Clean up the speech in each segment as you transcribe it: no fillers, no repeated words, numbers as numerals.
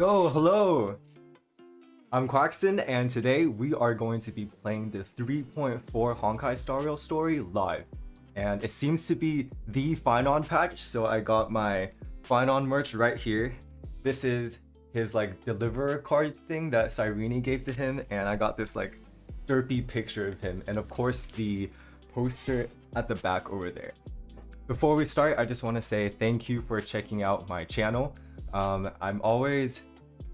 Yo, hello! I'm Quaxton, and today we are going to be playing the 3.4 Honkai Star Rail story live. And it seems to be the Phainon patch, so I got my Phainon merch right here. This is his deliverer card thing that Cyrene gave to him, and I got this derpy picture of him, and of course the poster at the back over there. Before we start, I just want to say thank you for checking out my channel. I've always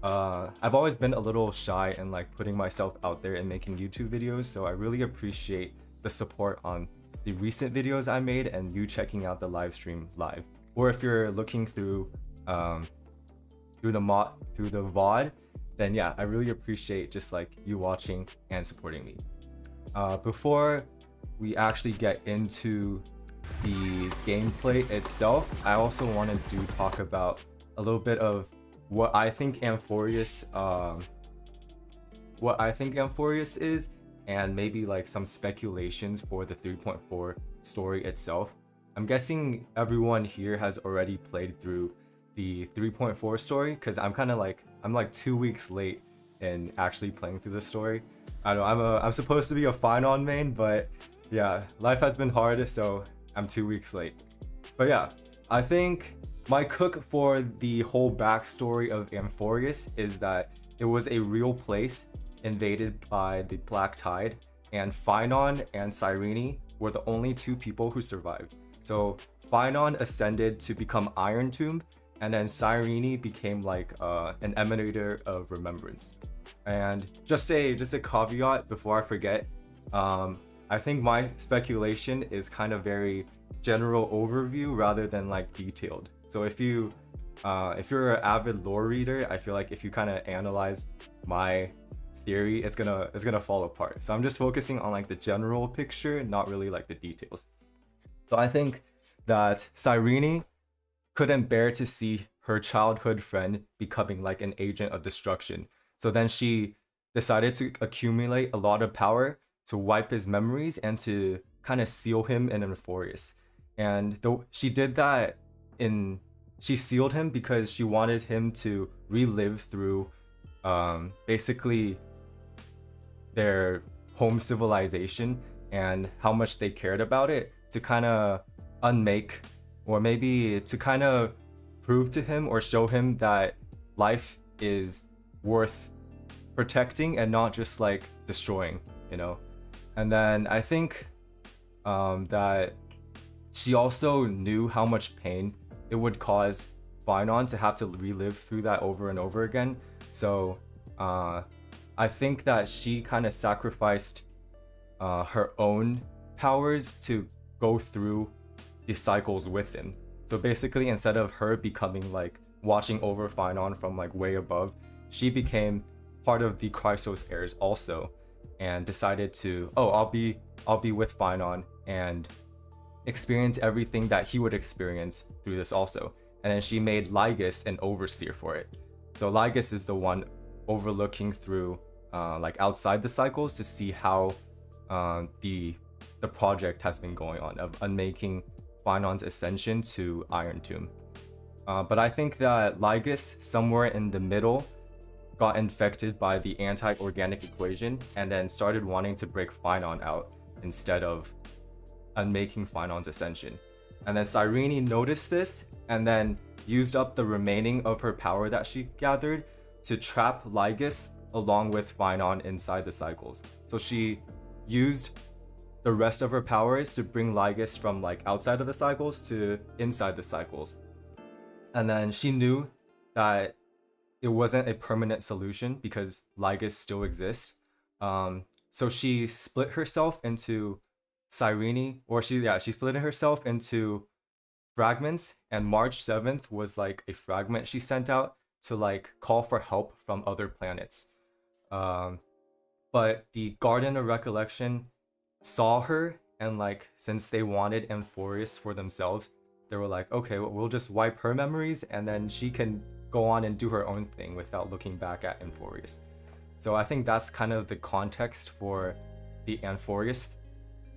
been a little shy and putting myself out there and making YouTube videos, so I really appreciate the support on the recent videos I made and you checking out the live stream live. Or if you're looking through the VOD, then yeah, I really appreciate just you watching and supporting me. Before we actually get into the gameplay itself, I also wanted to talk about a little bit of what I think Amphoreus is, and maybe some speculations for the 3.4 story itself. I'm guessing everyone here has already played through the 3.4 story, because I'm 2 weeks late in actually playing through the story. I don't know, I'm supposed to be a Phainon main, but yeah, life has been hard, so I'm 2 weeks late. But yeah, I think my cook for the whole backstory of Amphoreus is that it was a real place invaded by the Black Tide, and Phainon and Cyrene were the only two people who survived. So Phainon ascended to become Iron Tomb, and then Cyrene became an emanator of remembrance. And just a caveat before I forget, I think my speculation is kind of very general overview rather than detailed. So if you're an avid lore reader, I feel if you kind of analyze my theory, it's gonna fall apart. So I'm just focusing on the general picture, not really the details. So I think that Cyrene couldn't bear to see her childhood friend becoming an agent of destruction. So then she decided to accumulate a lot of power to wipe his memories and to kind of seal him in Amphoreus. And though she did that, she sealed him because she wanted him to relive through basically their home civilization and how much they cared about it, to kind of unmake, or maybe to kind of prove to him or show him that life is worth protecting and not just destroying, you know. And then I think that she also knew how much pain it would cause Phainon to have to relive through that over and over again. So I think that she kind of sacrificed her own powers to go through the cycles with him. So basically, instead of her becoming watching over Phainon from way above, she became part of the Chrysos heirs also, and decided to, oh, I'll be with Phainon and experience everything that he would experience through this also. And then she made Lygus an overseer for it. So Lygus is the one overlooking through outside the cycles to see how the project has been going on of unmaking Phainon's ascension to Iron Tomb. But I think that Lygus, somewhere in the middle, got infected by the anti-organic equation and then started wanting to break Phainon out instead of unmaking Phainon's ascension. And then Cyrene noticed this and then used up the remaining of her power that she gathered to trap Lygus along with Phainon inside the cycles. So she used the rest of her powers to bring Lygus from outside of the cycles to inside the cycles. And then she knew that it wasn't a permanent solution because Lygus still exists. So she split herself into Cyrene, or she split herself into fragments, and March 7th was a fragment she sent out to call for help from other planets. But the Garden of Recollection saw her, and since they wanted Amphoreus for themselves, they were okay, well, we'll just wipe her memories and then she can go on and do her own thing without looking back at Amphoreus. So I think that's kind of the context for the Amphoreus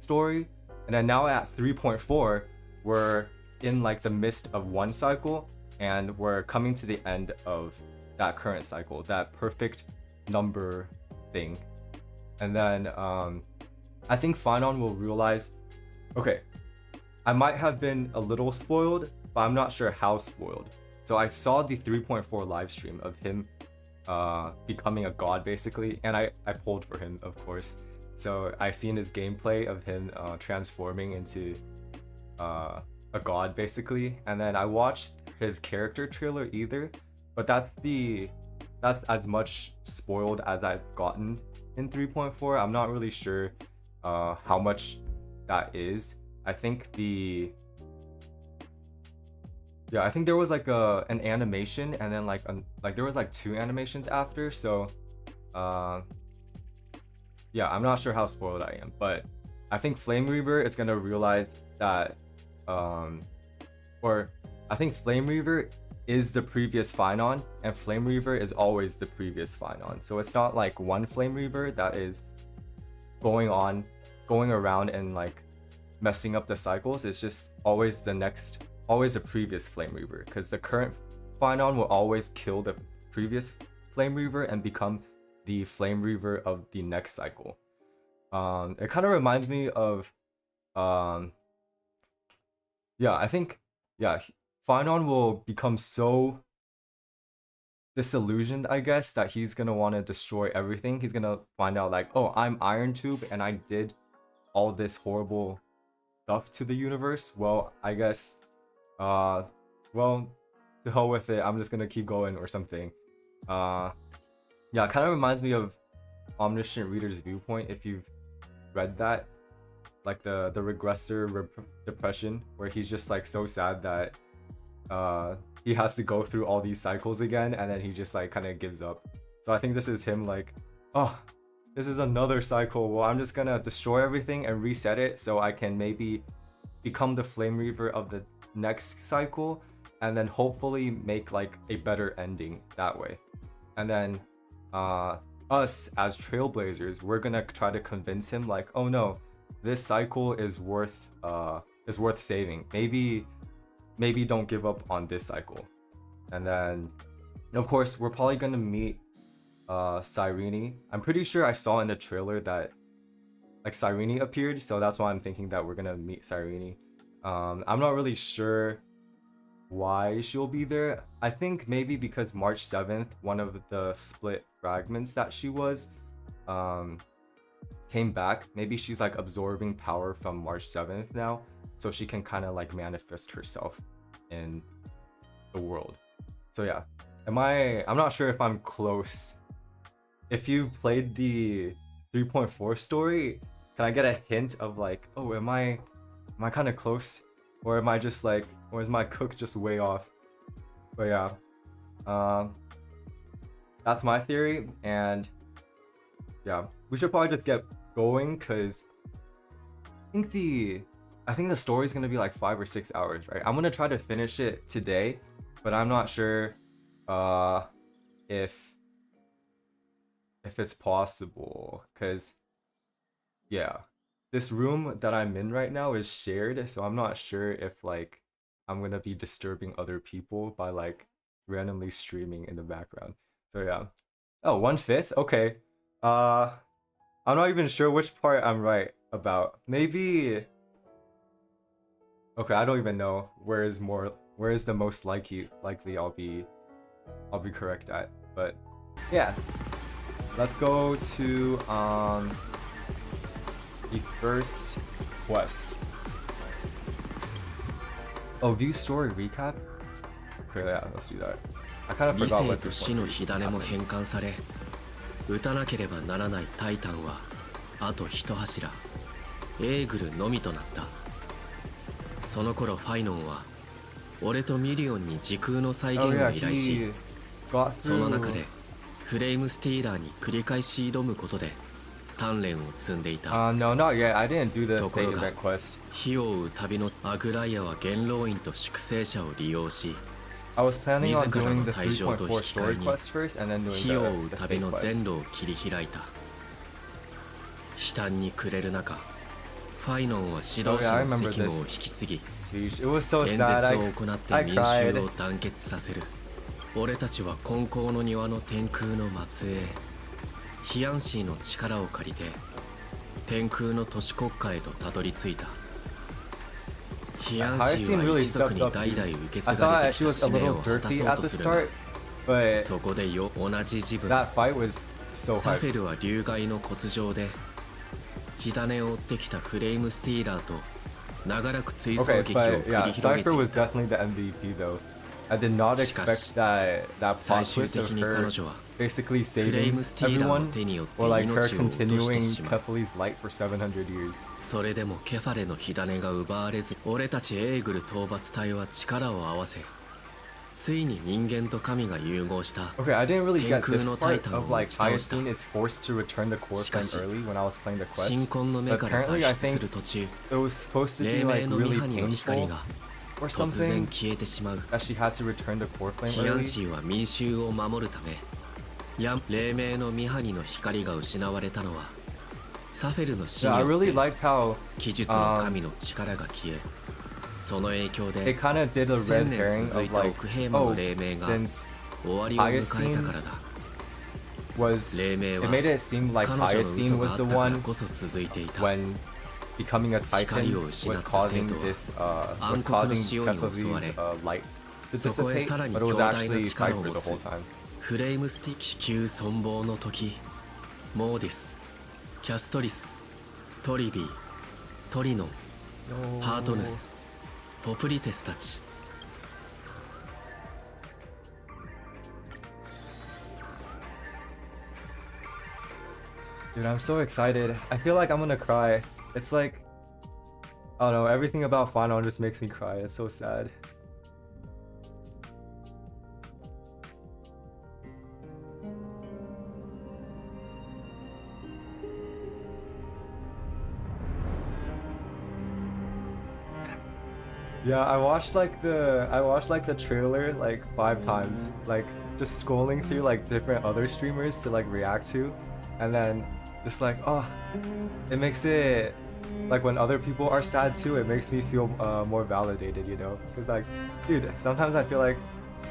story. And then now at 3.4, we're in the midst of one cycle, and we're coming to the end of that current cycle, that perfect number thing. And then I think Phainon will realize, okay, I might have been a little spoiled, but I'm not sure how spoiled. So I saw the 3.4 live stream of him becoming a god basically, and I pulled for him, of course. So I seen his gameplay of him transforming into a god basically, and then I watched his character trailer either, but that's as much spoiled as I've gotten in 3.4. I'm not really sure how much that is. I think I think there was like an animation, and then like there was like 2 animations after. So yeah, I'm not sure how spoiled I am, but I think Flame Reaver is gonna realize that or I think Flame Reaver is the previous Phainon, and Flame Reaver is always the previous Phainon. So it's not like one Flame Reaver that is going around and like messing up the cycles. It's just always a previous Flame Reaver, because the current Phainon will always kill the previous Flame Reaver and become the Flame Reaver of the next cycle. It kind of reminds me of I think Phainon will become so disillusioned, I guess, that he's gonna want to destroy everything. He's gonna find out like, oh, I'm Iron Tube and I did all this horrible stuff to the universe. Well, I guess well, to hell with it, I'm just gonna keep going or something. Yeah, it kind of reminds me of Omniscient Reader's Viewpoint, if you've read that, like the regressor depression, where he's just like so sad that he has to go through all these cycles again, and then he just like kind of gives up. So I think this is him like, oh, this is another cycle. Well, I'm just gonna destroy everything and reset it so I can maybe become the Flame Reaver of the next cycle, and then hopefully make like a better ending that way. And then us as trailblazers, we're gonna try to convince him like, oh no, this cycle is worth saving. Maybe don't give up on this cycle. And then of course we're probably gonna meet Cyrene. I'm pretty sure I saw in the trailer that like Cyrene appeared, so that's why I'm thinking that we're gonna meet Cyrene. I'm not really sure why she'll be there. I think maybe because March 7th, one of the split fragments that she was came back. Maybe she's like absorbing power from March 7th now, so she can kind of like manifest herself in the world. So yeah, I'm not sure if I'm close. If you played the 3.4 story, can I get a hint of like, oh, am I kind of close, or am I just like, or is my cook just way off? But yeah, that's my theory, and yeah, we should probably just get going, because I think the story is gonna be like 5 or 6 hours, right? I'm gonna try to finish it today, but I'm not sure if it's possible, because yeah, this room that I'm in right now is shared, so I'm not sure if like I'm gonna be disturbing other people by like randomly streaming in the background. So yeah. Oh, 1/5? Okay. I'm not even sure which part I'm right about. Maybe, okay, I don't even know where is the most likely I'll be correct at. But yeah, let's go to the first quest. Oh, view story recap? Okay, yeah, let's do that. I kind of forgot what this one is. 撃たなければならないタイタンはあと一柱エーグルのみとなった。その頃ファイノンは俺とミリオンに時空の再現を依頼し、その中でフレイムスティーラーに繰り返し挑むことで鍛錬を積んでいた。No, not yet. I didn't do the ところ fate が event quest. 火を追う旅のアグライアは元老院と粛清者を利用し、 I was planning on 自ら doing の the 退場と引 3.4 き story 換えに quest first, and then 火を追 doing う the 旅 fate の quest. 全路を切り開いた。悲嘆に暮れる中、ファイノンは指導者の責務を引き継ぎ、 Speech. It was so 演説 sad. を行って I 民 cried. 衆を団結させる。俺たちは金光の庭の天空の末裔ヒアンシーの力を借りて天空の都市国家へとたどり着いた。ヒアンシーは一族に代々受け継がれてきた使命を果たそうとするが、そこで同じ自分サフェルは竜骸の骨上で火種を追ってきたフレイムスティーラーと長らく追走劇を繰り広げていた。 I did not expect that plot twist of her basically saving everyone, or like her continuing Kefali's light for 700 years. それでもケファレの火種が奪われず、俺たちエーグル討伐隊は力を合わせ、ついに人間と神が融合した。 Okay, I didn't really get this part of like Hyacinth is forced to return the core flame early when I was playing the quest. But apparently, I think it was supposed to be like really painful or something that she had to return the core flame ヒアン early. シーは民衆を守るため、黎明のミハニの光が失われたのはサフェルの死 Yeah, に I よっ really て liked how 記述の神の力が消え、その影響 they で kind of did a 1000 red 年 herring 続い of た like, 奥平魔 oh, の黎明が since 終わりを迎えたからだ。 was, 黎 it 明は made it seem like 彼女の Hyacinth 嘘が was あっ the たから one こそ続いていた。 when becoming a Titan was causing this, was causing Kefali's light to dissipate, but it was actually Cypher the whole time. フレイムスティ気球存亡の時、モーディス、キャストリス、トリビー、トリノン、ハートヌス、ポプリテスたち。 Dude, I'm so excited. I feel like I'm gonna cry. It's like, I don't know, everything about Phainon just makes me cry. It's so sad. Yeah, I watched like the trailer like 5 times, like just scrolling through like different other streamers to like react to, and then just like, oh, it makes it like when other people are sad too, it makes me feel more validated, you know? Because like, dude, sometimes I feel like,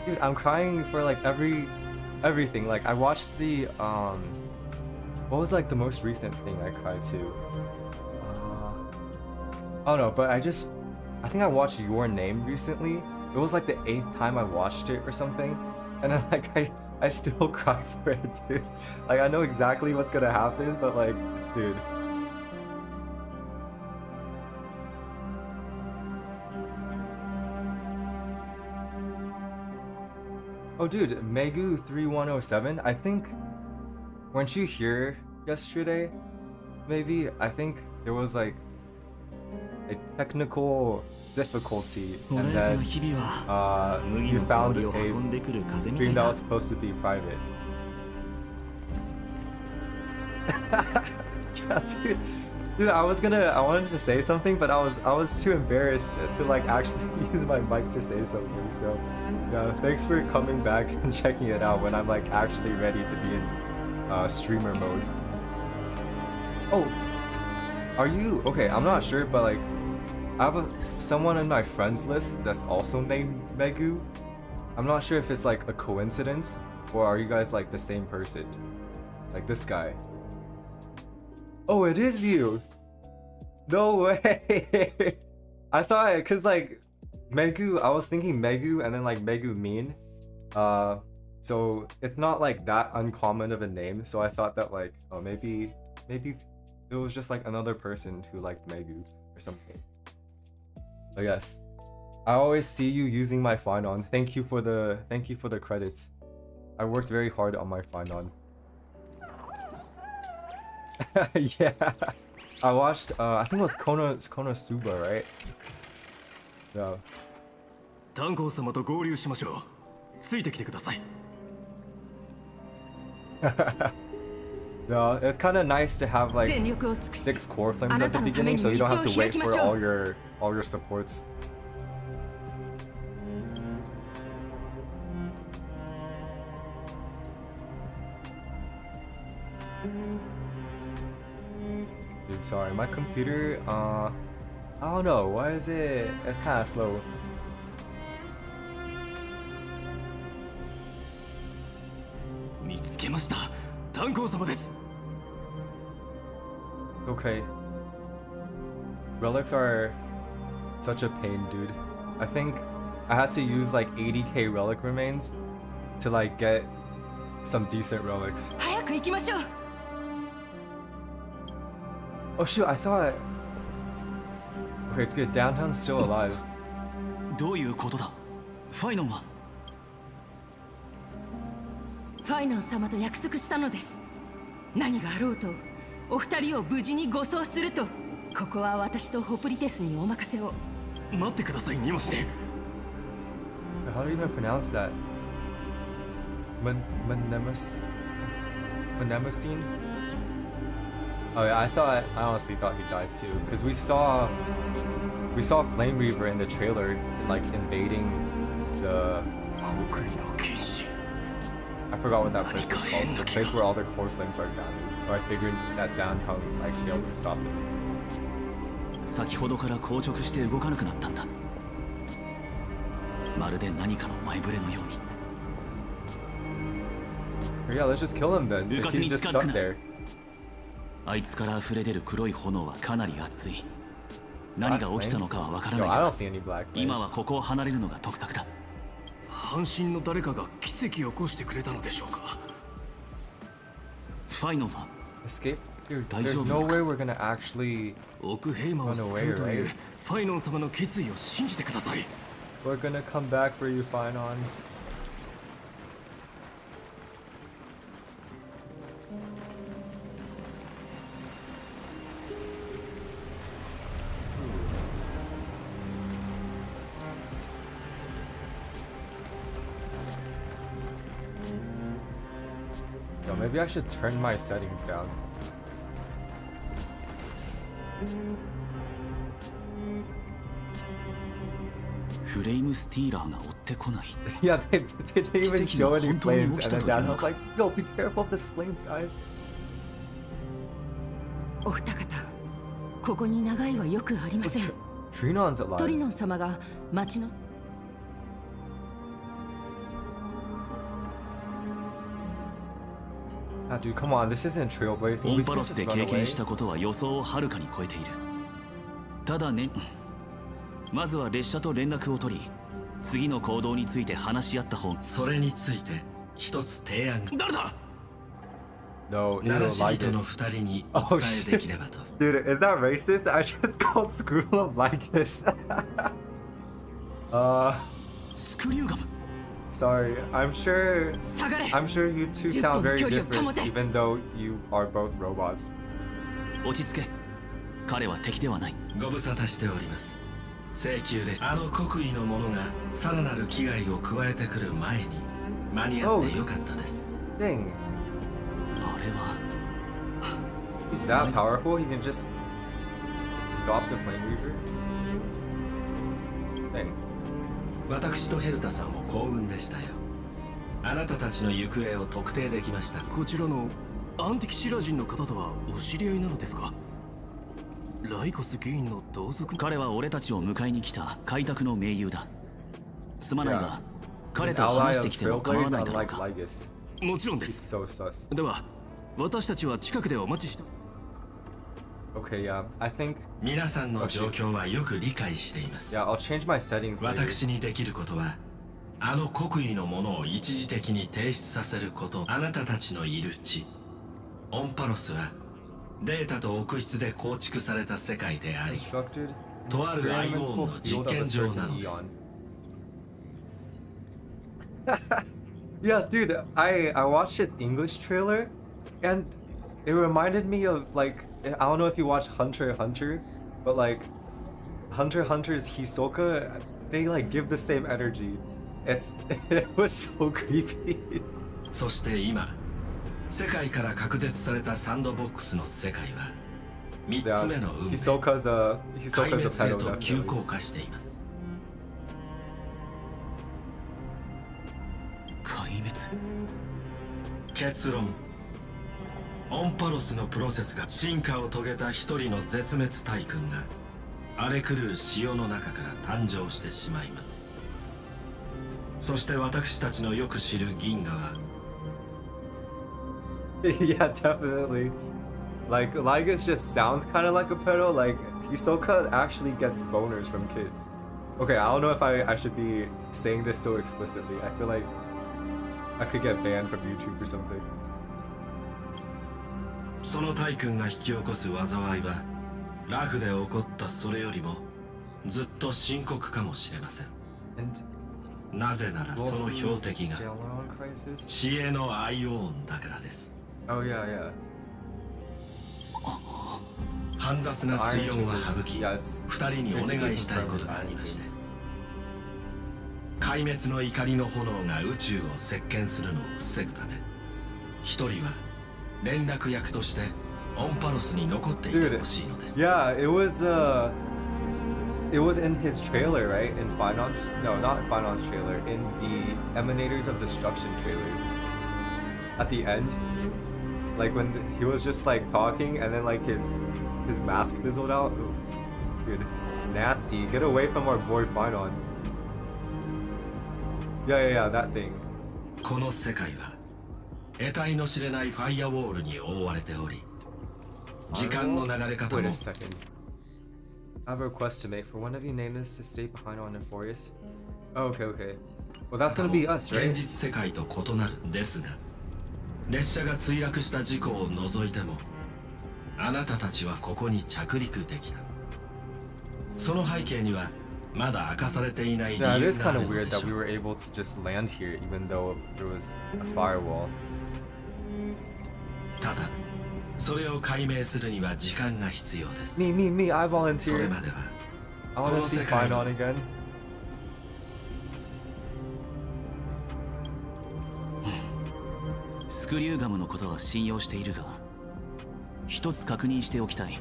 dude, I'm crying for like everything. Like I watched the what was like the most recent thing I cried to? I don't know, but I think I watched Your Name recently. It was like the 8th time I watched it or something, and then like I still cry for it, dude. Like I know exactly what's gonna happen, but like, dude. Oh, dude, Megu 3107. I think, weren't you here yesterday? Maybe. I think there was like a technical difficulty, and then you found a stream that was supposed to be private. Yeah, dude, I wanted to say something, but I was too embarrassed to like actually use my mic to say something. So yeah, thanks for coming back and checking it out when I'm like actually ready to be in streamer mode. Oh, are you okay? I'm not sure, but like, I have someone in my friends list that's also named Megu. I'm not sure if it's like a coincidence, or are you guys like the same person? Like this guy. Oh, it is you! No way! I thought, cause like, Megu, I was thinking Megu and then like Megumin. So it's not like that uncommon of a name, so I thought that like, oh, maybe it was just like another person who liked Megu or something. But yes, I always see you using my Phainon. Thank you for the credits. I worked very hard on my Phainon. Yeah, I watched. I think it was Konosuba, right? Yeah. 炭鉱様と合流しましょう。ついてきてください。Yeah, it's kind of nice to have like 6 core flames at the beginning, so you don't have to wait for all your supports. Dude, sorry, my computer, I don't know, why is it's kind of slow. ました。炭鉱様です。 Okay. Relics are such a pain, dude. I think I had to use like 80k relic remains to like get some decent relics. 早く行きましょう。 Oh shoot, I thought... Okay, good. Downtown's still alive. どういうことだ。ファイノンは。ファイノン様と約束したのです。何があろうとお二人を無事に護送すると。ここは私とホプリテスにお任せを。待ってください、荷物で。 How do you even pronounce that? Menemusine? Oh yeah, I honestly thought he died too, because we saw Flame Reaver in the trailer, like invading the... 国威の剣士。 I forgot what that place was called. The place where all the core flames are down. So I figured that downtown would like be able to stop it. 先ほどから硬直して動かなくなったんだ。まるで何かの前触れのように。 Yeah, let's just kill him then. If he's just stuck there. あいつから溢れ出る黒い炎はかなり熱い。何が起きたのかはわからない No, I が don't see any black 今 flames. はここを離れるのが得策だ。半身の誰かが奇跡を起こしてくれたのでしょうか。ファイノンは Escape? Dude, 大 there's 丈夫 no なのか？ way we're gonna actually... 奥平魔を救うというファイノン様の決意を信じてください。 We're gonna come back for you, Phainon. Yo, maybe I should turn my settings down. フレイムスティーラーが追ってこない。 Yeah, they didn't even show any flames, and then奇跡の Downhill's like, yo, be careful of this flames, guys. お二方、ここに長いはよくありません。 Trinon's トリ alive. ノン様が町の Ah, dude, come on, this isn't オ trailblazing. ン We パ can't ロス just で run 経験 away. したことは予想をはるかに超えている。ただね、まずは列車と連絡を取り、次の行動について話し合った方が。それについて一つ提案が。誰だ？ No, you 奈良 don't 市 like 人の this. 二人にお伝えできればと。Dude, is that racist? I just called Screw'em like this. スクリューガム。 Sorry, I'm sure 下がれ。 you two sound very different, even though you are both robots. 落ち着け。彼は敵ではない。ご無沙汰しております。請求であの国威の者がさらなる危害を加えてくる前に間に合ってよかったです。Dang, あれは he's that powerful, he can just stop the Flame Reaver? Dang. 私とヘルタさんも幸運でしたよ。あなたたちの行方を特定できました。こちらのアンティキシラ人の方とはお知り合いなのですか？ライコス議員の同族？彼は俺たちを迎えに来た開拓の盟友だ。すまないが、 An 彼と ally 話し of てきても構わ Trailblaze ないだろう unlike か。 Lygus. もちろんで He's す。 so sus. では私たちは近くでお待ちして。 Okay, yeah, I think... 皆さんの状況はよく理解しています。 Yeah, I'll change my settings later. 私にできることはあの国威のものを一時的に停止させること。あなたたちのいる地オンパロスはデータと奥質で構築された世界であり、 Constructed an とあるアイオン experimental の field 実 of a 験場 certain なのです。 eon. Yeah, dude, I watched his English trailer, and it reminded me of like, I don't know if you watch Hunter x Hunter, but like Hunter x Hunter's Hisoka, they like give the same energy. It was so creepy. そして今世界から隔絶されたサンドボックスの世界は3つ目 Yeah, の運命 Hisoka's a 壊 Hisoka's a 滅へ title と急 definitely. 降下しています。壊滅。結論、オンパロスのプロセスが進化を遂げた一人の絶滅大軍が荒れ狂う潮の中から誕生してしまいます。そして私たちのよく知る銀河は Yeah, definitely. Like, Lygus just sounds kind of like a pedo. Like, Hisoka actually gets boners from kids. Okay, I don't know if I should be saying this so explicitly. I feel like I could get banned from YouTube or something. その大君が引き起こす災いはラフで起こったそれよりもずっと深刻かもしれません。 And なぜならその標的が Stellon Crisis? 知恵のアイオーンだからです。 Oh yeah, yeah. 煩雑な推論は省き、 Yeah, it's 二人にお願いしたいことがありまして、壊滅の怒りの炎が宇宙を席巻するのを防ぐため、一人は連絡役としてオンパロスに残っていてほしいのです。 yeah, it was in his trailer, right? In Phainon? No, not in Phainon's trailer. In the Emanators of Destruction trailer. At the end, like when he was just like talking and then like his mask fizzled out. Ooh, dude, nasty. Get away from our boy Phainon. Yeah, that thing. この世界は得体の知れないファイアウォールに覆われており、時間の流れ方 Wait も a second. I have a request to make. For one of you, name this to stay behind on Amphoreus. Oh, okay. Well, that's gonna be us, 現 right? 実世界と異なるですが、列車が墜落した事故を除いても、あなたたちはここに着陸できた。その背景にはまだ明かされていない理 Yeah, it 由 is があ kind る of の weird でし that ょ we う。 were able to just land here, even though there was a firewall. ただ、それを解明するには時間が必要です。 Me, I それ volunteer. までは I want to see この世界の Phainon again. スクリューガムのことは信用しているが、一つ確認しておきたい。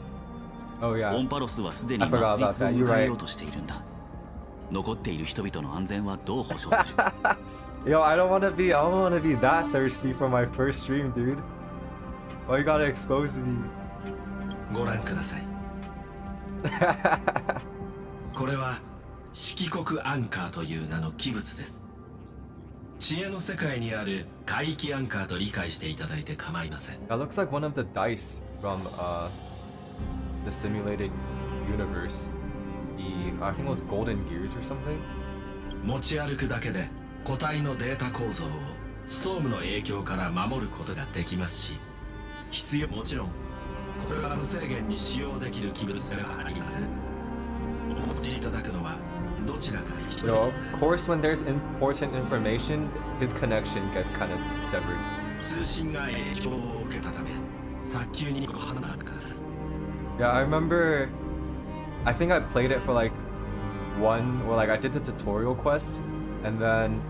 Oh オ yeah. ンパロスはすでに I forgot 末 about 日を that. You're 迎え right. ようとしているんだ。残っている人々の安全はどう保証する？ Yo, I don't want to be that thirsty for my first stream, dude. Why you gotta expose me? ご覧ください。これは色黒アンカーという名の器物です。知恵の世界にある海域アンカーと理解していただいて構いません。 That looks like one of the dice from the simulated universe. I think it was Golden Gears or something. 持ち歩くだけで個体のデータ構造をストームの影響から守ることができますし、もちろんこれは無制限に使用できる器物ではありません。お持ちいただくのはどちらか一人 You で know, ご of ざいます。 course, when there's important information, his connection gets kind of severed. 通信が影響を受けたため早急にご判断ください。 Yeah, I remember. I think I played it for like I did the tutorial quest, and then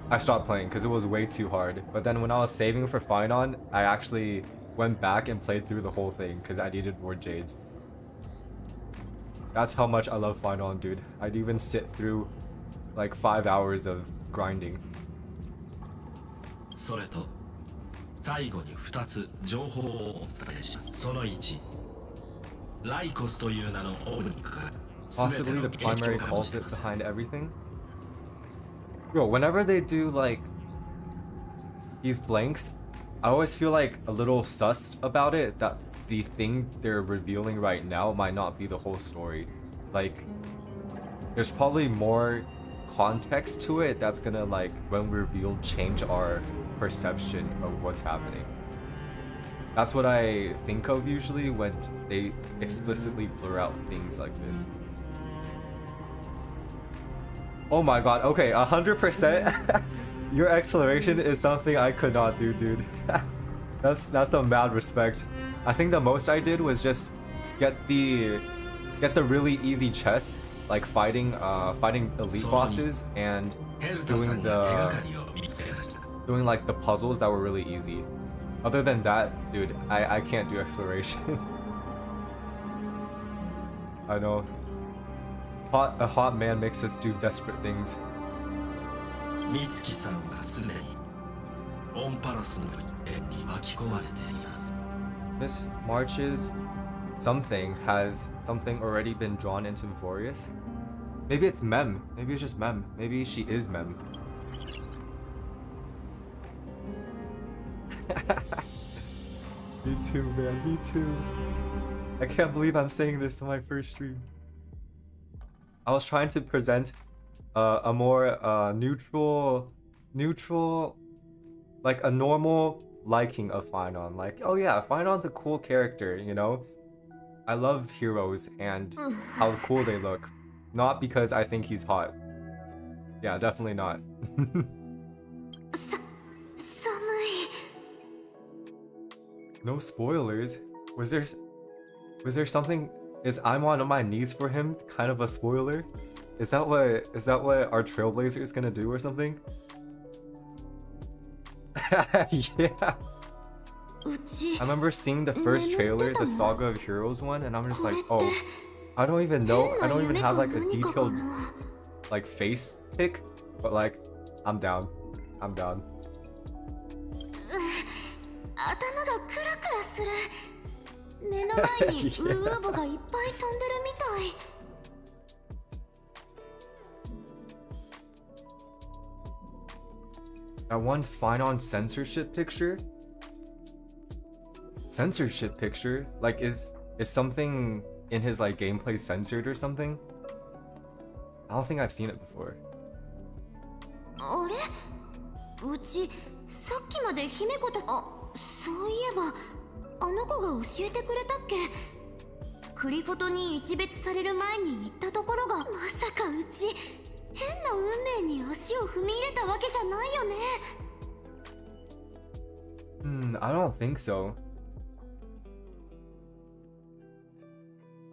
I stopped playing because it was way too hard. But then when I was saving for Phainon, I actually went back and played through the whole thing because I needed more jades. That's how much I love Phainon, dude. I'd even sit through like 5 hours of grinding. それと最後に2つ情報をお伝えします。その1、ライコスという名のオーニックが全て Possibly の the 影響 primary かもしれ culprit ません。 behind everything. Yo, whenever they do like these blanks, I always feel like a little sus about it that the thing they're revealing right now might not be the whole story. Like, there's probably more context to it that's gonna, like, when revealed, change our perception of what's happening. That's what I think of usually when they explicitly blur out things like this. Oh my god, okay, 100%. Your exploration is something I could not do, dude. That's some mad respect. I think the most I did was just get the really easy chests, like fighting elite bosses and ヘルタさんが手がかりを見つけました。 doing like the puzzles that were really easy. Other than that, dude, I can't do exploration. I know. A hot man makes us do desperate things. 美月さんはすでにオンパロスの一件に巻き込まれています。 Miss March's has something already been drawn into Amphoreus? Maybe it's Mem. Maybe it's just Mem. Maybe she is Mem. Me too, man. Me too. I can't believe I'm saying this on my first stream. I was trying to present a more neutral, like a normal liking of Phainon. Like, oh yeah, Phainon's a cool character, you know? I love heroes and how cool they look. Not because I think he's hot. Yeah, definitely not. No spoilers. Was there something? Is I'm on my knees for him kind of a spoiler? Is that what our Trailblazer is gonna do or something? Yeah. I remember seeing the first trailer, the Saga of Heroes one, and I'm just like, oh, I don't even know. I don't even have like a detailed like face pic, but like, I'm down. I'm down. That one's Phainon censorship picture? Censorship picture? Like, is something in his like gameplay censored or something? I don't think I've seen it before. あれ？うちさっきまで姫子たち、そういえばあの子が教えてくれたっけ？クリフォトに一別される前に行ったところが、まさかうち変な運命に足を踏み入れたわけじゃないよね。I don't think so.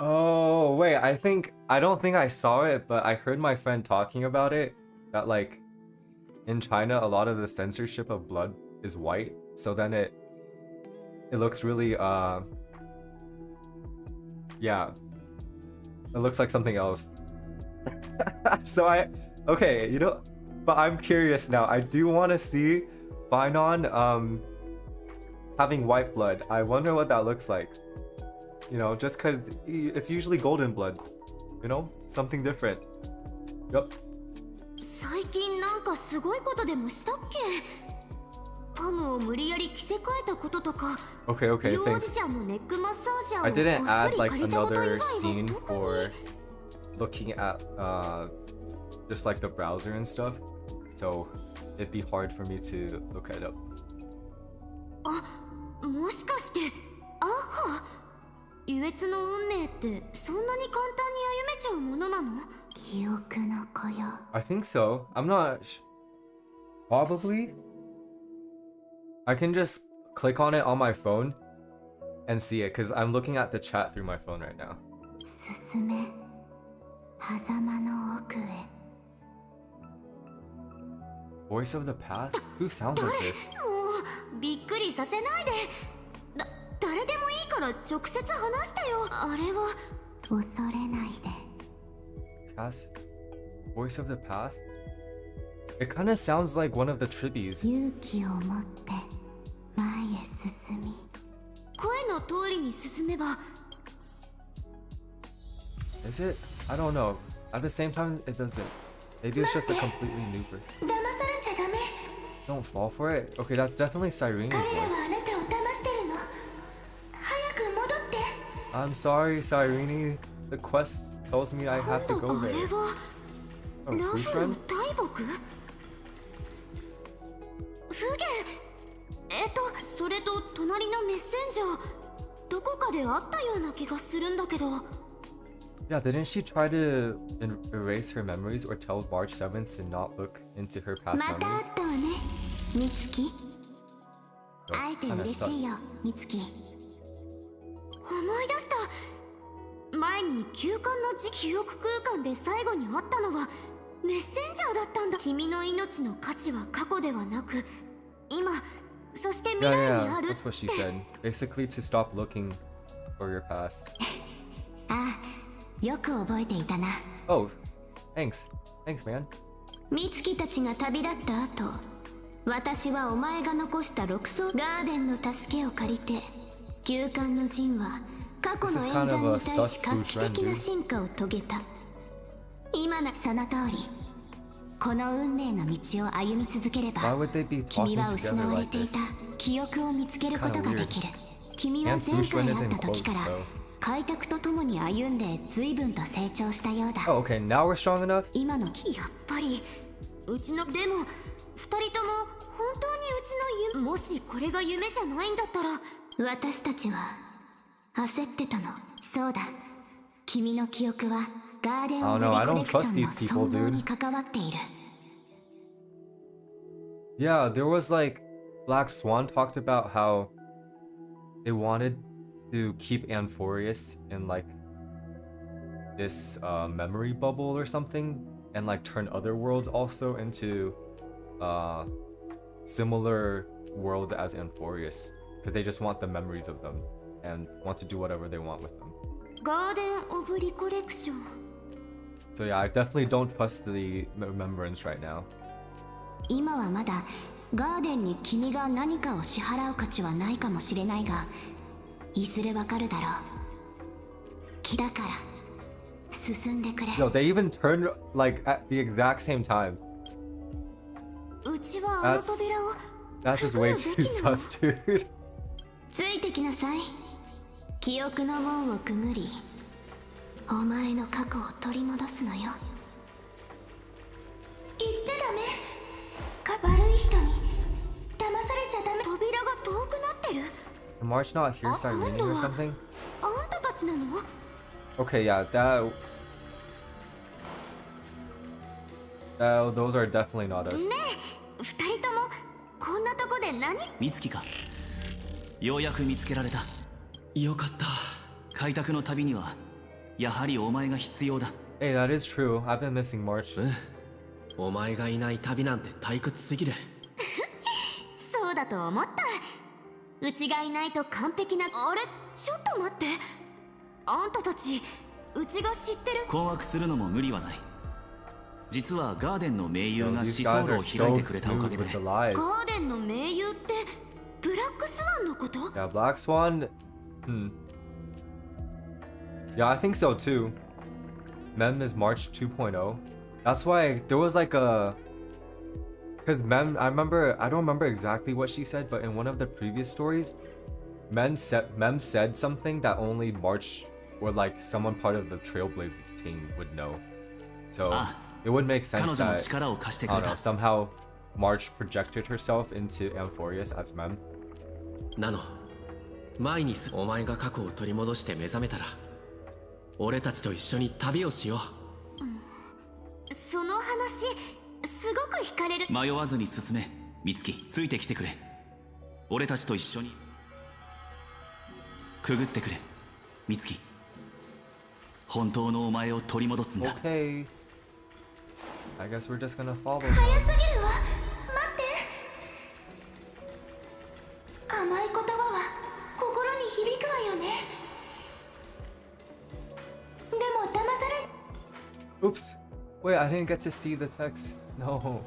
Oh, wait, I don't think I saw it, but I heard my friend talking about it, that like in China a lot of the censorship of blood is white, so then it looks really yeah, it looks like something else. So okay, you know, but I'm curious now. I do want to see Phainon having white blood. I wonder what that looks like. You know, just because it's usually golden blood. You know, something different. Yup. 最近なんかすごいことでもしたっけ？パムを無理やり着せ替えたこととか。Okay, okay, 幼 thanks. 児ちゃんのネックマッサージャーを I didn't こっそ add り like 借りたこと以外 another は scene 特に。 for looking at just like the browser and stuff, so it'd be hard for me to look it up. あ、もしかしてアッハ、優越の運命ってそんなに簡単に歩めちゃうものなの？記憶の子よ。 I think so. I'm not probably. I can just click on it on my phone and see it because I'm looking at the chat through my phone right now. 進め、狭間の奥へ。 Voice of the Path? Who sounds like this? もうびっくりさせないで。誰でもいいから直接話してよ。あれは恐れないで。 Pass? Voice of the Path? It kind of sounds like one of the tribbies. 勇気を持って前へ進み。声の通りに進めば。 Is it? I don't know. At the same time, it doesn't. Maybe it's just a completely new person. 騙されちゃダメ。 Don't fall for it? Okay, that's definitely Cyrene's 彼らは voice. あなたを騙してるの。早く戻って。 I'm sorry, Cyrene. The quest tells me I have to 今 go 度あ there. れは Oh, ラ free フの friend? 大木？フゲ。それと隣のメッセンジャー、どこかで会ったような気がするんだけど。 Yeah, didn't she try to erase her memories or tell March 7th to not look into her past また会 memories? ったわね、ミツキ。 Oh, 会えて kinda 嬉しいよ、 sus. ミツキ。思い出した。前に休館の記憶空間で最後に会ったのはメッセンジャーだったんだ。君の命の価値は過去ではなく、今、そして未 Yeah, 来に yeah, あるっ that's what she て。 said. Basically to stop looking for your past. ああ、よく覚えていたな。 Oh, thanks. Thanks, man. ミツキたちが旅立った後、私はお前が残した6層ガーデンの助けを借りて、休館の陣は過去の演算に対し画期的な進化を遂げた。今なその通り、この運命の道を歩み続けれ Why ば would they be 君 talking は失 together われ like てい this? た記憶を見つけることができる。君は And 前 Fushun 回 is 会っ in た時 close, から so. 開拓とともに歩んで随分と成長したようだ。 Oh, okay, now we're strong enough? 今のやっぱりうちのでも二人とも本当にうちの夢もしこれが夢じゃないんだったら私たちは焦ってたの。そうだ、君の記憶はガーデンオブリコレクションの存亡に関わっている。 Yeah, there was like Black Swan talked about how they wanted to keep Amphoreus in like this memory bubble or something, and like turn other worlds also into similar worlds as Amphoreus, because they just want the memories of them and want to do whatever they want with them. ガーデンオブリコレクション。 So yeah, I definitely don't trust the remembrance right now. 今はまだガーデンに君が何かを支払う価値はないかもしれないが、いずれわかるだろう。木だから進んでくれ。 No, they even turned like at the exact same time. うちはあの扉を That's just way too sus, dude. ついてきなさい。記憶の門をくぐり、お前の過去を取り戻すのよ。言っちゃダメ。悪い人に騙されちゃダメ。扉が遠くなってる。 Did March not hear Cyrene or something? あんたたちなの？ Okay, yeah, those are definitely not us. ねえ、二人ともこんなとこで何？美月か。ようやく見つけられた。よかった。開拓の旅にはやはりお前が必要だ。 Hey, that is true. I've been missing March. お前がいない旅なんて退屈すぎる。そうだと思った。うちがいないと完璧な。あれ、ちょっと待って。あんたたちうちが知ってる。困惑するのも無理はない。実はガーデンの盟友 Yo, が these 思想 guys 路 are を so 開いてくれたおか smooth げで with the lies. ガーデンの盟友ってブラックスワンのこと？ Yeah, Black Swan. Yeah, I think so too. Mem is March 2.0. That's why there was like a. Because Mem, I don't remember exactly what she said, but in one of the previous stories, Mem said something that only March or like someone part of the Trailblaze team would know. So it would make 彼 sense 女の that, 力を貸してく I れ don't know, た。 somehow March projected herself into Amphoreus as Mem. なの、前にお前が過去を取り戻して目覚めたら、俺たちと一緒に旅をしよう。その話すごく惹かれる。迷わずに進め。美月、ついてきてくれ。俺たちと一緒にくぐってくれ。美月、本当のお前を取り戻すんだ。 Okay. I guess we're just gonna follow 早す them. ぎるわ。待って。甘い言葉は心に響くわよね。でも騙され。 Oops. Wait, I didn't get to see the text. No.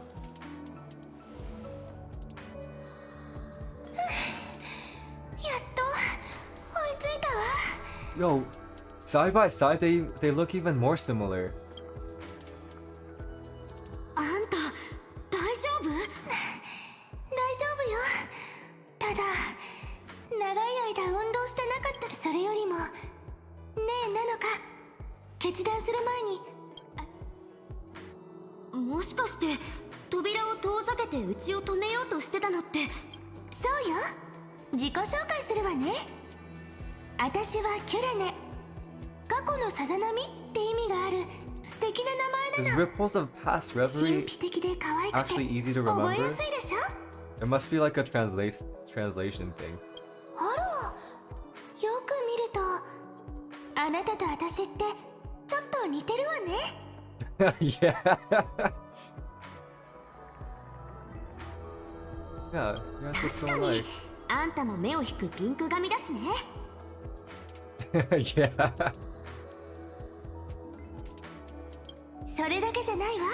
やっと追いついたわ。 Yo, side by side, they look even more similar. あんた大丈夫？大丈夫よ。ただ長い間運動してなかった。それよりもねえなのか、決断する前に。もしかして扉を遠ざけてうちを止めようとしてたのって。そうよ。自己紹介するわね。私はキュレネ。過去のさざ波って意味がある素敵な名 Is 前なの。 ripples of past 神 reverie 秘的で可愛くて actually easy to 覚え remember? やすいでしょ。 It must be like a translation thing. あら、よく見るとあなたと私ってちょっと似てるわね。Yeah. Yeah, you guys look so 確かに alike. あんたも目を引くピンク髪だしね。Yeah. それだけじゃないわ。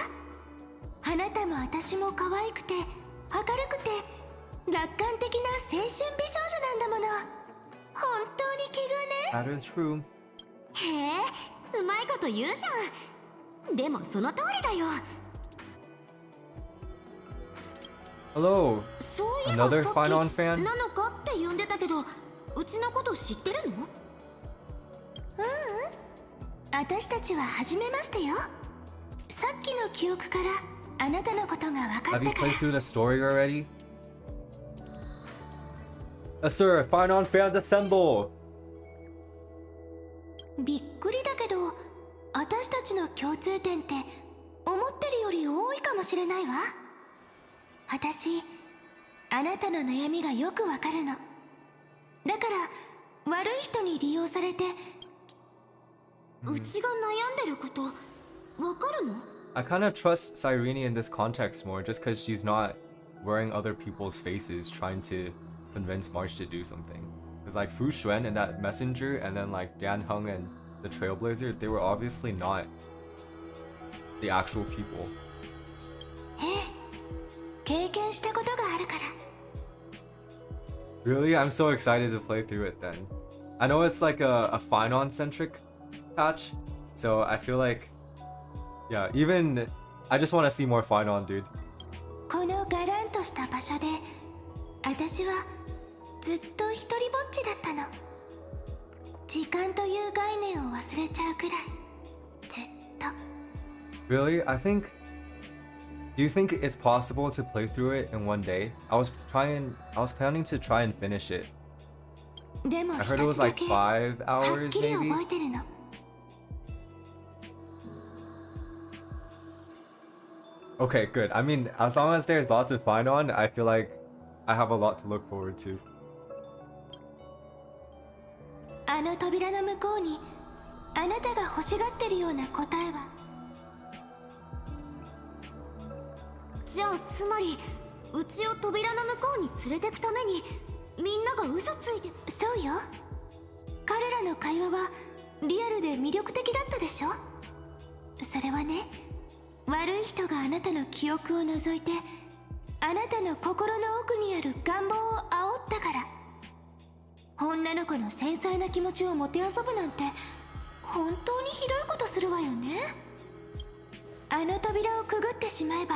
あなたも私も可愛くて明るくて楽観的な青春美少女なんだもの。本当に奇遇ね。 That is true. へえ、うまいこと言うじゃん。でもその通りだよ。Hello. そういえば Another さっ Phainon き fan? なのかって呼んでたけど、うちのこと知ってるの？私たちは初めましてよ。さっきの記憶からあなたのことが分か Have っ you たから played through the story already? Sir, Phainon fans assemble! びっくりだけど、私たちの共通点って思ってるより多いかもしれないわ。私、あなたの悩みがよくわかるの。だから悪い人に利用されて、うちが悩んでることわかるの？ I kind of trust Cyrene in this context more just because she's not wearing other people's faces trying to convince March to do something. Because like Fu Xuan and that messenger and then like Dan Heng and the Trailblazer, they were obviously not the actual people. ええ、経験したことがあるから。Really? I'm so excited to play through it then. I know it's like a Phainon centric patch, so I feel like, yeah, even I just want to see more Phainon, dude. このガランとした場所で、私はずっと一人ぼっちだったの。時間という概念を忘れちゃうくらい、ずっと。Really? Do you think it's possible to play through it in one day? I was planning to try and finish it. でも I 一 heard it was つだ like け 5 はっ hours きり maybe? 覚えてるの。Okay, good. I mean, as long as there's lots of Phainon, I feel like I have a lot to look forward to. あの扉の向こうに、あなたが欲しがってるような答えは。じゃあつまりうちを扉の向こうに連れてくためにみんなが嘘ついて。そうよ。彼らの会話はリアルで魅力的だったでしょ。それはね、悪い人があなたの記憶を覗いて、あなたの心の奥にある願望を煽ったから。女の子の繊細な気持ちをもてあそぶなんて本当にひどいことするわよね。あの扉をくぐってしまえば、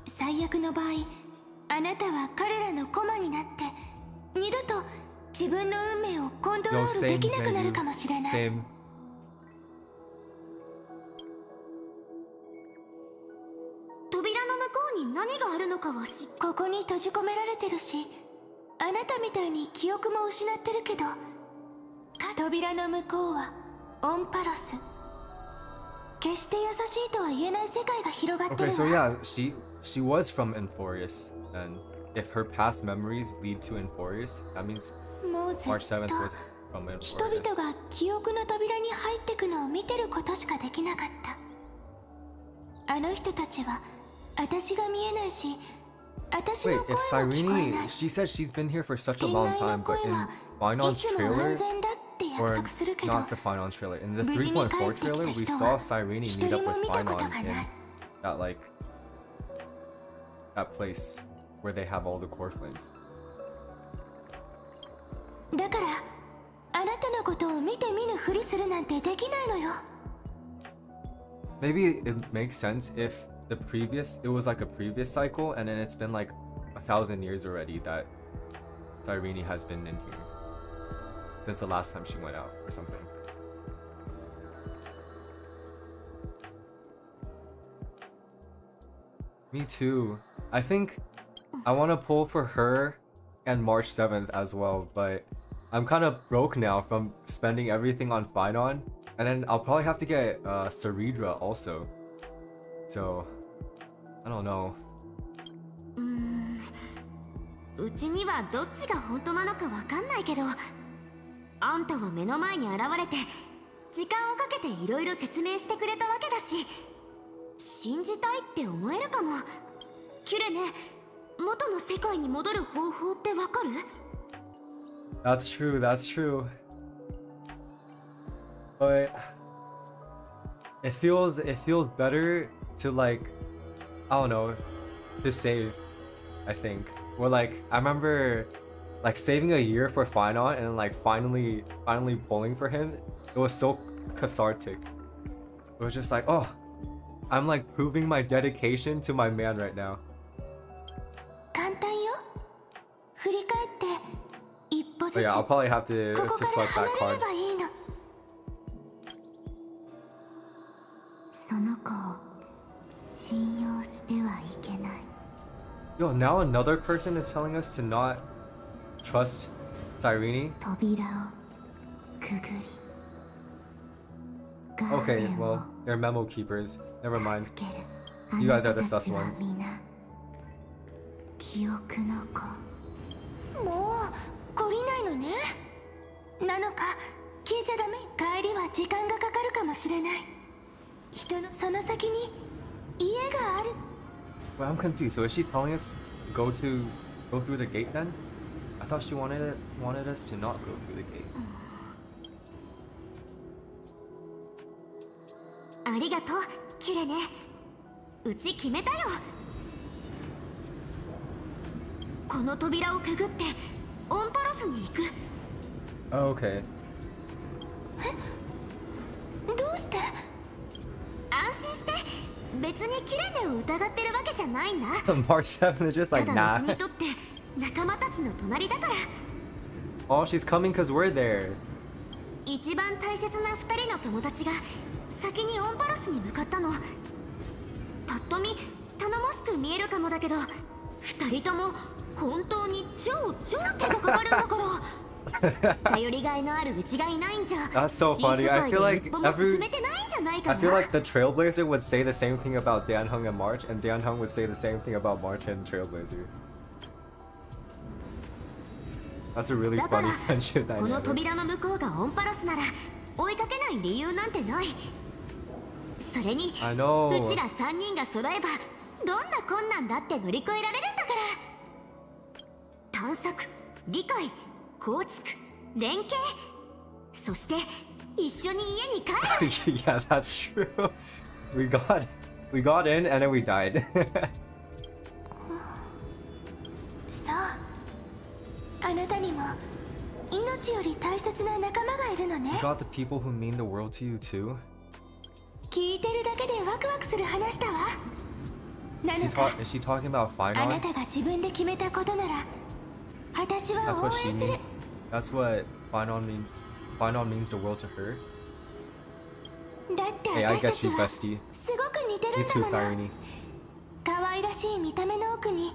最悪の場合、あなたは彼らの駒になって二度と自分の運命をコントロ Yo, ールで same, きなくなる maybe. かもしれない。 Same. 扉の向こうに何があるのかはここに閉じ込められてるし、あなたみたいに記憶も失ってるけど、扉の向こうはオンパロス。決して優しいとは言えない世界が広がって Okay, る so わ。 yeah, she was from Amphoreus then. If her past memories lead to Amphoreus, that means もうずっ March 7th と was from 人 Amphoreus. 々が記憶の扉に入ってくのを見てることしかできなかった。あの人たちは私が見えないし、私 Wait, の声 if も聞こえな Cyrene, い。 she said she's been here for such a 天 long 外の time, 声 but in はい Phainon's つも trailer, 安全だって約 or 束するけど、 not the Phainon trailer, in the 無事に帰 3.4ってきた trailer, we 人 saw は Cyrene 一 meet 人 up も with 見たこと Phainon が in ない。 that like that place where they have all the core flames. だからあなたのことを見て見ぬふりするなんてできないのよ。 Maybe it makes sense if it was like a previous cycle, and then it's been like 1,000 years already that Cyrene has been in here since the last time she went out or something. Me too. I think I want to pull for her and March 7th as well, but I'm kind of broke now from spending everything on Phainon, and then I'll probably have to get Ceridra also. So, I don't know. うちにはどっちが本当なのかわかんないけど、あんたは目の前に現れて時間をかけていろいろ説明してくれたわけだし、信じたいって思えるかも。キュレね、元の世界に戻る方法ってわかる？ That's true. But it feels better to like, I don't know, to save, I think. Or like, I remember like saving a year for Phainon and like finally pulling for him. It was so cathartic. It was just like, oh, I'm like proving my dedication to my man right now. ず Oh つ yeah, I'll こ probably have to こか select ら that 離れ card. ればいいの。その子を信用してはいけない。 Yo, now another person is telling us to not trust Cyrene. 扉をくぐり Okay, well, they're memo keepers. Never mind. You guys are the sus ones. 記憶の子。もう懲りないのね。なのか聞いちゃダメ。帰りは時間がかかるかもしれない。人のその先に家がある。 Well, I'm confused. So is she telling us go through the gate then? I thought she wanted us to not go through the gate. ありがとうキュレネ。うち決めたよ。この扉をくぐってオンパロスに行く。 Oh, okay. どうして？安心して。別にキュレネを疑ってるわけじゃないんだ。 March 7 is just た like だう nah. ちにとって仲間たちの隣だから。 Oh, she's coming because we're there. 一番大切な2人の友達が先にオンパロスに向かったの。パッと見頼もしく見えるかもだけど、2人とも本当に超手がかかるんだから。頼りがいのあるうちがいないんじゃ。 That's so funny. I feel like 一歩も進めてないんじゃないか I な。 feel like the Trailblazer would say the same thing about Danhung and March, and Danhung would say the same thing about March and Trailblazer. That's a really だから funny friendship この dynamic. 扉の向こうがオンパロスなら追いかけない理由なんてない。それに I know. うちら3人が揃えばどんな困難だって乗り越えられるんだから。探索、理解、構築、連携、そして一緒に家に帰る。 Yeah, that's true. We got in and then we died. そう。あなたにも命より大切な仲間がいるの You ね。 got the people who mean the world to you too. 聞いてるだけでワクワクする話だわ。なのか Is she talking about あな Phainon? たが自分で決めたことなら私は That's 応 what she 援する。 means. That's what Phainon means. Phainon means the world to her. だって Hey, I 私た get ち you, は bestie. すごく似て Me るんだ too, もの。 Cyrene. 可愛らしい見た目の奥に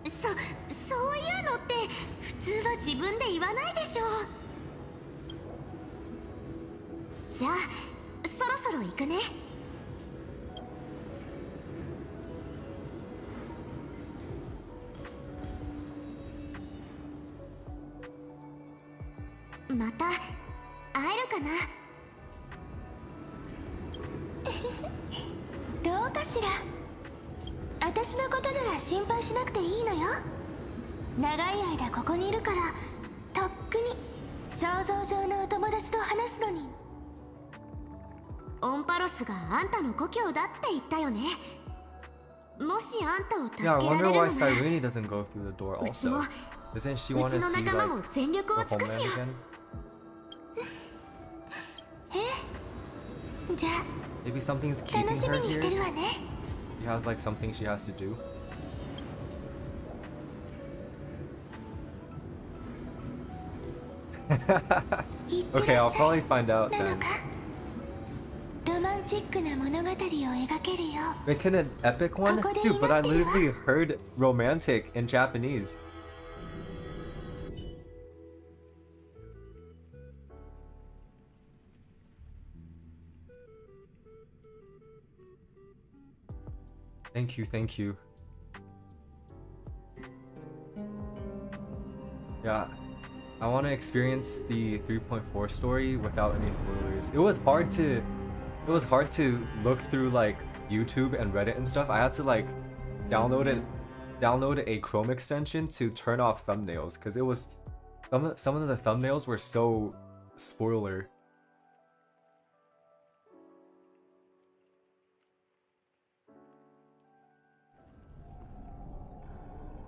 そういうのって普通は自分で言わないでしょ。じゃあそろそろ行くね。また会えるかな。どうかしら。私のことなら心配しなくていいのよ。長い間ここにいるからとっくに想像上のお友達と話すのに。オンパロスがあんたの故郷だって言ったよね。もしあんたを助け Yeah, I られ wonder るな why ら Cyrene doesn't go through the door うちも also. Doesn't she う want ち to の see 仲間 like も全力を the 尽くす homeland よ。 again? じゃ Maybe something's あ keeping 楽し her みにして here? るわね。 She has like something she has to do. Okay, I'll probably find out なの then. かロマンチックな物語を描けるよ。 Make it an epic one? Dude, but I literally heard romantic in Japanese. Thank you, thank you. Yeah, I want to experience the 3.4 story without any spoilers. It was hard to look through like YouTube and Reddit and stuff. I had to like download a Chrome extension to turn off thumbnails because it was some of the thumbnails were so spoiler.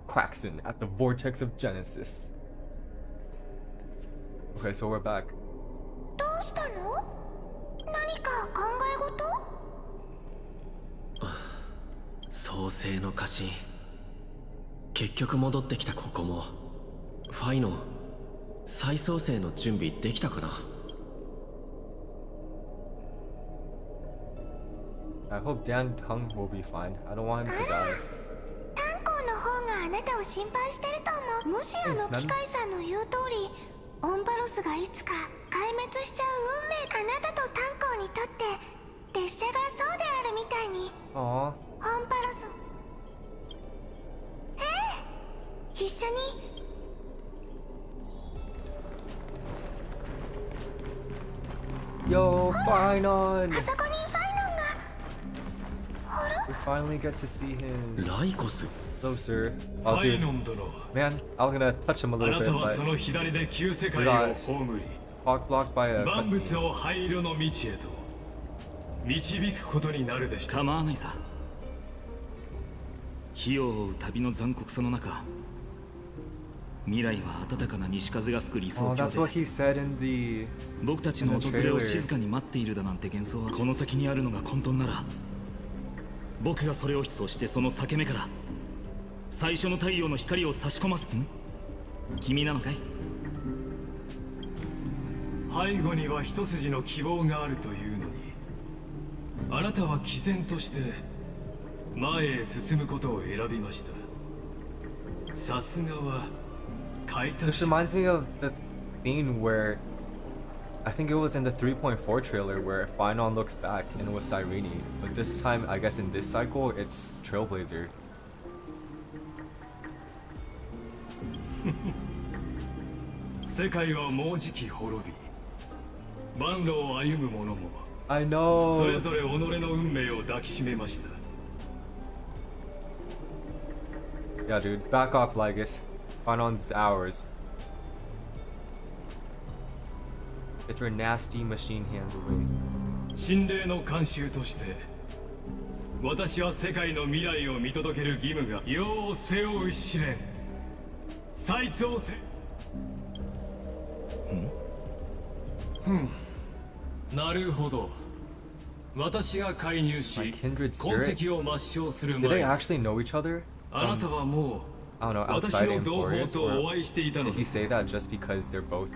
Quaxon at the vortex of Genesis. Okay, so we're back. どうしたの？何か考え事？創世の家臣。結局戻ってきたここもファイノン再創生の準備できたかな。 I hope Dan Teng will be fine. I don't want him to die. 炭鉱の方があなたを心配してると思う。もし機械さんの言う通りオンパロスがいつか壊滅しちゃう運命、あなたと炭鉱にとって列車がそうであるみたいに Aww. オンパロス一緒に Yo, Phainon! あそこにファイノンが We finally get to see him ライコス。 closer. フ Oh, ァイ dude, ノン殿、 man, I was gonna touch him a あ little なた bit, はそ but の左で旧世界を葬り clock blocked by a 万物 cutscene. を灰色の道へと導くことになるでしょう。構わないさ。火を追う旅の残酷さの中、未来は暖かな西風が吹く理想 Oh, 郷 that's what で、 he said in the... 僕たちの訪れを静かに待っているだなんて幻想はこの先にあるのが混沌なら、僕がそれをそしてその裂け目から最初の太陽の光を差し込ます。君なのかい？背後には一筋の希望があるというのに、あなたは毅然として前へ進むことを選びました。さすがは開拓 This 者。 reminds me of the scene where... I think it was in the 3.4 trailer where Phainon looks back and it was Cyrene. But this time, I guess in this cycle, it's Trailblazer. 世界はもうじき滅び、万路を歩む者も I それ know! ぞれ己の運命を抱きしめました。 Yeah, dude, back off, Lygus. Phainon's ours. Get your nasty machine hands away. 神霊の慣習として私は世界の未来を見届ける義務が世を背負う試練再創生。なるほど。私が介入し My kindred 痕 spirit? 跡を抹消する Did they 前に actually know each other? あなたはも I don't know, う私 outside の同胞 Amphoreus? と Or お会いしていたの did で he す。 say that just because they're both,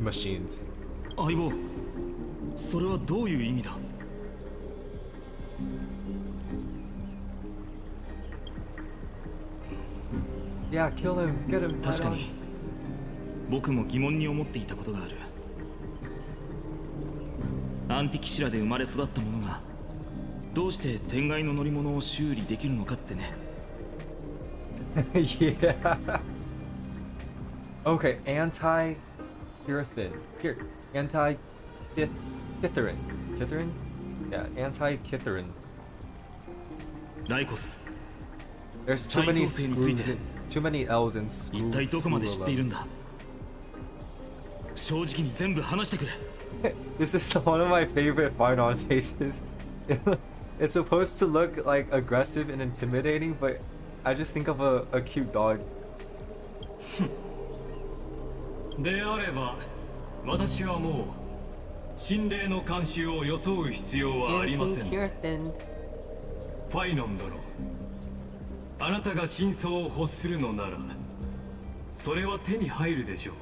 machines? 相棒、それはどういう意味だ？ Yeah, kill him, get him. 確か right に僕も疑問に思っていたことがある。アンティキシラで生まれ育った者がどうして天外の乗り物を修理できるのかってね。on. Yeah. Okay, anti-Kitharin. Here, anti-Kitharin. Kitharin? Yeah, anti-Kitharin. ライコス、 There's too many 再創生について screws in, too many L's in 一 screw. 体どこまで知っているん screw だ？正直に全部話してくれ。 This is one of my favorite Phainon faces. It's supposed to look like aggressive and intimidating, but I just think of a cute dog. であれば私はもう神霊の慣習を装う必要はありません。 Anti-Kitharin. ファイノン殿、あなたが真相を欲するのならそれは手に入るでしょう。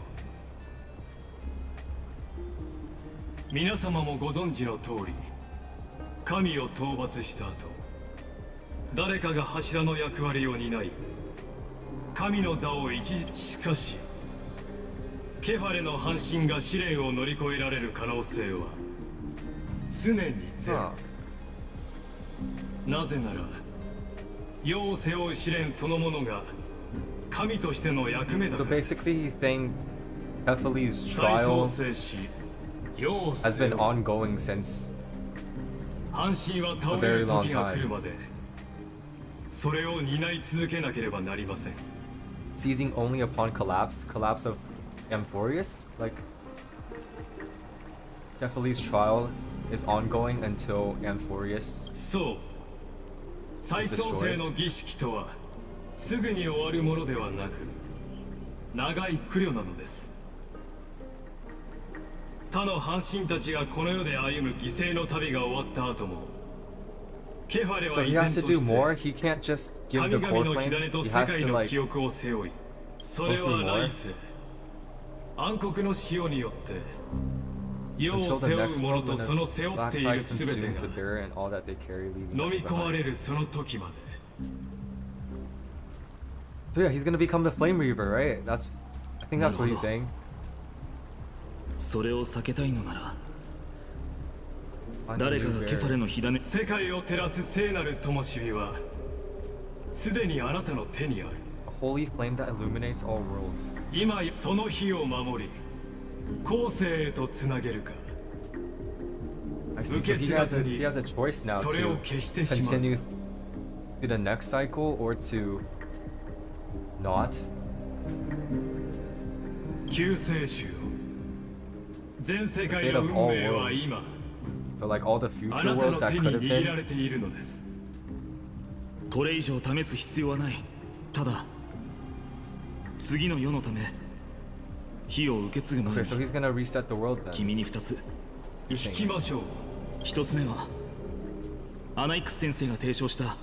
皆様もご存知の通り、神を討伐した後、誰かが柱の役割を担い神の座を一時。しかしケファレの半身が試練を乗り越えられる可能性は常にゼロ。 Huh. なぜなら世を背負う試練そのものが神としての役目だ So からです。 basically, he's saying Kefali's 再創 trial 生し世を has 背負 been う ongoing since 半身は倒れる時が来るまでそれを担い続けなければなりません。 seizing only upon collapse of Amphoreus. Like Kefali's trial is ongoing until Amphoreus. そう、再創生の儀式とはすぐに終わるものではなく長い苦慮なのです。他の半身たちがこの世で歩む犠牲の旅が終わった後もケファレ So は he 依然 has と to do して more. He can't just give 神 the 々 core の火 flame. 種と He 世 has 界 to の like 記憶を背負いそれは来世暗黒の潮によって世を Until the 背負 next う者 world と when その the 背負っ black てい tide る全て consumes the が bearer and all that they carry, leaving 飲み them 込ま behind. れるその時まで So yeah, he's gonna become the Flame Reaver, right? I think that's what he's saying. それを避けたいのなら Find a 誰 new かがケファレ bearer. の火種世界を照らす聖なる灯火はすでにあなたの手にある A holy flame that illuminates all worlds. 今その火を守り後世へとつなげるか I see. So he has a choice now それを to 消してしまう continue to the next cycle or to not. 救世主よ全世界の運命は今 So like all the あ future なた worlds の that 手 could に have 握ら been. れているのです。これ以上試す必要はない。ただ次の世のため火を受け継ぐ前 Okay, so に he's gonna reset the world then. 君に2つ。聞きましょう。1つ目はアナイクス先生が提唱した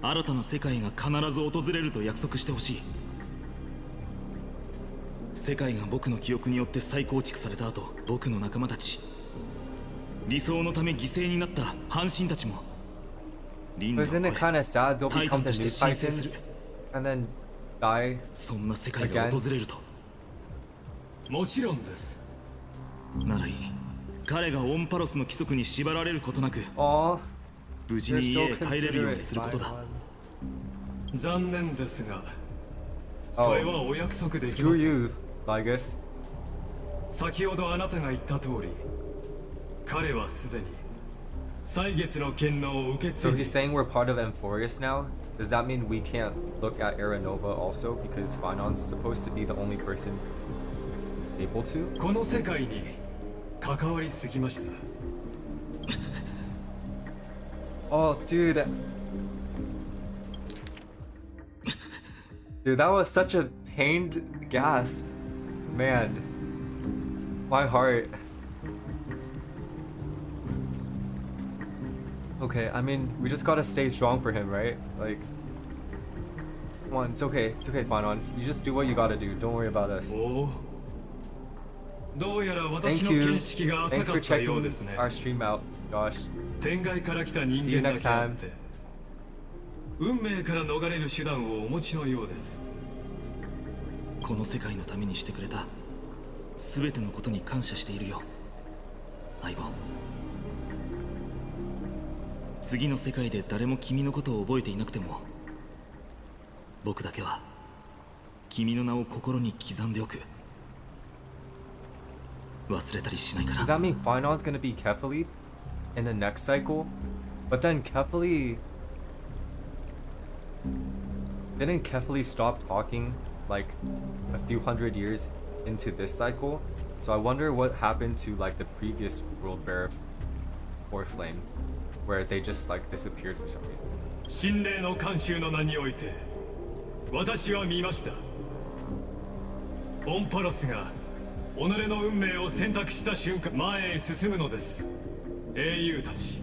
新たな世界が必ず訪れると約束してほしい。世界が僕の記憶によって再構築された後、僕の仲間たち、理想のため犠牲になった半神たちも輪廻を Isn't it 超え kind of sad they'll タイタ become ン the として new 申請 Titans する。 and then die? そんな世界が訪れるともちろんです。ならいい。彼がオンパロスの規則に縛られることなく Aw, 無事 you're に so 家へ帰れるように considerate, することだ。 Phainon. 残念ですが、それはお約束できま Screw せん。 you, Lygus. 先ほどあなたが言った通り、彼はすでに歳月の権能を受け継 So いでい he's ま saying we're す。 part of Amphoreus now? Does that mean we can't look at Aranova also because Phainon's supposed to be the only person able to? この世界に関わりすぎました。 Oh, dude. Dude, that was such a pained gasp. Man. My heart. Okay, I mean, we just gotta stay strong for him, right? Like, come on, it's okay. It's okay, Phainon. You just do what you gotta do. Don't worry about us. おお。どうやら私 Thank の you. 見識が浅 Thanks か for ったよう checking ですね。 our stream out, Josh. 天外から来た人 See you 間だ next けあ time. って運命から逃れる手段をお持ちのようです。この世界のためにしてくれた全てのことに感謝しているよ、相棒。次の世界で誰も君のことを覚えていなくても、僕だけは君の名を心に刻んでおく。忘れたりしないか Does ら。 that mean Phainon's gonna be Kefali in the next cycle? But then Kefali... Didn't Kefali stop talking like a few hundred years into this cycle? So I wonder what happened to like the previous world bearer or flame where they just like disappeared for some reason. 神霊の慣習の名において私は見ました。オンパロスが己の運命を選択した瞬間、前へ進むのです。英雄たち。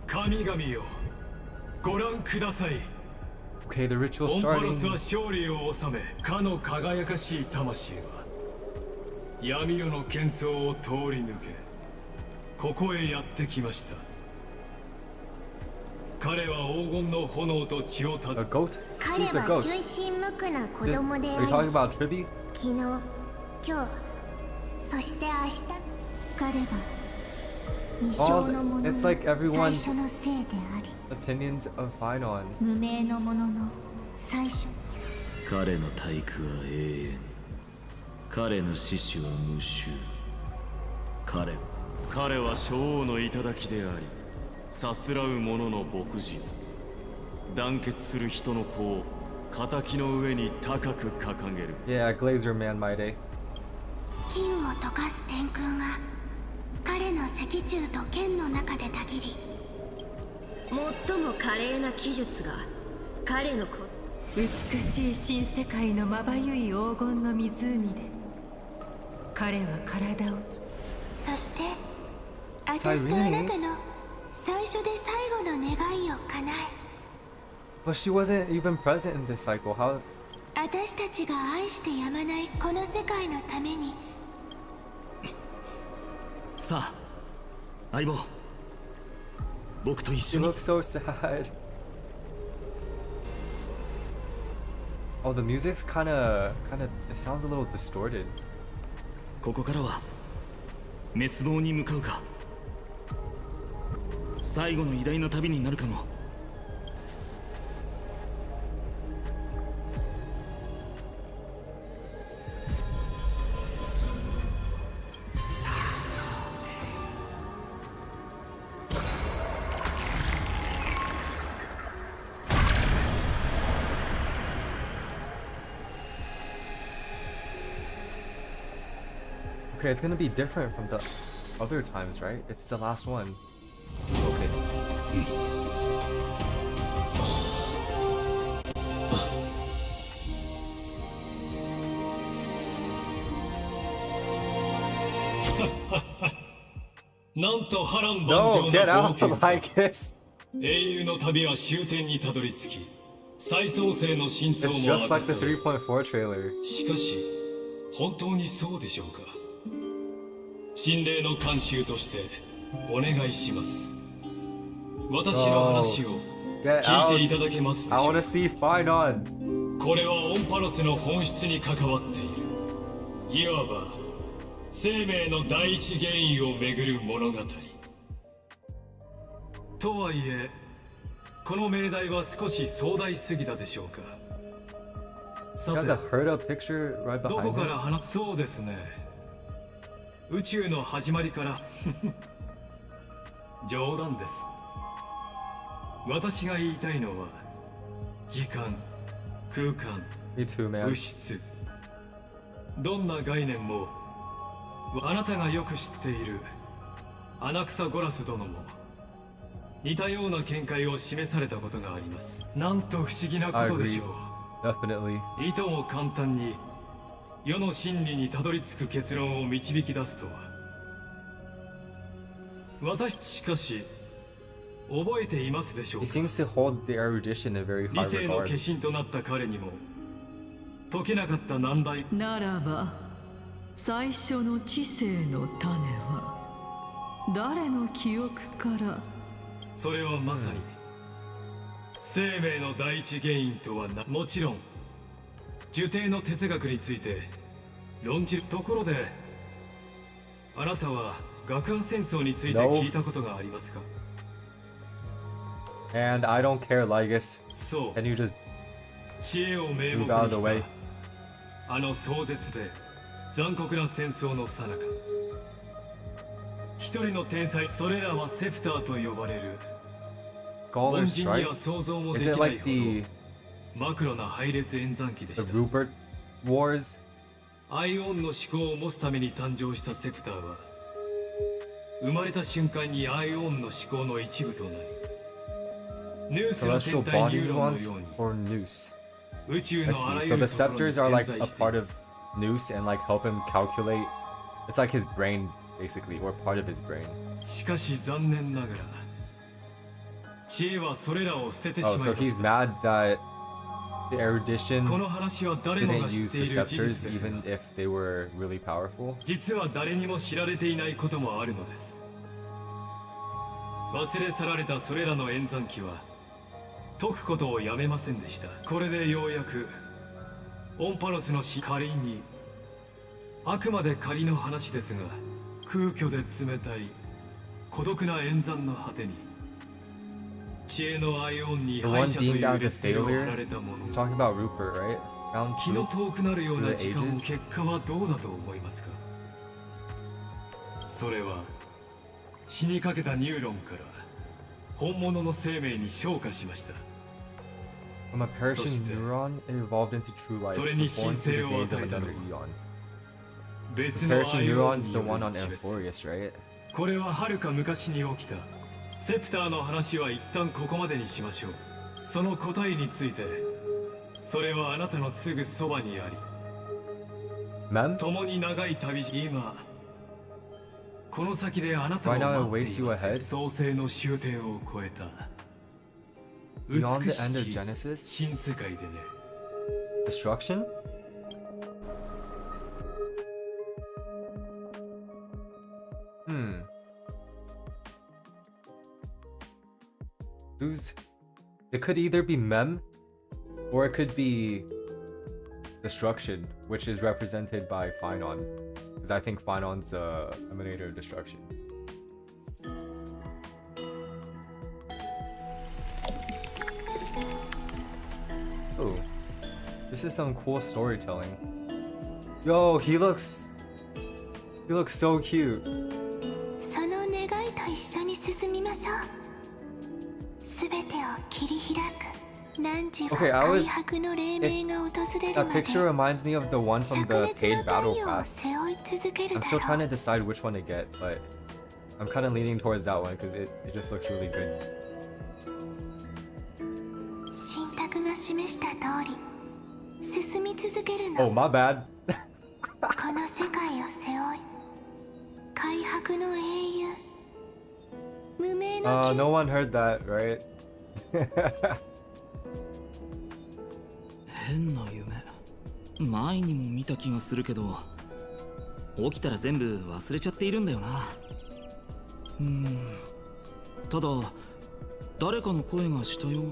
神々よ、ご覧ください。 Okay, the ritual オンパロス starting. は勝利を収め、かの輝かしい魂は闇夜の喧騒を通り抜け、ここへやってきました。彼は黄金の炎と血を A 携え、 goat? 彼 Who's a は goat? 純真無垢な子 Did- 供で are あ you り、 talking about Tribby? 昨日、今日、そして明日、彼は未生のものの it's like 最 everyone's 初の生であり、 opinions of Phainon. 無名のものの最初。彼の体育は永遠、彼の志士は無臭。彼は諸王の頂であり、さすらう者の牧人。団結する人の子を仇の上に高く掲げる。 Yeah, Glazer man, my day. 金を溶かす天空が彼の脊柱と剣の中でたぎり、最も華麗な技術が彼の子。美しい新世界のまばゆい黄金の湖で彼は体をそして私とあなたの最初で最後の願いを叶え But she wasn't even present in this cycle. How? 私たちが愛してやまないこの世界のためにさあ相棒僕と一 She 緒に looks so sad. Oh, the music's kind of, it sounds a little distorted. ここからは滅亡に向かうか最後の偉大な旅になるかも Okay, it's gonna be different from the other times, right? It's the last one. Okay. No, get out of my kiss. 英雄の旅は終点にたどり着き再創生の真相 It's も just 明か like the され 3.4 trailer. しかし本当にそうでしょうか心霊の慣習としてお願いします私の話を Get 聞いていた out. だけますで I しょ wanna う see Phainon. これはオンパロスの本質に関わっているいわば生命の第一原因をめぐる物語とはいえこの命題は少し壮大すぎたでしょうか You さ guys て have heard a picture right どこ behind か him? ら話そうですね宇宙の始まりから冗談です私が言いたいのは時間空間 Me too, man. 物質どんな概念もあなたがよく知っているアナクサゴラス殿も似たような見解を示されたことがありますなんと不思議なことでしょ Definitely. ういとも簡単に世の真理にたどり着く結論を導き出すとは私しかし覚えていますでしょう He か seems to hold the erudition in very 理 high 性の化 regard. 身となった彼にも解けなかった難題ならば最初の知性の種は誰の記憶からそれはまさに、生命の第一原因とはなもちろん受精の哲学について論じるところであなたは学破戦争について No. 聞いたことがありますか And I don't care, Lygus. そう Can you just 知恵を名目 move out of に the し way? たあの壮絶で残酷な戦争の最中一人の天才それらはセプターと呼ばれる Scholar 凡人に Strike? は想像もで Is き it ない like ほ the どマクロな配列演算機で the した Rupert Wars? アイオンの思考を持つために誕生したセプターは生まれた瞬間にアイオンの思考の一部となりヌースの Celestial 天体ニ body ューロンの neurons ように or Noose? 宇宙 I のあ see. ら So ゆ the るところに scepters are 点 like 在 a してい part ま of す Noose and like help him calculate. It's like his brain, basically, or part of his brain. しかし残念ながら知恵はそれらを捨ててし Oh, まい so ま he's した mad that the こ erudition の話は誰もが didn't 知っ use て the いる事 scepters 実ですが even if they were really powerful. 実は誰にも知られていないこともあるのです忘れ去られたそれらの演算機は解くことをやめませんでしたこれでようやくオンパロスの仮にあくまで仮の話ですが空虚で冷たい孤独な演算の果てに知恵のアイオンに The 敗 one 者という deemed レ as a ッテルを貼られ failure. たもの He's talking about Rupert, right? Found 気の truth. 遠くなるような through the 時間 ages? 結果はどうだと思いますかそれは死にかけたニューロンから本物の生命に昇華しました From a perishing そして neuron, it evolved into true life, それに born through the 神聖を gains of 与えたの another は eon. 別 The のア perishing イオン neuron's に the よる one on 一別 Amphoreus, right? これは遥か昔に起きたセプターの話は一旦ここまでにしましょうその答えについてそれはあなたのすぐそばにあり Mem? 共に長い旅路今この先であなたを Right now it 待って waits い you ます ahead. 創世の終点を超えた Beyond 美 the end of しき Genesis? 新世界でね Destruction? Who's... It could either be Mem, or it could be Destruction, which is represented by Phainon. Because I think Phainon's emanator of destruction. Oh, this is some cool storytelling. Yo, he looks so cute. その願いと一緒に進みましょう。すべてを切り開く。汝 Okay, は I was- 開白の黎明が訪れる That まで picture reminds me of the one from 灼 the 熱の paid 太 battle 陽を pass. 背負い続ける I'm だ still ろ trying to う。 decide which one to get, but I'm kind of leaning towards that one because it just looks really good. 信託が示した通り進み続ける Oh, の。 my bad. この世界を背負い開白の英雄無名の No one heard that, right? 変な夢前にも見た気がするけど起きたら全部忘れちゃっているんだよな。ただ誰かの声がしたよう。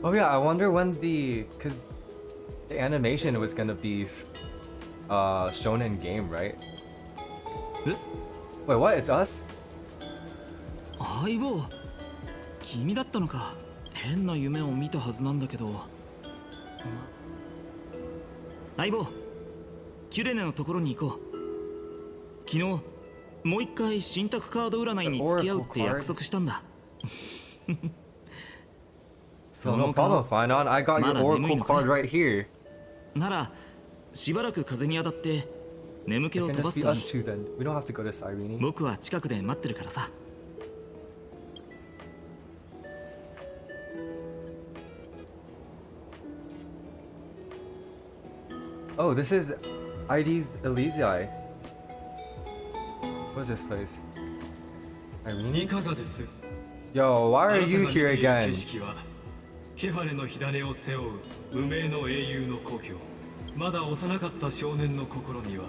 Oh yeah, I wonder when cause the animation was gonna be shown in game, right? え Wait, what? It's us? 相棒君だったのか。変な夢を見たはずなんだけど。相棒キュレネのところに行こう。昨日もう一回信託カード占いに付き合うって約束したんだ。 So no problem, Phainon. I got your oracle card right here. ならしばらく風に当たって眠気 It を can 飛ば just す be とい us い。 two then. We don't have to go to Cyrene. 僕は近くで待ってるからさ。 Oh, this is ID's Elysiae. What is this place? い Irene? かがです Yo, why are you here あなたが見ている again? 景色はケファレの火種を背負う無名の英雄の故郷。まだ幼かった少年の心には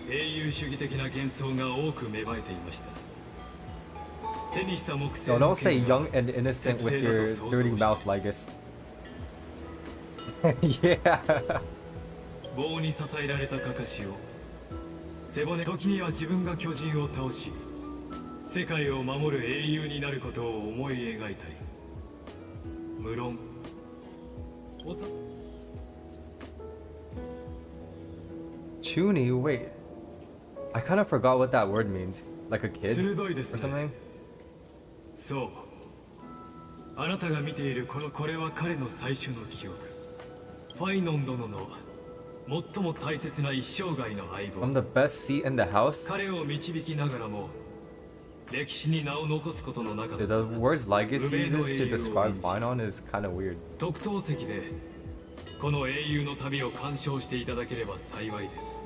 英雄主義的な幻想が多く芽生えていました。手にした木星 Yo, の don't say 剣が young and innocent with your dirty mouth, Lygus. Yeah. 棒に支えられたカカシを背骨、時には自分が巨人を倒し世界を守る英雄になることを思い描いたり、無論おさ Chuni, wait. I kind of forgot what that word means. Like a kid 鋭いです or ね。 something? そう、あなたが見ているこれは彼の最初の記憶。ファイノン殿の最も大切な一生涯の相 I'm 棒。 the best seat in the house? 彼を導きながらも歴史に名を残すことの中 Dude, で the words Lygus uses to describe Phainon is kind of weird. 特等席でこの英雄の旅を鑑賞していただければ幸いです。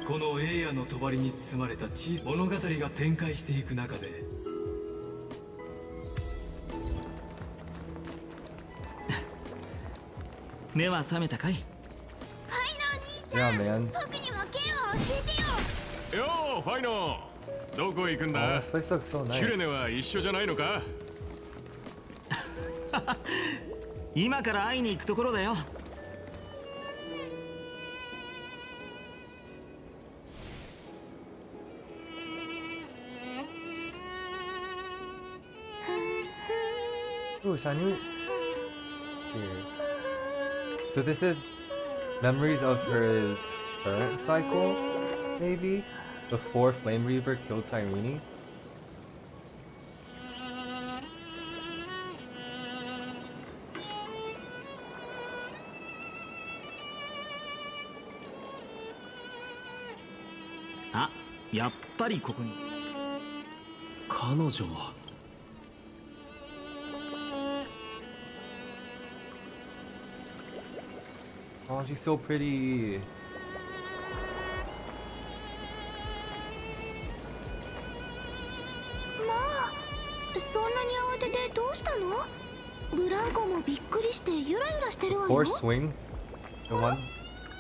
この栄夜の帳に包まれた物語が展開していく中で目は覚めたかい？ Yeah, man. 僕にも剣を教えてよ。よーファイノンどこ行くん Oh, だ this place looks so キュレネ nice. は一緒じゃないのか今から会いに行くところだよ。Ooh, Sanyu. Here. So this is memories of his current cycle, maybe? Before Flame Reaver killed Cyrene? あ、やっぱりここに。彼女は Oh, she's so pretty. そんなに慌ててどうしたの？ブランコもびっくりしてゆらゆらしてるわよ。 Horse swing? The one?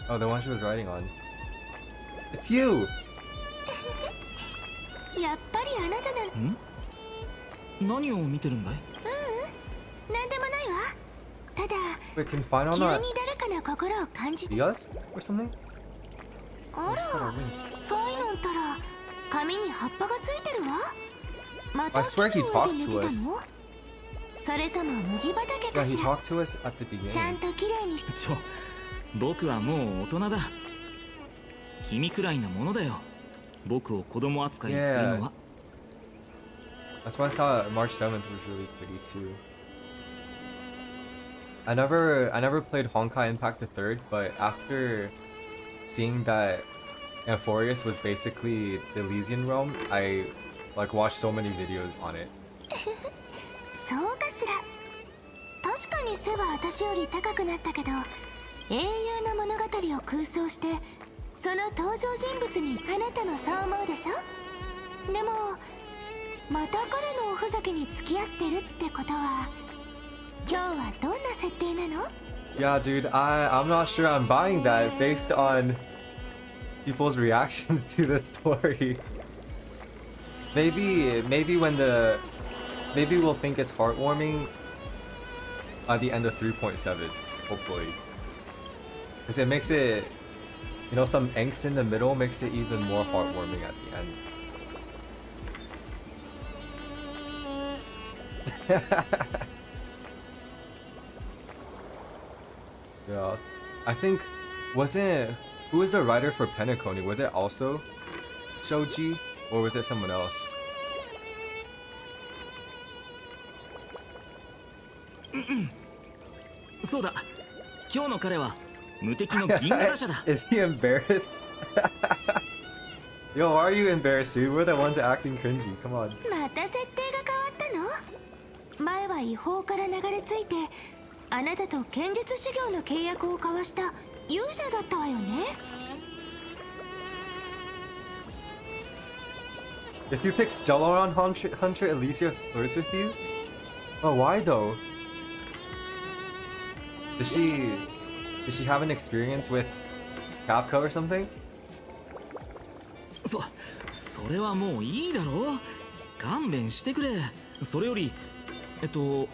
Oh, the one she was riding on. It's you! やっぱりあなたなの。ん？何を見てるんだい？なんでもないわ。ただ Wait, can Phainon 急 not に誰かの心を感じて。 see us? Or something? あら、ファイノンったら髪に葉っぱがついてるわ。また I 木 swear he の上 talked で寝て to た us. の？それとも麦畑 Yeah, か he しら。 talked to us at the ちゃん beginning. と綺麗にして。僕はもう大人だ。君くらいなものだよ。僕を子供扱いするのは。That's why I thought March 7th was really pretty too. I never played Honkai Impact the Third, but after seeing that Amphoreus was basically the Elysian realm, I like watched so many videos on it. そうかしら。確かに背は私より高くなったけど、英雄の物語を空想してその登場人物にあなたもそう思うでしょ。でもまた彼のおふざけに付き合ってるってことは、今日はどんな設定なの？ Yeah, dude, I'm not sure I'm buying that based on people's reactions to the story. Maybe we'll think it's heartwarming at the end of 3.7, hopefully. Because it makes it, you know, some angst in the middle makes it even more heartwarming at the end. Yeah, I think, who was the writer for Penacony? Was it also Shoji, or was it someone else? そうだ。今日の彼は無敵の銀河打者だ。Is he embarrassed? Yo, why are you embarrassed, dude? We're the ones acting cringy. Come on. また設定が変わったの？前は違法から流れ着いてあなたと剣術修行の契約を交わした勇者だったわよね。 If you pick Stellaron Hunter, Elysia flirts with you? Oh, why though? Does she have an experience with Capco or something? それはもういいだろう。勘弁してくれ。それよりほ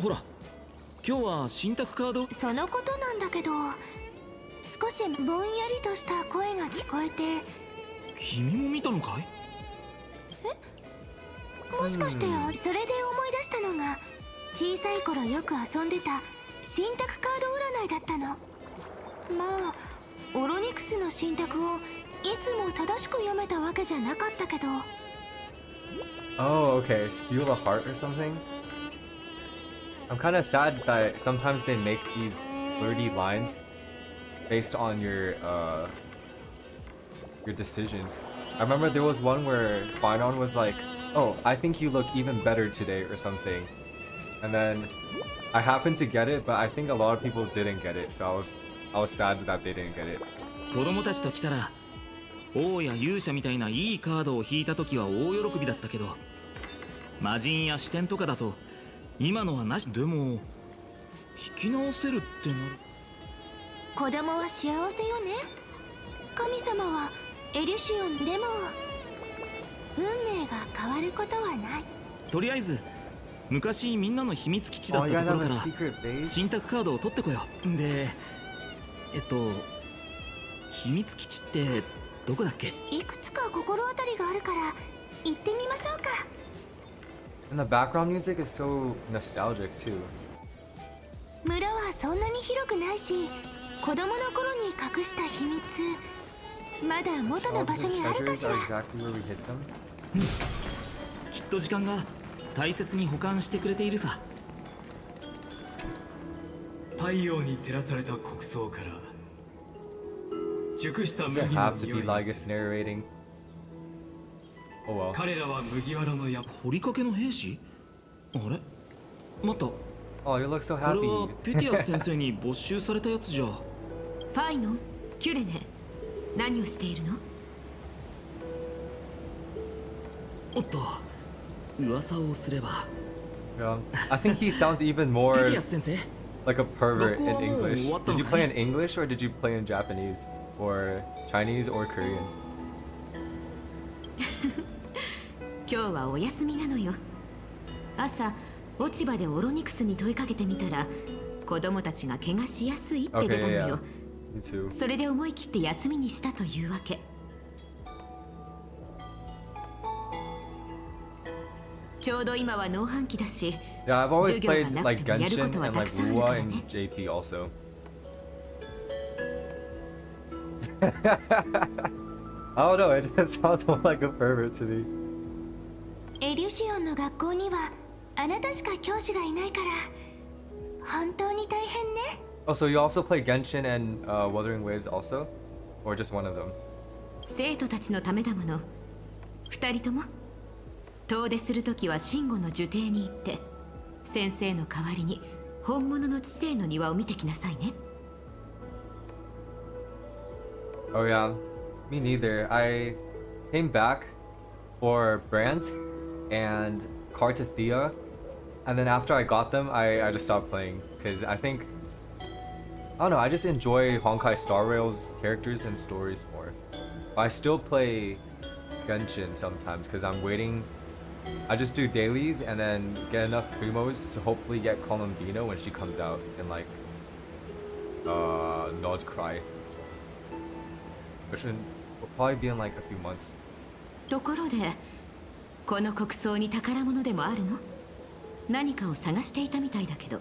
ら、今日は信託カード。そのことなんだけど、少しぼんやりとした声が聞こえて。君も見たのかい？もしかしてそれで思い出したのが小さい頃よく遊んでた信託カード占いだったの。まあオロニクスの信託をいつも正しく読めたわけじゃなかったけど。 Oh, okay. Steal a heart or something? I'm kind of sad that sometimes they make these flirty lines based on your decisions. I remember there was one where Phainon was like, "Oh, I think you look even better today," or something. And then I happened to get it, but I think a lot of people didn't get it, so I was sad that they didn't get it. 子供たちと来たら王や勇者みたいないいカードを引いた時は大喜びだったけど、魔人や視点とかだと今のはなし。でも引き直せるってなる。子供は幸せよね。神様はエリシオンでも運命が変わることはない。とりあえず昔みんなの秘密基地だったところから信託カードを取ってこよう。で秘密基地ってどこだっけ？いくつか心当たりがあるから行ってみましょうか。 And the background music is so nostalgic too. 村はそんなに広くないし、子供の頃に隠した秘密まだ元の場所にあるかしら。 Exactly where we hid them. きっと時間が大切に保管してくれているさ。太陽に照らされた国葬から熟した Does 麦 it の have to 匂 be いが Lygus する。 narrating? Oh well. 彼らは麦わらの矢掘りかけの兵士？あれ？待った。 Oh, you look so これ happy. はペティアス先生に没収されたやつじゃ。ファイノン、キュレネ、何をしているの？おっと、噂をすれば。Yeah. I think he sounds even ペ more ティアス先生。 like a pervert in English. What Did the you play in heck? English or did you play in Japanese or Chinese or Korean? 今日はお休みなのよ。朝落ち葉でオロニクスに問いかけてみたら、子供たちが怪我しやすいって出たの Okay, よ。 yeah. Me too. それで思い切って休みにしたというわけ。ちょうど今は農繁期だし、 Yeah, I've always 授業が played なく like てもやるこ Genshin とは and た like くさんあるか Ruwa ら and ね。 JP also. I don't know, it sounds more like a pervert to me. エリュシオンの学校にはあなたしか教師がいないから本当に大変ね。 Oh, so you also play Genshin and Wuthering Waves also? Or just one of them? 生徒たちのためだもの。二人とも遠出するときは慎吾の授弟に行って先生の代わりに本物の知性の庭を見てきなさいね。 Oh yeah, me neither. I came back for Brant and Cartathea, and then after I got them, I just stopped playing because I think, I don't know, I just enjoy Honkai Star Rail's characters and stories more. But I still play Genshin sometimes because I'm waiting. I just do dailies and then get enough primos to hopefully get Columbina when she comes out in like Nod Cry, which will probably be in like a few months. ところでこの国葬に宝物でもあるの？何かを探していたみたいだけど。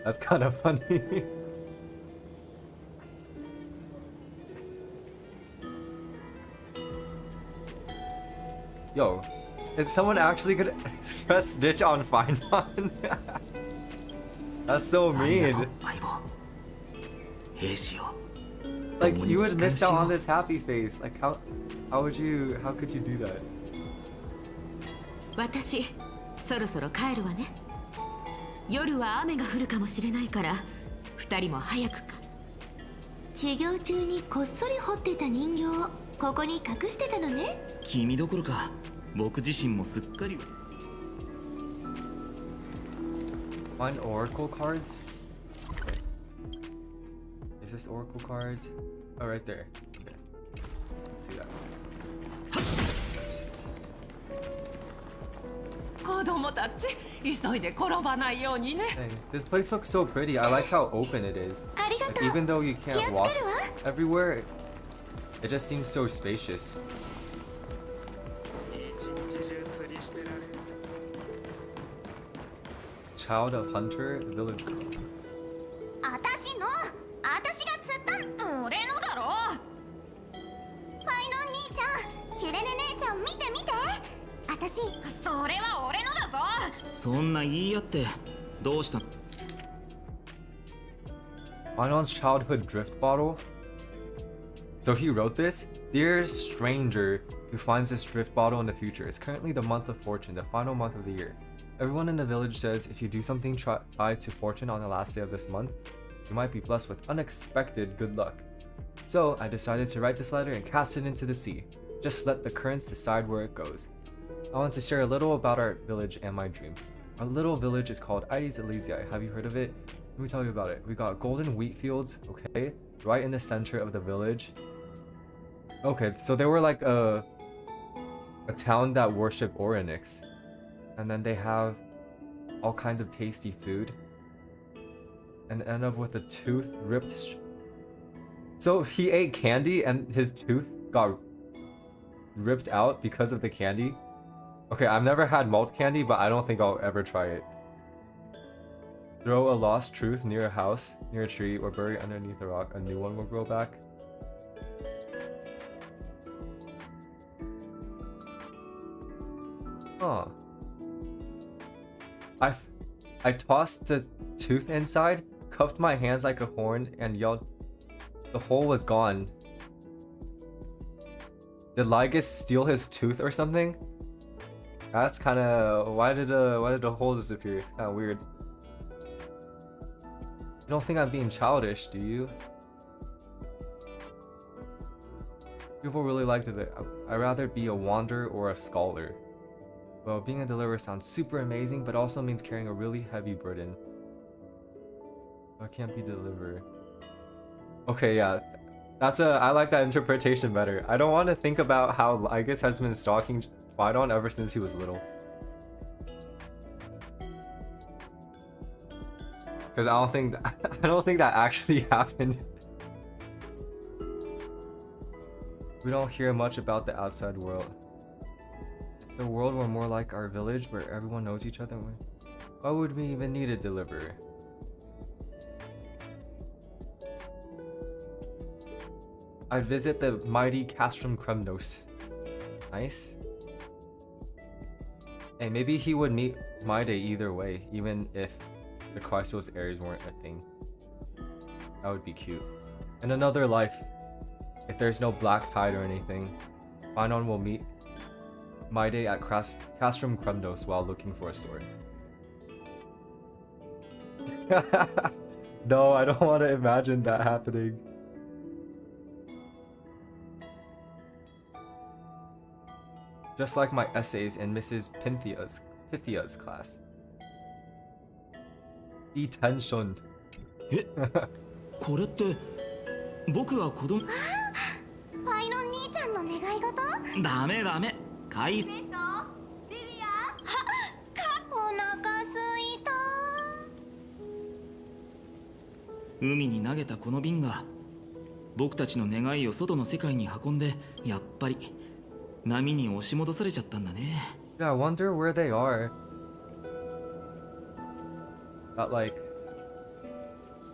That's kind of funny. Yo, is someone actually gonna press Stitch on Phainon? That's so mean. 相棒。兵士よ。 Like you would miss out on this happy face. Like how could you do that? 私そろそろ帰るわね。夜は雨が降るかもしれないから二人も早くか。授業中にこっそり掘ってた人形をここに隠してたのね。君どころか、僕自身もすっかり。 Find oracle cards? Is this oracle cards? Oh, right there. Okay. See that. 子供たち急いで転ばないようにね。 Hey, this place looks so pretty. I like how open it is. ありがと Like, う。 even though you can't 気をつける walk わ。 everywhere, it just seems so spacious. Child of Hunter, village girl. 私が釣った俺のだろ。ファイノン兄ちゃん、キュレネ姉ちゃん見て見て。私それは俺のだぞ。そんな言い合ってどうした？ Phainon's childhood drift bottle. So he wrote this. Dear stranger who finds this drift bottle in the future, it's currently the month of fortune, the final month of the year. Everyone in the village says if you do something tied to fortune on the last day of this month, you might be blessed with unexpected good luck. So I decided to write this letter and cast it into the sea. Just let the currents decide where it goes. I want to share a little about our village and my dream. Our little village is called Ides Elysiae. Have you heard of it? Let me tell you about it. We got golden wheat fields, okay, right in the center of the village. Okay, so they were like a town that worshiped Orynyx. And then they have all kinds of tasty food. And end up with a tooth ripped. So he ate candy and his tooth got ripped out because of the candy. Okay, I've never had malt candy, but I don't think I'll ever try it. Throw a lost truth near a house, near a tree, or bury underneath a rock. A new one will grow back. Huh. I tossed the tooth inside, cupped my hands like a horn, and yelled. The hole was gone. Did Lygus steal his tooth or something? That's kind of why did the hole disappear? Kind of weird. You don't think I'm being childish, do you? People really liked it. I'd rather be a wanderer or a scholar. Well, being a deliverer sounds super amazing, but also means carrying a really heavy burden. I can't be deliverer. Okay, yeah. I like that interpretation better. I don't want to think about how Lygus has been stalking Phainon ever since he was little. Because I don't think that actually happened. We don't hear much about the outside world. If the world were more like our village where everyone knows each other, why would we even need a deliverer? I'd visit the mighty Castrum Kremnos. Nice. Hey, maybe he would meet Maide either way, even if the Chrysos areas weren't a thing. That would be cute. In another life, if there's no black tide or anything, Phainon will meet Maide at Castrum Kremnos while looking for a sword. No, I don't want to imagine that happening. Just like my essays in Mrs. Pythia's class. Detention. これって僕が子供ファイノン兄ちゃんの願い事？ダメダメ返すお腹すいた。海に投げたこの瓶が僕たちの願いを外の世界に運んでやっぱり波に押し戻されちゃったんだね。Yeah, I wonder where they are. But like,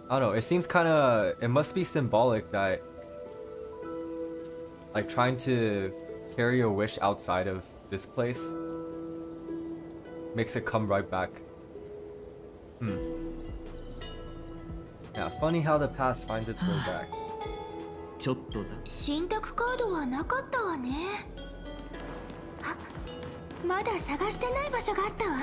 I don't know, it seems it must be symbolic that like trying to carry a wish outside of this place makes it come right back. Yeah, funny how the past finds its way back. ちょっと信託カードはなかったわね。まだ探してない場所があったわ。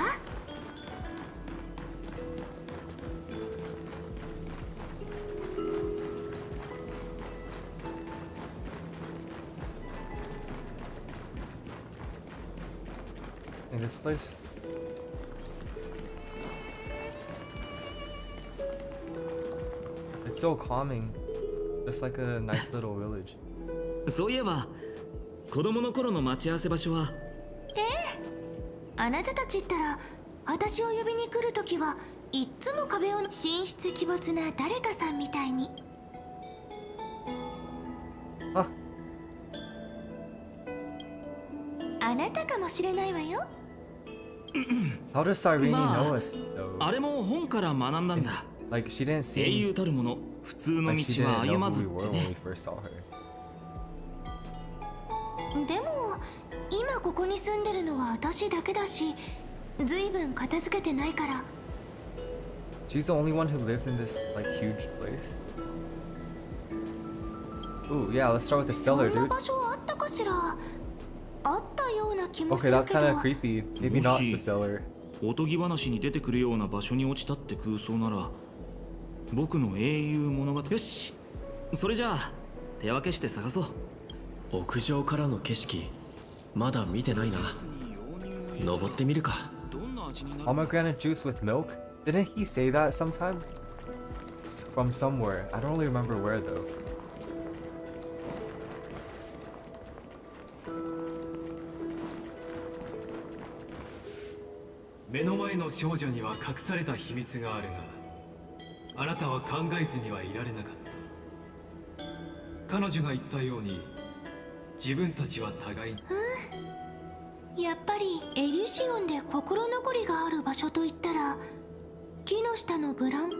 In this place? It's so calming. Just like a nice little village. そういえば子供の頃の待ち合わせ場所はあなたたちったら私を呼びに来るときはいっつも壁を神出鬼没な誰かさんみたいに。ああなたかもしれないわよ。How does Cyrene know us though? あれも本から学んだんだ。 Like she didn't 英 seem 雄たるもの普通の like she 道は didn't 歩 know ま who ず we っ were て when we ね。 first saw her. でも今ここに住んでるのは私だけだし、ずいぶん片付けてないから。She's the only one who lives in this like huge place. Ooh, yeah, let's start with the そ cellar, んな dude. 場所あったかしら。あったような気もす Okay, る that's け kind ど。 of creepy. Maybe not the cellar. おとぎ話に出てくるような場所に落ちたって空想なら僕の英雄物語。よし、それじゃあ手分けして探そう。屋上からの景色まだ見てないな。登ってみるか。どんな味になる？ Pomegranate juice with milk? Didn't he say that sometime? From somewhere. I don't really remember where though. 目の前の少女には隠された秘密があるが、あなたは考えずにはいられなかった。彼女が言ったように、自分たちは互いに。やっぱりエリュシオンで心残りがある場所といったら木の下のブランコ。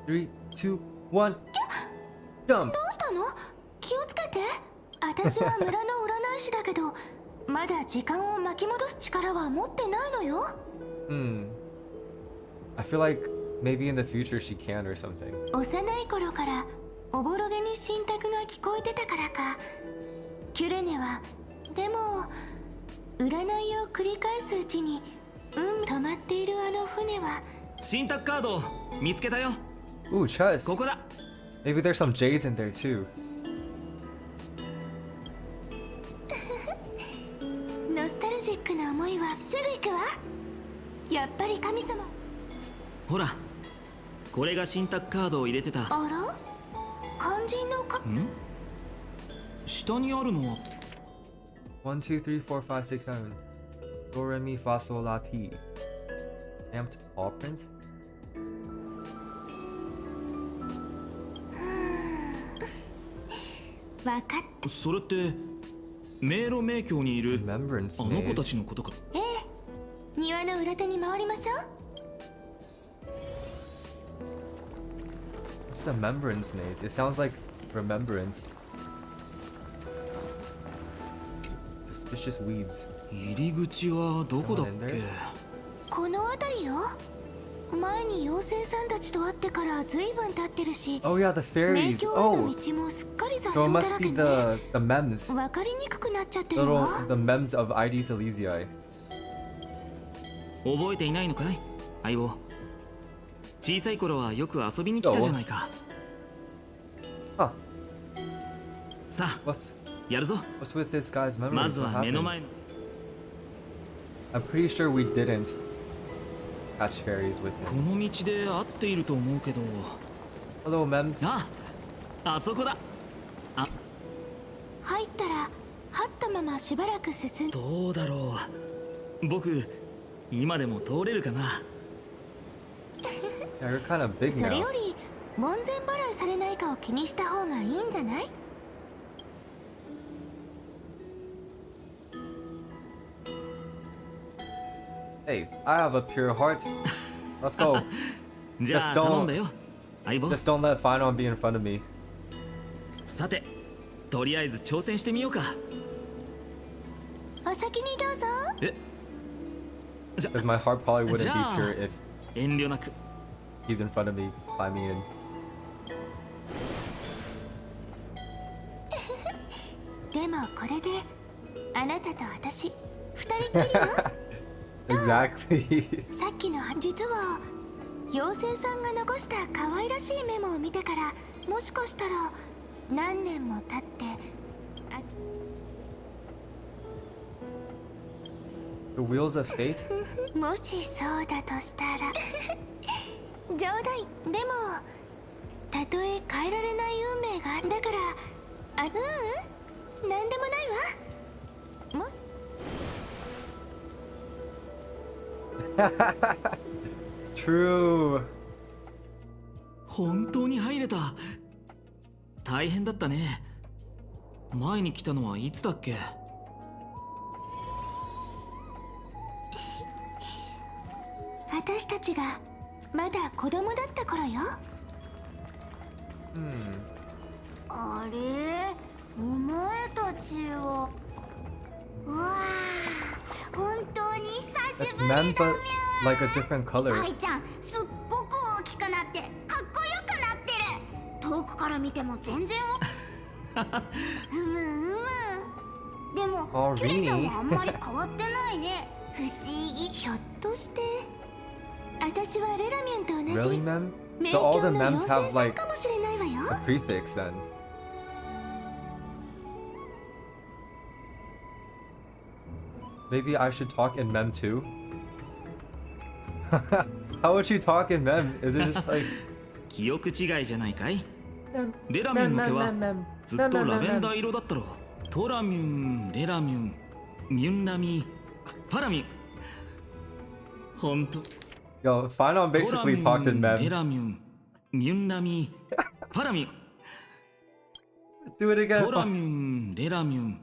3, 2, 1. Jump! どうしたの？気をつけて。私は村の占い師だけどまだ時間を巻き戻す力は持ってないのよ。I feel like maybe in the future she can or something. 幼い頃からおぼろげに神託が聞こえてたからか。キュレネはでも占いを繰り返すうちに止まっているあの船は神託カードを見つけたよ。 Ooh, chess. ここだ。 Maybe there's some J's in there too. ノスタルジックな思いはすぐ行くわ。やっぱり神様。ほら、これが神託カードを入れてた。あら、肝心のか。ん？下にあるのは1, 2, 3, 4, 5, 6, 7. Do, re, mi, fa, sol, la, ti. Stamped paw print? わかった。それって迷路迷宮にいる Remembrance あの子た maze. ちのことか。ええ、庭の裏手に回りましょう。 It's a remembrance maze. It sounds like remembrance. Suspicious weeds. 入り口はどこだっけ？この辺りよ。前に妖精さんたちと会ってからずいぶん経ってるし、 Oh yeah, the 迷 fairies. 宮への Oh, 道もすっかり雑 so it 草だ must らけ be ね。 the mems. わかりにくくなっちゃってるわ。 The mems of ID's Elysiae. 覚えていないのかい相棒。小さい頃はよく遊びに来たじゃないか。 Huh. さあ What's やるぞ。 with this guy's memories? まず What は目の happened? 前の I'm pretty sure we didn't catch fairies with こ him. の道で合っていると思うけど。 Hello, mems. あそこだ。入ったらはったまましばらく進んで。どうだろう。僕今でも通れるかな。 Yeah, you're kind of big それ now. より門前払いされないかを気にした方がいいんじゃない？ Hey, I have a pure heart. Let's go. じゃあ頼んだよ相棒。 Just don't let Phainon be in front of me. さてとりあえず挑戦してみようか。お先にどうぞ。えじゃ Because my heart probably wouldn't be Yeah. pure if 遠慮なく。 he's in front of me, climbing in. でもこれであなたと私二人っきりよ。Exactly. さっきの実は妖精さんが残した可愛らしいメモを見てからもしかしたら何年も経って The wheels of fate? もしそうだとしたら冗談でもたとえ変えられない運命がだから何でもないわもし True. 本当に入れた。大変だったね。前に来たのはいつだっけ？私たちがまだ子供だった頃よ。あれ、お前たちは。うわあ、本当に久 That's しぶり men, だ but み like a different ゃ。 color. 愛ちゃん、すっごく大きくなってかっこよくなってる。遠くから見ても全然うむうむ。でも、 Oh, キュレちゃん really? はあんまり変わってないね。不思議。ひょっとして私はレラミュンと同 Really, じ mem? 迷 So all the 宮の mems 妖精 have さん like かもしれないわ a よ。 prefix then. Maybe I should talk in mem too? How would you talk in mem? Is it just like 記憶違いじゃないかい？レラミュンの毛はずっとラベンダー色だったろ。トラミュン、レラミュン、ミュンナミ、パラミュン。ほんと。 Yo, Phainon トラ basically ミ talked ュ in ン、レ mem. ラミュン、ミュンナミ、パラミュン。 Do it トラ again. ミュン、レラミュン、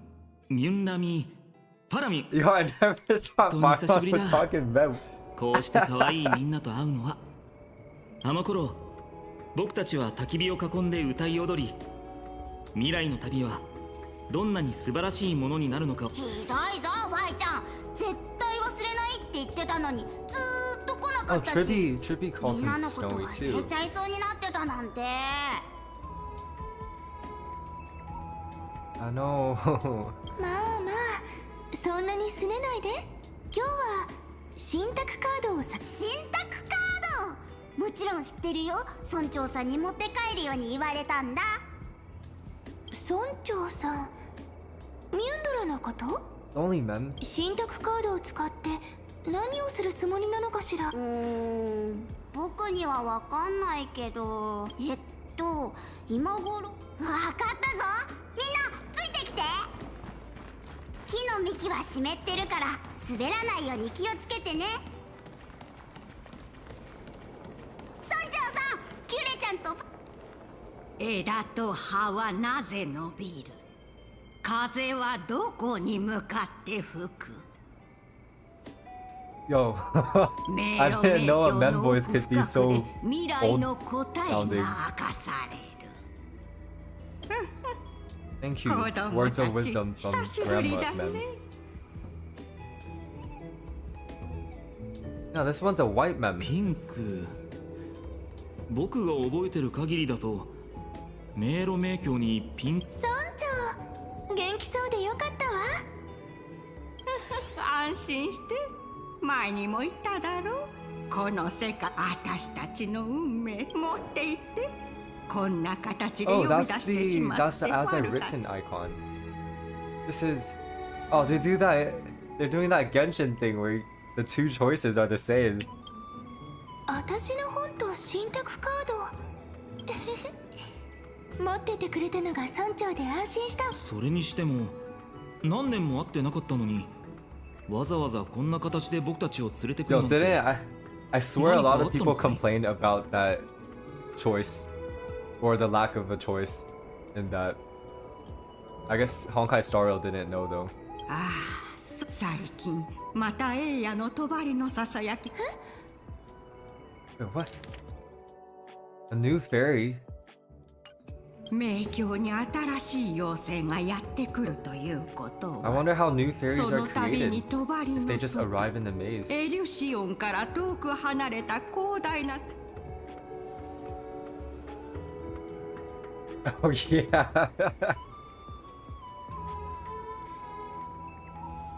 ミュンナミ、パラミュン。 Yo, I never thought 本当に久しぶ Phainon りだ。 would talk in mem. こうして可愛いみんなと会うのはあの頃僕たちは焚き火を囲んで歌い踊り未来の旅はどんなに素晴らしいものになるのか。ひどいぞファイちゃん。絶対忘れないって言ってたのにずーっと来なかっか Oh, ったし、 Trippy calls みんな him のこと Snowy 忘れ too. ちゃいそうになってたなんて。 I know. まあまあ、そんなにすねないで。今日は信託カードをさ。信託カード、もちろん知ってるよ。村長さんに持って帰るように言われたんだ。村長さん、ミュンドラのこと？ Only men. 信託カードを使って何をするつもりなのかしら。僕にはわかんないけど、今頃。わかったぞ。みんなついてきて。木の幹は湿ってるから滑らないように気をつけてね。村長さん、キュレちゃんと。枝と葉はなぜ伸びる？風はどこに向かって吹く？ Yo, I didn't know a men voice could be so old sounding. Thank you. Words of wisdom from Grandma Men. No, this one's a white man. ピンク。僕が覚えてる限りだと迷路迷宮にピンク。村長、元気そうでよかったわ。安心して。前にも言っただろう。この世界、私たちの運命持っていって。こんな形で呼び出してしまって。that's the as I written icon. This is. Oh, they do that. They're doing that Genshin thing where the two choices are the same. 私の本と信託カード。持っててくれたのが村長で安心した。それにしても何年も会ってなかったのにわざわざこんな形で僕たちを連れてくる Yo, なんて。 didn't I swear a lot of people complained about that choice or the lack of a choice in that. I guess Honkai Star Rail didn't know though. ああ、最近またエイヤの帳のささやき。Wait, what? A new fairy? 迷宮に新しい妖精がやってくるということは。 I wonder how new fairies そ are の度に created 帳 if の they just 外 arrive in the maze. エリュシオンから遠く離れた広大な。Oh yeah.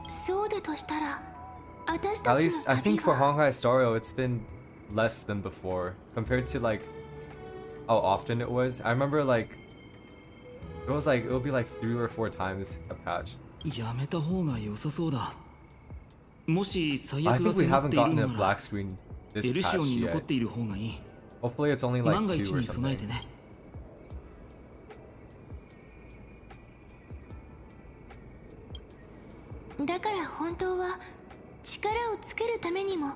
そうだとしたら、私 At たち least の I 旅 think for は。 Honkai Star Rail it's been less than before compared to like how often it was. I remember like it would be like 3 or 4 times a patch. やめた方が良さそうだ。もし最 I 悪が think we 迫っ haven't ている gotten a のな black ら screen エ this ルシオン patch に残っ yet. ている方がいい。 Hopefully it's only like 万が 2 一 or に備え something. てね。だから本当は力をつけるためにも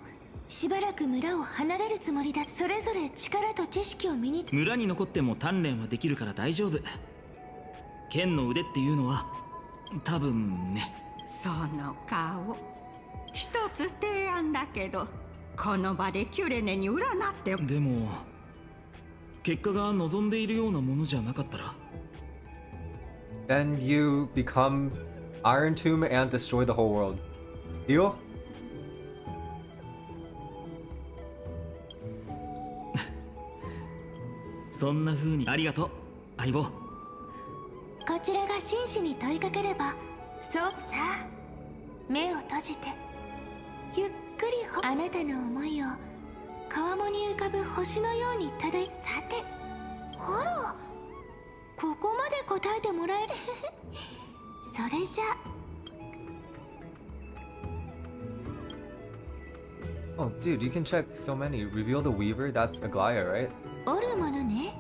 しばらく村を離れるつもりだ。それぞれ力と知識を身につけ。村に残っても鍛錬はできるから大丈夫。剣の腕っていうのは多分ね。その顔、一つ提案だけど、この場でキュレネに占って。でも結果が望んでいるようなものじゃなかったら。 Then you become Iron Tomb and destroy the whole world. Deal? そんな風に。ありがとう相棒。こちらが真摯に問いかければ。そうさあ、目を閉じてゆっくりあなたの思いを川面に浮かぶ星のようにただい。さて、あら、ここまで答えてもらえる。それじゃ。 Oh, dude, you can check so many. Reveal the Weaver, that's Aglaya, right? おるものね。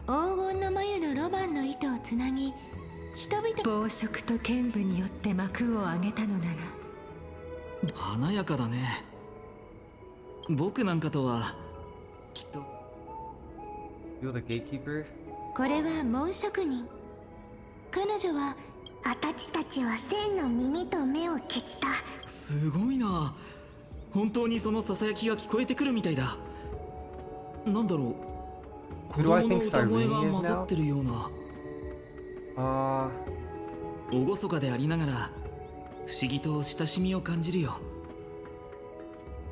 黄金の眉のロマンの糸をつなぎ、人々。暴食と剣舞によって幕を上げたのなら。華やかだね。僕なんかとはきっと。 Reveal the Gatekeeper? これは門職人。彼女は。私たちは千の耳と目を消した。すごいな。本当にそのささやきが聞こえてくるみたいだ。なんだろう、子 Who do I 供の think 歌声が Cyrene is 混ざ now? ってるような。厳かでありながら不思議と親しみを感じるよ。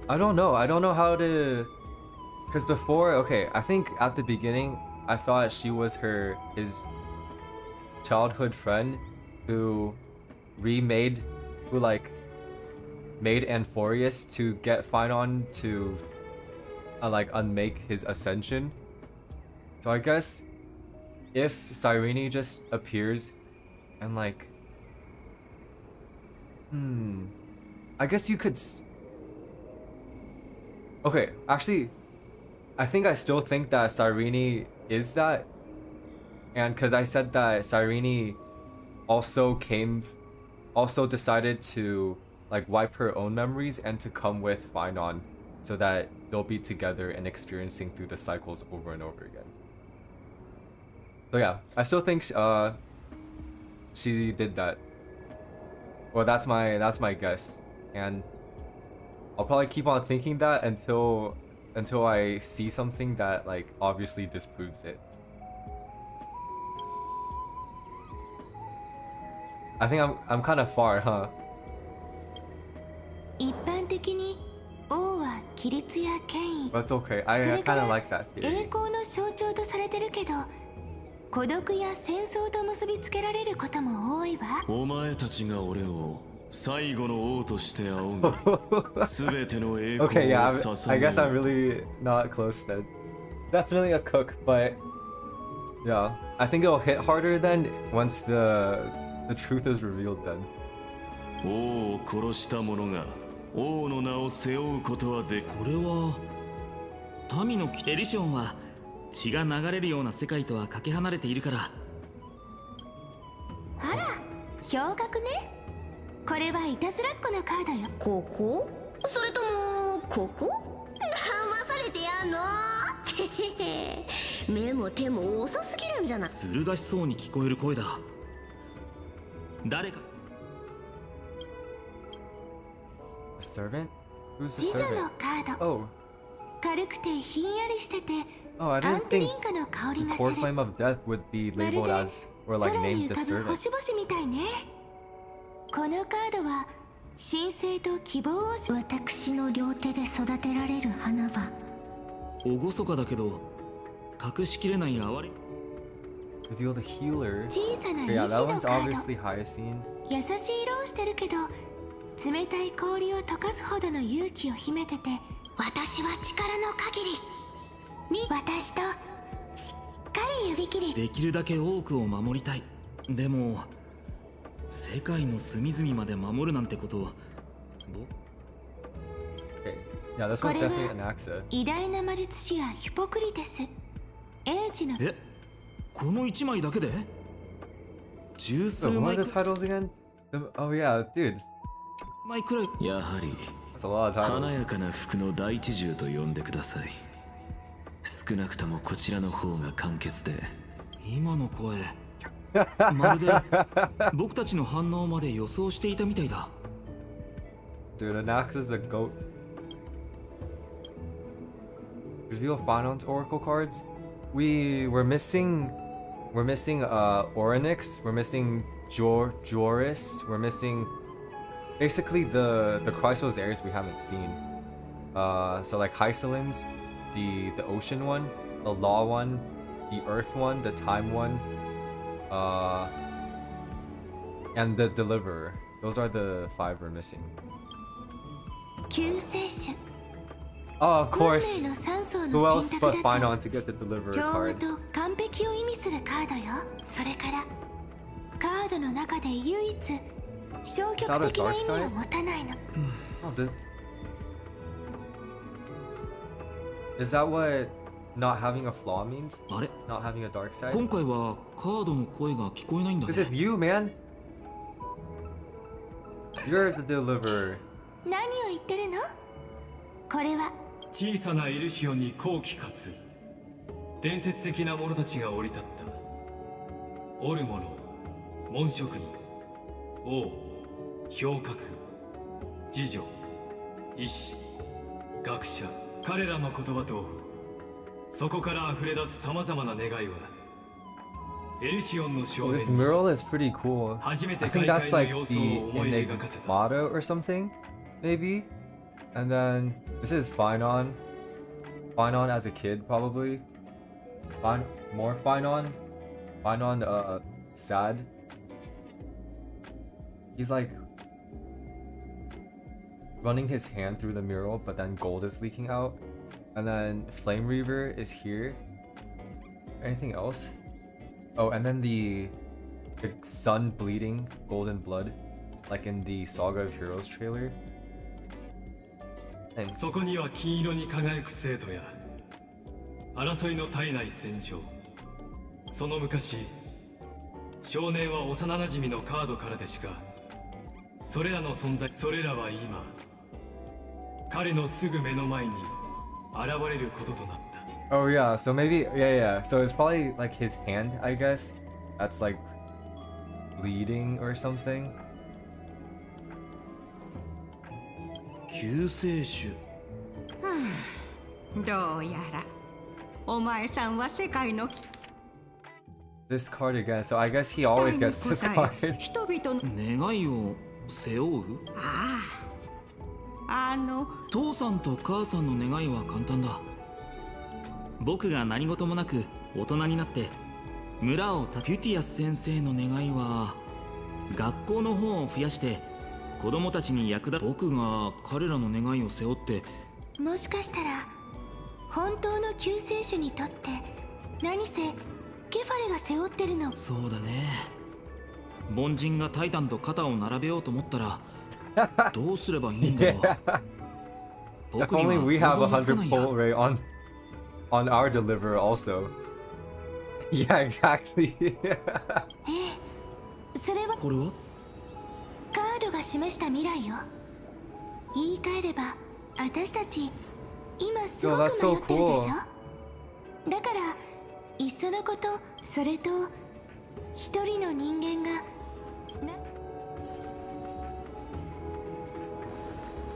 I don't know. I don't know how to, because before, okay, I think at the beginning I thought she was his childhood friend who made Amphoreus to get Phainon to like unmake his ascension. So I guess if Cyrene just appears and like, I guess you could. Okay, actually, I think I still think that Cyrene is that, and because I said that Cyrene also decided to like wipe her own memories and to come with Phainon, so that they'll be together and experiencing through the cycles over and over again. So yeah, I still think she did that. Well, that's my guess, and I'll probably keep on thinking that until I see something that like obviously disproves it. I think I'm kind of far, huh? 一般的に王は規律や権威、 But it's okay. I kind of like that 栄 theory. 光の象徴とされてるけど、孤独や戦争と結びつけられることも多いわ。お前たちが俺を最後の王として仰ぎ、すべての栄 Okay, 光 yeah, を捧 I げ guess I'm よう。 really not close then. Definitely a cook, but yeah, I think it'll hit harder then once the truth is revealed then. 王を殺した者が王の名を背負うことはでき。これは民のエリシオンは血が流れるような世界とはかけ離れているから。あら、氷格ね。これはいたずらっ子のカードよ。ここそれともここ騙されてやんのへへへ目も手も遅すぎるんじゃない。ずる賢そうに聞こえる声だ。誰か。 A servant? Who's 次 the 女 servant? のカード。 Oh, 軽くてひんやりしてて、 oh, I アン didn't テリ think ンカの香り the がす core る。 flame of death would be まる labeled で as or like 空に named 浮 the かぶ servant. 星々みたいね。このカードは神聖と希望を。私の両手で育てられる花は厳かだけど隠しきれない哀れ。 Reveal the healer. 小さな Yeah, 石 that の one's カード。 obviously Hyacinth. 優しい色をしてるけど、冷たい氷を溶かすほどの勇気を秘めてて、私は力の限り私としっかり指切り。できるだけ多くを守りたい。でも世界の隅々まで守るなんてことを。 Okay. Yeah, this こ one's れ definitely は Anaxa. 偉大な魔術師やヒポクリテス、英知の。え、この一枚だけで十 So 数 what 枚 are the titles again? Oh yeah, dude. 枚くらい。やはり That's a lot of 華 titles. やかな服の第一獣と呼んでください。少なくともこちらの方が簡潔で。今の声まるで僕たちの反応まで予想していたみたいだ。 Dude, Anaxa's a goat. Reveal Phainon's oracle cards. We're missing Orynyx, we're missing Joris, we're missing basically the Chrysos Ares we haven't seen. So like Hycelins, the ocean one, the law one, the earth one, the time one, and the deliverer. Those are the 5 we're missing. 救世主。 Oh, of 運 course. 命の3層 Who の else 信 but 託だ Phainon と。 to get the deliverer 調和 card? と完璧を意味するカードよ。それからカードの中で唯一消極的な意味を持たないの。 Oh, is that what not having a flaw means? あれ、 Not having a dark side? 今回はカードの声が聞こえないんだ Is ね。 it you, man? You're the deliverer. 何を言ってるの？これは小さなイルシオンに好機かつ伝説的な者たちが降り立った織る者、紋職人、王、氷閣、侍女、医師、学者、彼らの言葉とそこから溢れ出す様々な願いはエルシオンの少 Oh, 年 its に mural is pretty cool. 初めて I 開 think 会 that's の like 様 the 相を思い描かせた Enigmata or something, maybe? And then this is Phainon. Phainon as a kid, probably. More Phainon. Phainon, sad. He's like running his hand through the mural, but then gold is leaking out. And then Flame Reaver is here. Anything else? Oh, and then the sun bleeding golden blood, like in the Saga of Heroes trailer. And そこには金色に輝く生徒や争いの絶えない戦場。その昔、少年は幼馴染のカードからでしかそれらの存在、それらは今彼のすぐ目の前に現れることとなった。Oh yeah, so maybe yeah. So it's probably like his hand, I guess. That's like bleeding or something. 救世主。どうやらお前さんは世界の This card again. So I guess he always gets this card. 人々の願いを背負う？父さんと母さんの願いは簡単だ。僕が何事もなく大人になって村をピュティアス先生の願いは学校の本を増やして子供たちに役立つ。僕が彼らの願いを背負って。もしかしたら本当の救世主にとって何せケファレが背負ってるの。そうだね。凡人がタイタンと肩を並べようと思ったらどうすればいいんだろう。 If only we have 100 pull rate on our deliver also. Yeah, exactly. それはこれはカードが示した未来よ。言い換えれば私たち今すごく迷ってるでしょ。だからいっそのこと、それと一人の人間が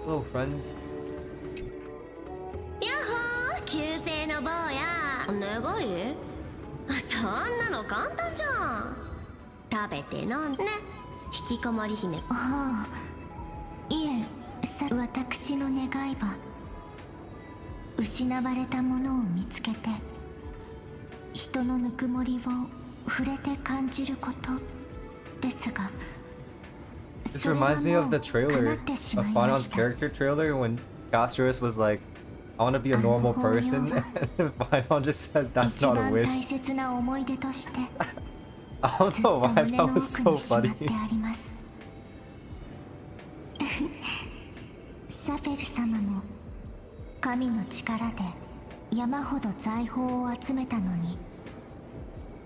Hello, friends. やっほー、旧姓の坊や。願い？そんなの簡単じゃん。食べて飲んでね、引きこもり姫。はあ、いえ、私の願いは失われたものを見つけて人のぬくもりを触れて感じることですが、 This reminds me of the trailer, of Phainon's character trailer, when Amphoreus was like, I want to be a normal person, and Phainon just says that's not a wish. 大切な思い出として I don't know why that was so funny. サフェル様も神の力で山ほど財宝を集めたのに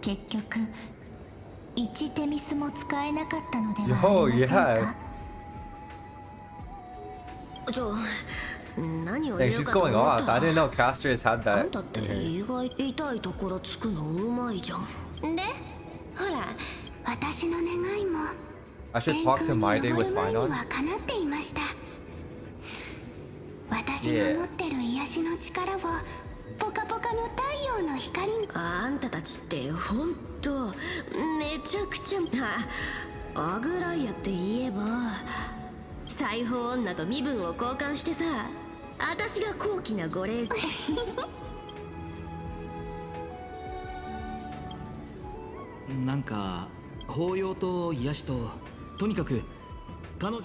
結局1テミスも使えなかったのではありませんか。じゃあ何を Dang, 言う she's かと going 思っ off. I た。 didn't know Castrius had あ that んたって in her. 意外痛いところつくのうまいじゃん。で、ほら、私の願いも I should talk to My Day with 天空に昇る前 Phainon. には叶っていました。私が持ってる癒しの力をポカポカの太陽の光に。あんたたちってほんとめちゃくちゃアグライアって言えば裁縫女と身分を交換してさ、私が高貴なご礼。なんか抱擁と癒しととにかく彼女。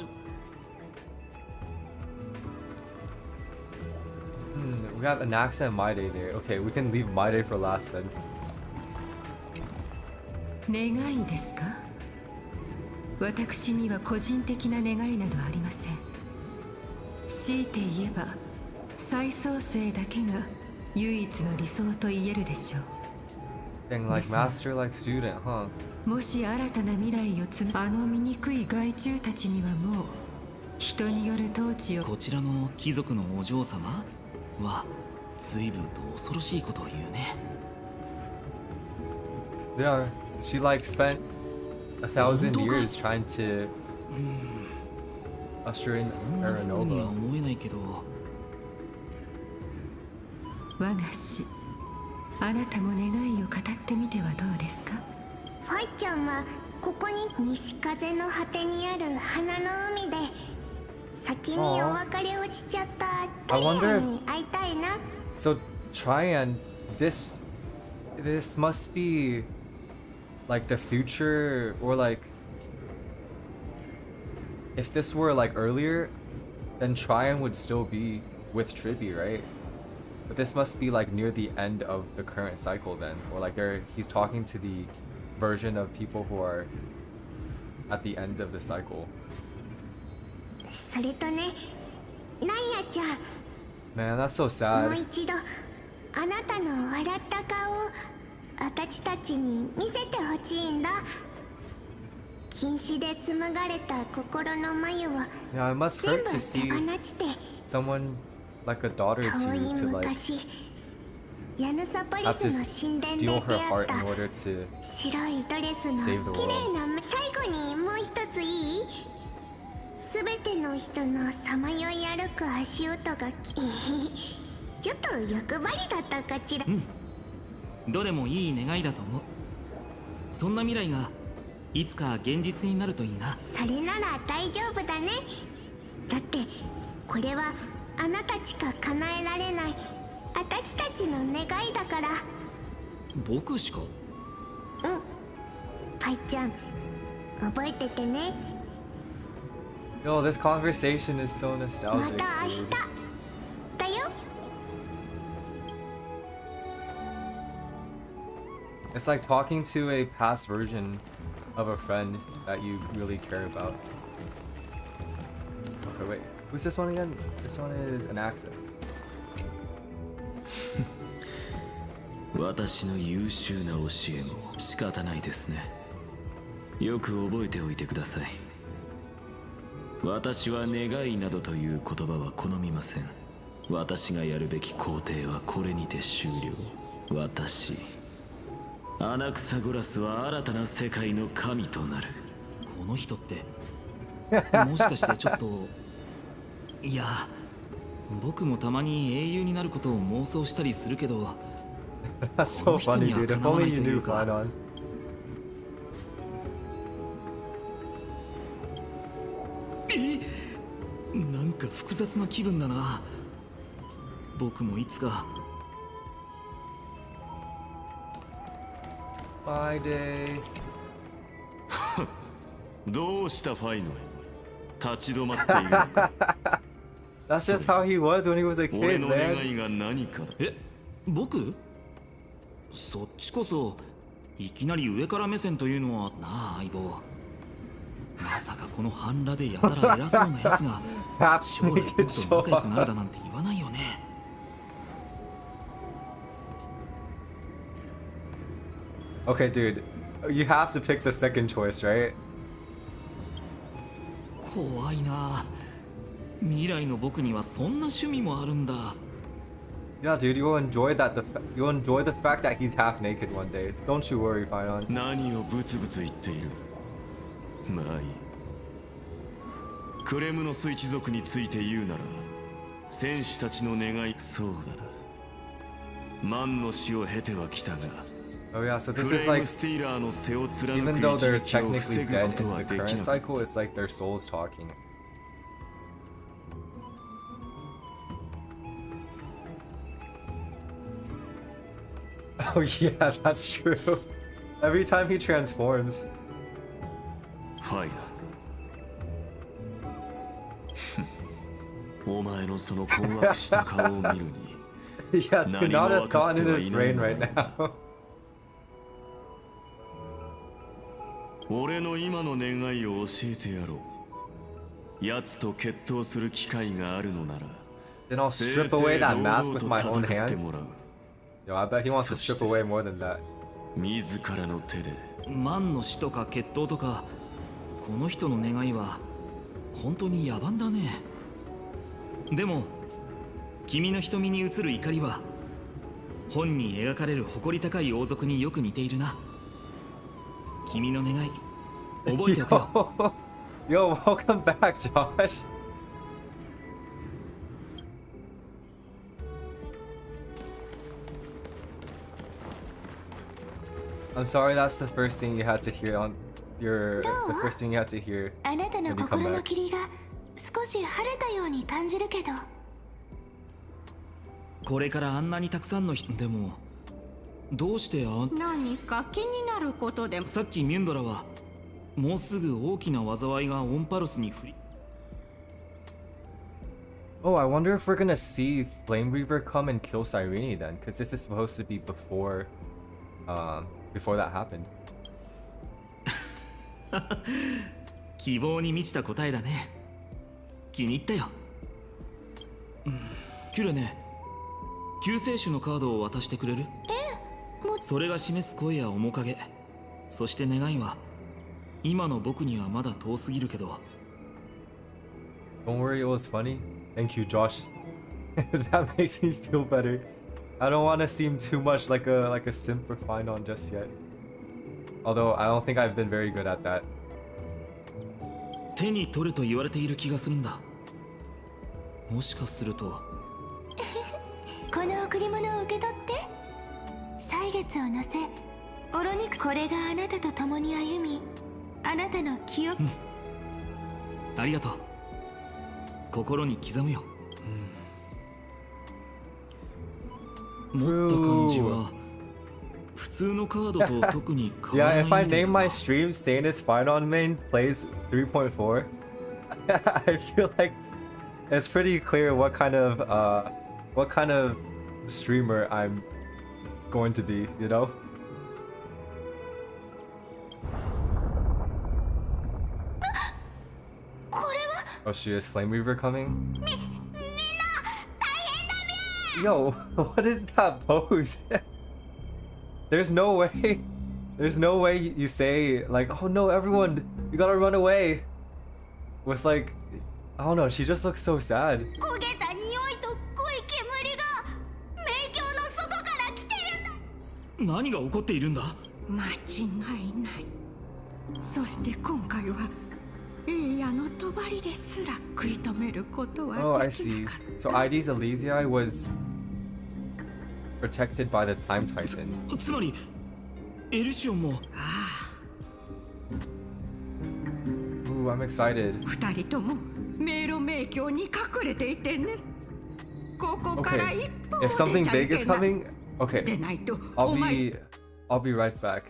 We have Anaxa and My Day there. Okay, we can leave My Day for last then. 願いですか？私には個人的な願いなどありません。強いて言えば再創生だけが唯一の理想と言えるでしょう。 Dang, like master, like student, huh? もし新たな未来をあの醜い害虫たちにはもう人による統治を。こちらの貴族のお嬢様は随分と恐ろしいことを言うね。Yeah, she like spent 1,000 years trying to usher in そんな風には Aranova. 思えないけど。我が師、あなたも願いを語ってみてはどうですか？ファイちゃんはここに西風の果てにある花の海で先にお別れ落ちちゃったタ I リア wonder ンに会いたいな。 So Tryon, this must be like the future, or like if this were like earlier, then Tryon would still be with Tribby, right? But this must be like near the end of the current cycle then, or like he's talking to the version of people who are at the end of the cycle. それとね、ナイアちゃん、 Man, that's so もう sad. 一度あなたの笑った顔を私たちに見せてほしいんだ。禁止で紡がれた心の眉を Yeah, it must 全 hurt 部 to 手 see 放して、 someone like a daughter 遠い to like 昔ヤヌサポリ have ス to の神殿で steal 出 her 会っ heart た in order to 白いドレスの save the 綺麗 world. な目。最後にもう一ついい？すべての人のさまよい歩く足音がちょっと欲張りだったかしら。どれもいい願いだと思う。そんな未来がいつか現実になるといいな。それなら大丈夫だね。だってこれはあなたしか叶えられない私たちの願いだから。僕しか？パイちゃん、覚えててね。 Yo, this conversation is so ま nostalgic. た明日 dude. だよ。 It's like talking to a past version of a friend that you really care about. Okay, wait. Who's this one again? This one is an accent. 私の優秀な教えも仕方ないですね。よく覚えておいてください。私は願いなどという言葉は好みません。私がやるべき工程はこれにて終了。私、アナクサゴラスは新たな世界の神となる。この人ってもしかしてちょっといや、僕もたまに英雄になることを妄想したりするけど、 That's so funny, dude. If only you knew Phainon. なんか複雑な気分だな。僕もいつか。 Bye day. どうしたファイノン、立ち止まっているのか。 That's just how he was when he was a 俺 kid, の願 man. いが何かだ。僕？そっちこそいきなり上から目線というのはなあ、相棒。まさかこの半裸でやたら偉そうなやつが Half 将来 naked 僕と show 仲良くなる off. だなんて言わないよね。 Okay, dude. You have to pick the second choice, right? 怖いな。未来の僕にはそんな趣味もあるんだ。 Yeah, dude. You'll enjoy that. You'll enjoy the fact that he's half naked one day. Don't you worry, Phainon. 何をブツブツ言っている。まあいい。クレムノス一族について言うなら、戦士たちの願い、そうだな。万の死を経てはきたが、 Oh yeah, so フ this レ is イム like, スティーラーの背を貫 even く though 一 they're 撃を technically 防ぐ dead こと in は the でき current なかった。 cycle, it's like their souls talking. Oh yeah, that's true. Every time he transforms. ファイナ。お前のその困惑した顔を見るに、 Yeah, to not have gotten in his brain right now. 俺の今の願いを教えてやろう。奴と決闘する機会があるのなら、 Then I'll strip away that mask with my own 戦って hands. もらう。 Yo, I bet he wants to strip away more than that. 自らの手で。万の死とか決闘とか、この人の願いは本当に野蛮だね。でも君の瞳に映る怒りは本に描かれる誇り高い王族によく似ているな。君の願い覚えておくよ。 Yo, welcome back, Josh. I'm sorry that's the first thing you had to hear on the first thing you had to hear あなたの when you come 心の back. 霧が少し晴れたように感じるけど。これからあんなにたくさんの人でもどうして何か気になることでも。さっきミュンドラはもうすぐ大きな災いがオンパロスに降り。 Oh, I wonder if we're gonna see Flame Reaver come and kill Cyrene then, because this is supposed to be before that happened. 希望に満ちた答えだね。気に入ったよ。キュレネ、救世主のカードを渡してくれる？それが示す声や面影、そして願いは今の僕にはまだ遠すぎるけど。 Don't worry, it was funny. Thank you, Josh. That makes me feel better. I don't want to seem too much like a simp for Phainon just yet. Although I don't think I've been very good at that. 手に取れと言われている気がするんだ。もしかするとこの贈り物を受け取って。歳月を乗せ、オロニク、これがあなたと共に歩み、あなたの記憶。ありがとう。心に刻むよ。持った感じは普通のカードと特に変わらない Yeah, みたい if だ I な。 name my stream Sanest Phainon main plays 3.4, I feel like it's pretty clear what kind of streamer I'm going to be, you know? Oh, she is Flame Reaver coming? Yo, what is that pose? There's no way you say like, oh no, everyone, you gotta run away. With like, I don't know, she just looks so sad. 焦げた匂いと濃い煙が冥境の外から来てるんだ。何が起こっているんだ？間違いない。そして今回は栄夜の帳ですら食い止めることは Oh, I でき see. なかった。 So ID's Elysiae was protected by the Time Titan. つまりエルシオンも。Ooh, I'm excited. 二人とも迷路迷宮に隠れていてね。ここから一 Okay, 歩も if 出 something ちゃい big is けない。 coming, okay, でないと I'll お前 be right back.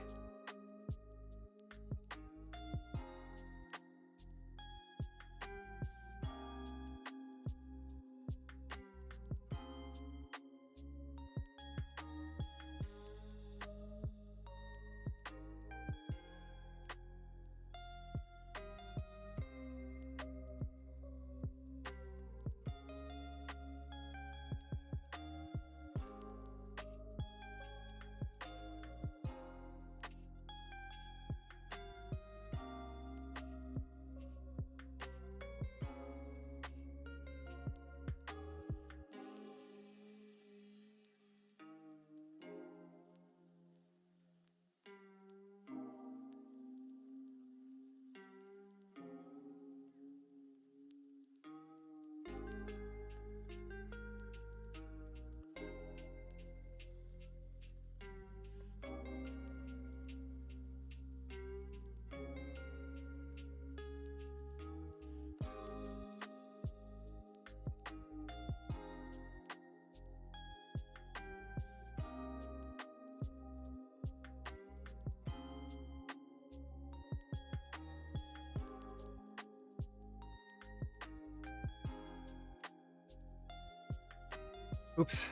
Oops.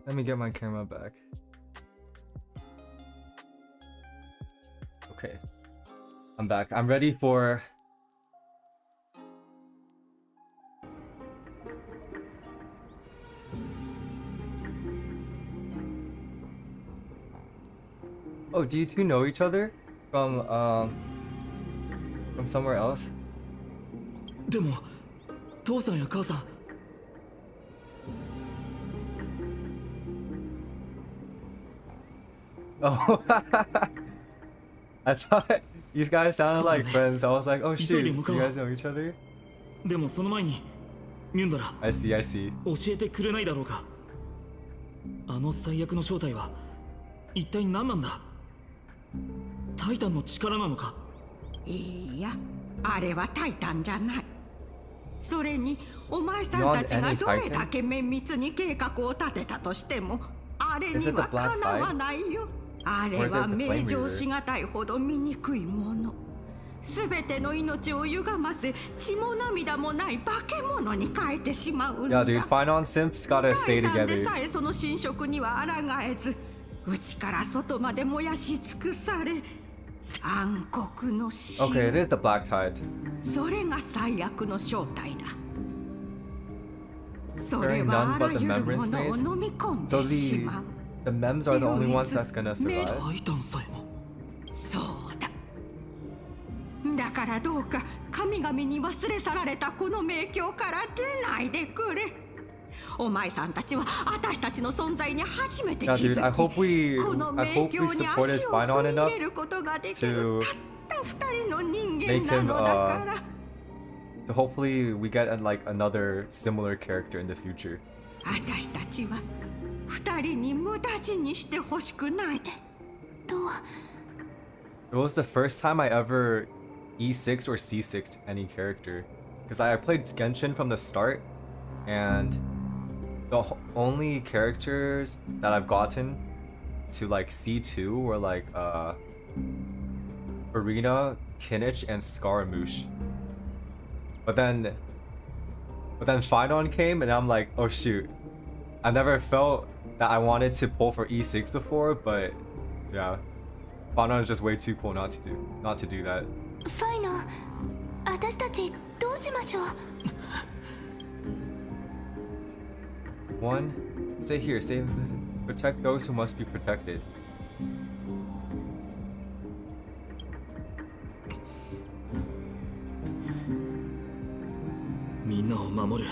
Let me get my camera back. Okay. I'm back. I'm ready for... Oh, do you two know each other? From somewhere else? でも父さんや母さん。 Oh, I thought these guys sounded like friends. I was like, oh shoot, you guys know each other? でもその前にミュンドラ。 I see, I see. 教えてくれないだろうか。あの最悪の正体は一体何なんだ。タイタンの力なのか。いいや、あれはタイタンじゃない。それにお前さんたちがどれだけ綿密に計画を立てたとしてもあれにはかなわないよ。あれは名状しがたいほど醜いもの。すべての命を歪ませ血も涙もない化け物に変えてしまうんだ。 Yeah, dude, Phainon simps gotta stay 大胆で together. さえその侵食には抗えず内から外まで燃やし尽くされ暗黒の死。 Okay, it is the Black Tide. それが最悪の正体だ。それ Carrying は none あら but the ゆる membrane ものを maze. 飲み込ん So でしまう。 the mems are the only ones that's gonna survive. タイタンさえも。そうだ。だからどうか神々に忘れ去られたこの迷宮から出ないでくれ。お前さんたちは私たちの存在に初めて気 Yeah, づ dude, I hope き、 we この迷 supported 宮に足を Phainon 踏み enough 入れることができる to たった二人の人 make 間な him のだから。 so hopefully we get like another similar character in the future. 私たちは二人に無駄死にしてほしくない。It was the first time I ever E6 or C6'd any character. Because I played Genshin from the start, and the only characters that I've gotten to like C2 were like Arena, Kinich, and Scaramouche. But then Phainon came and I'm like, oh shoot. I never felt that I wanted to pull for E6 before, but yeah. Phainon is just way too cool not to do that. ファイノン、私たちどうしましょう。 One, stay here, protect those who must be protected. みんなを守る。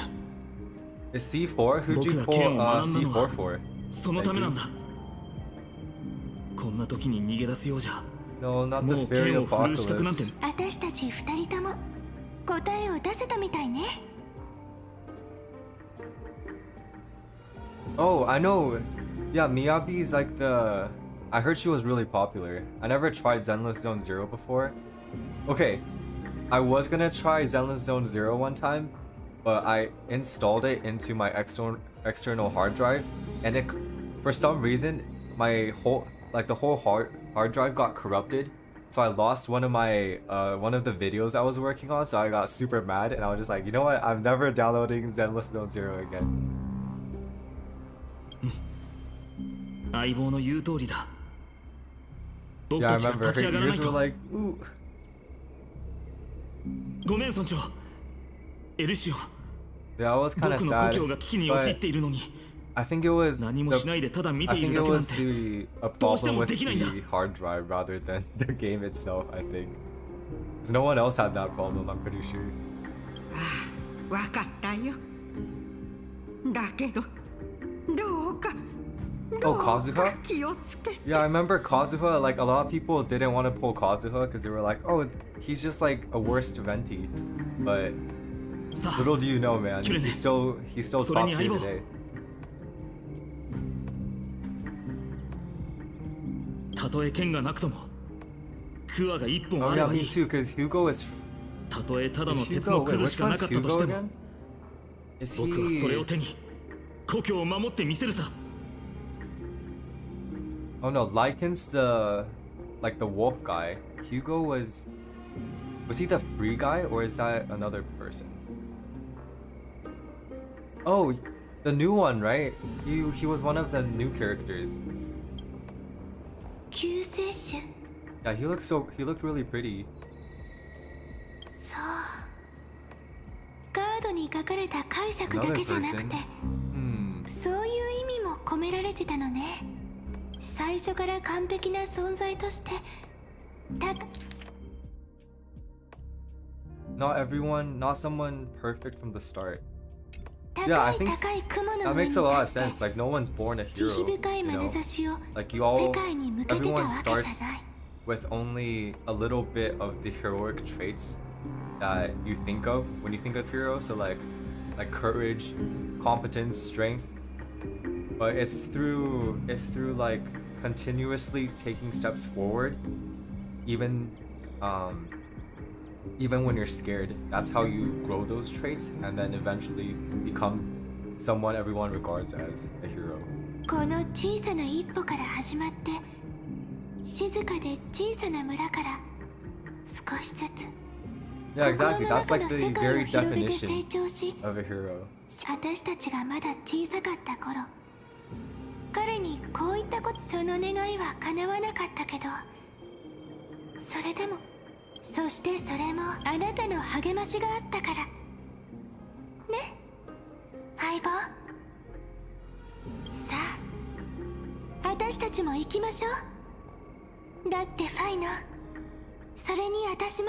Is C4? Who'd you 僕が pull 剣を学んだの C4 は for? そのためなんだ。こんな時に逃げ出すようじゃ。 No, not the もう fairy 剣を振るう資格なんて apocalypse. 私たち二人とも答えを出せたみたいね。 Oh, I know. Yeah, Miyabi's like the... I heard she was really popular. I never tried Zenless Zone Zero before. Okay, I was gonna try Zenless Zone Zero one time, but I installed it into my external hard drive, and it, for some reason, my whole the whole hard drive got corrupted. So I lost one of the videos I was working on. So I got super mad, and I was just like, you know what? I'm never downloading Zenless Zone Zero again. 相棒の言う通りだ。僕 Yeah, I たちが remember 立ち her 上がらない ears were と。 like, ooh. ごめん村長。エルシオン、 Yeah, I was kind of 僕の故 sad. 郷が危機に陥っ But ているのに、 I think it was 何もしないでただ見 I てい think る it だけなん was て。 a どうして problem も with できないんだ。 the hard drive rather than the game itself, I think. Because no one else had that problem, I'm pretty sure. わかったよ。だけどどうか Oh, Kazuha? 気をつけ。 Yeah, I remember Kazuha, like a lot of people didn't want to pull Kazuha because they were like, oh, he's just like a worst venti. But さあ、 little do you know, man, Kirene. he's still top tier Aibo. today. たとえ剣がなくとも、クワが一本 Oh あれ yeah, ばい me い。 too, because Hugo is たとえただの is 鉄 Hugo. の Wait, くず which しかな one's かったとし Hugo ても、 again? Is 僕はそれを he? 手に故郷を守ってみせるさ。 Oh no, Lycan's the wolf guy. Hugo was he the free guy or is that another person? Oh, the new one, right? He was one of the new characters. 救世主。 Yeah, he looked really pretty. そう。カードに書かれた解釈だけじゃなくて、 そういう意味も込められてたのね。最初から完璧な存在として。Not someone perfect from the start. 高 Yeah, I い think 高い雲の that 上に makes a lot of 立って sense. Like no one's born a 慈 hero. 悲深い You 眼 know? 差しを Like you 世 all, 界に向けてた everyone わけじゃ starts ない。 with only a little bit of the heroic traits that you think of when you think of heroes. So like courage, competence, strength. But it's through like continuously taking steps forward, even even when you're scared, that's how you grow those traits and then eventually become someone everyone regards as a hero. この小さな一歩から始まって、静かで小さな村から少しずつ Yeah, exactly. That's like the very 心の中の世界を広げて definition 成長し、 of a hero. 私たちがまだ小さかった頃、彼にこういったこと、その願いは叶わなかったけど、それでも、そしてそれもあなたの励ましがあったからね、相棒。さあ、私たちも行きましょう。だってファイノン、それに私も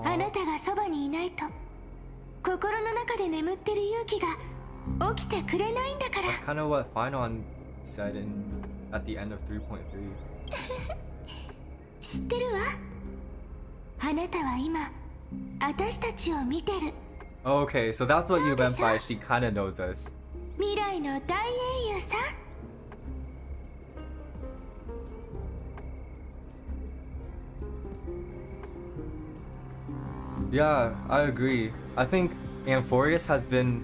あなたがそばにいないと心の中で眠ってる勇気が起きてくれないんだから。 That's kind of what Phainon said at the end of 3.3. 知ってるわ。あなたは今私たちを見てる。 Okay, so that's what you meant by she kind of knows us. 未来の大英雄さん。Yeah, I agree. I think Amphoreus has been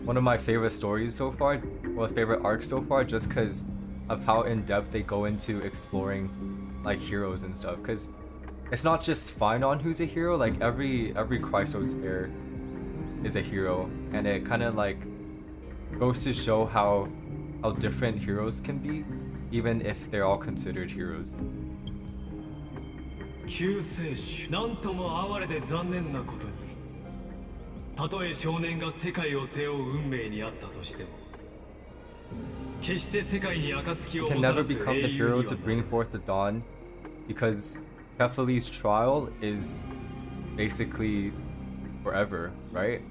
one of my favorite stories so far, or favorite arcs so far, just because of how in depth they go into exploring like heroes and stuff. Because it's not just Phainon who's a hero. Like every Chrysos heir is a hero, and it kind of like goes to show how different heroes can be, even if they're all considered heroes. 救世主、なんとも哀れで残念なことに、たとえ少年が世界を背負う運命にあったとしても、決して世界に暁を Can もた never らす become 英 the 雄 hero に to は bring forth the dawn, because Kefali's trial is basically forever, right?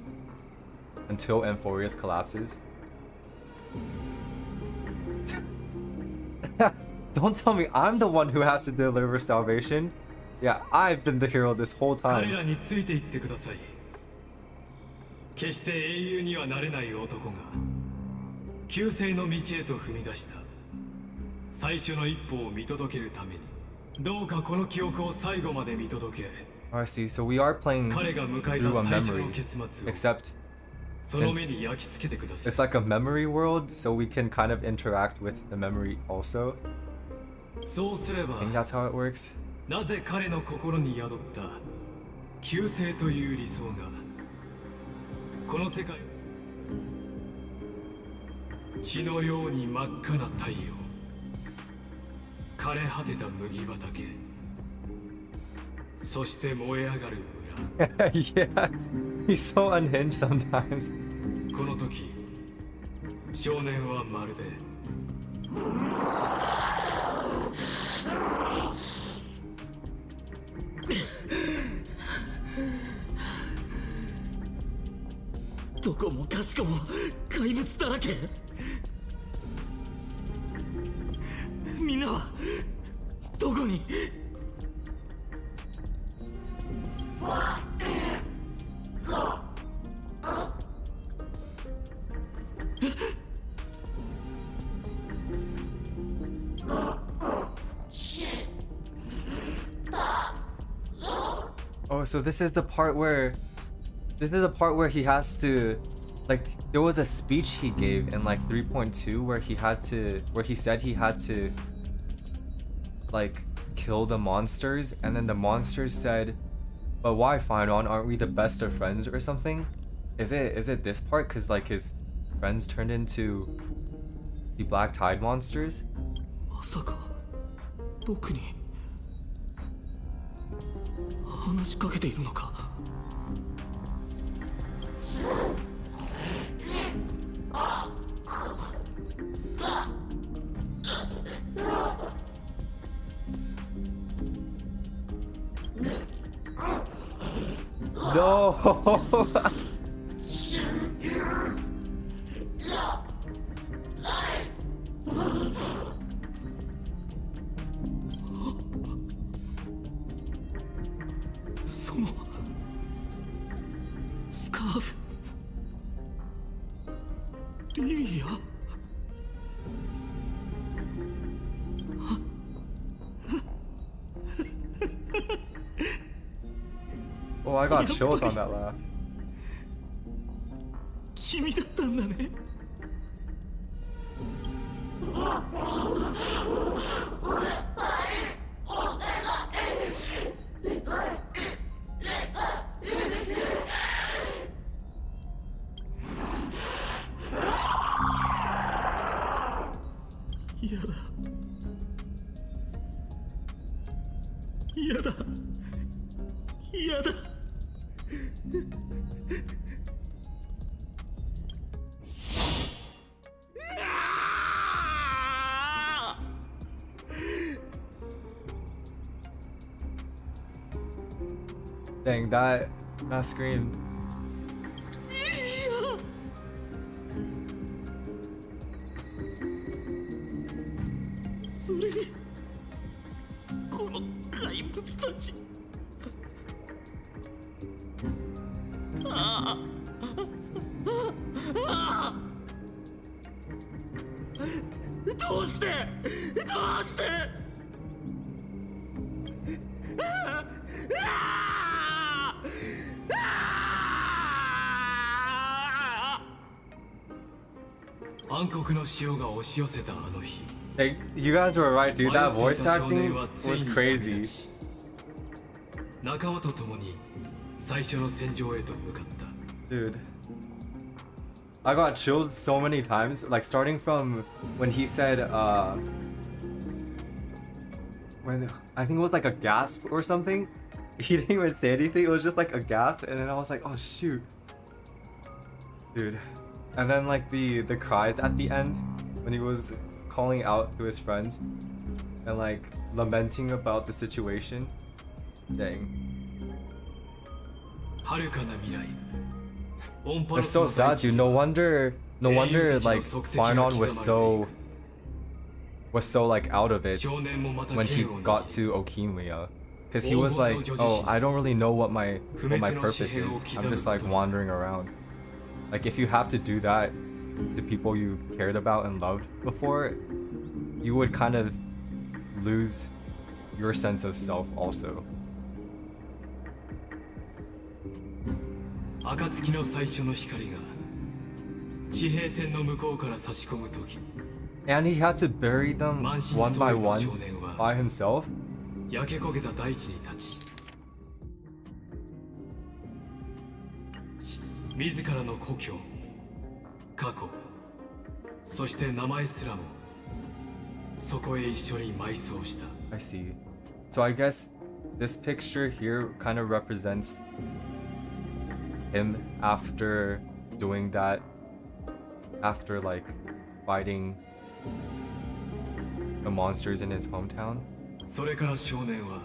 Until Amphoreus collapses. Don't tell me I'm the one who has to deliver salvation. Yeah, I've been the hero this whole 彼 time. らについていってください。決して英雄にはなれない男が救世の道へと踏み出した最初の一歩を見届けるために、どうかこの記憶を最後まで見届け、 I see, so we are playing 彼が迎え through た a 最初 memory, の結末を except その目 since に焼き付けてください。 it's like a memory world, so we can kind of interact with the memory also. そうすれば I think that's how it works. なぜ彼の心に宿った救世という理想がこの世界、血のように真っ赤な太陽、枯れ果てた麦畑、そして燃え上がる村。 Yeah, he's so unhinged sometimes. この時少年はまるでどこもかしこも怪物だらけ。みんなはどこに？Oh, so this is the part where he has to, like, there was a speech he gave in like 3.2 where he said he had to like kill the monsters, and then the monsters said, "But why, Phainon? Aren't we the best of friends or something?" Is it this part? Cause like his friends turned into the Black Tide monsters? まさか僕に話しかけているのか。No. そのスカーフ、リリア。Oh, I got chills on that laugh. 君だったんだね。嫌だ。嫌だ。嫌だ。Dang, that scream. それにこの怪物たち。ああああ、どうしてどうして。暗黒の潮が押し寄せたあの日、 Like, you guys were right, dude. That voice acting was crazy. 仲間と共に最初の戦場へと向かった。 Dude. I got chills so many times, like starting from when he said, when I think it was like a gasp or something. He didn't even say anything, it was just like a gasp, and then I was like, oh shoot. Dude. And then like the cries at the end when he was calling out to his friends and like lamenting about the situation. Dang. It's so sad, dude. No wonder like Phainon was so like out of it when he got to Okinawa, because he was like, oh, I don't really know what my purpose is. I'm just like wandering around. Like, if you have to do that to people you cared about and loved before, you would kind of lose your sense of self also. And he had to bury them one by one by himself? 自らの故郷、過去、そして名前すらもそこへ一緒に埋葬した。 I see. So I guess this picture here kind of represents him after doing that, after like fighting the monsters in his hometown. それから少年は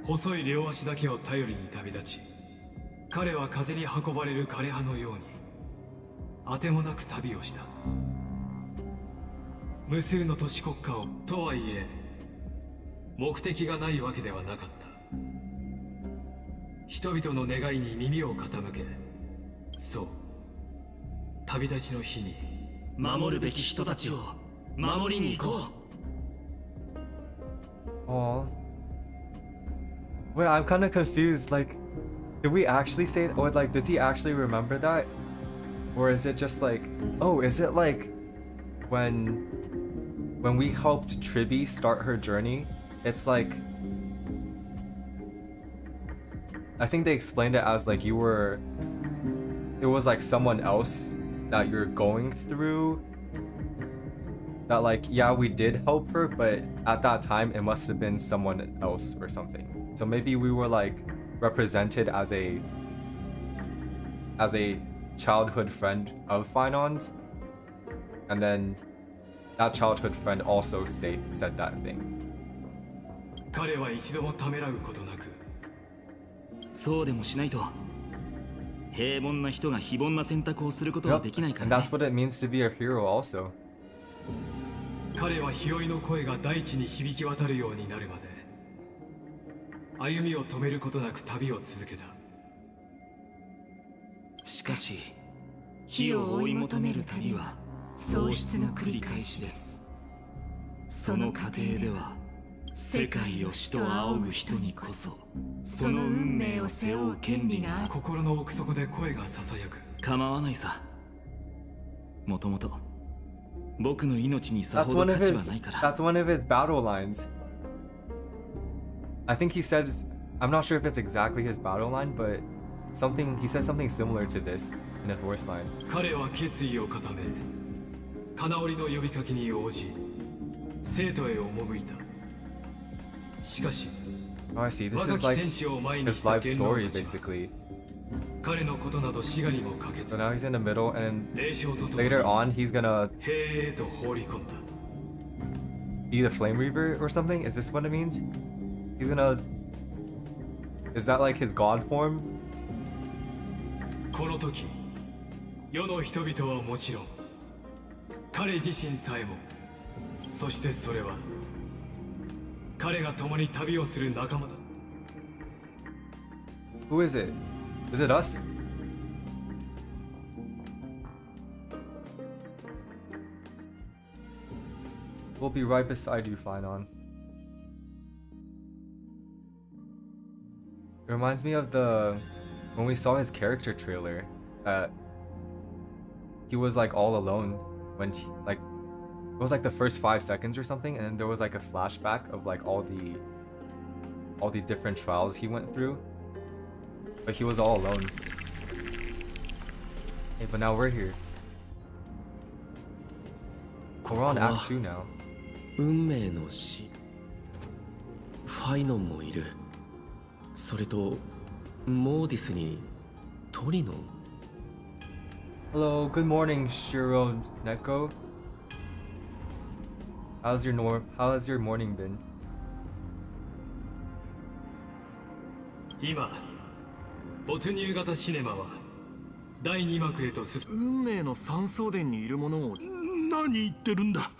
細い両足だけを頼りに旅立ち、彼は風に運ばれる枯葉のようにあてもなく旅をした。無数の都市国家を、とはいえ目的がないわけではなかった。人々の願いに耳を傾け、そう、旅立ちの日に守るべき人たちを守りに行こう。 Aww. Wait, I'm kind of confused. Like, did we actually say, or like, does he actually remember that? Or is it just like, oh, is it like when we helped Tribby start her journey? It's like, I think they explained it as like it was like someone else that you're going through. That like, yeah, we did help her, but at that time it must have been someone else or something. So maybe we were like represented as a childhood friend of Phainon's, and then that childhood friend also said that thing. 彼は一度もためらうことなく、そうでもしないと平凡な人が非凡な選択をすることはできないか And ら that's what it means to be a hero also. 彼は日和の声が大地に響き渡るようになるまで歩みを止めることなく旅を続けた。しかし火を追い求める旅は喪失の繰り返しです。その過程では世界を死と仰ぐ人にこそその運命を背負う権利がある。心の奥底で声がささやく。構わないさ。もともと僕の命にさ That's ほど one 価 of 値 his はないから。 that's one of his battle lines. I think he says, I'm not sure if it's exactly his battle line, but he says something similar to this in his worst line. 彼は決意を固め、金織の呼びかけに応じ、生徒へ赴いた。しかし、 Oh, I see. This is 若き like 戦士を前に his した life 元老 story, たちは basically. 彼のことなどしがにもかけ So ず、 now he's in the middle, and 霊障とともに later on, he's gonna 兵へと放り込んだ。 be the Flame Reaver or something? Is this what it means? He's gonna... Is that like his god form? この時、世の人々はもちろん、彼自身さえも、そしてそれは、彼が共に旅をする仲間だ。 Who is it? Is it us? We'll be right beside you, Phainon. It reminds me of when we saw his character trailer, that he was like all alone when like it was like the first 5 seconds or something, and then there was like a flashback of like all the different trials he went through, but he was all alone. Hey, but now we're here. We're on Act 2 now. 運命の死。ファイノンもいる。それとモーディスにトリノン。 Hello, good morning, Shiro Neko. How has your morning been? 今、没入型シネマは第2幕へと進む。運命の三層殿にいるものを。何言ってるんだ。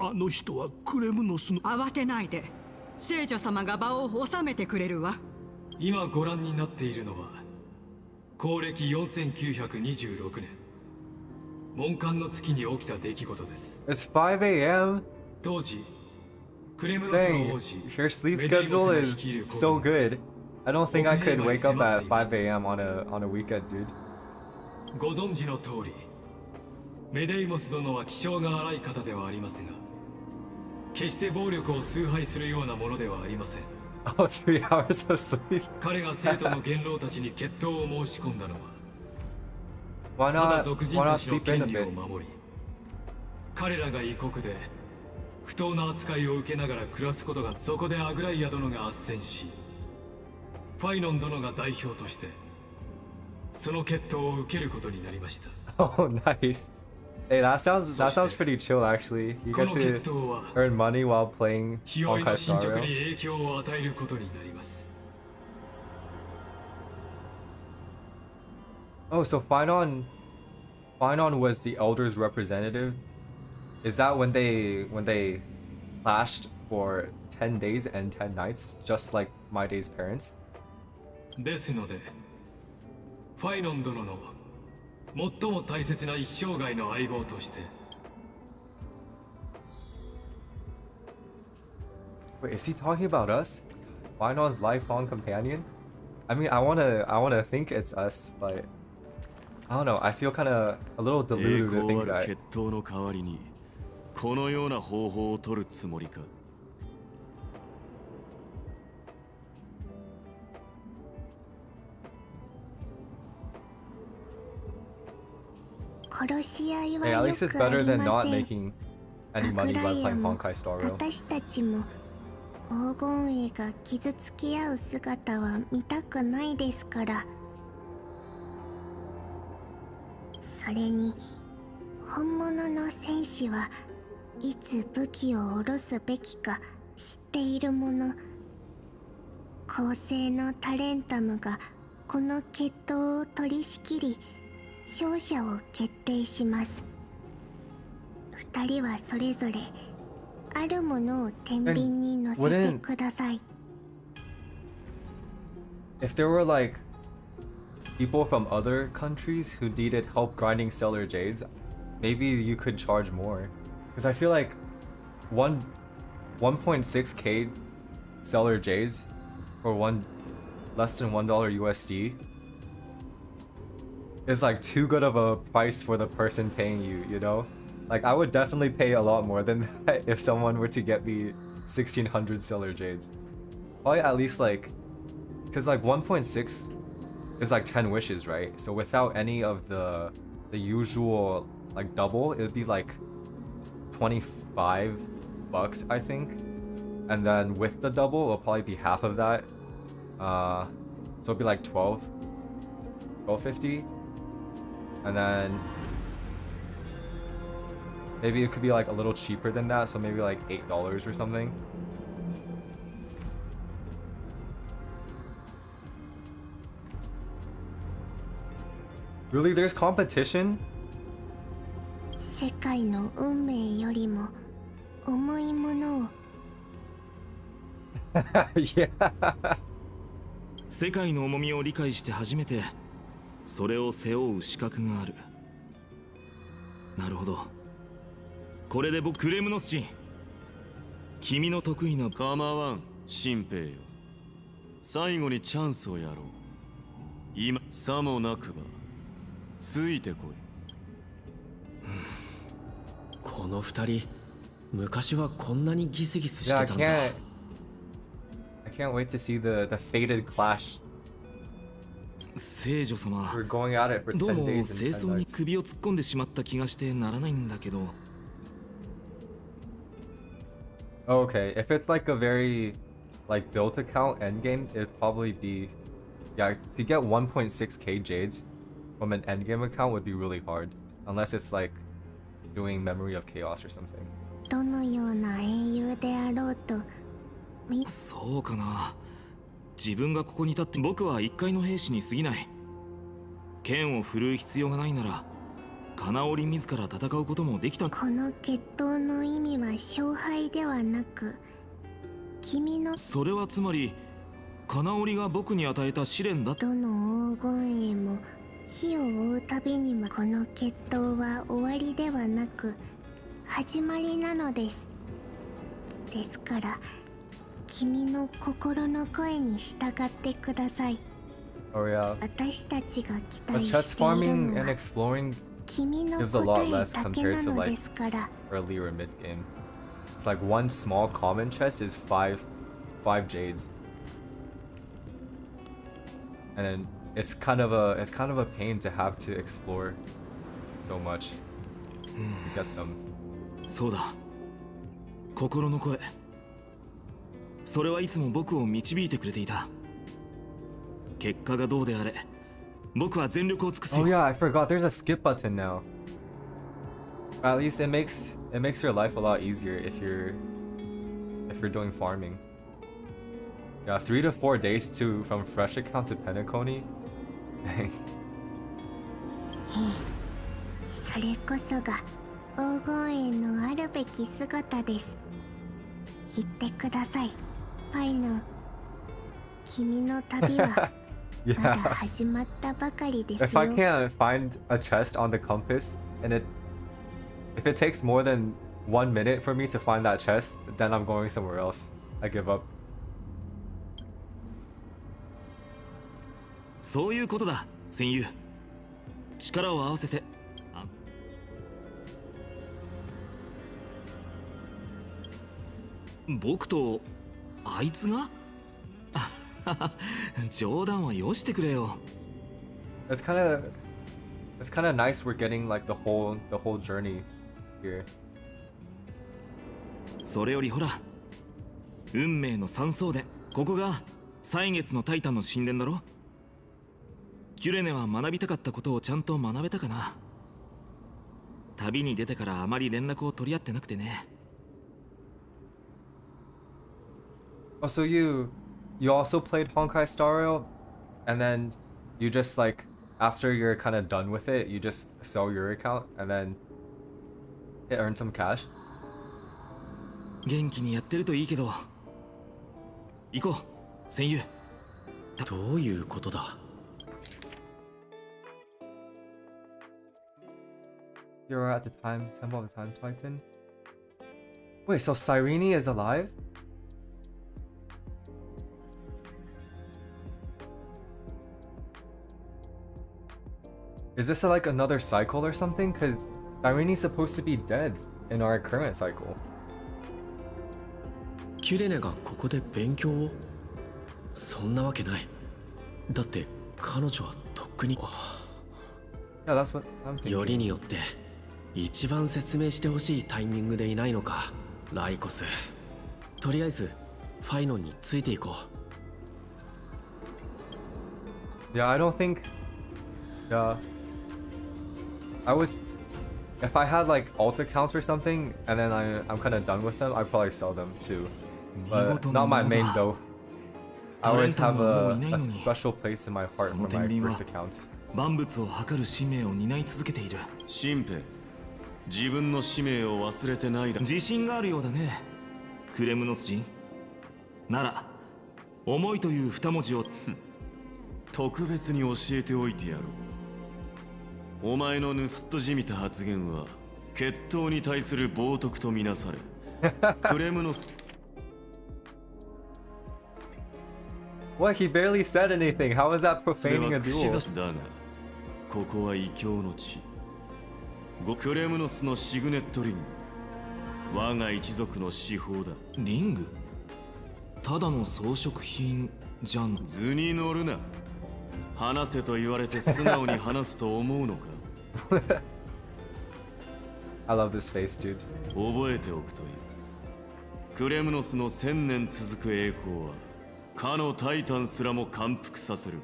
あの人はクレムノスの。慌てないで。聖女様が場を収めてくれるわ。今ご覧になっているのは、公暦4926年、門関の月に起きた出来事です。 It's 5 a.m. 当時、クレムロスの Dang, 王子、 your sleep メデイモ schedule スが is 率いる so 国 good. I don't think I could wake up at 5 a.m. on a weekend, dude. ご存知の通り、メデイモス殿は気性が荒い方ではありますが、決して暴力を崇拝するようなものではありません。Oh, 3 hours of sleep. 彼が生徒の元老たちに決闘を申し込んだのは、 Why ただ not? 俗 Why 人 not たちの sleep in 権 a 利を bit? 守り、彼らが異国で不当な扱いを受けながら暮らすことが、そこでアグライア殿が斡旋し、ファイノン殿が代表としてその決闘を受けることになりました。 Oh, nice. Hey, that sounds pretty chill actually. You こ get の決 to 闘は earn money while playing 日和 Honkai の進 Star 捗に Rail. 影響を与えることになります。 Oh, so Phainon was the Elder's representative. Is that when they clashed for 10 days and 10 nights, just like My Day's parents? ですので、ファイノン殿の最も大切な一生涯の相棒として、 Wait, is he talking about us? Phainon's lifelong companion? I mean, I wanna think it's us, but I don't know. I feel kind of a little deluded to think that. 決闘の代わりにこのような方法を取るつもりか。殺し合いは Hey, at よ least it's くあ better り than ま not せん。 making any money by playing Honkai Star Rail. 私たちも黄金衛が傷つき合う姿は見たくないですから。それに本物の戦士はいつ武器を下ろすべきか知っているもの。公正のタレンタムがこの決闘を取り仕切り勝者を決定します。二人はそれぞれあるものを天秤に乗せてください。 If there were like people from other countries who needed help grinding stellar jades, maybe you could charge more. Because I feel like 1.6k Stellar Jades for less than $1 USD is like too good of a price for the person paying you, you know? Like I would definitely pay a lot more than that if someone were to get me 1600 Stellar Jades. Probably at least like, cause like 1.6 is like 10 wishes, right? So without any of the usual like double, it would be like $25, I think. And then with the double, it'll probably be half of that. So it'll be like $12.50. And then maybe it could be like a little cheaper than that, so maybe like $8 or something. Really, there's competition? 世界の運命よりも重いものを Yeah. 世界の重みを理解して初めてそれを背負う資格がある。なるほど。これで僕クレムノスチン、君の得意な構わん新兵よ。最後にチャンスをやろう。今さもなくばついてこい。この二人昔はこんなにギスギスしてたんだ。 I can't wait to see the fated clash. 聖女様、 We're going at it for どう 10も days 清 and 掃 10に nights. 首を突っ込んでしまった気がしてならないんだけど。 Okay, if it's like a very like built account endgame, it'd probably be, yeah, to get 1.6k jades from an endgame account would be really hard, unless it's like doing Memory of Chaos or something. どのような英雄であろうとそうかな。自分がここに立って僕は一介の兵士に過ぎない。剣を振るう必要がないなら金織自ら戦うこともできた。この決闘の意味は勝敗ではなく君のそれはつまり金織が僕に与えた試練だ。どの黄金へも火を追うたびにはこの決闘は終わりではなく始まりなのです。ですから君の心の声に従ってください。 Oh yeah. 私たちが期 But 待 chest している farming の and は exploring 君の gives a 答 lot え less だけ compared な to の like ですから。 early or mid game. It's like one small common chest is five jades, and then it's kind of a pain to have to explore so much to get them. そうだ。心の声。それはいつも僕を導いてくれていた。結果がどうであれ、僕は全力を尽くすよ。 Oh yeah, I forgot. There's a skip button now. At least it makes your life a lot easier if you're doing farming. Yeah, 3 to 4 days from fresh account to Penacony. Dang. それこそが黄金へのあるべき姿です。言ってください、ファイノン。君の旅はまだ Yeah. 始まったばかりですよ。 If I can't find a chest on the compass and if it takes more than 1 minute for me to find that chest, then I'm going somewhere else. I give up. そういうことだ、戦友。力を合わせて。僕とあいつが冗談はよしてくれよ。 It's kind of nice we're getting like the whole journey here. それよりほら、運命の三相伝、ここが歳月のタイタンの神殿だろ。キュレネは学びたかったことをちゃんと学べたかな。旅に出てからあまり連絡を取り合ってなくてね。 Oh, so you also played Honkai Star Rail, and then you just like after you're kind of done with it, you just sell your account and then it earns some cash. 元気にやってるといいけど。行こう、戦友。どういうことだ。 You're at the Temple of the Time Titan. Wait, so Cyrene is alive? Is this like another cycle or something? Because Irene's supposed to be dead in our current cycle. キュレネがここで勉強を？そんなわけない。だって彼女はとっくに。Yeah, that's what I'm thinking. よりによって一番説明してほしいタイミングでいないのか、ライコス。とりあえずファイノンについていこう。Yeah, I don't think. Yeah. I would. If I had like alt accounts or something, and then I'm kind of done with them, I'd probably sell them too. But not my main though. I always have a special place in my heart for my first accounts. 万物を測る使命を担い続けている。新兵、自分の使命を忘れてないだ。自信があるようだね。クレムノス人。なら、思いという二文字を特別に教えておいてやろう。お前の盗っ人じみた発言は決闘に対する冒涜とみなされ、クレムノス。What? He barely said anything. How is that profaning a duel? だが、ここは異教の地。クレムノスのシグネットリング。我が一族の至宝だ。リング？ただの装飾品じゃん。図に乗るな。話せと言われて素直に話すと思うのか。I love this face, dude. 覚えておくといい。クレムノスの1000年続く栄光はかのタイタンすらも感服させる。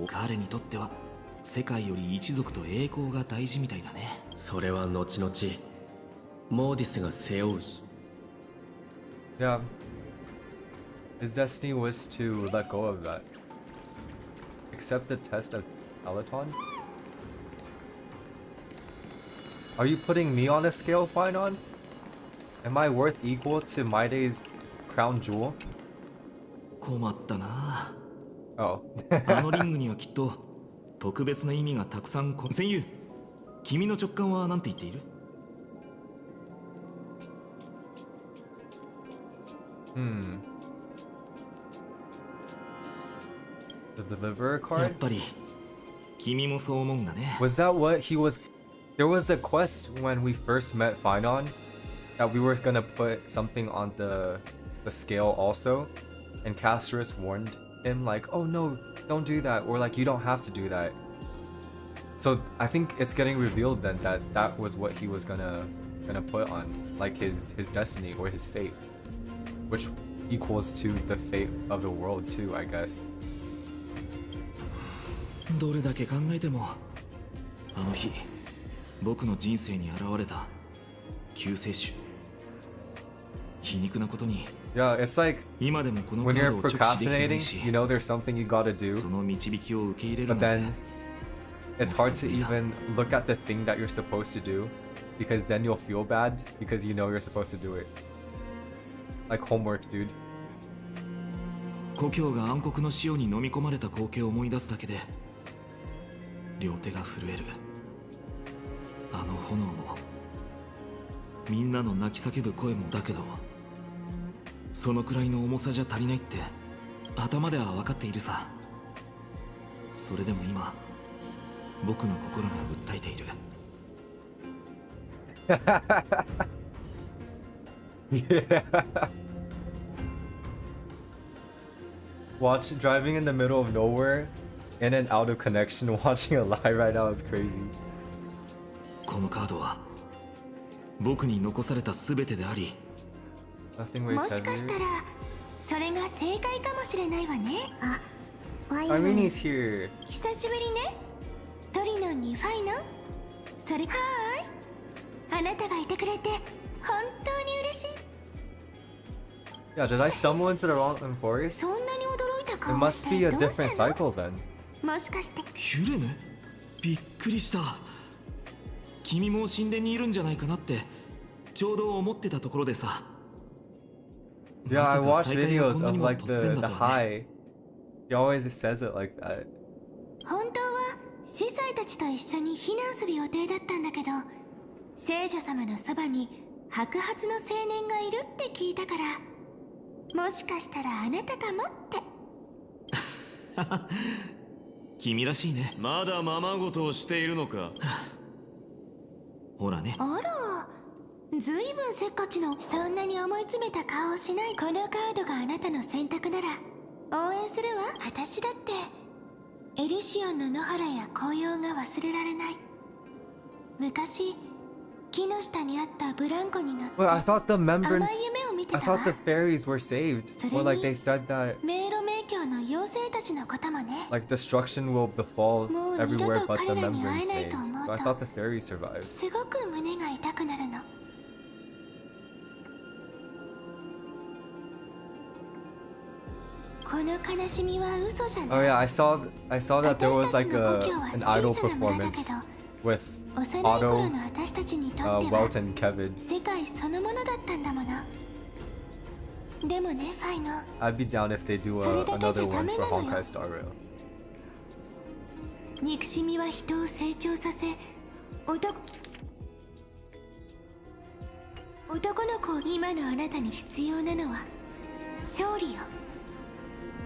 彼にとっては世界より一族と栄光が大事みたいだね。それは後々モーディスが背負うし。Yeah. His destiny was to let go of that. Accept the test of Peloton? Are you putting me on a scale, Phainon? Am I worth equal to Maide's crown jewel? 困ったな。Oh. あのリングにはきっと特別な意味がたくさん。戦友、君の直感は何て言っている？The deliverer card? やっぱり君もそう思うんだね。Was that what he was? There was a quest when we first met Phainon that we were gonna put something on the scale also, and Casterus warned him like, "Oh no, don't do that," or like, "You don't have to do that." So I think it's getting revealed then that that was what he was gonna put on, like his destiny or his fate, which equals to the fate of the world too, I guess. どれだけ考えてもあの日僕の人生に現れた救世主。皮肉なことに。Yeah, it's like when you're procrastinating, you know there's something you gotta do, but then it's hard to even look at the thing that you're supposed to do, because then you'll feel bad because you know you're supposed to do it. Like homework, dude. 故郷が暗黒の潮に飲み込まれた光景を思い出すだけで両手が震える。あの炎もみんなの泣き叫ぶ声もだけど、そのくらいの重さじゃ足りないって頭では分かっているさ。それでも今僕の心が訴えている。Yeah. Driving in the middle of nowhere, in and out of connection, watching a live right now is crazy. このカードは僕に残された全てであり、もしかしたらそれが正解かもしれないわね。あ、Irene's here. 久しぶりね。トリノンにファイノン。それはーい。あなたがいてくれて本当に嬉しい。Yeah, did I stumble into the wrong Amphoreus? そんなに驚いた It 顔 must して be a どう different したの？ cycle then. もしかしてキュレネ？びっくりした。君も神殿にいるんじゃないかなってちょうど思ってたところでさ。Yeah, I watched videos of like the high. He always says it like that. 本当は司祭たちと一緒に避難する予定だったんだけど、聖女様のそばに白髪の青年がいるって聞いたから、もしかしたらあなたかもって。君らしいね。まだままごとをしているのか。ほらね。あら、ずいぶんせっかちの。そんなに思い詰めた顔をしない。このカードがあなたの選択なら応援するわ。私だってエリシオンの野原や紅葉が忘れられない。昔木の下にあったブランコに乗って Well, I thought the 甘い members, 夢を見て I たわ。 thought the fairies were saved. そ Or れ like they に said that 迷路迷宮の妖精たちのこともね。 like destruction will befall もう二度 everywhere と but the 彼らに members 会えない stays. と思う So I と thought the fairies survived. すごく胸が痛くなるの。この悲しみは嘘じゃない。 Oh yeah, I saw that there was like an idol performance with 幼い頃 Otto, の私たちにとっては Welt, and Kevin. 世界そのものだったんだもの。でもね、ファイノン、 I'd be down if they do それだけじ another ゃダ one メ for なのよ。 Honkai Star Rail. 憎しみは人を成長させ、男の子、今のあなたに必要なのは勝利よ。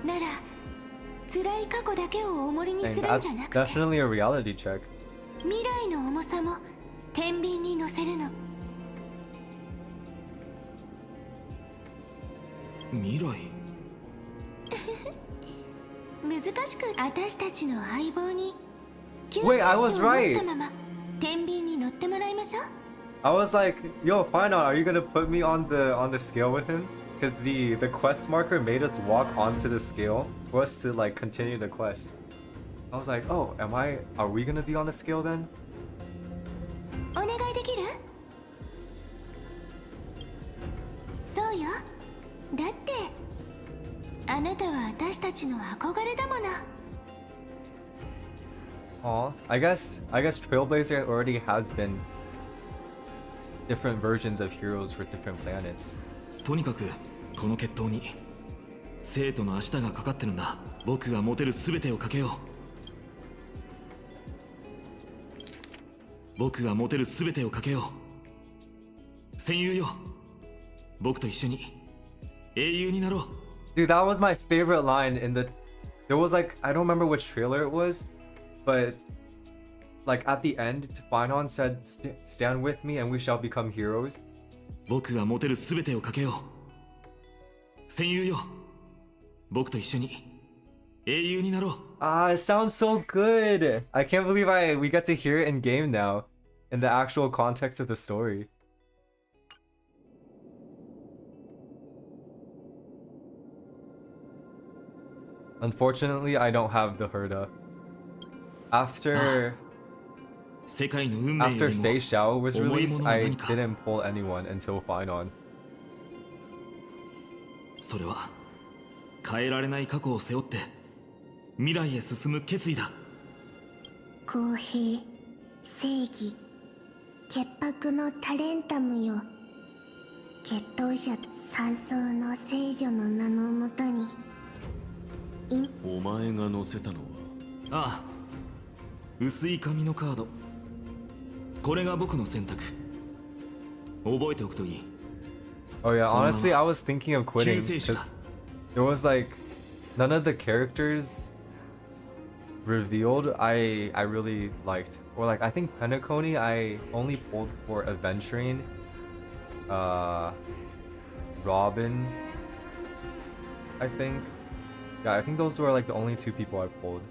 なら辛い過去だけを重りにす Dang, るんじゃ that's なくて、 definitely a reality check. 未来の重さも天秤に乗せるの。未来。難しく、私たちの相棒に救 Wait, 世 I 主 was を持っ right. たまま天秤に乗ってもらいましょう。 I was like, yo, Phainon, are you gonna put me on the scale with him? Because the quest marker made us walk onto the scale for us to like continue the quest. I was like, oh, are we gonna be on the scale then? お願いできる？そうよ。だってあなたは私たちの憧れだもの。 Aw, I guess Trailblazer already has been different versions of heroes for different planets. とにかくこの決闘に生徒の明日がかかってるんだ。僕が持てる全てをかけよう。僕が持てる全てをかけよう。戦友よ、僕と一緒に英雄になろう。 Dude, that was my favorite line in the... There was like, I don't remember which trailer it was, but like at the end, Phainon said, stand with me and we shall become heroes. 僕が持てる全てをかけよう。戦友よ、僕と一緒に英雄になろう。 Ah, it sounds so good. I can't believe we get to hear it in game now, in the actual context of the story. Unfortunately, I don't have the Herda. After 世界の運命 after よりも Fei Xiao was 重いも released, のは I 何か。 didn't pull anyone until Phainon. それは変えられない過去を背負って未来へ進む決意だ。公平、正義、潔白のタレンタムよ。決闘者三層の聖女の名のもとに。お前が載せたのは？ああ、薄い紙のカード。これが僕の選択。覚えておくといい。 Oh yeah, So, honestly, I was thinking of quitting 救世主だ。 because there was like none of the characters revealed I really liked. Or like I think Penacony I only pulled for Adventuring, Robin, I think. Yeah, I think those were like the only two people I pulled.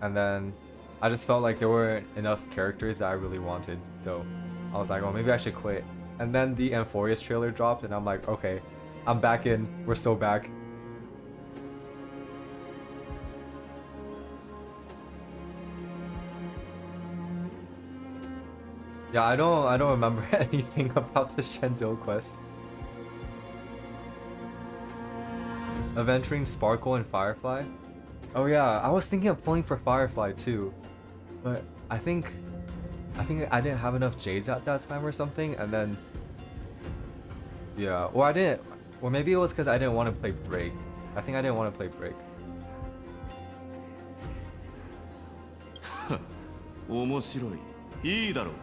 And then I just felt like there weren't enough characters that I really wanted. So I was like, oh, maybe I should quit. And then the Amphoreus trailer dropped and I'm like, okay, I'm back in. We're so back. Yeah, I don't remember anything about the Shenzhou quest. Adventuring Sparkle and Firefly? Oh yeah, I was thinking of pulling for Firefly too. But I think I didn't have enough Jades at that time or something, and then yeah, or maybe it was because I didn't want to play Break. I think I didn't want to play Break. 面白い。いいだろう。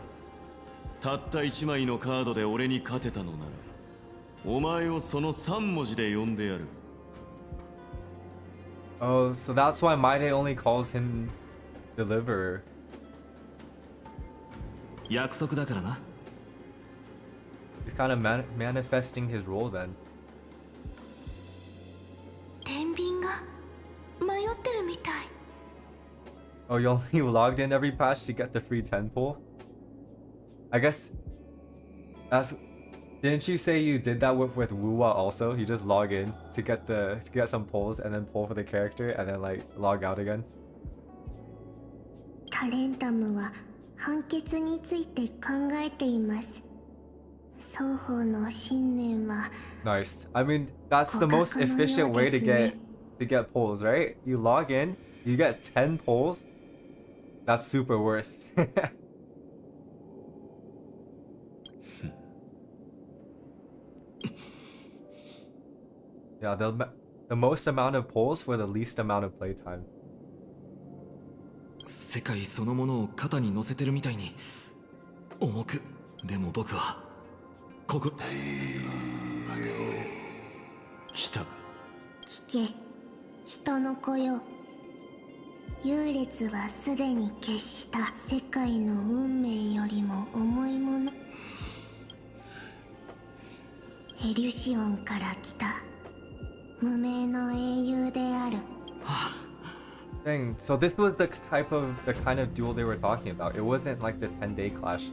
たった1枚のカードで俺に勝てたのなら、お前をその3文字で呼んでやる。Oh, so that's why My Day only calls him Deliverer. 約束だからな。 He's kind of manifesting his role then. 天秤が迷ってるみたい。 Oh, you only logged in every patch to get the free 10 pull? I guess that's... Didn't you say you did that with Wuwa also? You just log in to get some pulls and then pull for the character and then like log out again? タレンタムは判決について考えています。双方の信念は Nice. I mean, that's the most efficient way to get pulls, right? You log in, you get 10 pulls. That's super worth. Yeah, the most amount of pulls for the least amount of playtime. 世界そのものを肩に乗せてるみたいに重く。でも僕はここ来たか。聞け、人の子よ。優劣はすでに決した世界の運命よりも重いもの。エリュシオンから来た無名の英雄である。Dang, so this was the kind of duel they were talking about. It wasn't like the 10-day clash.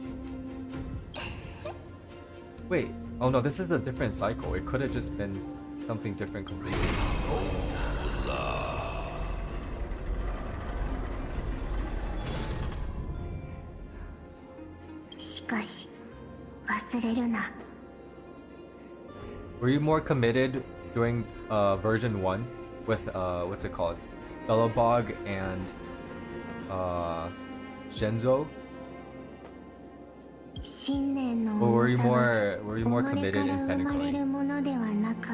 Wait, oh no, this is a different cycle. It could have just been something different completely. しかし忘れるな。Were you more committed during version 1 with what's it called? Belobog and Shenzo? 信念の Or 重さは were you more 己 committed か in ら生まれ technically? るものではなく、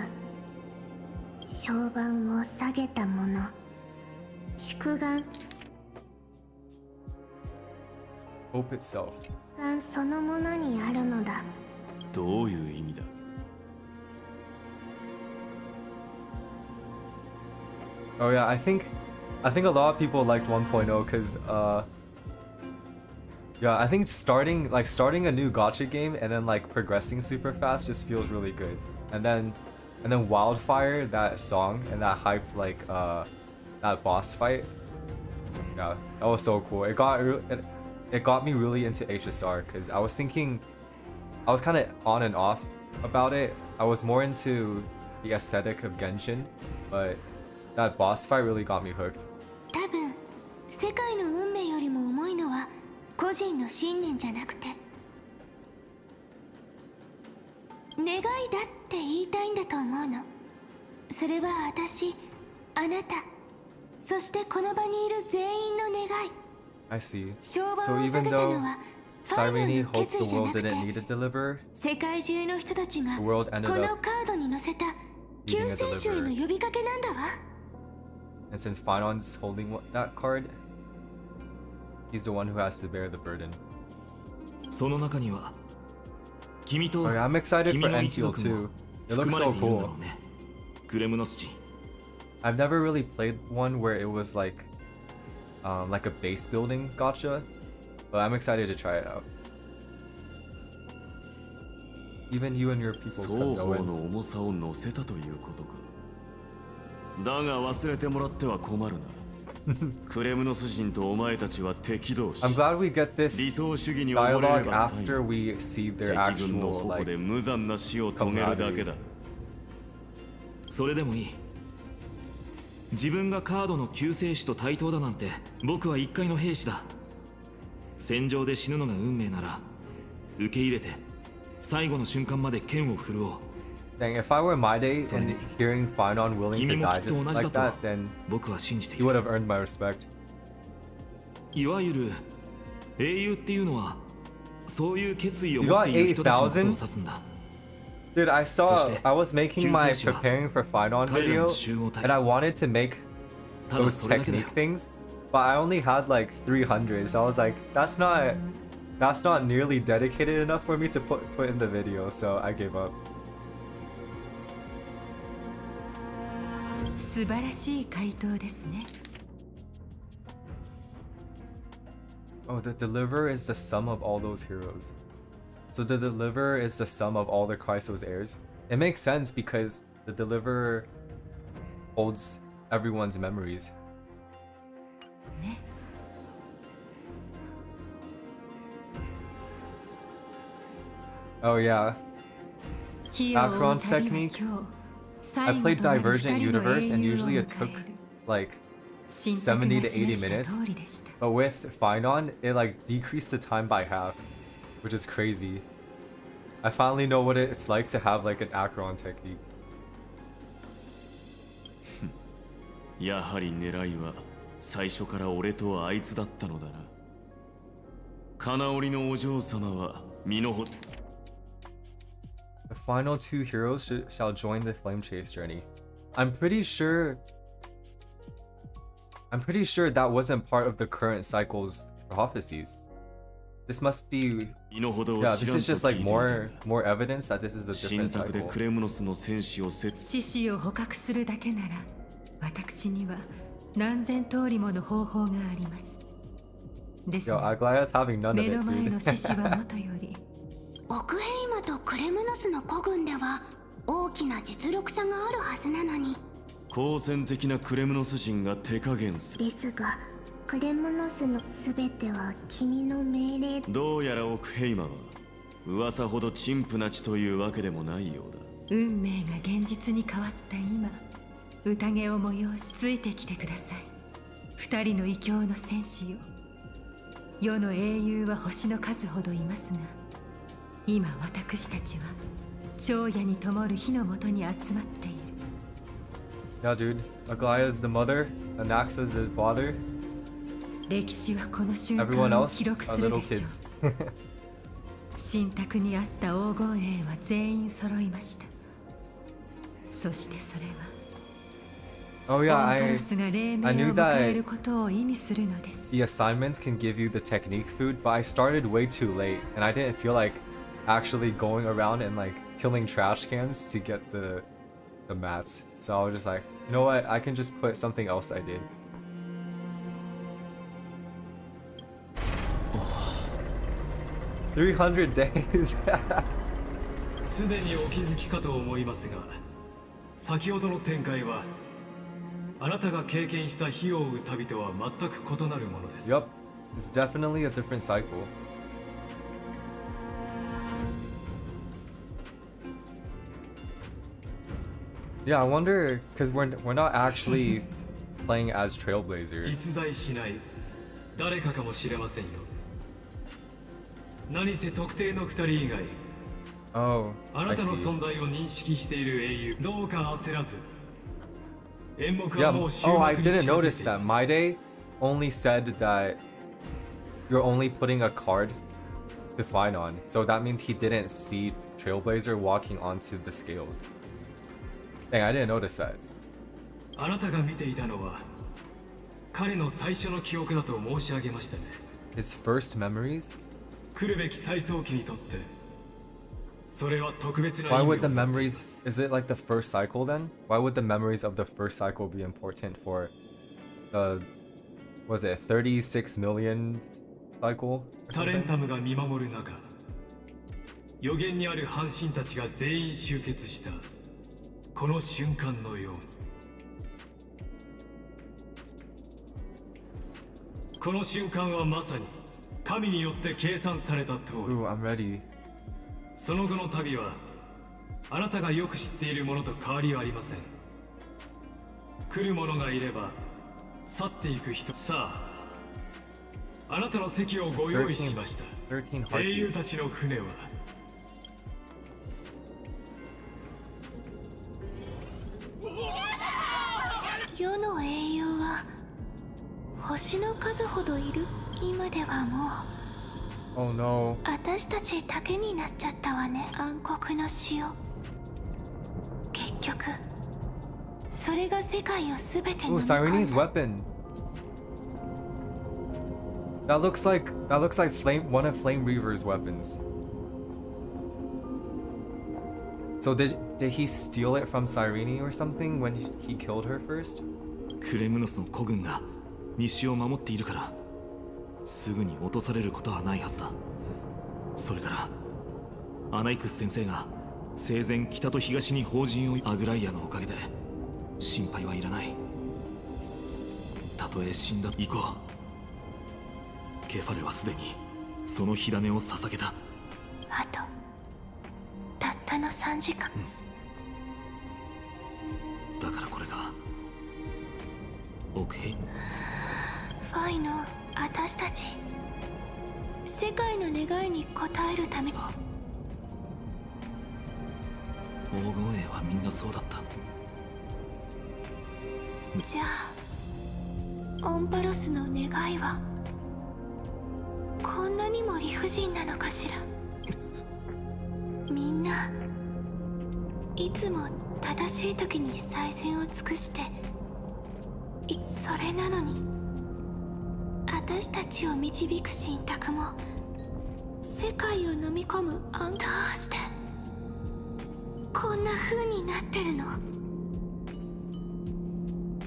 小判を下げたもの、祝願 Hope itself. そのものにあるのだ。どういう意味だ。Oh yeah, I think a lot of people liked 1.0 because yeah, I think starting a new gacha game and then like progressing super fast just feels really good. And then Wildfire, that song and that hype, like that boss fight, yeah, that was so cool. It got me really into HSR because I was kind of on and off about it. I was more into the aesthetic of Genshin, but that boss fight really got me hooked. 多分世界の運命よりも重いのは個人の信念じゃなくて願いだって言いたいんだと思うの。それは私、あなた、そしてこの場にいる全員の願い。 I see. 勝負 So を下 even げた though のはファイノン Cyrene の hoped 決 the 意じゃ world なくて didn't need a deliverer, 世界中の人たちが the こ world ended の up カードに載せた救 needing a 世主への deliverer. 呼びかけなんだわ。 And since Phainon's holding that card, he's the one who has to bear the burden. その中には君と Okay, I'm excited 君 for の一 Enfield 族も too. It 含 looks まれ so ているんだ cool. ろうね。クレムノスチ。 I've never really played one where it was like a base building gacha, but I'm excited to try it out. Even you and your people 双 can go 方 in. の重さを乗せたということか。だが忘れてもらっては困るな。クレムノス人とお前たちは敵同士。 I'm glad we get this 理想主義に溺れれ dialogue ば最 after 後 we see their 敵軍の actual 矛 like で無残な死を遂げるだけだ。それでもいい。自分がカードの救世主と対等だなんて僕は一介の兵士だ。戦場で死ぬのが運命なら受け入れて最後の瞬間まで剣を振るおう。 Dang, if I were My Day and hearing Phainon willing to 君もき die っと just 同じ like だと that, then 僕は信じてい he would る。 have earned my respect. いわゆる英雄っていうのはそういう決意を You 持っ got ている人たちのことを 8,000? 指すんだ。 Dude, I was making 救 my 世主は preparing for Phainon 彼ら video, の集合体。 and I wanted to make ただ those それだけだよ。 technique things, but I only had like 300, so I was like, that's not nearly dedicated enough for me to put in the video, so I gave up. 素晴らしい回答ですね。 Oh, the deliverer is the sum of all those heroes. So the deliverer is the sum of all the Chrysos heirs. It makes sense because the deliverer holds everyone's memories. Oh yeah. Acheron's technique. I played Divergent Universe and usually it took like 70 to 80 minutes. But with Phainon, it like decreased the time by half, which is crazy. I finally know what it's like to have like an Acheron technique. やはり狙いは最初から俺とあいつだったのだな。金織のお嬢様は身のほ The final two heroes shall join the flame chase journey. I'm pretty sure that wasn't part of the current cycle's prophecies. This must be this is just like more evidence that this is a different cycle. 獅子を捕獲するだけなら私には何千通りもの方法があります。ですが、目の前の獅子はもとよりオクヘイマとクレムノスの古軍では大きな実力差があるはずなのに、好戦的なクレムノス人が手加減する。ですがクレムノスのすべては君の命令。どうやらオクヘイマは噂ほど陳腐な血というわけでもないようだ。運命が現実に変わった今、宴を催しついてきてください。二人の異教の戦士よ。世の英雄は星の数ほどいますが、今私たちは長夜に灯る火のもとに集まっている。Yeah, dude. Aglaya is the mother, Anaxa is the father. 歴史はこの瞬 Everyone 間を else 記録 are する little でしょ kids. う。神託にあった黄金栄は全員揃いました。そしてそれは Oh yeah, オンパ I ルスが黎明 I を knew 迎え that ることを意味するのです。 the assignments can give you the technique food, but I started way too late and I didn't feel like actually going around and like killing trash cans to get the mats. So I was just like, you know what? I can just put something else I did. $300 days. すでにお気づきかと思いますが、先ほどの展開はあなたが経験した火を追う旅とは全く異なるものです。 Yup, it's definitely a different cycle. Yeah, I wonder because we're not actually playing as Trailblazer. 実在しない誰かかもしれませんよ。何せ特定の二人以外、 Oh, あ I なたの see. 存在を認識している英雄、どうか焦らず。演目 Yeah, はもう終 oh, I 幕に didn't 近づい notice てい that. ます。 My day only said that you're only putting a card to find on. So that means he didn't see Trailblazer walking onto the scales. Dang, I didn't notice that. あなたが見ていたのは彼の最初の記憶だと申し上げましたね。 His first memories? 来るべき最早期にとってそれは特別な意 Why 味を would the 持っています。 memories, is it like the first cycle then? Why would the memories of the first cycle be important for the, was it 36 million cycle? タレンタムが見守る中、予言にある半神たちが全員集結したこの瞬間のように、この瞬間はまさに神によって計算された通り。 Ooh, I'm ready. その後の旅はあなたがよく知っているものと変わりはありません。来る者がいれば去っていく人。さあ、あなたの席をご用意しました。 13英雄 heartbeats. たちの船は世の英雄は星の数ほどいる。今ではもう Oh no. 私たちだけになっちゃったわね。暗黒の潮。結局それが世界を全て Ooh, 飲み込ん Sirene's だ。 weapon. That looks like one of Flame Reaver's weapons. So did he steal it from Cyrene or something when he killed her first? クレムノスの古軍が西を守っているからすぐに落とされることはないはずだ。それからアナイクス先生が生前北と東に邦人をアグライアのおかげで心配はいらない。たとえ死んだ行こう。ケファレはすでにその火種を捧げた。あとたったの3時間、だからこれが奥兵ファイの私たち世界の願いに応えるため。黄金衛はみんなそうだった。じゃあオンパロスの願いはこんなにも理不尽なのかしら。みんないつも正しい時に最善を尽くしてそれなのに私たちを導く神託も世界を飲み込むどうしてこんな風になってるの。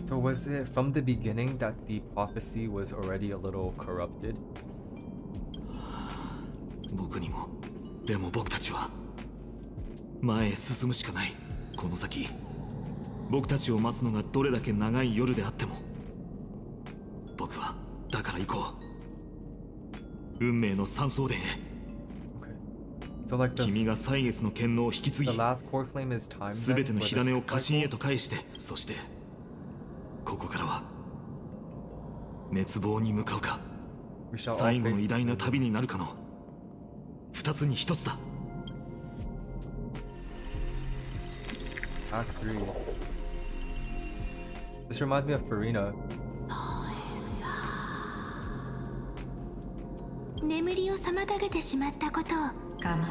So was it from the beginning that the prophecy was already a little corrupted? 僕にも。でも僕たちは前へ進むしかない。この先僕たちを待つのがどれだけ長い夜であっても僕はだから行こう。運命の三層殿へ。So like 君が歳月の権能を引き継ぎ the last core flame is time 全ての then, 火 or 種 the を家臣へ cycle? と返して、そしてここからは滅亡に向かうか We shall all 最後の face 偉大な旅になるかの二つに一つだ。 Act 3. This reminds me of Farina. 眠りを妨げてしまったことを。構わない。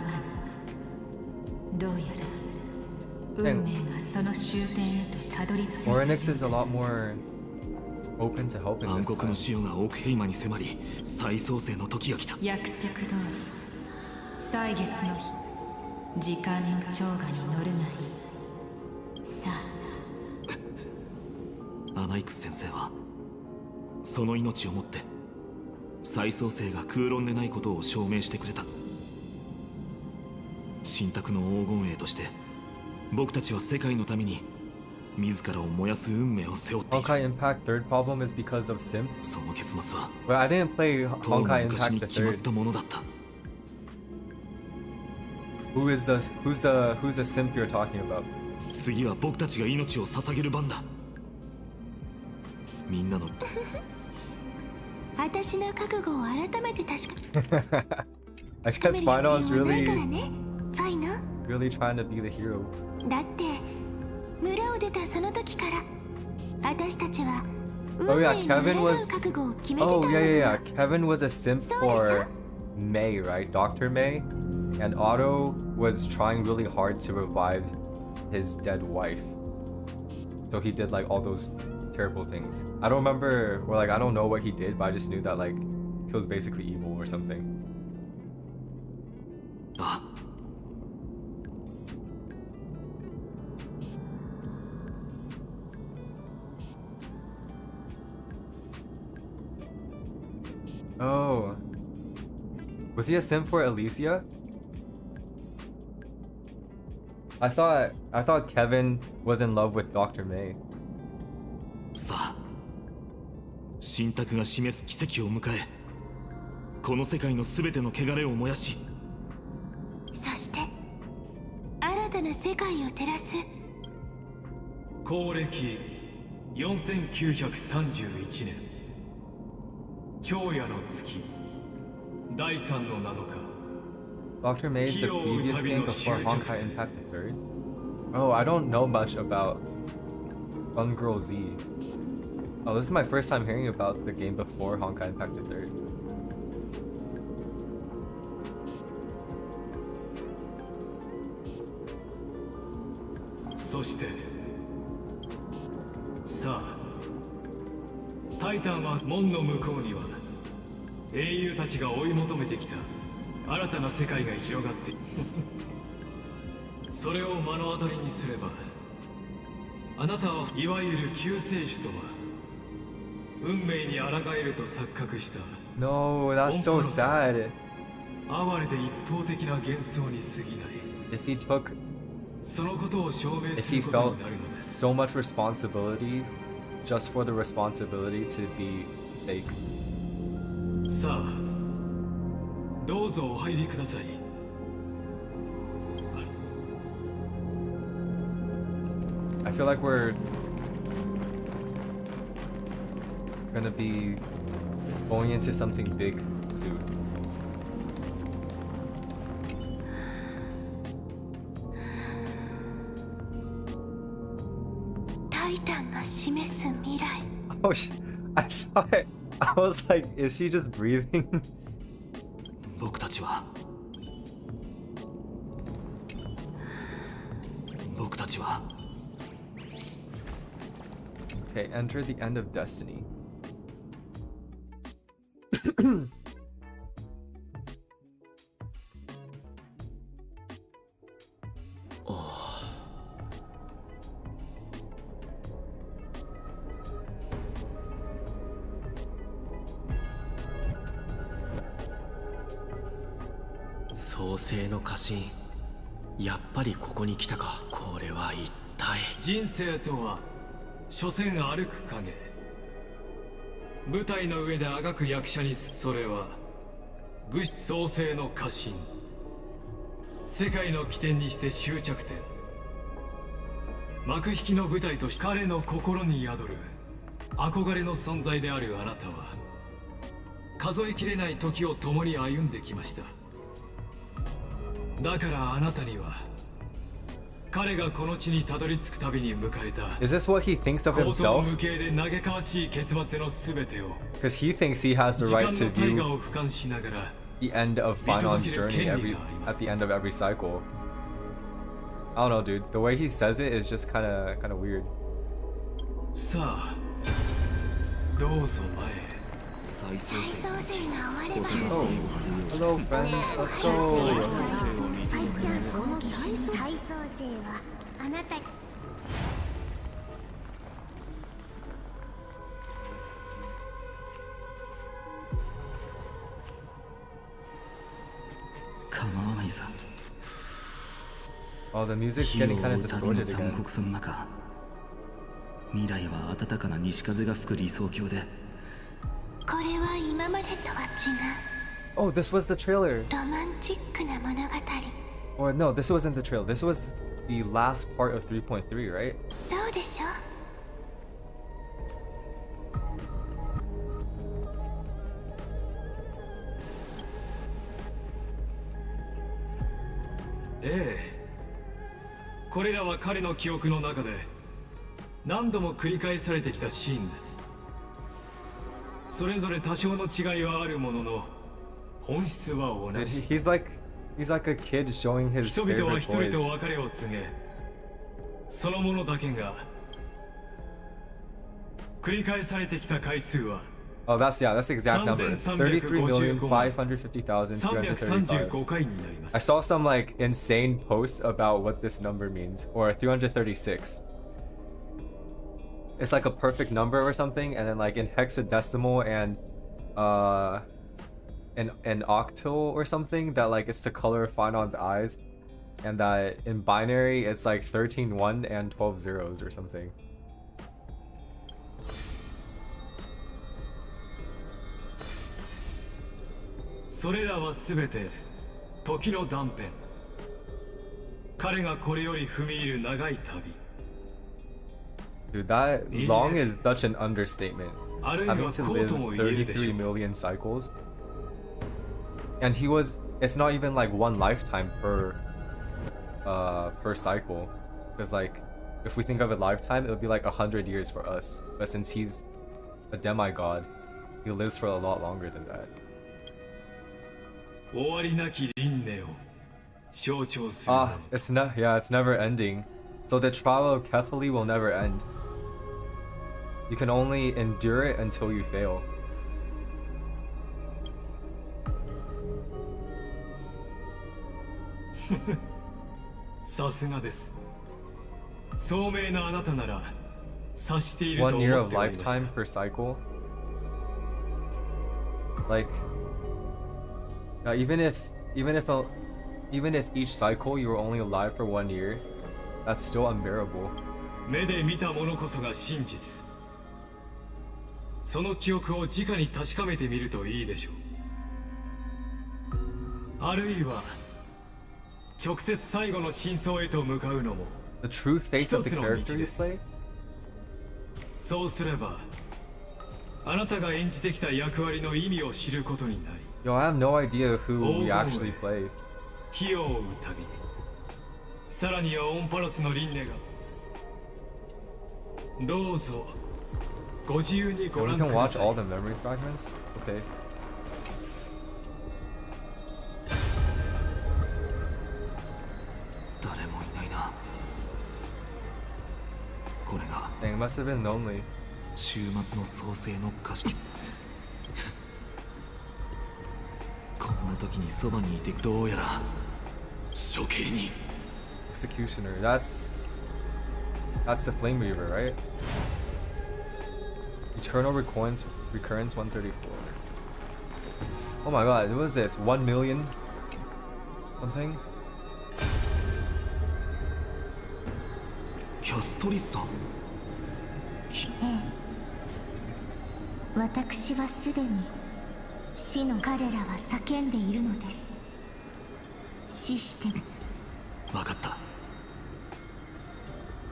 どうやら運命がその終点へとたどり着いた。 Oryx is a lot more open to helping 暗 this 黒の time. 潮がオークヘイマに迫り再創生の時が来た。約束通り歳月の日時間の長河に乗るがいい。さあアナイクス先生はその命をもって再創生が空論でないことを証明してくれた。神託の黄金衛として僕たちは世界のために自らを燃やす運命を背負っている。 Honkai Impact third problem is because of Simp. その結末は But I didn't play とうの Honkai 昔 Impact に the 決まっ third. たものだった。 Who's the Simp you're talking about? 次は僕たちが命を捧げる番だ。みんなの私の覚悟を改めて確か I 確か guess める必要は Phainon ない is から really ね、ファイナ。 really trying to be the hero. だって村を出たその時から私たちは Oh 運 yeah, 命の Kevin 抗う was. 覚悟を決めてた Oh ん yeah, だ yeah, か yeah. ら。 Kevin was a simp for May, right? Dr. May, and Otto was trying really hard to revive his dead wife. So he did like all those terrible things. I don't remember, or like I don't know what he did, but I just knew that like he was basically evil or something. あ Oh, was he a simp for Alicia? I thought Kevin was in love with Dr. May. さあ神託が示す奇跡を迎えこの世界の全ての汚れを燃やしそして新たな世界を照らす公暦4931年長夜の月第3の7日 Dr. May is the previous game before Honkai Impact the third? Oh, I don't know much about Fun Girl Z. Oh, this is my first time hearing about the game before Honkai Impact the third. そしてさあタイタンは門の向こうには英雄たちが追い求めてきた新たな世界が広がってそれを目の当たりにすれば、あなたはいわゆる救世主とは運命に抗えると錯覚した。 No, that's so sad. 哀れで一方的な幻想に過ぎない。 If he took そのことを証明 if す he ること felt になるのです。 so much responsibility just for the responsibility to be fake. さあ、どうぞお入りください。 I feel like we're gonna be going into something big soon. タイタンが示す未来。 Oh, I was like, is she just breathing? 僕たちはOkay, enter the end of destiny. Oh. 創世の家臣、やっぱりここに来たか。これは一体。人生とは所詮歩く影。舞台の上であがく役者にそれは愚創世の家臣。世界の起点にして終着点。幕引きの舞台として彼の心に宿る憧れの存在であるあなたは、数えきれない時を共に歩んできました。だからあなたには彼がこの地にたどり着くたびに迎えた Is this what he thinks of 高等 himself? 無形で嘆かわしい結末のすべてを Because he thinks he has the 時 right 間 to の大河 view を俯瞰しながら the end of Phainon's journey at the end of every cycle. I don't know, dude. The way he says it is just kind of weird. さあどうぞ前へ。再創生が終われば Oh, hello friends. Let's go. じゃあこの再創生はあなた。構わないさ。 Oh, the music's getting kind of 日を追う旅 distorted の残 again. 酷さの中、未来は暖かな西風が吹く理想郷で、これは今までとは違 Oh, this was the trailer. うロマンチックな物語。 Or no, this wasn't the trailer. This was the last part of 3.3, right? そうでしょ。ええ、これらは彼の記憶の中で何度も繰り返されてきたシーンです。それぞれ多少の違いはあるものの本質は同じ。 He's like a kid showing his 人々は favorite 一人 toys. と別れを告げ、そのものだけが繰り返されてきた回数は Oh, that's the exact number. 33,550,335. 335回になります。 I saw some like insane posts about what this number means, or 336. It's like a perfect number or something, and then like in hexadecimal and an octal or something, that like it's the color of Phaimon's eyes, and that in binary it's like 13 1 and 12 zeros or something. それらはすべて時の断片。彼がこれより踏み入る長い旅。 Dude, that long is such an understatement. あるいは Having to こう live とも言えるでしょ 33 う。 million cycles. And it's not even like one lifetime per cycle. Because like, if we think of a lifetime, it would be like 100 years for us. But since he's a demigod, he lives for a lot longer than that. 終わりなき輪廻を象徴する。 it's never ending. So the trial of Kefali will never end. You can only endure it until you fail. さすがです。聡明なあなたなら察していると 1 year 思っ of ておりました。 lifetime per cycle. Like, even if each cycle you were only alive for 1 year, that's still unbearable. 目で見たものこそが真実。その記憶を直に確かめてみるといいでしょう。あるいは直接最後の真相へと向かうのも The true face of the character you play? そうすればあなたが演じてきた役割の意味を知ることになり、 Yo, I have no idea who we actually play. 火を追うたびに、さらにはオンパロスの輪廻が。どうぞご自由にご And 覧 we く can だ watch さい。 all the memory fragments? Okay. 誰もいないな。これが Dang, it must have been lonely. 週末の創生の歌詞。こんな時にそばにいてどうやら処刑人。 Executioner. That's the Flame Reaver, right? Eternal recurrence 134. Oh my god, what was this? 1 million something? キャストリスさん。私はすでに死の彼らは叫んでいるのです。死して分かった。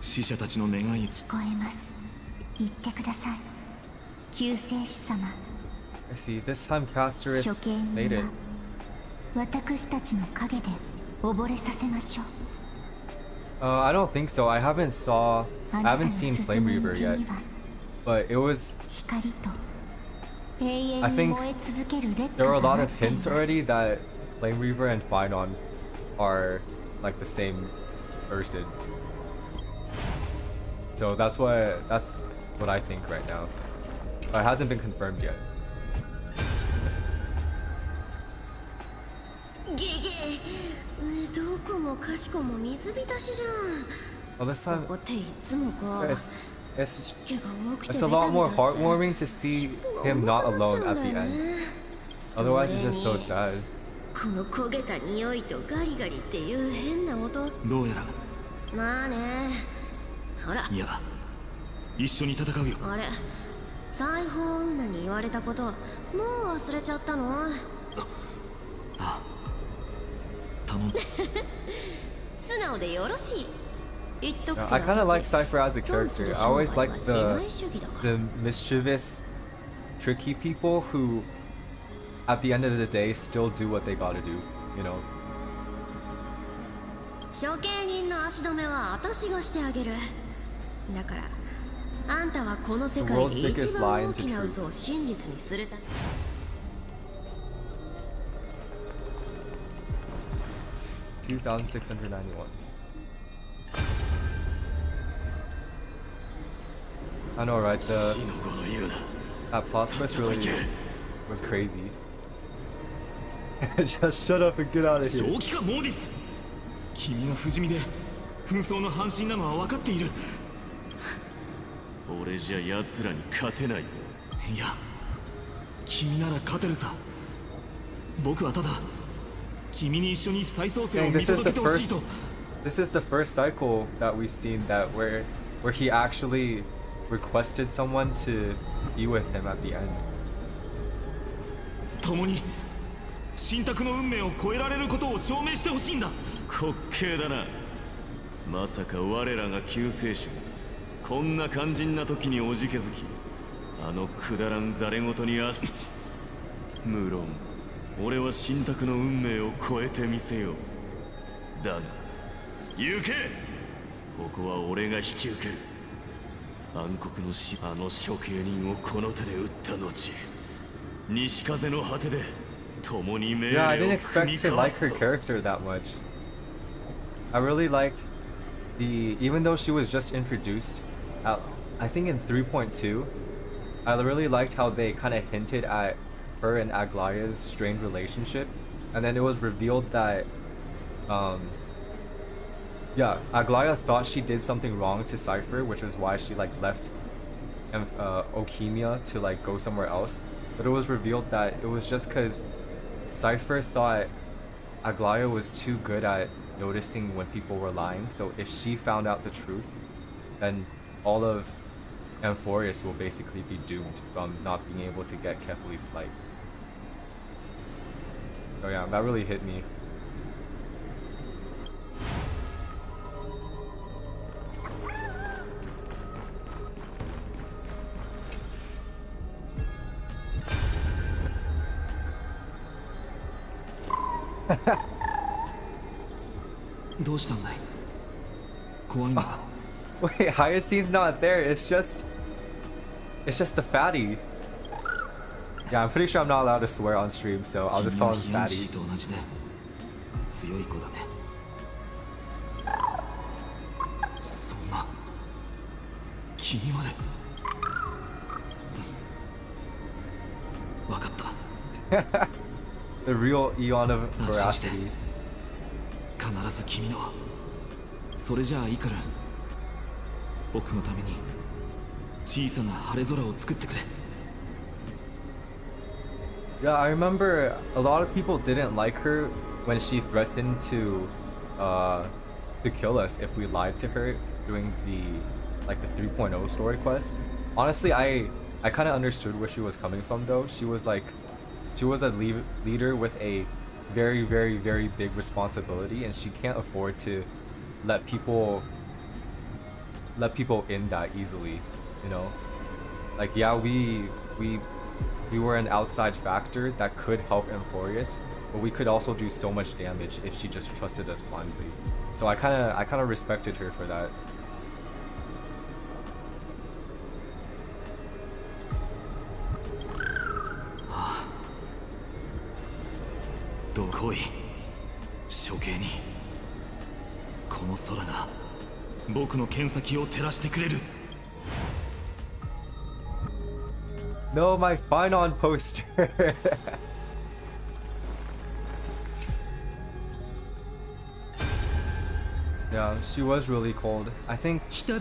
死者たちの願い聞こえます。言ってください。救世主様。 I see. This time Caster is 処刑 made 人 it. は私たちの影で溺れさせましょう。I don't think so. I haven't seen Flame Reaver yet. But it was 光と永遠 I に think 燃え続ける劣 there 化 were a が lot 待 of っていま hints す。 already that Flame Reaver and Phainon are like the same person. So that's what I think right now. But it hasn't been confirmed yet. ゲゲ、どこもかしこも水浸しじゃん。 Well, this time ここっていつもこう it's 湿気が多くて it's a ベタ lot ベ more タして heartwarming to see him not alone at the end. Otherwise, it's just so sad. この焦げた匂いとガリガリっていう変な音。どうやらまあね。ほら。いや一緒に戦うよ。あれ、裁縫女に言われたこともう忘れちゃったの？あ、頼む。素直でよろしい。言っとくけど I kind of like 私 Cypher as a character. I always like 世界主義だから。 the mischievous, tricky people who, at the end of the day, still do what they gotta do. You know. 処刑人の足止めは私がしてあげる。だからあんたはこの世界で一番大きな嘘を真実にするため。$2,691. I know, right? That plot twist really was crazy. Just shut up and get out of here. 正気かモーディス。君が不死身で紛争の半身なのは分かっている。俺じゃ奴らに勝てないと。いや、君なら勝てるさ。僕はただ君に一緒に再創生を Dang, 見届けてほしいと。 this is the first cycle that we've seen that where he actually requested someone to be with him at the end. 共に神託の運命を超えられることを証明してほしいんだ。滑稽だな。まさか我らが救世主こんな肝心な時におじけづき、あのくだらんザレ言に足。無論俺は神託の運命を超えてみせよう。だが行け、ここは俺が引き受ける。暗黒の死、あの処刑人をこの手で撃った後、西風の果てで共に命令 Yeah, I を didn't 組 expect み to 交わ like す her ぞ。 character that much. I really liked even though she was just introduced, I think in 3.2, I really liked how they kind of hinted at her and Aglaya's strained relationship, and then it was revealed that Yeah, Aglaya thought she did something wrong to Cypher, which was why she like left Okemia to like go somewhere else. But it was revealed that it was just because Cypher thought Aglaya was too good at noticing when people were lying. So if she found out the truth, then all of Amphoreus will basically be doomed from not being able to get Kefali's light. Oh yeah, that really hit me. Wait, Hyacine's not there. It's just the fatty. Yeah, I'm pretty sure I'm not allowed to swear on stream, so I'll just call him fatty. The real Eon of veracity. 必ず君のそれじゃあいいから僕のために小さな晴れ空を作ってくれ Yeah, I remember a lot of people didn't like her when she threatened to kill us if we lied to her during the 3.0 story quest. Honestly, I kind of understood where she was coming from though. She was a leader with a very, very, very big responsibility, and she can't afford to let people in that easily, you know? Like, yeah, we were an outside factor that could help Amphoreus, but we could also do so much damage if she just trusted us blindly. So I kind of respected her for that. No, my Phainon poster. Yeah, she was really cold. I think she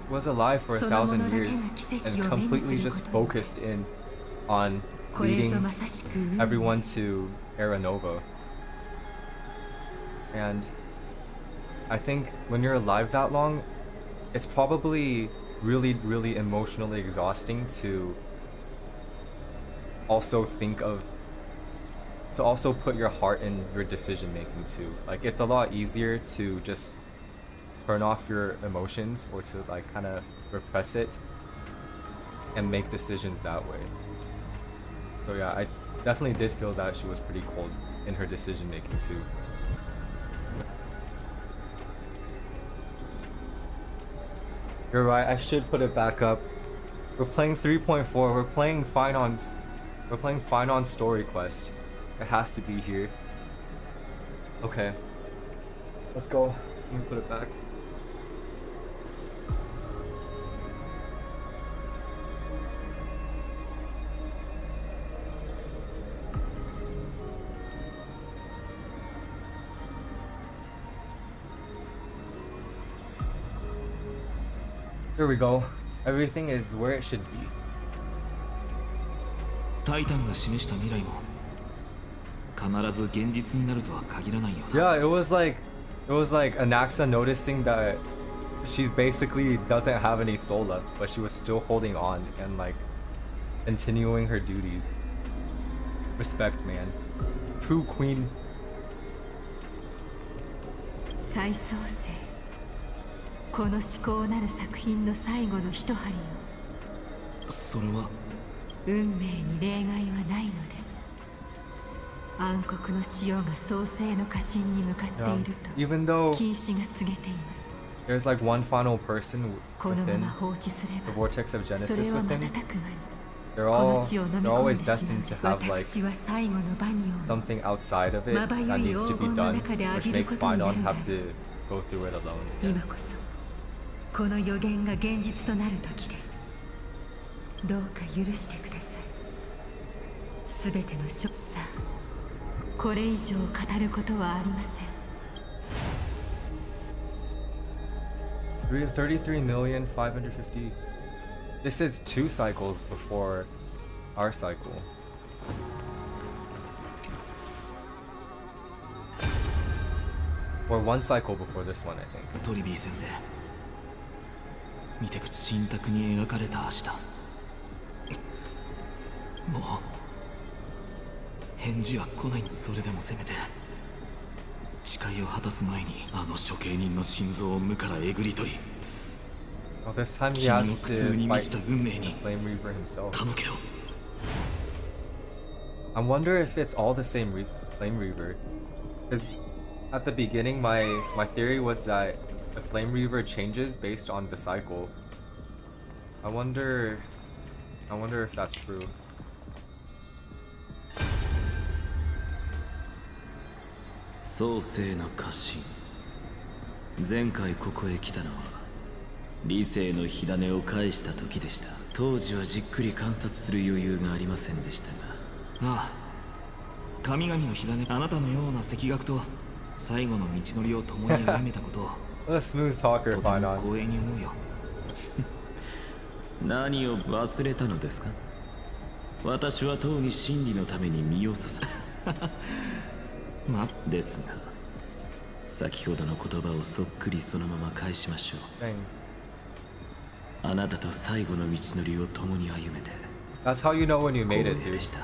was alive for 1,000 years and completely just focused in on leading everyone to Era Nova. And I think when you're alive that long, it's probably really, really emotionally exhausting to also put your heart in your decision making too. Like, it's a lot easier to just turn off your emotions or to like kind of repress it and make decisions that way. So yeah, I definitely did feel that she was pretty cold in her decision making too. You're right, I should put it back up. We're playing 3.4, we're playing Phainon's story quest. It has to be here. Okay. Let's go. Let me put it back. Here we go. Everything is where it should be. Yeah, it was like Anaxa noticing that she's basically doesn't have any soul left, but she was still holding on and like continuing her duties. Respect, man. True queen. この思考なる作品の最後の一針をそれは運命に例外はないのです暗黒の潮が創世の過信に向かっていると禁止が告げています There's like one final person within the vortex of Genesis with him. They're always destined to have like something outside of it that needs to be done, which makes Phainon have to go through it alone. 今こそこの予言が現実となる時ですどうか許してくださいすべてのさあこれ以上語ることはありません 33,550,000. This is 2 cycles before our cycle. Or 1 cycle before this one, I think. トリビー先生、見てく神卓に描かれた明日。もう返事は来ない。それでもせめて誓いを果たす前にあの処刑人の心臓を無からえぐり取り、 Well, this time he 君の has 苦痛 to に満ち fight た運命に the Flame Reaver himself. 手向けよ。 I wonder if it's all the same Flame Reaver. Because at the beginning, my theory was that the Flame Reaver changes based on the cycle. I wonder if that's true. 創世の家臣。前回ここへ来たのは理性の火種を返した時でした。当時はじっくり観察する余裕がありませんでしたが。ああ、神々の火種、あなたのような赤学と最後の道のりを共に歩めたことを What a smooth talker, とても Phainon. 光栄に思うよ。何を忘れたのですか。私はとうに真理のために身を捧げですが、先ほどの言葉をそっくりそのまま返しましょう。 Dang. あなたと最後の道のりを共に歩めて That's how you know when you made it, 光栄で dude. した。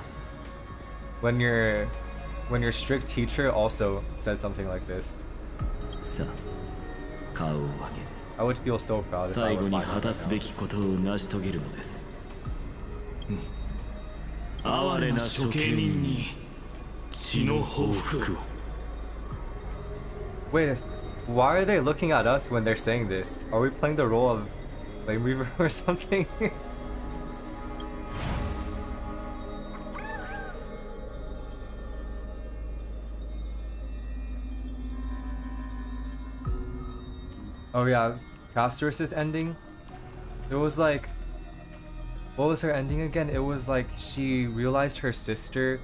When your strict teacher also says something like this. さあ、顔を上げ、 I would feel so proud if I 最後 were に Phainon 果た right す now. べきことを成し遂げるのです。哀れな処刑人に血の報復を。 Wait, why are they looking at us when they're saying this? Are we playing the role of Flame Reaver or something? Oh yeah, Castorus's ending. It was like, what was her ending again? It was like she realized her sister.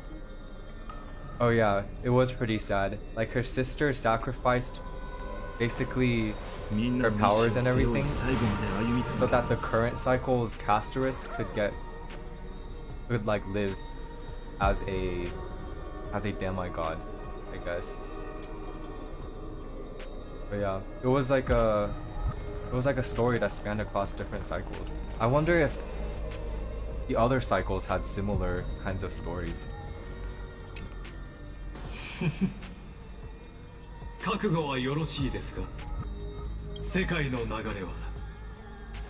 Oh yeah, it was pretty sad. Like her sister sacrificed basically her powers and everything so that the current cycle's Castorus could like live as a demigod, I guess. But yeah, it was like a story that spanned across different cycles. I wonder if the other cycles had similar kinds of stories. 覚悟はよろしいですか。世界の流れは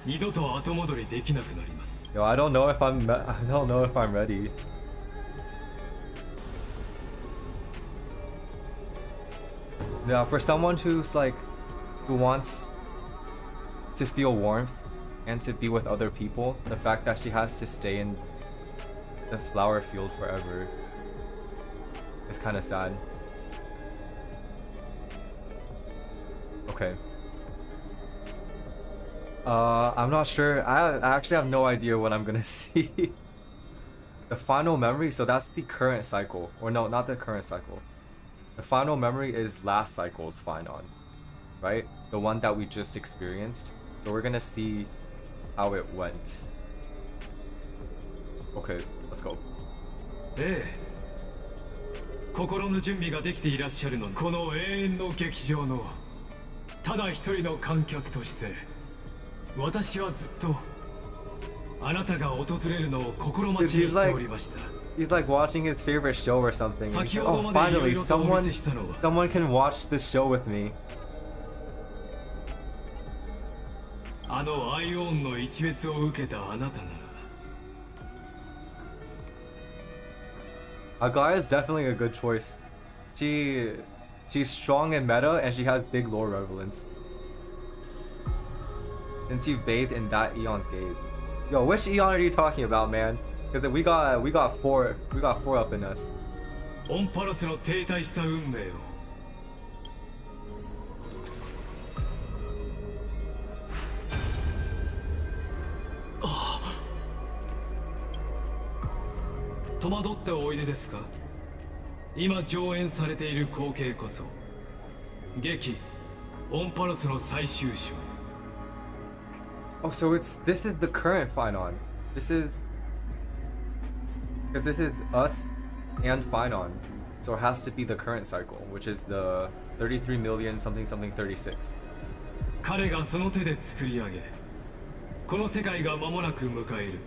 二度と後戻りできなくなります。 Yo, I don't know if I'm ready. Yeah, for someone who wants to feel warmth and to be with other people, the fact that she has to stay in the flower field forever is kind of sad. Okay. I'm not sure. I actually have no idea what I'm gonna see. The final memory, so that's the current cycle. Or no, not the current cycle. The final memory is last cycle's Phainon, right? The one that we just experienced. So we're gonna see how it went. Okay, let's go. ええ、心の準備ができていらっしゃるのに、この永遠の劇場のただ一人の観客として、私はずっとあなたが訪れるのを心待ちにしておりました。 He's like watching his favorite show or something. He's like, oh, finally, someone can watch this show with me. あのアイオンの一別を受けたあなたなら。 Aglaya is definitely a good choice. She's strong in meta and she has big lore relevance. Since you've bathed in that Eon's gaze. Yo, which Eon are you talking about, man? Because we got four up in us. オンパロスの停滞した運命を。戸惑っておいでですか。今上演されている光景こそ劇オンパロスの最終章 Oh, so this is the current Phainon. This is because this is us and Phainon, so it has to be the current cycle, which is the 33 million something something 36. 彼がその手で作り上げ、この世界が間もなく迎える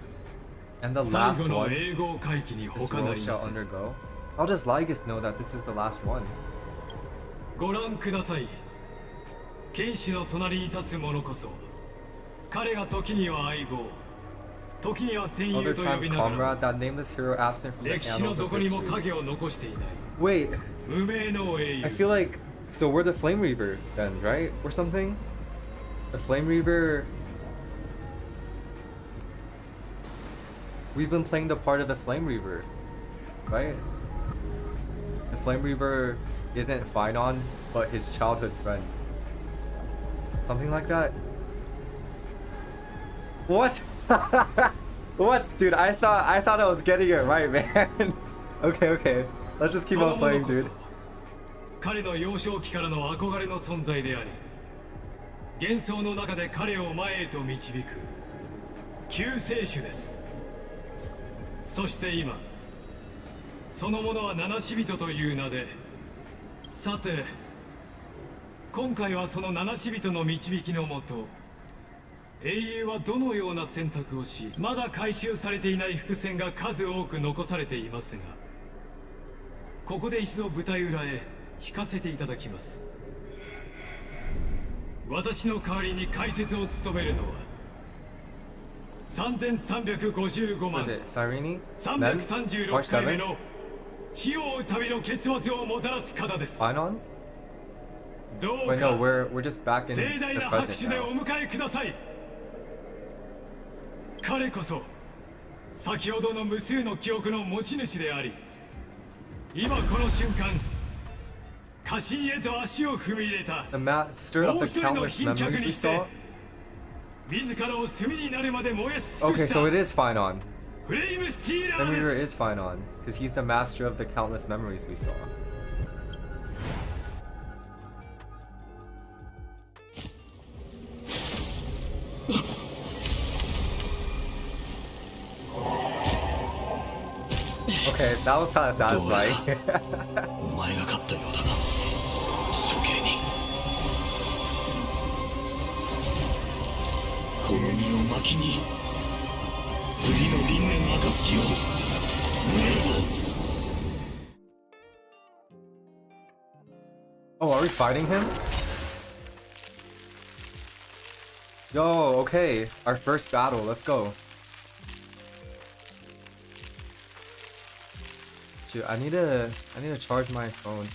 And the 最 last 後の one 永劫回帰に this 他な world り shall ません。 undergo. How does Lygus know that this is the last one? ご覧ください。剣士の隣に立つ者こそ、彼が時には相棒、時には戦 Other 友と呼 times びながら、 comrade, that nameless hero absent from the 歴史の annals ど of こにも history. 影を残していない。 Wait, 無名の英雄。 I feel like so we're the Flame Reaver then, right? Or something? The Flame Reaver. We've been playing the part of the Flame Reaver, right? The Flame Reaver isn't Phainon, but his childhood friend. Something like that. What? What, dude? I thought I was getting it right, man. Okay. Let's just keep on playing, dude. 彼の幼少期からの憧れの存在であり、幻想の中で彼を前へと導く救世主です。そして今、その者は七死人という名で、さて、今回はその七死人の導きのもと、英雄はどのような選択をし、まだ回収されていない伏線が数多く残されていますが、ここで一度舞台裏へ引かせていただきます。私の代わりに解説を務めるのは3355万 336回目の火を追う旅の結末をもたらす方です。Phainon? どう Wait, か no, we're just back in 盛大 the な拍 present 手で now. お迎えください。彼こそ先ほどの無数の記憶の持ち主であり、今この瞬間家臣へと足を踏み入れた The master of the countless memories we saw? 自らを炭になるまで燃やし尽く Okay, した so it is Phainon. フレイムスティー The ラー Reaver です。 is Phainon, because he's the master of the countless memories we saw. Okay, that was kind of satisfying. お前が勝ったようだな、処刑人。この身を巻きに次の輪廻の暁を胸と。 Oh, are we fighting him? Yo, okay. Our first battle. Let's go. Shoot, I need to charge my phone.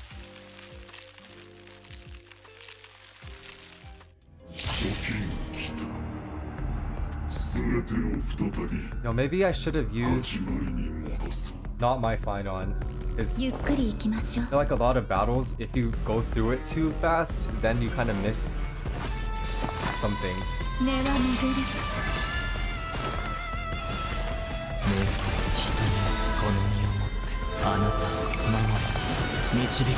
Yo, maybe I should have used not my Phainon. ゆっくり行きましょう。 I feel like a lot of battles, if you go through it too fast, then you kind of miss some things. 根は巡る。姉さんと人にこの身をもってあなたを守り導こ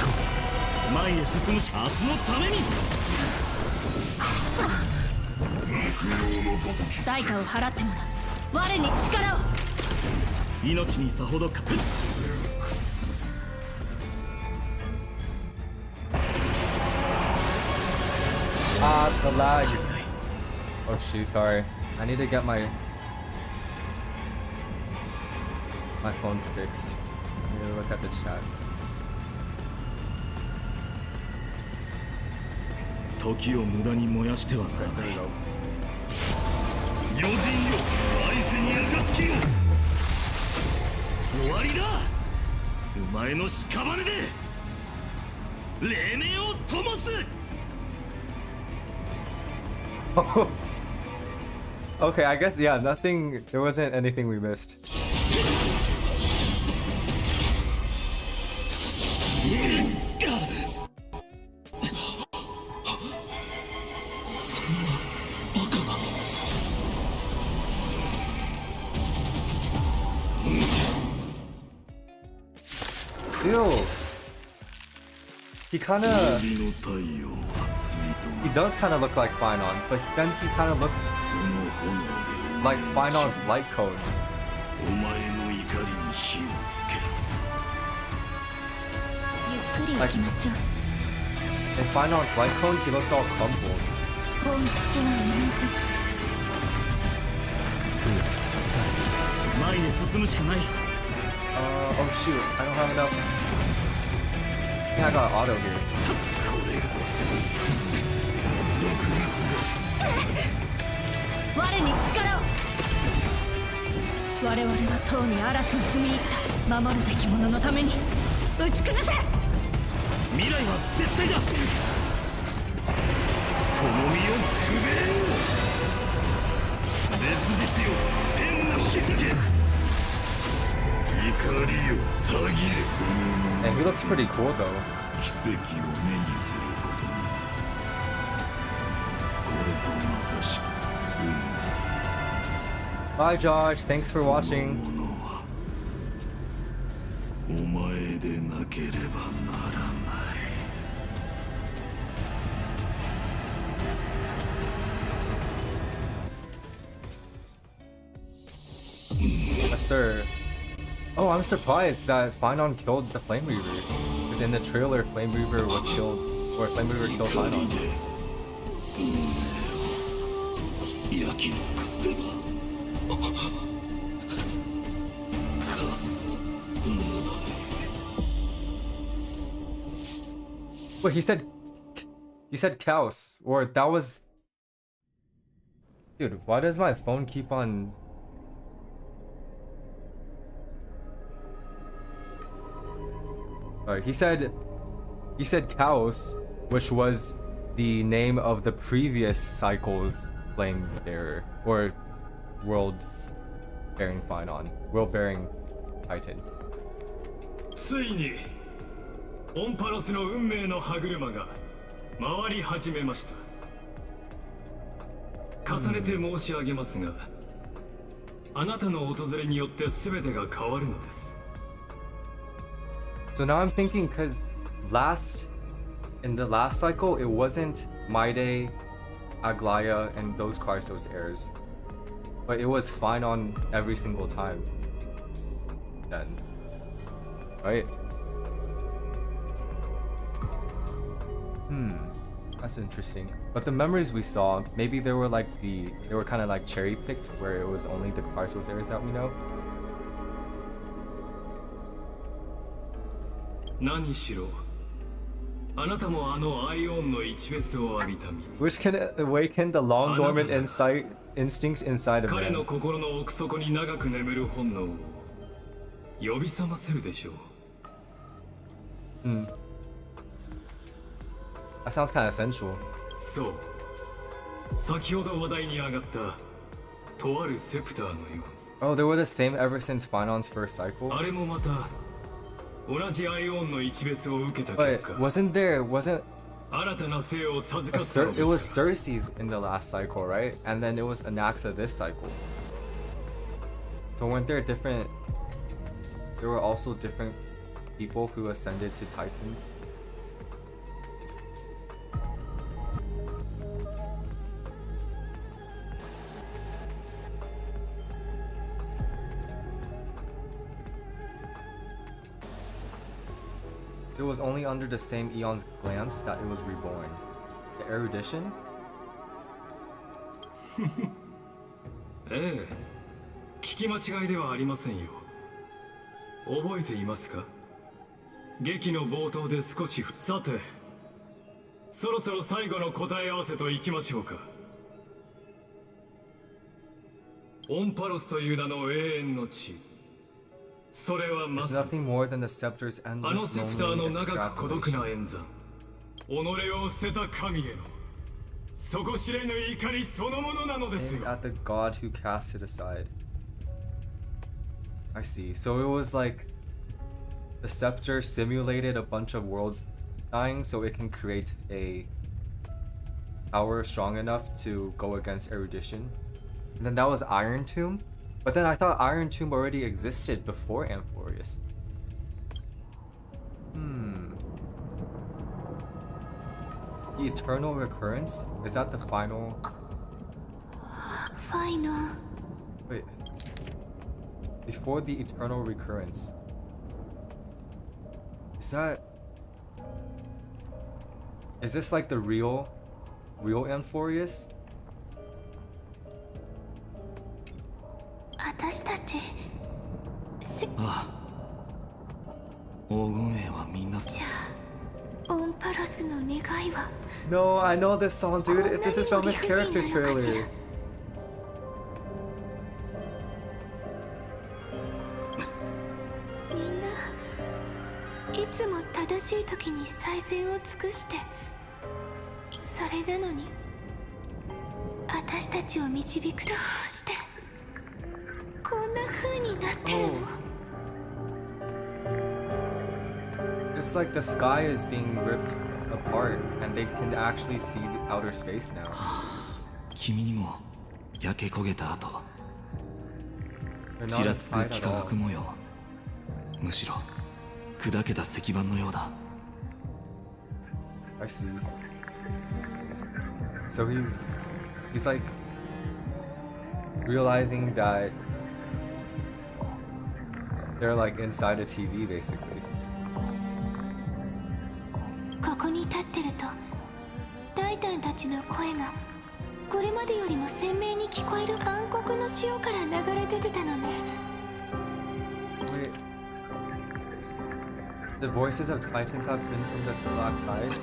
う。前へ進むし明日のために。代価を払ってもらう。我に力を。命にさほどか。Ah, the lag. Oh shoot, sorry. I need to get my phone fixed. I need to look at the chat. 時を無駄に燃やしてはならない。 There we go. 余人よ、愛せに暁よ。終わりだ。お前の屍で黎明を灯す。 Okay, I guess yeah, nothing. There wasn't anything we missed. Ew. He does kind of look like Phainon, but then he kind of looks like Phainon's light code. Like, in Phainon's light code, he looks all crumpled. Oh shoot, I don't have enough. I think I got auto here. And he looks pretty cool though. Bye Josh, thanks for watching. Yes sir. Oh, I'm surprised that Phainon killed the Flame Reaver. Because in the trailer, Flame Reaver was killed, or Flame Reaver killed Phainon. Wait, he said Chaos, or that was... Dude, why does my phone keep on... Alright, he said Chaos, which was the name of the previous cycle's flame bearer, or world bearing Phainon, world bearing Titan. ついにオンパロスの運命の歯車が回り始めました。重ねて申し上げますが、あなたの訪れによって全てが変わるのです。 So now I'm thinking, because in the last cycle, it wasn't Maide, Aglaya, and those Karsos heirs. But it was Phainon every single time. Then. Right? That's interesting. But the memories we saw, maybe they were kind of like cherry picked, where it was only the Karsos heirs that we know. 何しろあなたもあのアイオンの一別を浴びた身 Which can awaken the long dormant instinct inside of 彼の man. 心の奥底に長く眠る本能を呼び覚ませるでしょう That sounds kind of sensual. そう先ほど話題に上がったとあるセプターのように Oh, they were the same ever since Phainon's first cycle? あれもまた同じアイオンの一別を受けた But 結果 it was Cersei's in the last cycle, right? And then it was Anaxa this cycle. So weren't there were also different people who ascended to Titans? It was only under the same Eon's glance that it was reborn. The erudition? ええ、聞き間違いではありませんよ。覚えていますか？劇の冒頭で少しさて、そろそろ最後の答え合わせといきましょうか。オンパロスという名の永遠の地。それはまさに nothing more than the scepter's あの endless セプターの lonely 長く孤独 extrapolation. な演算己を捨てた神への底知れぬ怒りそのものなのですよ Aimed at the god who cast it aside. I see. So it was like the scepter simulated a bunch of worlds dying so it can create a power strong enough to go against erudition. And then that was Iron Tomb. But then I thought Iron Tomb already existed before Amphoreus. The eternal recurrence? Is that the final? Phainon. Wait. Before the eternal recurrence. Is this like the real Amphoreus? 私たちああ黄金栄はみんなじゃあオンパロスの願いは No, I know this song, dude. This is from his character trailer. みんないつも正しい時に最善を尽くしてそれなのに私たちを導くどうしてこんな風になってるの、It's like the sky is being ripped apart and they can actually see the outer space now. 君にも焼け焦げた後 They're ち not らつく inside 幾 at 何 all. 学模様むしろ砕けた石板のようだ I see. So he's like realizing that they're like inside a TV basically. ここに立ってるとタイタンたちの声がこれまでよりも鮮明に聞こえる暗黒の潮から流れ出てたのね Wait. The voices of Titans have been from the Black Tide?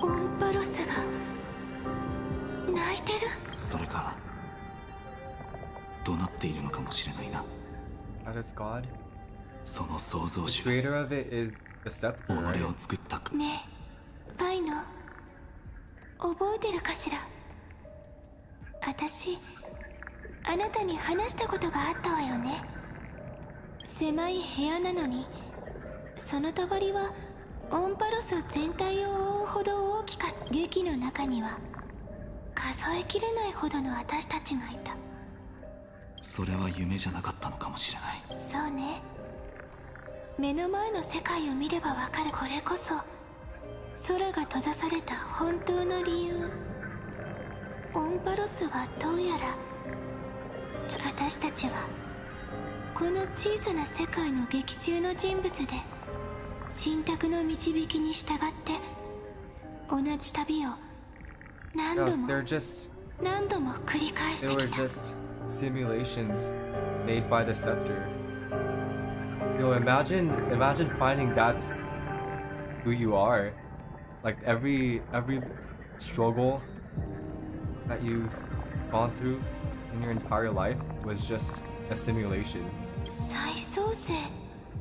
オンパロスが泣いてるそれか怒鳴っているのかもしれないな That is God? その創造 The 主 creator of it is the scepter, 己 right? を作ったかねえファイノ覚えてるかしら私あなたに話したことがあったわよね狭い部屋なのにその帳はオンパロス全体を覆うほど大きかった劇の中には数えきれないほどの私たちがいたそれは夢じゃなかったのかもしれないそうね目の前の世界を見ればわかるこれこそ空が閉ざされた本当の理由オンパロスはどうやら私たちはこの小さな世界の劇中の人物で神託の導きに従って同じ旅を何度 Yes, も they're just 何度も繰り返し they て were きた just simulations made by the scepter. Yo, imagine finding that's who you are. Like every struggle that you've gone through in your entire life was just a simulation. 再創生っ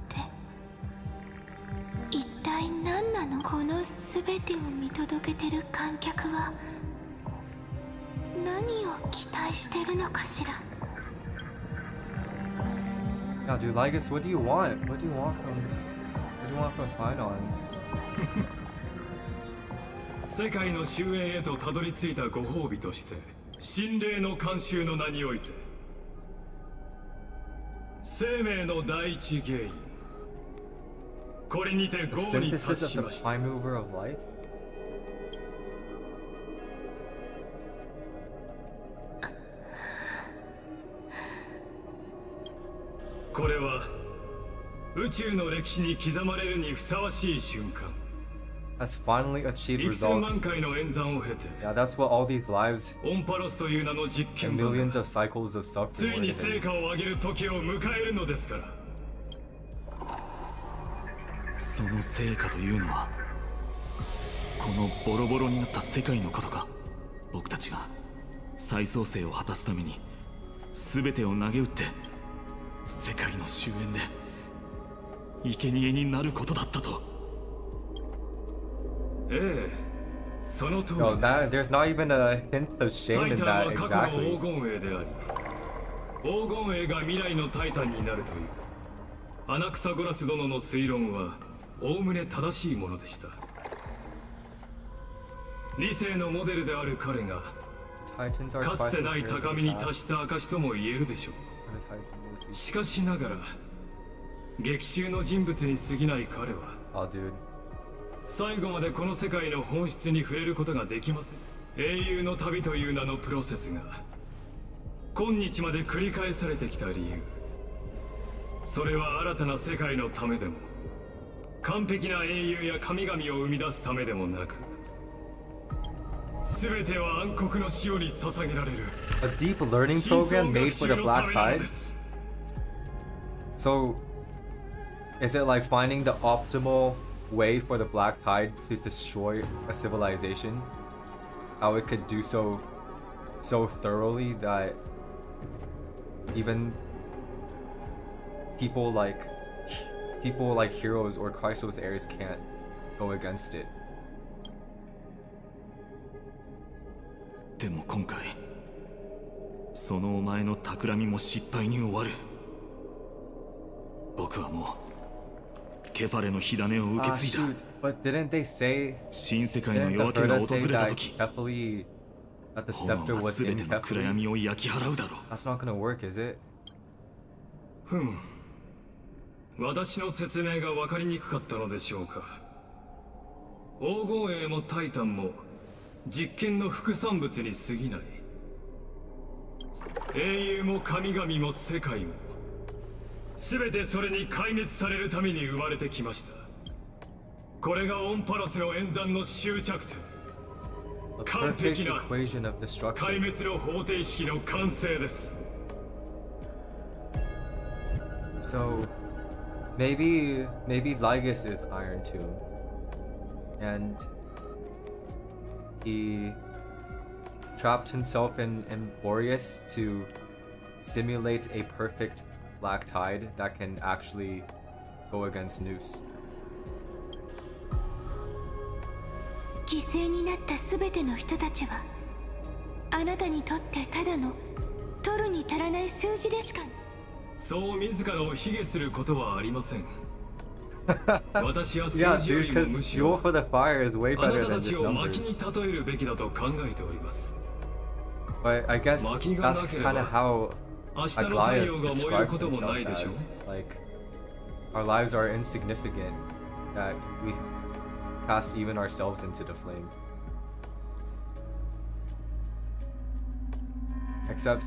て一体何なのこの全てを見届けてる観客は何を期待してるのかしら Yeah, dude, Lygus, what do you want? What do you want from Phainon? 世界の終焉へとたどり着いたご褒美として神霊の慣習の名において生命の第一原因これにて The ゴーに達 synthesis し of ま the した prime mover of life? これは宇宙の歴史に刻まれるにふさわしい瞬間 Has finally achieved 幾千万 results. 回の演算を経て Yeah, that's what all these lives オンパロスという名の実 and 験部 millions が of cycles of つ suffering い were に in. 成果を上げる時を迎えるのですからその成果というのはこのボロボロになった世界のことか僕たちが再創生を果たすために全てを投げ打って世界の終焉で生贄になることだったとええその通り Yo, です there's not even a hint of タ shame イ in タン that は過去の exactly. 黄金栄であり黄金栄が未来のタイタンになるというアナクサゴラス殿の推論はおおむね正しいものでした理性のモデルである彼が Titans are かつて questions ない spirits 高 of み the に達 past. した証とも言えるでしょう What a Titan しかしながら劇中の人物に過ぎない彼は will be. Oh, dude. 最後までこの世界の本質に触れることができません。英雄の旅という名のプロセスが今日まで繰り返されてきた理由、それは新たな世界のためでも完璧な英雄や神々を生み出すためでもなく、全ては暗黒の塩に捧げられる A deep learning program made for the Black Tide? So, is it like finding the optimal way for the Black Tide to destroy a civilization? How it could do so thoroughly that even people like heroes or Chrysos heirs can't go against it. でも今回そのお前の企みも失敗に終わる。僕はもうケファレの火種を受け継いだ。But didn't they say 新世界の夜明けが訪れた時、 that the scepter was in 全ての暗闇を焼き払うだろう。 That's not gonna work, is it? 私の説明が分かりにくかったのでしょうか。黄金栄もタイタンも実験の副産物に過ぎない。英雄も神々も世界も全てそれに壊滅されるために生まれてきました。これがオンパロスの演算の終着点、完璧な壊滅の方程式の完成です。 So maybe Lygus is Iron Tomb, and he trapped himself in Amphoreus to simulate a perfect black tide that can actually go against Noose. 犠牲になったすべての人たちはあなたにとってただの取るに足らない数字でしか。そう自らを卑下することはありません。私は数字よりもむしろあなたたちを薪に例えるべきだと考えております。 But I guess that's kind of how Aglaia described himself as. Like, our lives are insignificant, that we cast even ourselves into the flame. Except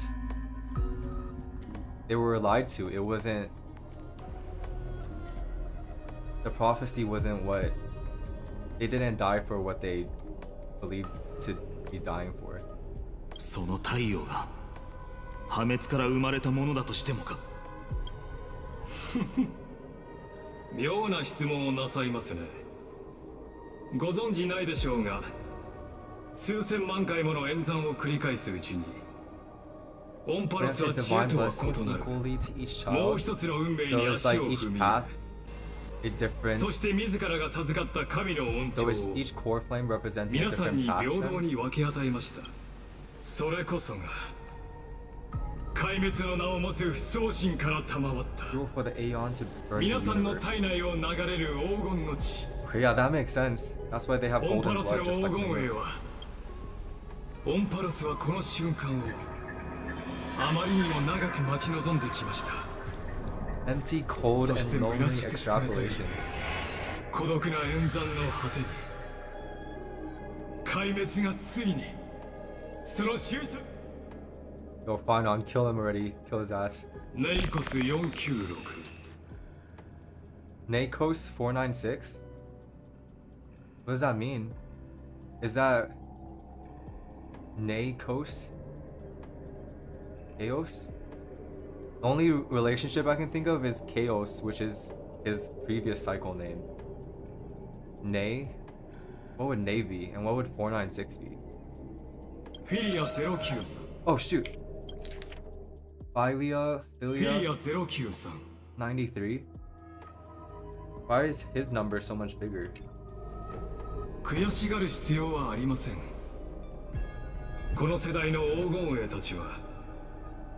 they were lied to. It wasn't, the prophecy wasn't what, they didn't die for what they believed to be dying for. その太陽が破滅から生まれたものだとしてもか。妙な質問をなさいますね。ご存知ないでしょうが、数千万回もの演算を繰り返すうちにオンパロスは知恵とは異なるもう一つの運命に足を踏み、そして自らが授かった神の恩寵を皆さんに平等に分け与えました。それこそが壊滅の名を持つ不相信から賜った皆さんの体内を流れる黄金の血。 Yeah, that makes sense. That's why they have golden blood, just like me. オンパロスはこの瞬間をあまりにも長く待ち望んできました。 Empty, cold, and lonely extrapolations. 孤独な演算の果てに壊滅がついにその終着。 Go Phainon, kill him already. Kill his ass. ネイコス496。 Nakos 496? What does that mean? Is that Nakos? Chaos? The only relationship I can think of is Chaos, which is his previous cycle name. Nay? What would Nay be? And what would 496 be? Oh shoot! Philia 93? Why is his number so much bigger? 悔しがる必要はありません。この世代の黄金栄たちは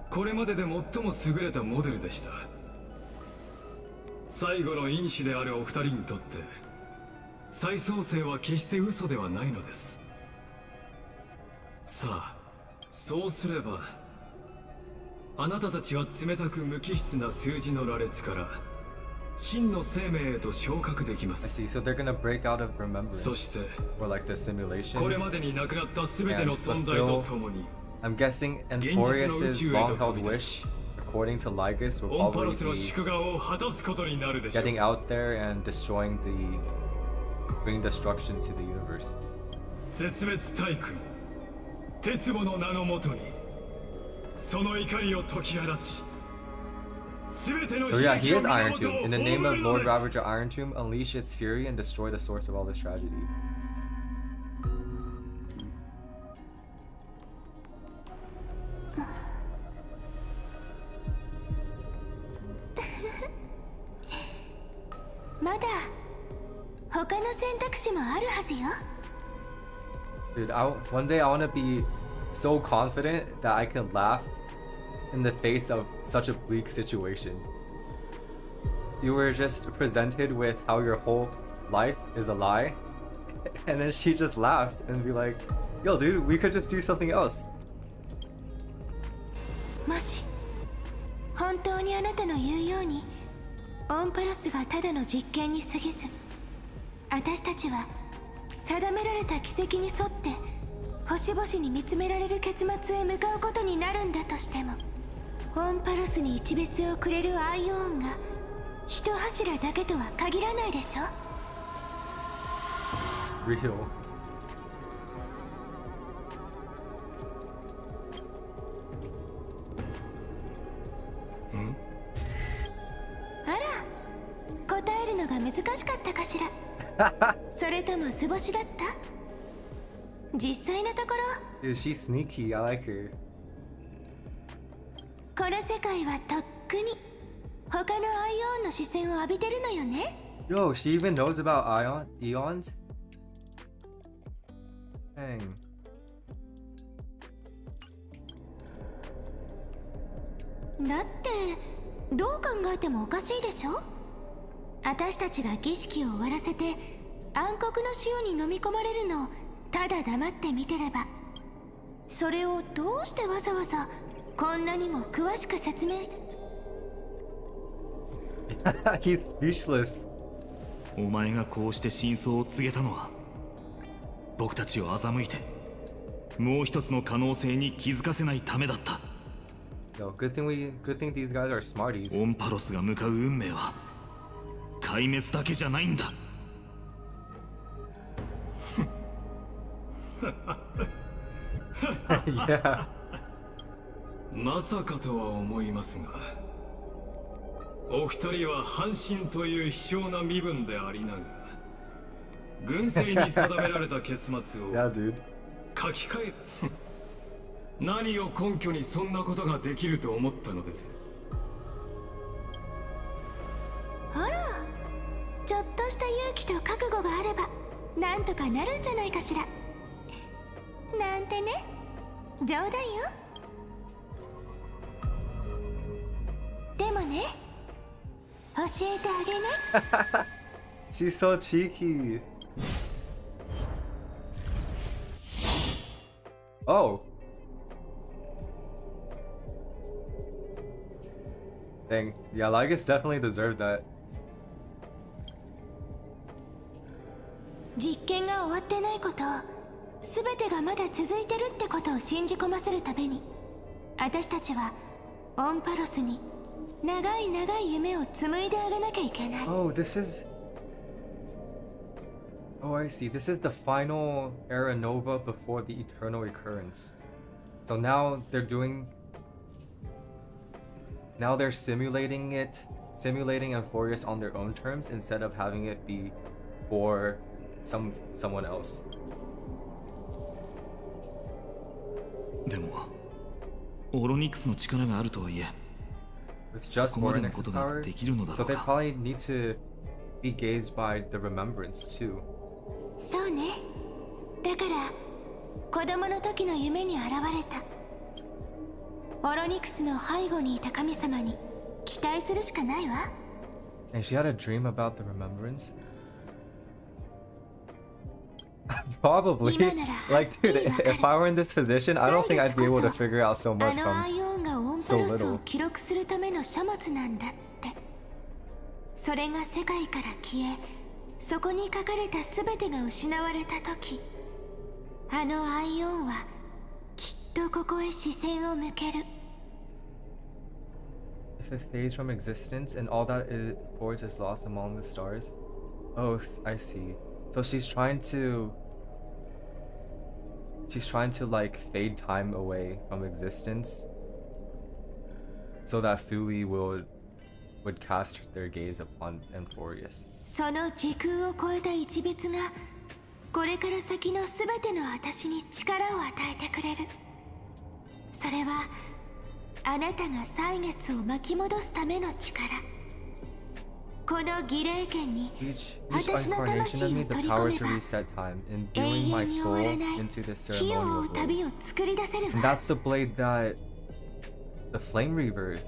これまでで最も優れたモデルでした。最後の因子であるお二人にとって再創生は決して嘘ではないのです。さあ、そうすればあなたたちは冷たく無機質な数字の羅列から真の生命へと昇格できま I す。 see. So they're gonna break out of remembrance そして or like the simulation. これまでになくなった全ての存在とともに I'm guessing 現実の宇 Amphoreus' 宙へと long 飛 held び出 wish, し according to Lygus, will オンパロ probably スの be 祝賀を果たすことになるでしょう。 getting out there and bringing destruction to the universe. 絶滅大君鉄母の名のもとにその怒りを解き放ち So yeah, he is Iron Tomb. In the name of Lord Ravager Iron Tomb, unleash its fury and destroy the source of all this tragedy. まだ他の選択肢もあるはずよ。 Dude, one day I want to be so confident that I can laugh in the face of such a bleak situation. You were just presented with how your whole life is a lie, and then she just laughs and be like, yo dude, we could just do something else. もし本当にあなたの言うようにオンパロスがただの実験に過ぎず、私たちは定められた軌跡に沿って星々に見つめられる結末へ向かうことになるんだとしても、オンパロスに一別をくれるアイオーンが一柱だけとは限らないでしょ。 Real. あら、答えるのが難しかったかしら。それとも図星だった？実際のところ Dude, she's sneaky. I like her. この世界はとっくに他のアイオンの視線を浴びてるのよね。 Yo, she even knows about eons? Dang. だってどう考えてもおかしいでしょ。私たちが儀式を終わらせて暗黒の潮に飲み込まれるのをただ黙って見てれば、それをどうしてわざわざこんなにも詳しく説明して。He's speechless. お前がこうして真相を告げたのは僕たちを欺いてもう一つの可能性に気づかせないためだった。 Yo, good thing these guys are smarties. オンパロスが向かう運命は壊滅だけじゃないんだ。Yeah. まさかとは思いますが、お二人は半身という希少な身分でありながら軍政に定められた結末を Yeah, dude. 書き換える。何を根拠にそんなことができると思ったのです。あら、ちょっとした勇気と覚悟があればなんとかなるんじゃないかしら。なんてね、冗談よ。でもね、教えてあげない？ She's so cheeky. Oh. Dang. Yeah, Lygus definitely deserved that. 実験が終わってないこと、すべてがまだ続いてるってことを信じ込ませるために、私たちはオンパロスに長い長い夢を紡いであげなきゃいけない。 Oh, this is... Oh, I see. This is the final Era Nova before the eternal recurrence. So now they're doing... Now they're simulating Amphoreus on their own terms instead of having it be for someone else. でもオロニクスの力があるとはいえ With just そこまでの Oryx's ことが power, できるのだ so ろう they か。 probably need to be gazed by the remembrance too. そうね。だから子供の時の夢に現れたオロニクスの背後にいた神様に期待するしかないわ。 And she had a dream about the remembrance? Probably. Like, dude, if I were in this position, I don't think I'd be able to figure out so あ much のアイ from オンがオンパ so ロスを little. 記録するための書物なんだって。それが世界から消え、そこに書かれた全てが失われた時、あのアイオンはきっとここへ視線を向ける。 If it fades from existence and all that it holds is lost among the stars. Oh, I see. So she's trying to like fade time away from existence so that Fuli would cast their gaze upon Amphoreus. その時空を超えた一別がこれから先の全ての私に力を与えてくれる。それはあなたが歳月を巻き戻すための力。この儀礼剣に Each 私の incarnation 魂 of を me, the 取り power 込め to ば reset time, 永 imbuing 遠 my に終 soul わらない into the 火を追 ceremonial う旅 blade. を作り出せる And わ。 that's the blade that the Flame Reaver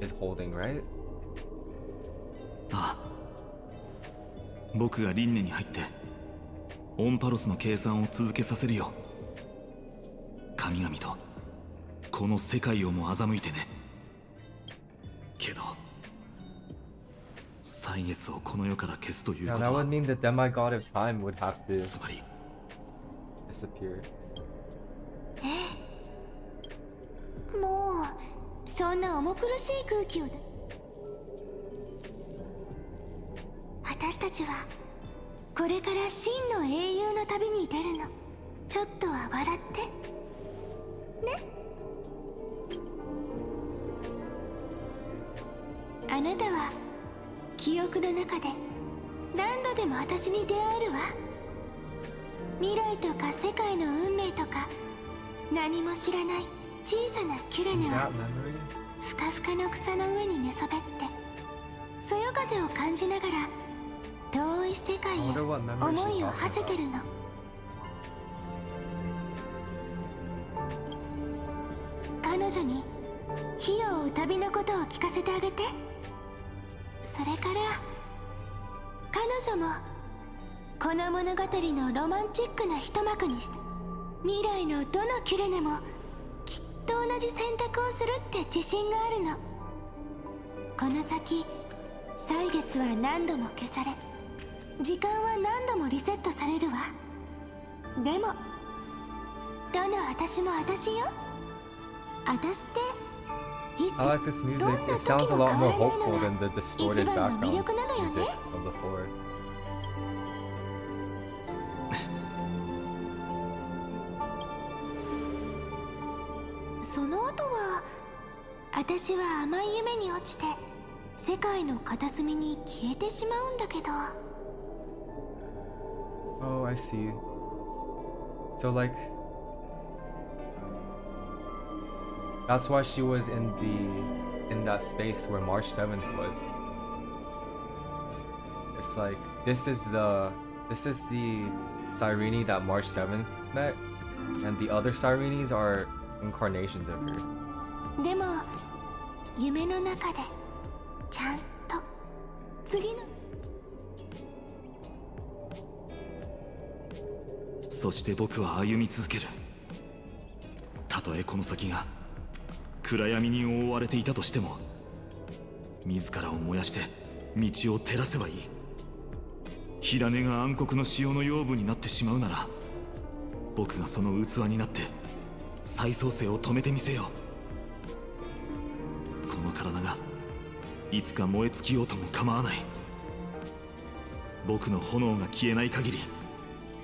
is holding, right? ああ、僕が輪廻に入ってオンパロスの計算を続けさせるよ。神々とこの世界をも欺いてね。けど歳月をこの世から消すという Now こ that とは would mean the demigod of time would have to つまり disappear. もうそんな重苦しい空気を。私たちはこれから真の英雄の旅に出るの。ちょっとは笑ってね。あなたは記憶の中で何度でも私に出会えるわ。未来とか世界の運命とか何も知らない小さなキュレネ That は memory? ふかふかの草の上に寝そべってそよ風を感じながら遠い世界へ I wonder what memory 思 she's いを talking 馳せて about. るの。彼女に火を追う旅のことを聞かせてあげて。それから彼女もこの物語のロマンチックな一幕にして未来のどのキュレネもきっと同じ選択をするって自信があるの。この先歳月は何度も消され時間は何度もリセットされるわ。でもどの私も私よ。私っていつ I like this music. どんな It 時 sounds a も lot 変 more わらない hopeful の than が the distorted 一番の魅 background 力なのよ music ね。 from before. その後は私は甘い夢に落ちて世界の片隅に消えてしまうんだけど。 Oh, I see. So like that's why she was in that space where March 7th was. It's like this is the Cyrene that March 7th met, and the other Cyrenes are incarnations of her. でも夢の中でちゃんと次の。そして僕は歩み続ける。たとえこの先が暗闇に覆われていたとしても自らを燃やして道を照らせばいい。火種が暗黒の潮の養分になってしまうなら僕がその器になって再創生を止めてみせよう。この体がいつか燃え尽きようとも構わない。僕の炎が消えない限り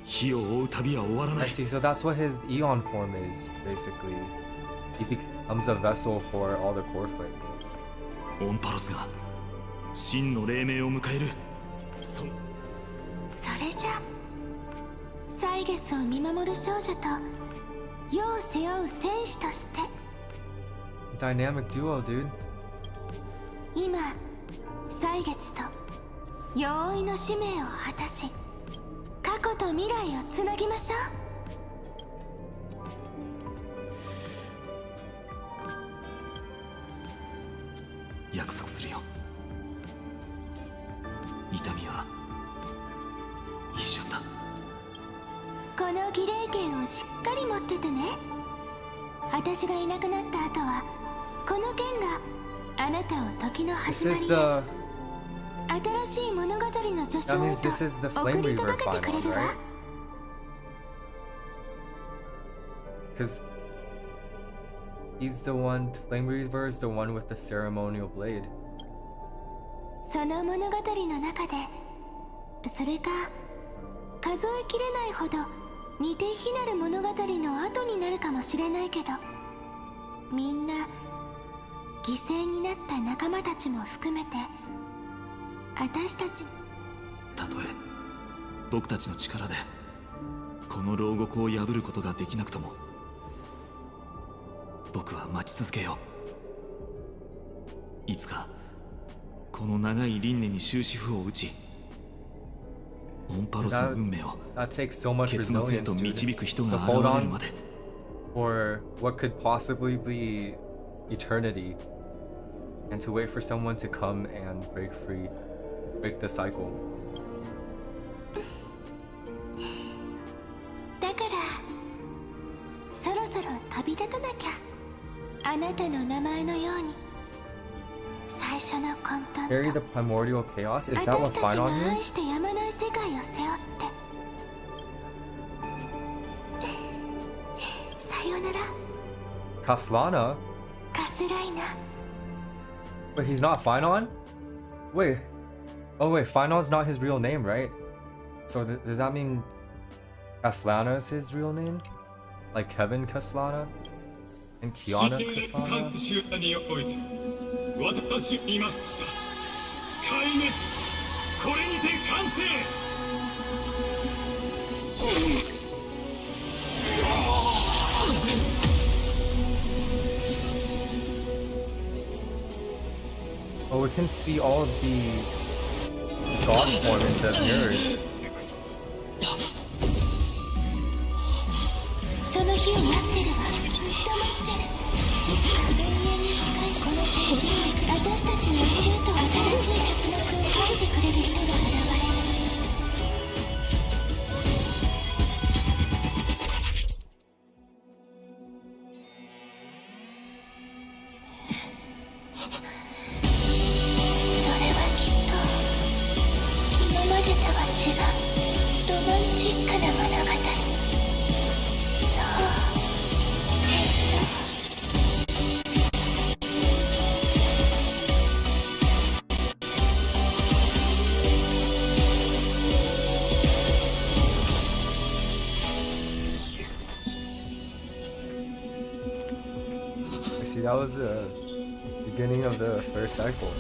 火を追う旅は終わらな I い。 see. So that's what his Eon form is, basically. He becomes a vessel for all the core flames. オンパロスが真の黎明を迎える。それじゃ歳月を見守る少女と世を背負う戦士として Dynamic duo, dude. 今歳月と容易の使命を果たし過去と未来をつなぎましょう。約束するよ。痛みは一瞬だ。この儀礼剣をしっかり持っててね。私がいなくなった後はこの剣があなたを時の This 始ま is り the 新しい物語の序章 That へ means this is the と Flame 送り Reaver 届けてくれ Phainon, るわ right? Because he's the one, Flame Reaver is the one with the ceremonial blade. その物語の中でそれか数えきれないほど似て非なる物語の後になるかもしれないけど、みんな犠牲になった仲間たちも含めて私たち、たとえ僕たちの力でこの牢獄を破ることができなくとも、僕は待ち続けよう。いつかこの長い輪廻に終止符を打ち、オンパロスの運命を That takes so much 結末へ resilience と to 導く人 to が hold 現れる on まで。 for what could possibly be eternity, and to wait for someone to come and break the cycle. だからそろそろ旅立たなきゃ。あなたの名前のように最初の混沌 Carry と the primordial chaos? Is that 私 what たち Phainon が愛 means? してやまない世界を背負ってさよなら Kaslana? カスライナ。 But he's not Phainon? Wait. Oh wait, Phainon's not his real name, right? So does that mean Kaslana is his real name? Like Kevin Kaslana? And Kiana 神霊 Kaslana? 監修において私は言いました。壊滅、これにて完成。Oh, we can see all of the god form in the mirrors. その日を待ってるわ。ずっと待ってる。いつか永遠に近いこのページに私たちの足と新しい結末を書いてくれる人が現れる。それはきっと今までとは違うロマンチックな物語。I see, that was the beginning of the first cycle.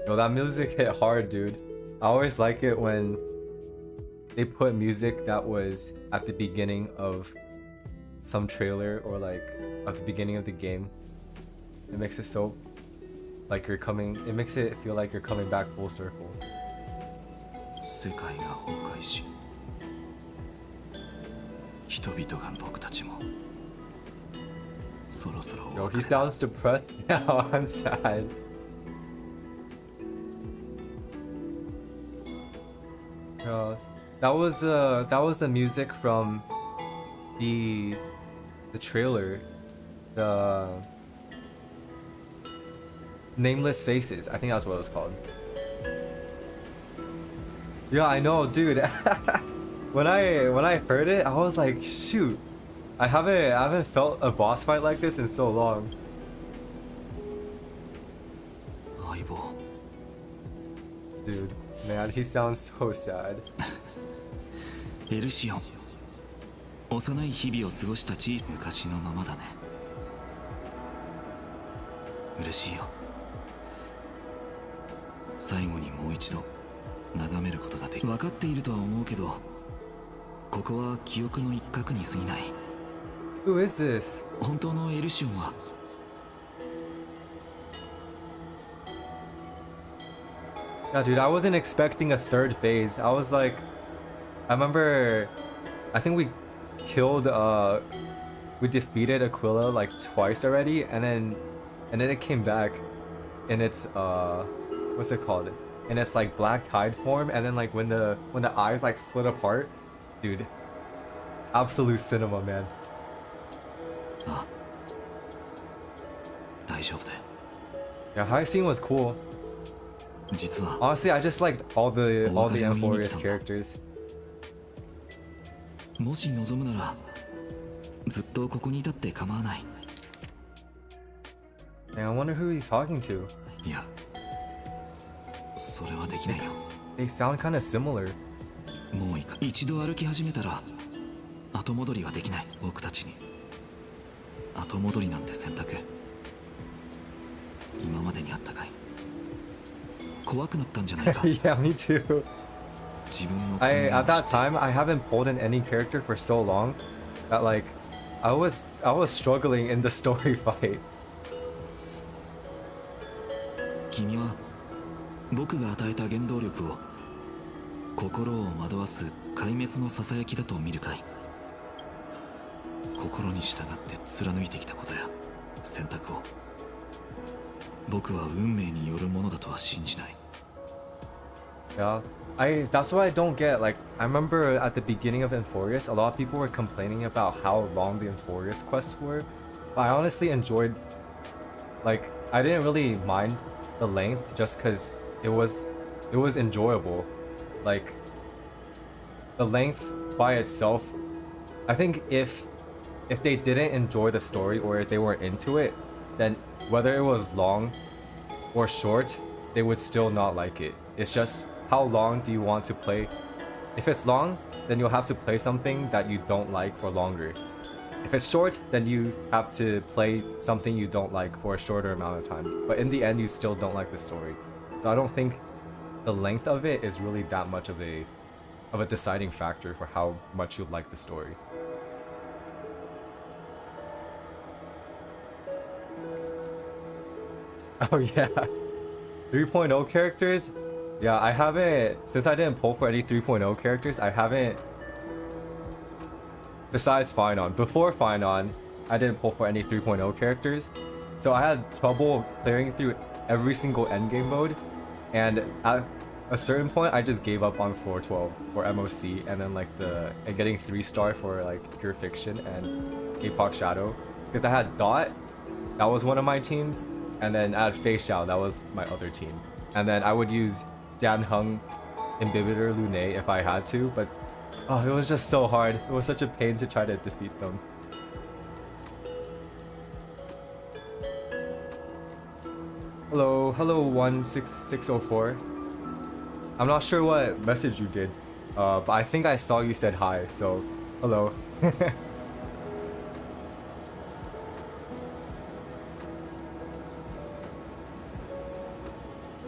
Yo, that music hit hard, dude. I always like it when they put music that was at the beginning of some trailer or like at the beginning of the game. It makes it so like you're coming, it makes it feel like you're coming back full circle. 世界が崩壊し、人々が僕たちもそろそろお Yo, 別 he れだ。 sounds depressed now. I'm sad. That was the music from the trailer, the Nameless Faces. I think that's what it was called. Yeah, I know, dude. when I heard it, I was like, shoot, I haven't felt a boss fight like this in so long. 相棒。 Dude, man, he sounds so sad. エルシオン、幼い日々を過ごした小さな昔のままだね。嬉しいよ。最後にもう一度眺めることができる。分かっているとは思うけど、ここは記憶の一角に過ぎない。 Who is this? 本当のエルシオンは Yeah, dude, I wasn't expecting a third phase. I was like, I remember, I think we defeated Aquila like twice already, and then it came back in its what's it called? In its like black tide form, and then like when the eyes like split apart, dude, absolute cinema, man. Yeah, high scene was cool. Honestly, I just liked all the Amphoreus characters. もし望むならずっとここにいたって構わない。 Man, I wonder who he's talking to. いや、それはできないよ。 They sound kind of similar. もういいか。一度歩き始めたら後戻りはできない。僕たちに後戻りなんて選択今までにあったかい。怖くなったんじゃないか。Yeah, me too. At that time I haven't pulled in any character for so long that like I was struggling in the story fight. 君は僕が与えた原動力を心を惑わす壊滅のささやきだと見るかい。心に従って貫いてきたことや選択を僕は運命によるものだとは信じない。 Yeah, that's what I don't get. Like, I remember at the beginning of Amphoreus, a lot of people were complaining about how long the Amphoreus quests were. But I honestly enjoyed, like, I didn't really mind the length just because it was enjoyable. Like, the length by itself, I think if they didn't enjoy the story or if they weren't into it, then whether it was long or short, they would still not like it. It's just how long do you want to play? If it's long, then you'll have to play something that you don't like for longer. If it's short, then you have to play something you don't like for a shorter amount of time. But in the end, you still don't like the story. So I don't think the length of it is really that much of a deciding factor for how much you like the story. Oh yeah, 3.0 characters? Yeah, I haven't, since I didn't pull for any 3.0 characters, I haven't, besides Phainon, before Phainon, I didn't pull for any 3.0 characters. So I had trouble clearing through every single endgame mode, and at a certain point, I just gave up on floor 12 for MOC, and then like and getting 3-star for like Pure Fiction and Apoc Shadow. Because I had Dot, that was one of my teams, and then I had Fei Xiao, that was my other team. And then I would use Dan Heng, Imbibitor, Lune if I had to, but oh, it was just so hard. It was such a pain to try to defeat them. Hello 16604. I'm not sure what message you did, but I think I saw you said hi, so hello.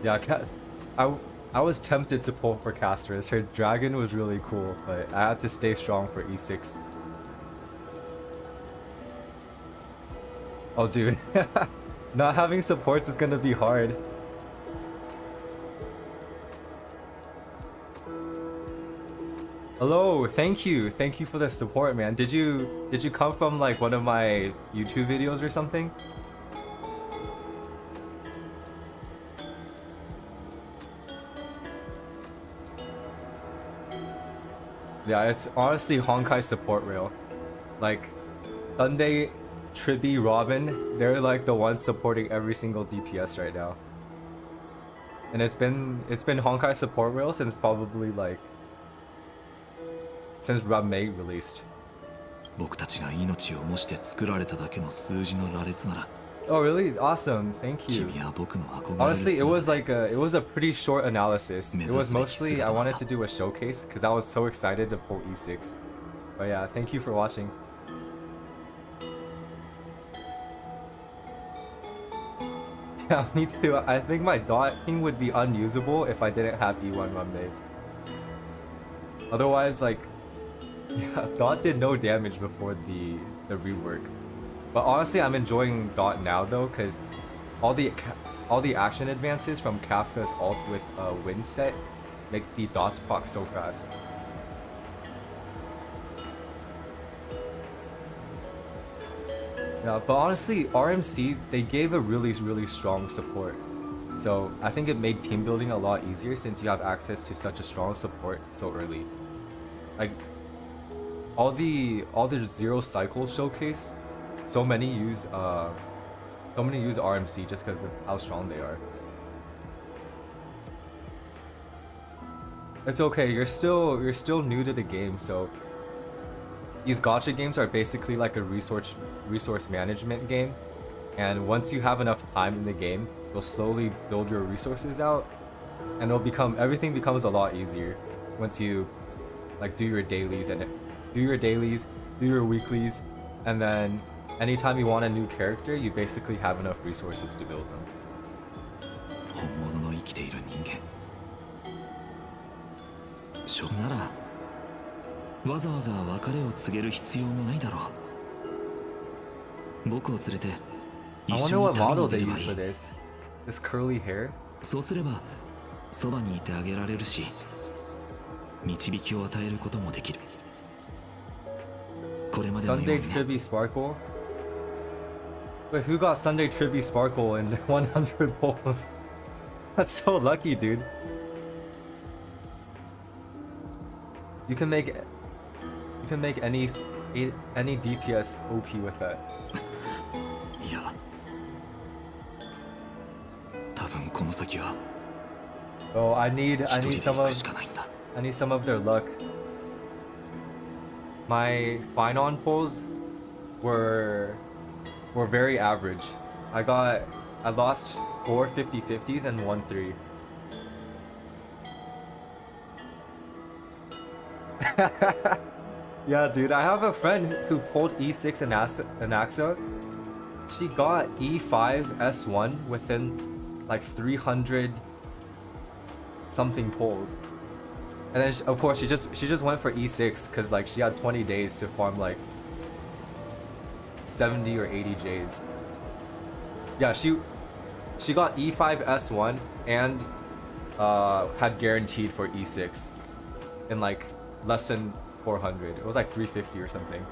Yeah, I was tempted to pull for Castris. Her dragon was really cool, but I had to stay strong for E6. Oh dude, not having supports is gonna be hard. Hello, thank you for the support, man. Did you come from like one of my YouTube videos or something? Yeah, it's honestly Honkai support rail. Like, Sunday, Tribi, Robin, they're like the ones supporting every single DPS right now. And it's been Honkai support rail since probably like since Ramei released. 僕たちが命を模して作られただけの数字の羅列なら Oh really? Awesome. Thank you. Honestly, it was a pretty short analysis. It was mostly I wanted to do a showcase because I was so excited to pull E6. But yeah, thank you for watching. Yeah, me too. I think my Dot team would be unusable if I didn't have E1 Ramei. Otherwise, like, yeah, Dot did no damage before the rework. But honestly, I'm enjoying Dot now though, because all the action advances from Kafka's ult with Wind set make the Dots proc so fast. Yeah, but honestly, RMC, they gave a really strong support. So I think it made team building a lot easier since you have access to such a strong support so early. Like all the Zero Cycle showcase, so many use RMC just because of how strong they are. It's okay, you're still new to the game, so these gacha games are basically like a resource management game, and once you have enough time in the game, you'll slowly build your resources out, and everything becomes a lot easier once you like do your dailies, do your weeklies, and then anytime you want a new character, you basically have enough resources to build them. 本物の生きている人間ならわざわざ別れを告げる必要もないだろう。僕を連れて一緒に旅に出ればいい。This curly hair? そうすればそばにいてあげられるし、導きを与えることもできる。これまでのようにね。Sunday Tribby Sparkle? Wait, who got Sunday Tribby Sparkle in 100 polls? That's so lucky, dude. You can make any DPS OP with that. いや、多分この先は。Oh, I need some of their luck. My Phainon pulls were very average. I lost 4 50-50s and 1 3. Yeah, dude, I have a friend who pulled E6 and Anaxa. She got E5 S1 within like 300 something pulls, and then of course she just went for E6 because like she had 20 days to farm like 70 or 80 Js. Yeah, she got E5 S1 and had guaranteed for E6 in like less than 400. It was like 350 or something.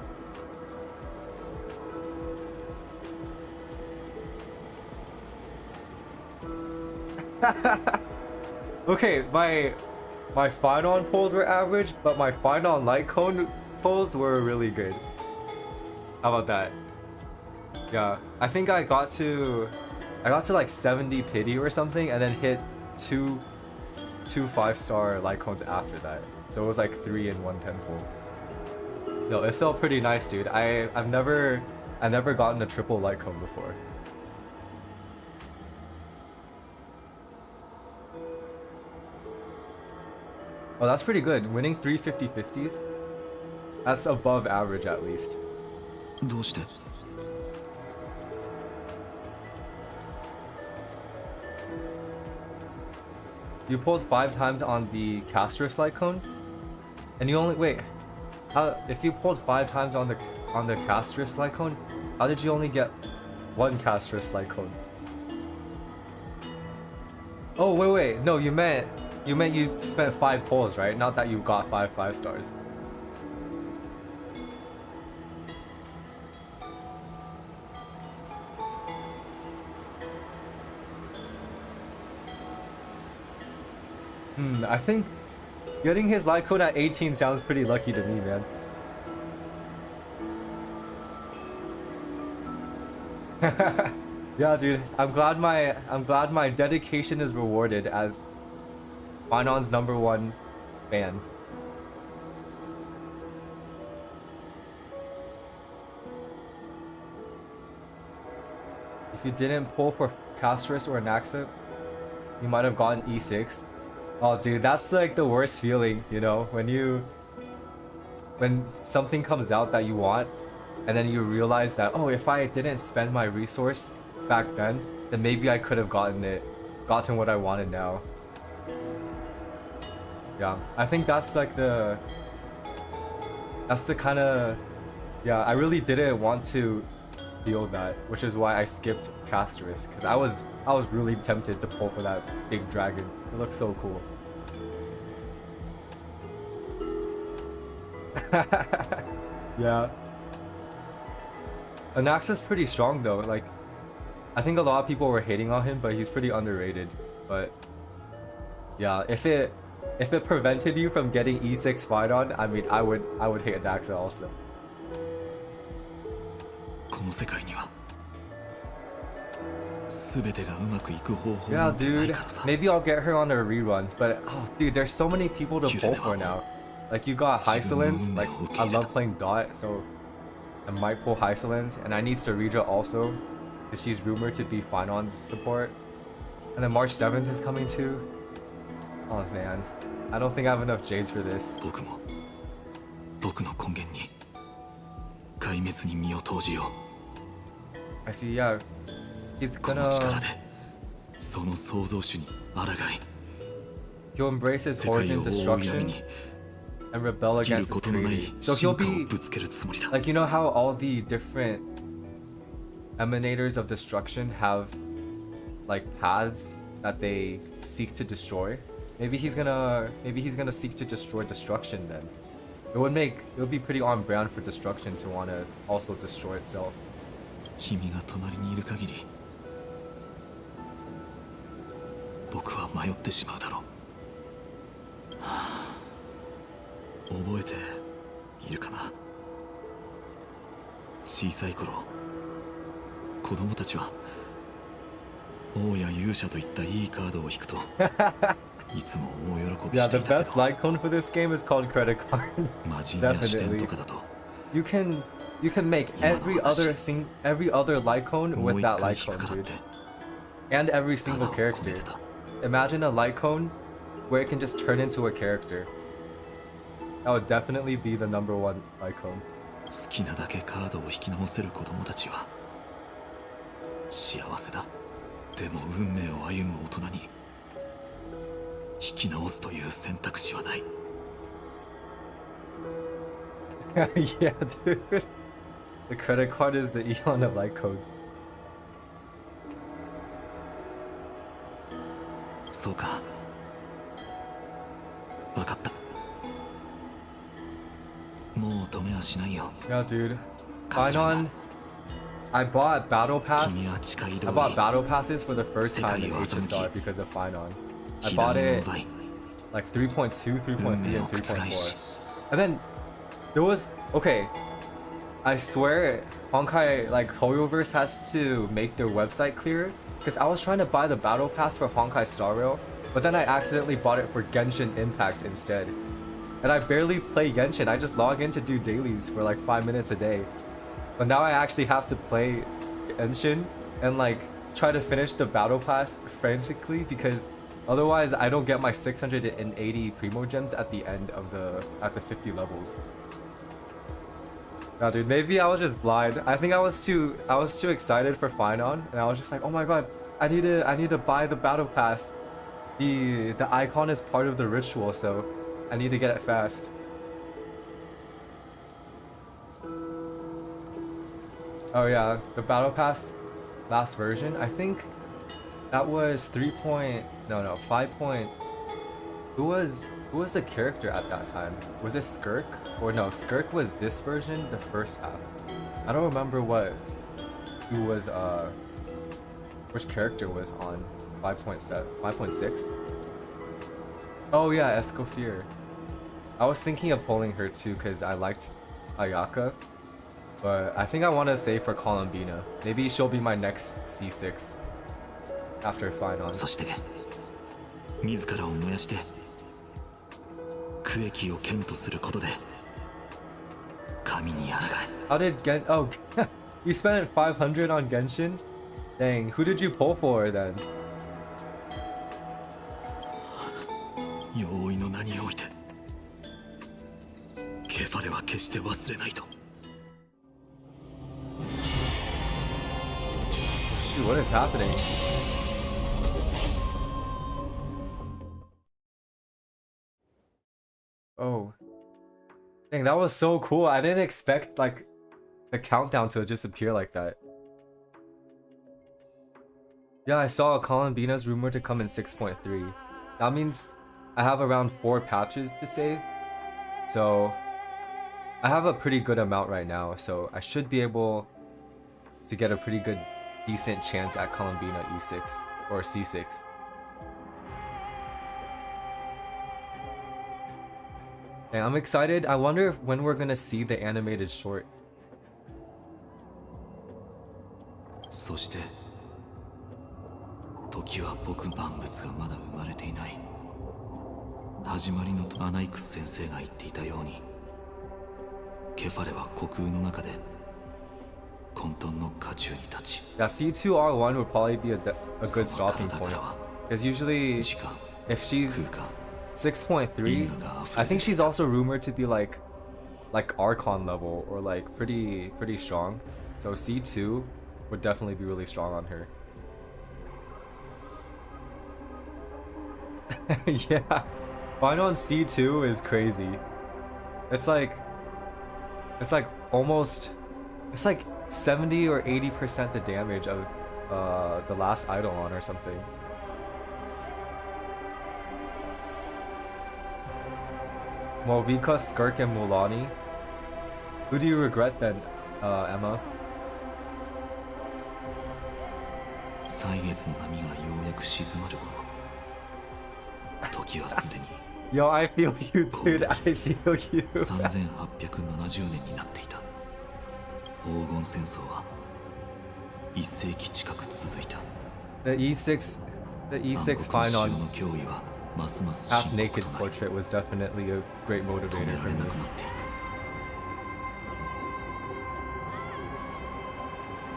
Okay, my Phainon pulls were average, but my Phainon light cone pulls were really good. How about that? Yeah, I think I got to like 70 pity or something, and then hit two 5-star light cones after that. So it was like 3 and 1 10 pull. No, it felt pretty nice, dude. I've never gotten a triple light cone before. Oh, that's pretty good. Winning 3 50-50s? That's above average at least. どうして? You pulled 5 times on the castress light cone, and you only wait. If you pulled 5 times on the castress light cone, how did you only get 1 castress light cone? Oh wait, no, you meant you spent 5 pulls, right? Not that you got 5 5-stars. I think getting his light cone at 18 sounds pretty lucky to me, man. Yeah, dude. I'm glad my dedication is rewarded as Phainon's #1 fan. If you didn't pull for Castrus or Anaxa, you might have gotten E6. Oh, dude, that's like the worst feeling, you know, when something comes out that you want, and then you realize that, oh, if I didn't spend my resource back then maybe I could have gotten what I wanted now. Yeah, I think that's like the kind of, yeah, I really didn't want to feel that, which is why I skipped Castrus, because I was really tempted to pull for that big dragon. It looks so cool. Yeah. Anaxa's pretty strong though. Like, I think a lot of people were hating on him, but he's pretty underrated. But yeah, if it prevented you from getting E6 Phainon, I mean, I would hate Anaxa also. Yeah, dude. Maybe I'll get her on a rerun, but oh, dude, there's so many people to pull for now. Like, you got Hysolence. Like, I love playing Dot, so I might pull Hysolence, and I need Saridra also, because she's rumored to be Phainon's support. And then March 7th is coming too. Oh man, I don't think I have enough Jades for this. I see, yeah. He's gonna... He'll embrace his origin destruction and rebel against his creator. So he'll be... Like, you know how all the different emanators of destruction have like paths that they seek to destroy? Maybe he's gonna seek to destroy destruction then. It would be pretty on brand for destruction to want to also destroy itself. 君が隣にいる限り僕は迷ってしまうだろう、はあ、覚えているかな。小さい頃子供たちは王や勇者といったいいカードを引くといつも大喜びしていたけど Yeah, the best icon for this game is called credit card. 魔人や視点とかだと You can make every other Lycone with that Lycone, dude. And every single character. Imagine a Lycone where it can just turn into a character. That would definitely be the #1 Lycone. 好きなだけカードを引き直せる子供たちは幸せだ。でも運命を歩む大人に引き直すという選択肢はない。Yeah, dude. The credit card is the eon of light codes. そうか。わかった。もう止めはしないよ。Yeah, dude. Phainon, I bought battle passes for the first time in HSR because of Phainon. I bought it like 3.2, 3.3, and 3.4. And then there was okay. I swear, Honkai, like, Hoyoverse has to make their website clearer, because I was trying to buy the battle pass for Honkai Star Rail, but then I accidentally bought it for Genshin Impact instead. And I barely play Genshin, I just log in to do dailies for like 5 minutes a day. But now I actually have to play Genshin and like try to finish the battle pass frantically, because otherwise I don't get my 680 Primo Gems at the end of the 50 levels. No, dude, maybe I was just blind. I think I was too excited for Phainon, and I was just like, oh my god, I need to buy the battle pass. The icon is part of the ritual, so I need to get it fast. Oh yeah, the battle pass last version, I think that was 5 point. Who was the character at that time? Was it Skirk? Or no, Skirk was this version, the first half. I don't remember which character was on 5.7, 5.6? Oh yeah, Escoffier. I was thinking of pulling her too because I liked Ayaka. But I think I want to save for Columbina. Maybe she'll be my next C6 after Phainon. そして自らを燃やして苦役を剣とすることで神に抗え。How did oh, you spent 500 on Genshin? Dang, who did you pull for then? 容易の名においてケファレは決して忘れないと。Shoot, what is happening? Oh. Dang, that was so cool. I didn't expect like the countdown to just appear like that. Yeah, I saw Columbina's rumored to come in 6.3. That means I have around 4 patches to save. So I have a pretty good amount right now, so I should be able to get a pretty good, decent chance at Columbina E6 or C6. And I'm excited. I wonder if when we're gonna see the animated short. そして時は僕の万物がまだ生まれていない。始まりのアナイクス先生が言っていたように、ケファレは虚空の中で混沌の渦中に立ち。Yeah, C2R1 would probably be a good stopping point. Because usually, if she's 6.3, I think she's also rumored to be like Archon level or like pretty strong. So C2 would definitely be really strong on her. Yeah, Phainon C2 is crazy. It's like almost, it's like 70 or 80% the damage of the last Eidolon or something. Molvika, Skirk, and Mulani. Who do you regret then, Emma? 歳月の波がようやく静まる頃、時はすでに Yo, I feel you, dude. I feel you. 3870年になっていた。黄金戦争は1世紀近く続いた。The E6 Phainon half-naked portrait was definitely a great motivator for me.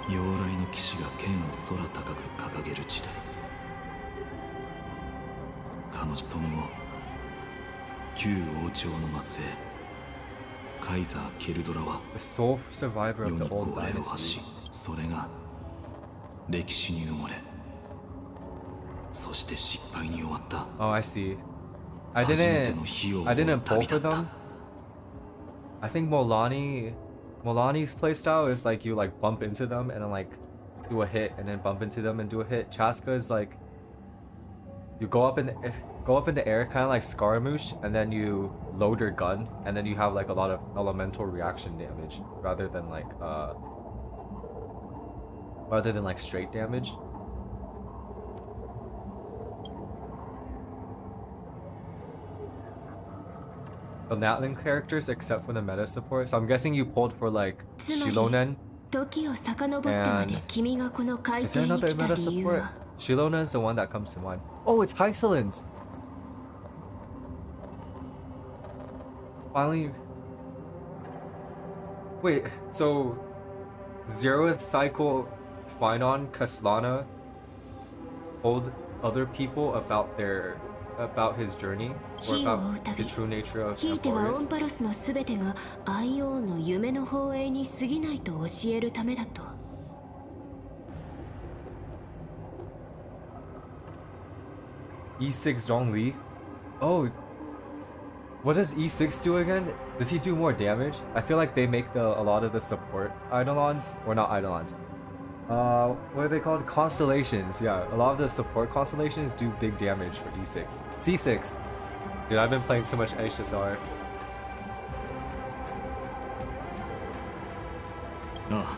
妖来の騎士が剣を空高く掲げる時代。彼女その後、旧王朝の末裔カイザー・ケルドラは The sole survivor 世 of に the old 号令を発 dynasty. し、それが歴史に埋もれ、そして失敗に終わった。 Oh, I see. I didn't pull for them. I think Molani's playstyle is like you like bump into them and then like do a hit and then bump into them and do a hit. Chaska is like you go up in the air, kind of like Scaramouche, and then you load your gun and then you have like a lot of elemental reaction damage rather than like straight damage. The Natlan characters except for the meta support. So I'm guessing you pulled for like Shilonen. And is there another meta support? Shilonen is the one that comes to mind. Oh, it's Hysolence! Finally. Wait, so 0th cycle Phainon Kaslana told other people about his journey or about the true nature of ひいてはオン Amphoreus? パロスのすべてが愛王の夢の放映に過ぎないと教えるためだと。E6 Zhongli? Oh, what does E6 do again? Does he do more damage? I feel like they make a lot of the support Eidolons, or not Eidolons. What are they called? Constellations. Yeah, a lot of the support constellations do big damage for E6. C6. Dude, I've been playing too much HSR. あ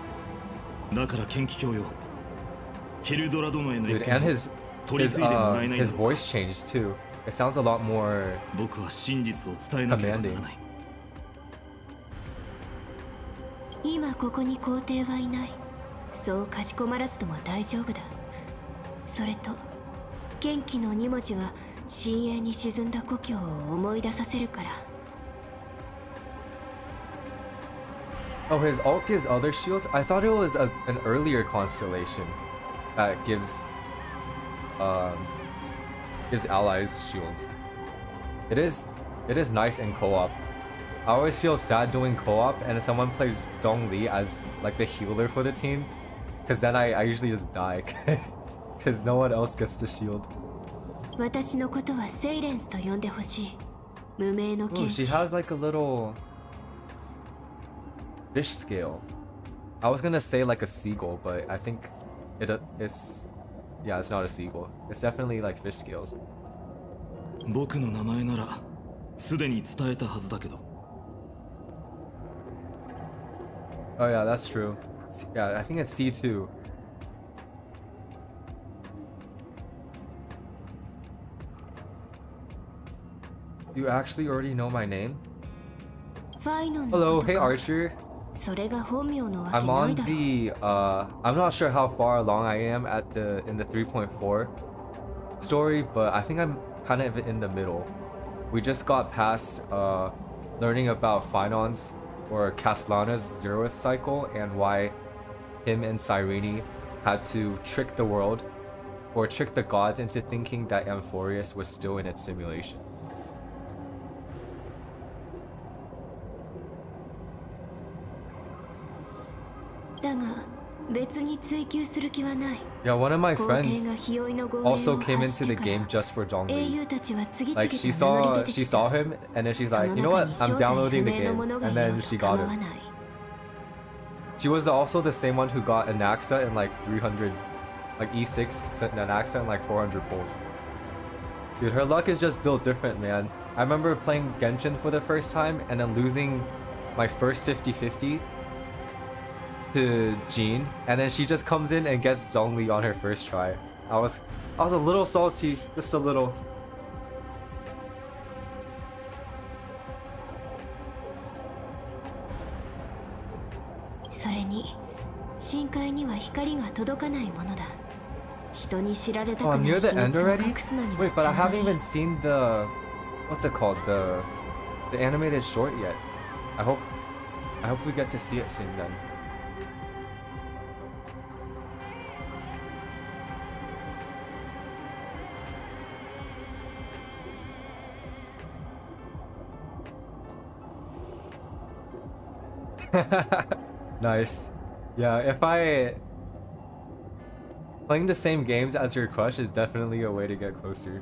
あ、だから剣気教よ。ケルドラ殿への Dude, 一件 and を his 取り his 次いでもらえないだ his ろうか。 voice changed too. It sounds a lot more 僕は真実を伝えなければならない。今ここに皇帝はいない。そうかしこまらずとも大丈夫だ。それと元気の2文字は深淵に沈んだ故郷を思い出させるから。 Oh, his ult gives other shields? I thought it was an earlier constellation that gives allies shields. It is nice in co-op. I always feel sad doing co-op and if someone plays Zhongli as like the healer for the team, because then I usually just die because no one else gets the shield. 私のことはセイレンスと呼んでほしい。無名の Ooh, 剣 she 士。 has like a little fish scale. I was gonna say like a seagull, but I think it's yeah, it's not a seagull. It's definitely like fish scales. 僕の名前ならすでに伝えたはずだけど。 Oh yeah, that's true. Yeah, I think it's C2. You actually already know my name? Hello, hey Archer. I'm on the I'm not sure how far along I am in the 3.4 story, but I think I'm kind of in the middle. We just got past learning about Phainon's or Castellana's zeroth cycle and why him and Cyrene had to trick the world or trick the gods into thinking that Amphoreus was still in its simulation. Yeah, one of my friends also came into the game just for Zhongli. Like she saw him and then she's like, you know what, I'm downloading the game, and then she got it. She was also the same one who got Anaxa in like 300, like E6 sent Anaxa in like 400 pulls. Dude, her luck is just built different, man. I remember playing Genshin for the first time and then losing my first 50-50 to Jean, and then she just comes in and gets Zhongli on her first try. I was a little salty, just a little. Oh, I'm near the end already? Wait, but I haven't even seen the what's it called? The animated short yet. I hope we get to see it soon then. Nice. Yeah, playing the same games as your crush is definitely a way to get closer.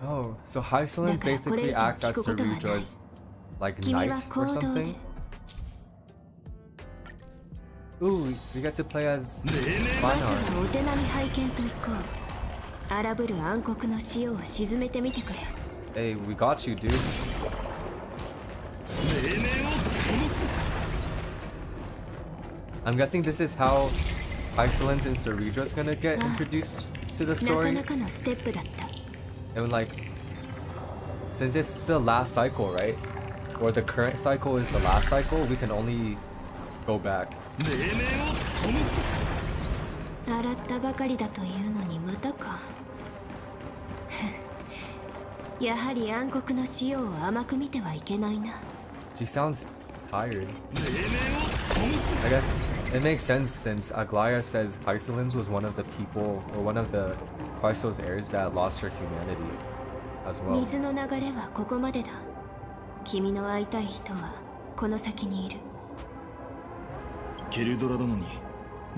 Oh, so Hysolence basically acts as Ceredra's like knight or something? Ooh, we get to play as Phainon. Hey, we got you, dude. I'm guessing this is how Hysolence and Ceredra's gonna get introduced to the story. And like, since it's the last cycle, right? Or the current cycle is the last cycle, we can only go back. She sounds tired. I guess it makes sense since Aglaya says Hysolence was one of the people or one of the Parso's heirs that lost her humanity as well.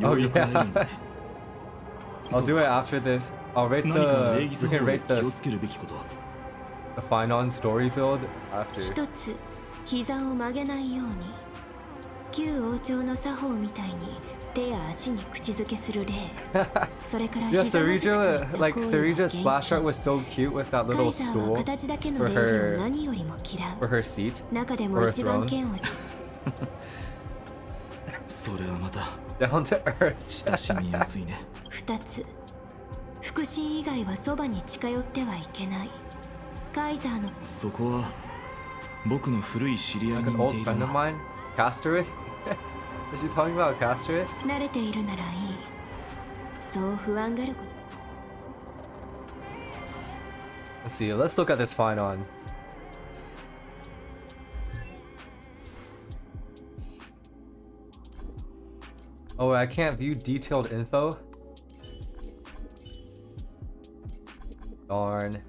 Oh yeah. I'll do it after this. I'll rate we can rate the Phainon story build after. Yeah, Ceredra's splash art was so cute with that little stool for her seat or her throne. Down to earth. Like an old friend of mine, Casterus? Is she talking about Casterus? Let's see, let's look at this Phainon. Oh, I can't view detailed info? Darn.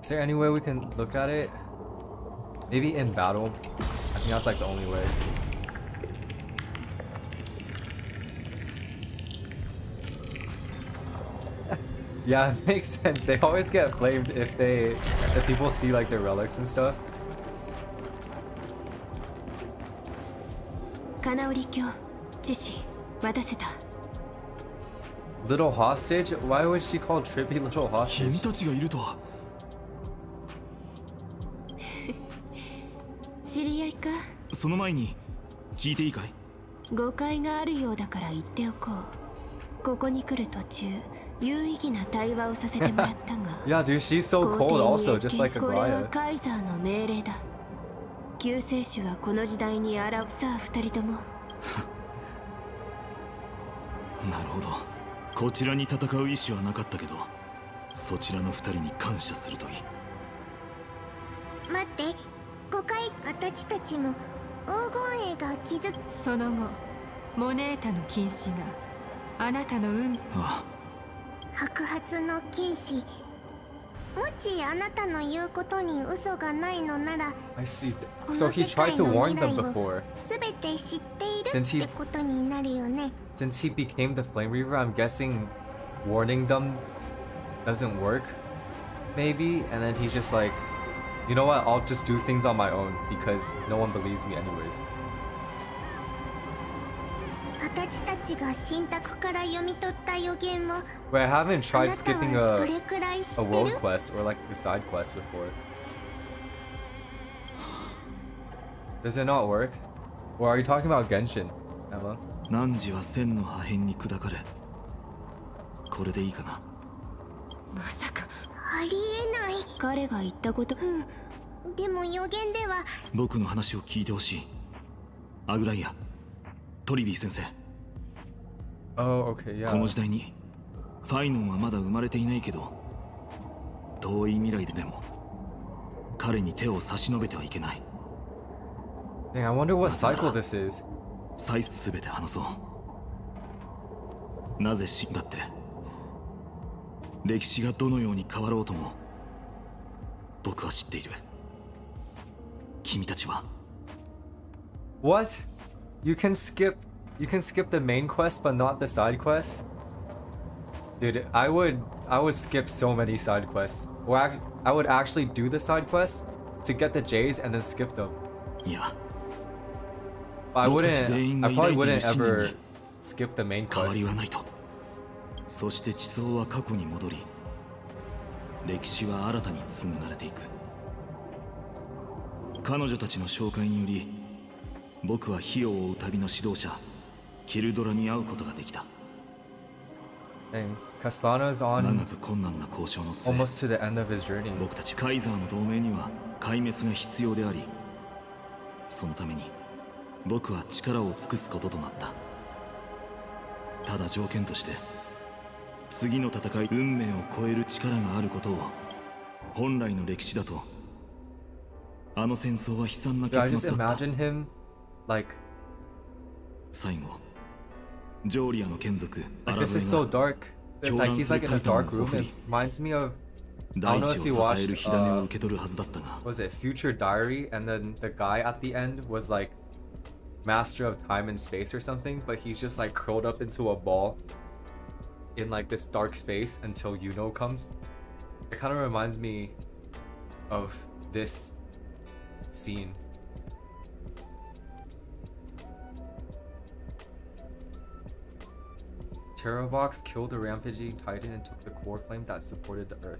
Is there any way we can look at it? Maybe in battle? I think that's like the only way. Yeah, it makes sense. They always get flamed if people see like their relics and stuff. 金織教知識渡せた Little hostage? Why was she called Trippy Little hostage? 君たちがいるとは。知り合いか。その前に聞いていいかい？誤解があるようだから言っておこう。ここに来る途中有意義な対話をさせてもらったが Yeah, dude, she's so cold also, just like これは Agraya. カイザーの命令だ。救世主はこの時代に現さあ二人ともなるほど。こちらに戦う意思はなかったけど、そちらの二人に感謝するといい。待って、誤解。私たちも黄金栄が傷つ。その後モネータの禁止があなたの運。ああ、白髪の禁止。もしあなたの言うことに嘘がないのなら、 I see. こ So の he 世界 tried to の warn 未 them 来を before. 全て知っている Since he- ってことになるよね。 Since he became the Flame Reaver, I'm guessing warning them doesn't work. Maybe, and then he's just like, you know what? I'll just do things on my own because no one believes me anyways. 私たちが神託から読み取った予言を Wait, I haven't あ tried なた skipping は a どれくらい知って world る？ quest or like a side quest before. Does it not work? Or are you talking about Genshin, Emma? 汝は千の破片に砕かれ。これでいいかな。まさかありえない。彼が言ったこと。でも予言では僕の話を聞いてほしい。アグライア、トリビー先生。 Oh, okay, この yeah. 時代にファイノンはまだ生まれていないけど、遠い未来でも彼に手を差し伸べてはいけない。 Dang, I wonder what cycle this is. すべて話そう。なぜ死んだって、歴史がどのように変わろうとも僕は知っている。君たちは What? You can skip the main quest but not the side quest? Dude, I would skip so many side quests. Or I would actually do the side quests to get the J's and then skip them. いや、 I 僕たち全員が probably 抱いてい wouldn't る信念 ever に skip the main 変わり quest. はないと。そして地層は過去に戻り、歴史は新たに紡がれていく。彼女たちの紹介により、僕は火を追う旅の指導者キルドラに会うことができた。 Dang, Castellano's 長 on く困難な交渉の末、 almost to the end of his journey. 僕たちカイザーの同盟には壊滅が必要であり、そのために僕は力を尽くすこととなった。ただ条件として、次の戦い、運命を超える力があることを本来の歴史だと。あの戦争は悲惨な Dude, I 結 just 末だった。 imagine him like 最後、ジョーリアの眷属ア like ラ this ブ is so エが dark. Like he's like in a dark room. It reminds me of, I 大 don't know 地 if を you 支え watched る火種を受け取るはずだったが、 was it Future Diary, and then the guy at the end was like master of time and space or something, but he's just like curled up into a ball in like this dark space until Yuno comes. It kind of reminds me of this scene. Terravox killed the rampaging titan and took the core flame that supported the earth.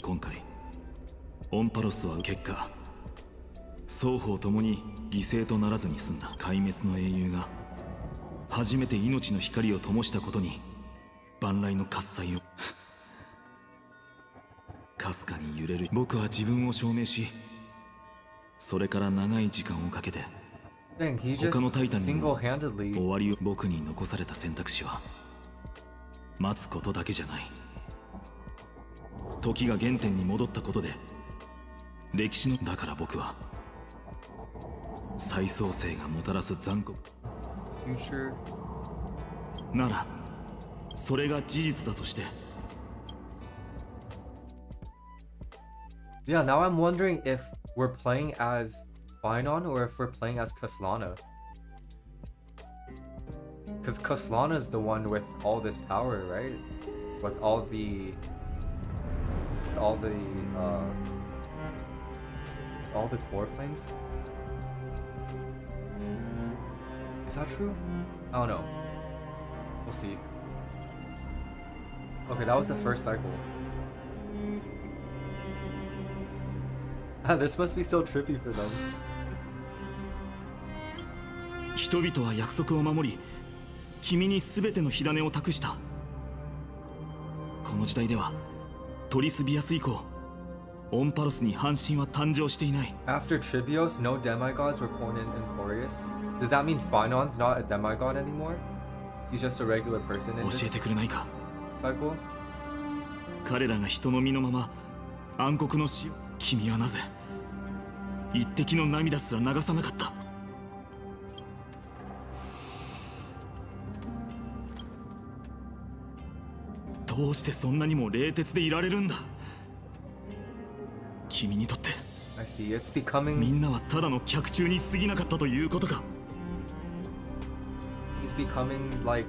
今回オンパロスは結果、双方ともに犠牲とならずに済んだ。壊滅の英雄が初めて命の光を灯したことに万来の喝采をかすかに揺れる。僕は自分を証明し、それから長い時間をかけて Dang, he 他の just タイタンにも single-handedly 終わりを。僕に残された選択肢は待つことだけじゃない。時が原点に戻ったことで歴史の、だから僕は再創生がもたらす残酷 future なら、それが事実だとして。 Yeah, now I'm wondering if we're playing as Phainon or if we're playing as Castellana. Because Castellana's the one with all this power, right? with all the core flames. Is that true? I don't know. We'll see. Okay, that was the first cycle. This must be so trippy for them. 人々は約束を守り、君に全ての火種を託した。この時代ではトリスビアス以降、オンパロスに半神は誕生していない。After Tribios, no demigods were born in Amphoreus. Does that mean Phainon's not a demigod anymore? He's just a regular person in 教えてくれないか。cycle? 彼らが人の身のまま暗黒の死を、君はなぜ一滴の涙すら流さなかった。どうしてそんなにも冷徹でいられるんだ。君にとって I see. It's becoming. みんなはただの客中に過ぎなかったということか。He's becoming like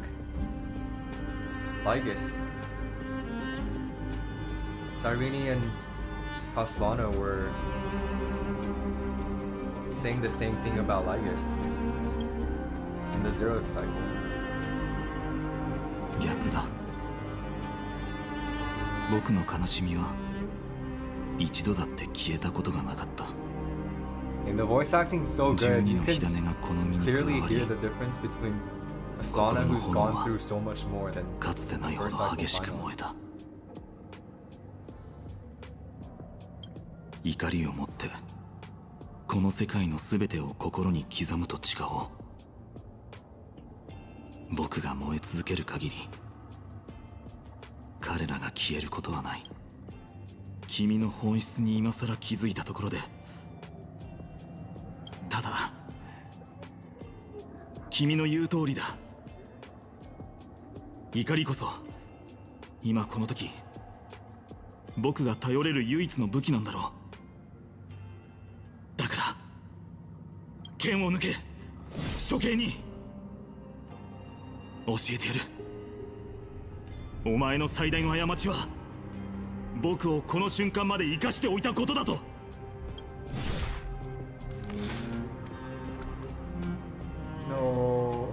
Lygus. Cyrene and Caslana were saying the same thing about Lygus in the Zeroth cycle. 逆だ。僕の悲しみは一度だって消えたことがなかった。And the voice acting is so good. You 12の can 火種がこの身に加 clearly わ hear り、 the difference between Caslana, who's gone through so much more than かつてないほ first ど cycle 激しく Phainon. 燃えた。怒りを持ってこの世界の全てを心に刻むと誓おう。僕が燃え続ける限り彼らが消えることはない。君の本質に今さら気づいたところで、ただ君の言う通りだ。怒りこそ今この時僕が頼れる唯一の武器なんだろう。だから剣を抜け、処刑に教えてやる。お前の最大の過ちは僕をこの瞬間まで生かしておいたことだと。No.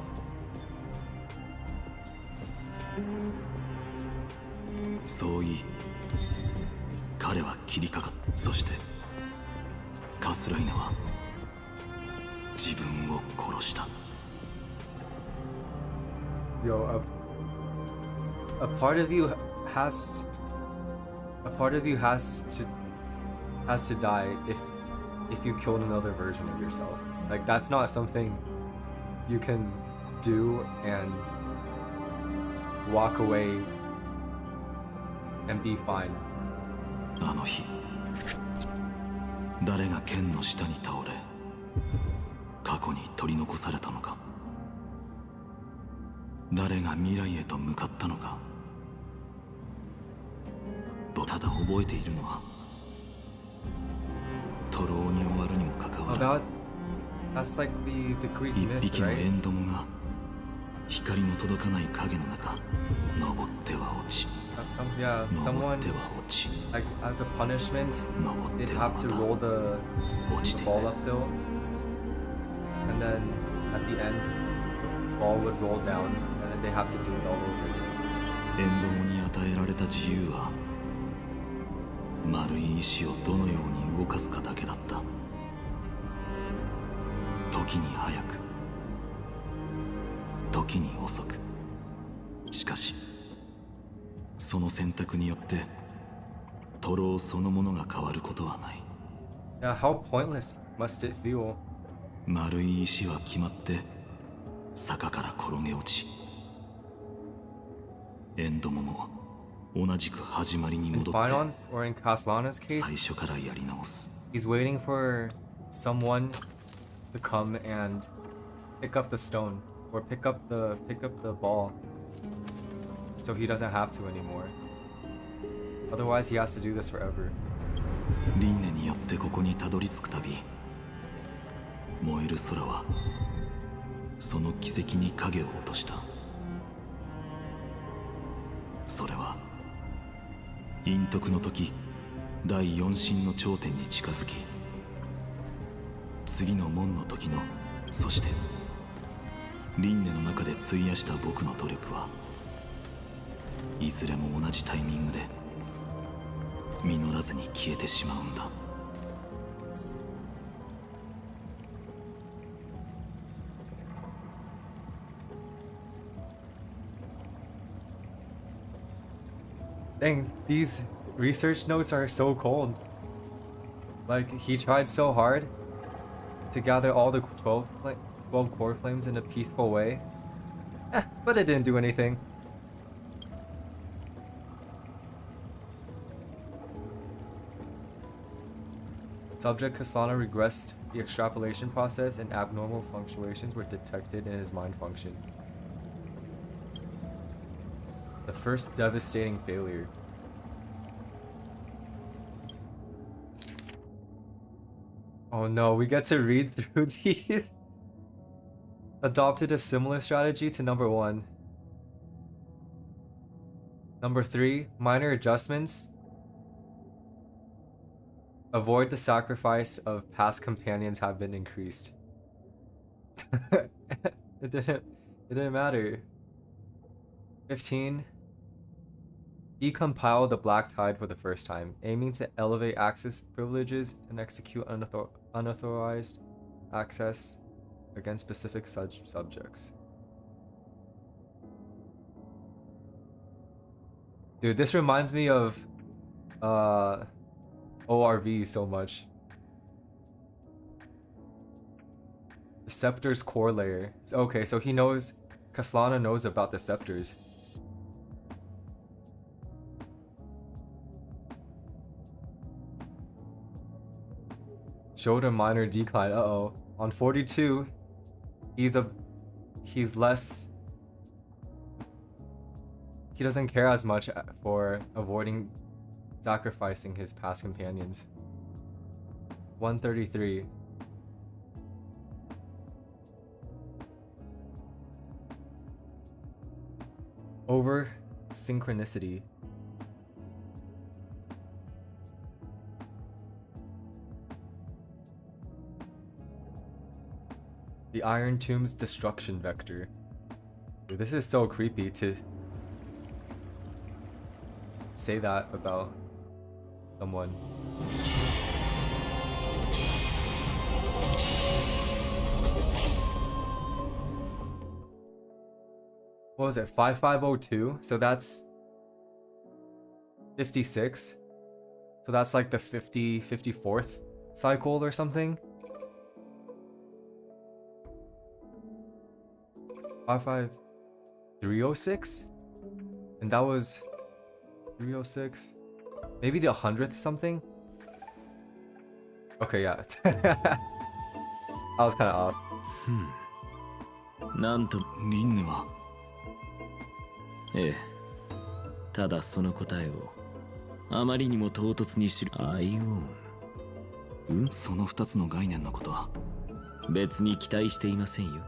そう言い彼は切りかかった。そしてカスライナは自分を殺した。 Yo, a part of you has to die if you killed another version of yourself. Like that's not something you can do and walk away and be fine. あの日誰が剣の下に倒れ過去に取り残されたのか。誰が未来へと向かったのか。ただ覚えているのは徒労に終わるにもかかわらず、 That's like the Greek 一 myth, 匹の right? エンドモが光の届かない影の中登っては落ち、 Yeah, 登 someone っては落ち、 like as a punishment, 登っ they'd ては have ま to た roll the 落ちていく。 ball uphill, and then at the end, the ball would roll down, and then they have to do it all over again. エンドモに与えられた自由は丸い石をどのように動かすかだけだった。時に早く、時に遅く。しかしその選択によって徒労そのものが変わることはない。 Yeah, how pointless must it feel? 丸い石は決まって坂から転げ落ち、エンドモも同じく始まりに In 戻って Phainon's or in Caslana's 最 case, 初からやり直す。 he's waiting for someone to come and pick up the stone or pick up the ball, so he doesn't have to anymore. Otherwise, he has to do this forever. 輪廻によってここにたどり着くたび、燃える空はその軌跡に影を落とした。それは陰徳の時第四神の頂点に近づき、次の門の時の、そして輪廻の中で費やした僕の努力はいずれも同じタイミングで実らずに消えてしまうんだ。Dang, these research notes are so cold. Like, he tried so hard to gather all the 12 core flames in a peaceful way. But it didn't do anything. Subject Kasana regressed the extrapolation process and abnormal fluctuations were detected in his mind function. The first devastating failure. Oh no, we get to read through these. Adopted a similar strategy to number 1. Number 3, minor adjustments. Avoid the sacrifice of past companions have been increased. It didn't matter. 15. Decompile the Black Tide for the first time, aiming to elevate access privileges and execute unauthorized access against specific subjects. Dude, this reminds me of ORV so much. The Scepter's core layer. Okay, so he knows, Kaslana knows about the Scepters. Showed a minor decline. Uh-oh. On 42, he's less. He doesn't care as much for avoiding sacrificing his past companions. 133. Over synchronicity. The Iron Tomb's destruction vector. Dude, this is so creepy to say that about someone. What was it? 5502? So that's 56. So that's like the 54th cycle or something. 55306? And that was 306? Maybe the 100th something? Okay, yeah. I was kind of off. なんとリンネはええ、ただその答えをあまりにも唐突に知るアイオン、その2つの概念のことは別に期待していませんよ。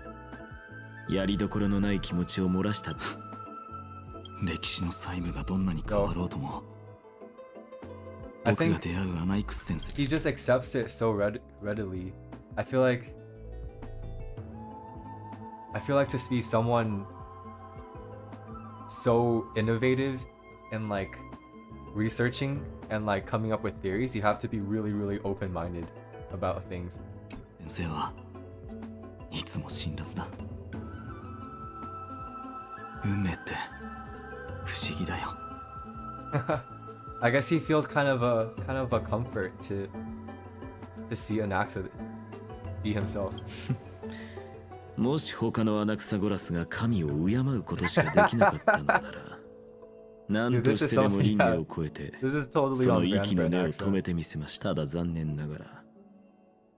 やりどころのない気持ちを漏らした歴史の細部がどんなに変わろうとも、僕が出会うアナイクス先生 He just accepts it so readily. I feel like to be someone so innovative and like researching and like coming up with theories, you have to be really, really open-minded about things. 先生はいつも辛辣だ。運命って不思議だよ。I guess he feels kind of a comfort to see Anaxa be himself. もし他のアナクサゴラスが神を敬うことしかできなかったのなら、何としてでも輪廻を超えて、その息の根を止めてみせました。ただ残念ながら、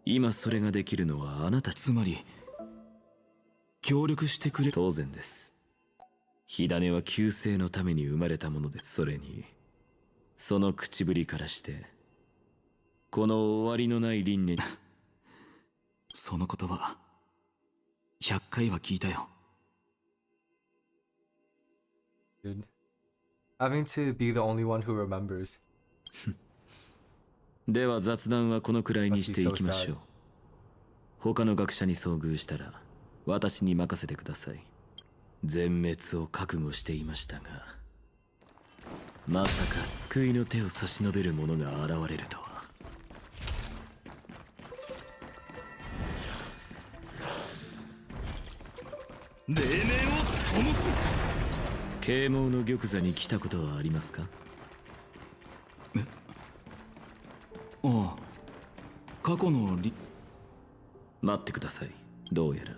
今それができるのはあなた。つまり、協力してくれ。当然です。火種は救世のために生まれたものです。それに、その口ぶりからして、この終わりのない輪廻その言葉、100回は聞いたよ。Dude, Having to be the only one who remembers. では雑談はこのくらいにしていきましょう。他の学者に遭遇したら私に任せてください。全滅を覚悟していましたが、まさか救いの手を差し伸べる者が現れるとは。黎明を灯す。啓蒙の玉座に来たことはありますか？ああ、過去の待ってください。どうやら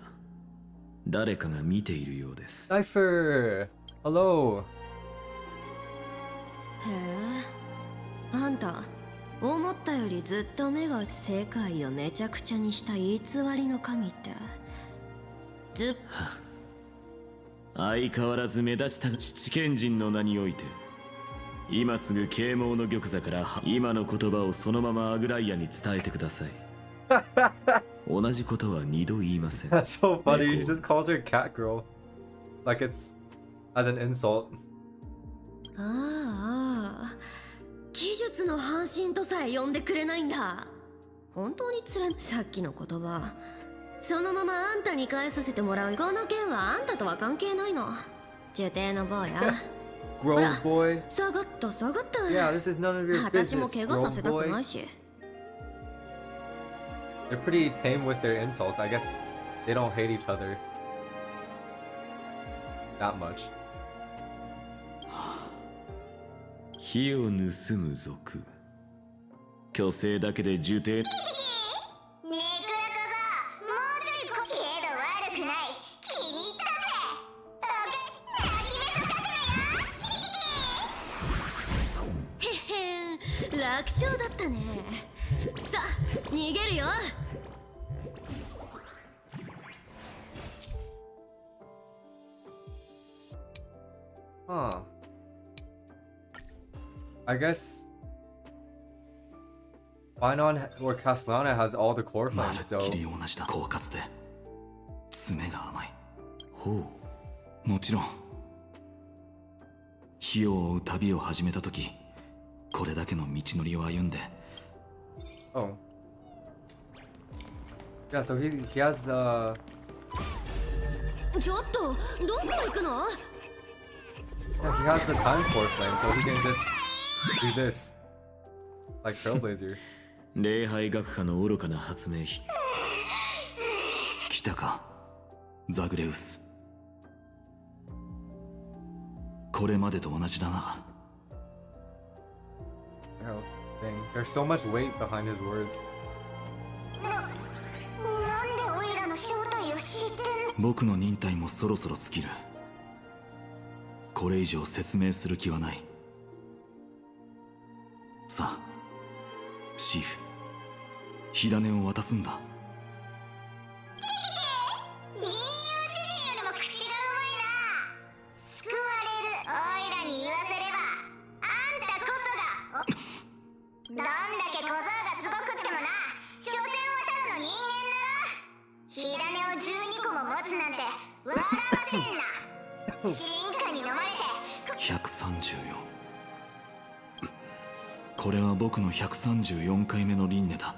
誰かが見ているようです。Cypher! Hello! へえ、あんた思ったよりずっと目が世界をめちゃくちゃにした偽りの神って相変わらず目立ちた七賢人の名において、今すぐ啓蒙の玉座から今の言葉をそのままアグライアに伝えてください。同じことは二度言いません。That's so funny. He just calls her cat girl. Like it's as an insult. ああ、技術の半身とさえ呼んでくれないんだ。本当につらい。さっきの言葉そのままあんたに返させてもらう。この件はあんたとは関係ないの。受定の坊や。Grove boy. 下がった下がった。Yeah, this is none of your 私 business. も怪我させたく Grove な boy. いし。They're pretty tame with their insults. I guess they don't hate each other that much. 火を盗む族。虚勢だけで受定。楽勝だったね。さあ逃げるよ。Huh. I guess Phainon or Castellana has all the core まる flames, っ so きり同じだ。狡猾で爪が甘い。ほう。もちろん火を追う旅を始めた時、これだけの道のりを歩んで。 Oh. Yeah, so he has the ちょっとどこ行くの？ yeah, he has the time core flame, so he can just do this like Trailblazer. 礼拝学派の愚かな発明品。来たか、ザグレウス。これまでと同じだな。Oh, dang. There's so much weight behind his words. なんでオイラの正体を知ってんの？僕の忍耐もそろそろ尽きる。これ以上説明する気はない。さあ、シーフ、火種を渡すんだ。人間は主人よりも口がうまいな。救われるオイラに言わせればあんたこそがどんだけ小僧がすごくってもな、所詮はただの人間だろ。火種を12個も持つなんて笑わせんな。進化に飲まれて134。これは僕の134回目の輪廻だ。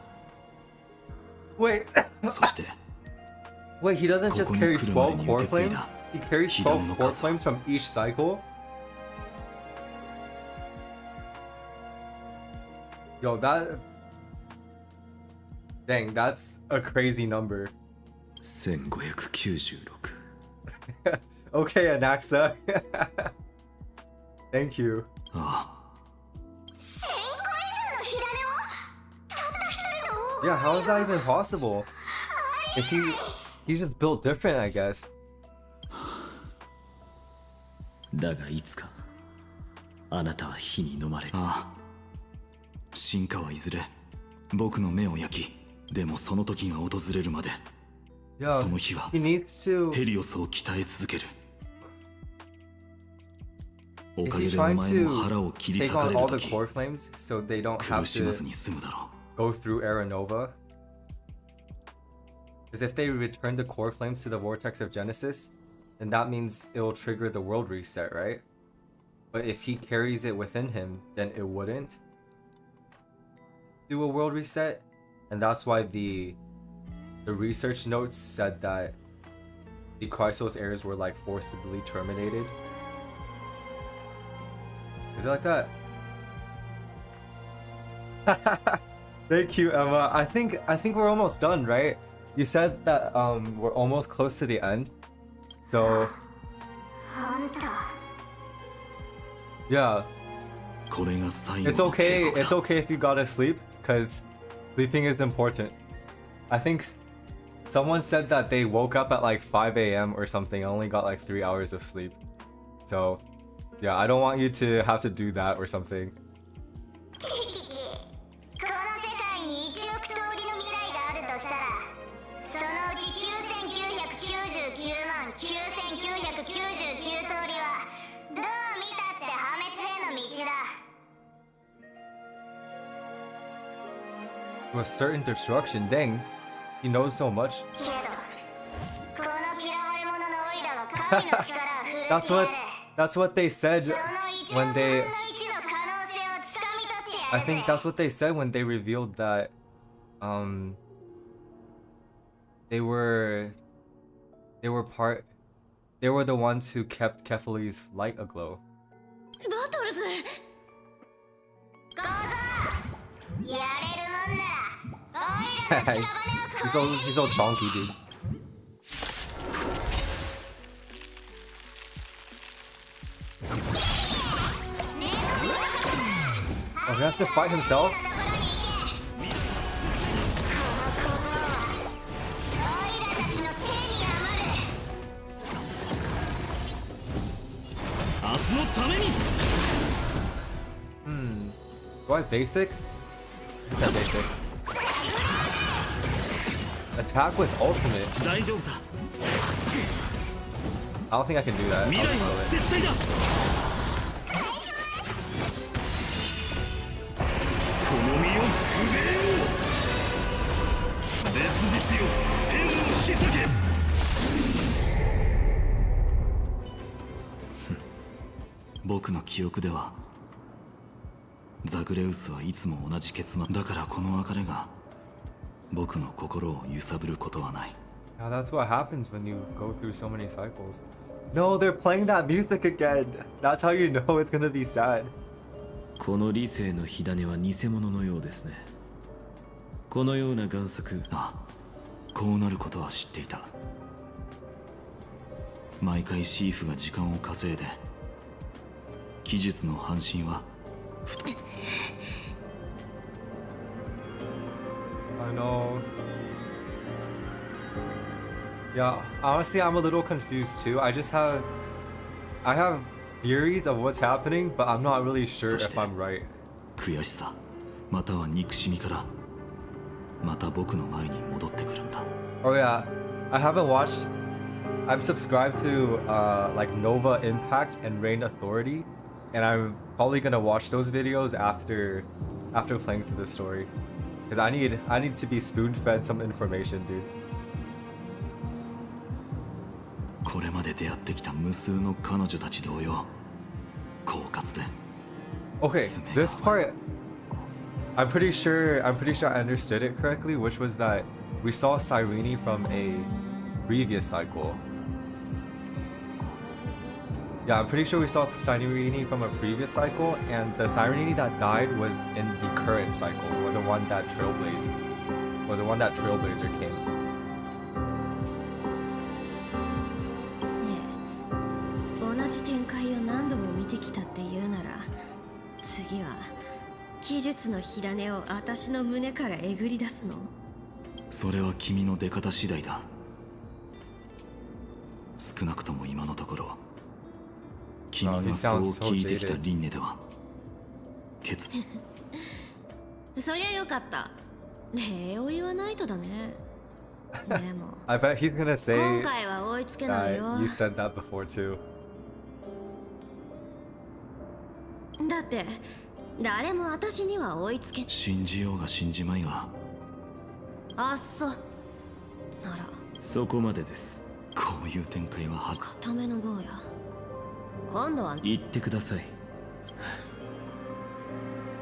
Wait. そして Wait, he doesn't just carry 12 core flames? He carries 12 core 火種の flames from each cycle? Yo, that... Dang, that's a crazy number. 1596。Okay, Anaxa. Thank you. ああ。1000個以上の火種をたった一人の王 Yeah, how is that even possible? Is he's just built different, I guess. だがいつかあなたは火に飲まれる。ああ。進化はいずれ僕の目を焼き、でもその時が訪れるまで、 Yo, その日は he needs to... ヘリオスを鍛え続ける。お Is か he げでお trying 前も腹を to 切り take 裂か on れ all る the 時、 core flames so they don't have 苦しまず to に済むだろ go through Aranova? Because if they return the core flames to the vortex of Genesis, then that means it will trigger the world reset, right? But if he carries it within him, then it wouldn't do a world reset. And that's why the research notes said that the Chrysos heirs were like forcibly terminated. Is it like that? Thank you, Emma. I think we're almost done, right? You said that we're almost close to the end. So yeah. It's okay if you gotta sleep, because sleeping is important. I think someone said that they woke up at like 5 a.m. or something. I only got like 3 hours of sleep. So yeah, I don't want you to have to do that or something. With certain destruction, dang, he knows so much. That's what they said when they. I think that's what they said when they revealed that, they were the ones who kept Kefali's light aglow. he's all chonky, dude. Oh, he has to fight himself? Do I basic? What's that basic? Attack with ultimate. I don't think I can do that. I'll just throw it. Yeah, that's what happens when you go through so many cycles. No, they're playing that music again. That's how you know it's gonna be sad. この理性の火種は偽物のようですね。このような贋作、こうなることは知っていた。毎回シーフが時間を稼いで、技術の半身は。I know. Yeah, honestly, I'm a little confused too. I have theories of what's happening, but I'm not really sure if I'm right. 悔しさ、または憎しみから、また僕の前に戻ってくるんだ。Oh yeah, I haven't watched. I'm subscribed to like Nova Impact and Reign Authority, and I'm probably gonna watch those videos after playing through the story, because I need to be spoon-fed some information, dude. これまで出会ってきた無数の彼女たち同様、狡猾で。Okay, this part, I'm pretty sure I understood it correctly, which was that we saw Cyrene from a previous cycle. Yeah, I'm pretty sure we saw Cyrene from a previous cycle, and the Cyrene that died was in the current cycle, or the one that Trailblazer came. 同じ展開を何度も見てきたっていうなら、次は技術の火種を私の胸からえぐり出すの？それは君の出方次第だ。少なくとも今のところ、君がそう聞いてきた輪廻では、そりゃよかった。礼を言わないとだね。でも I bet he's gonna say 今回は追いつけないよ。 You said that before too. だって誰も私には追いつけ。信じようが信じまいが。あっそ。ならそこまでです。こういう展開は固めの棒や。今度は言ってください。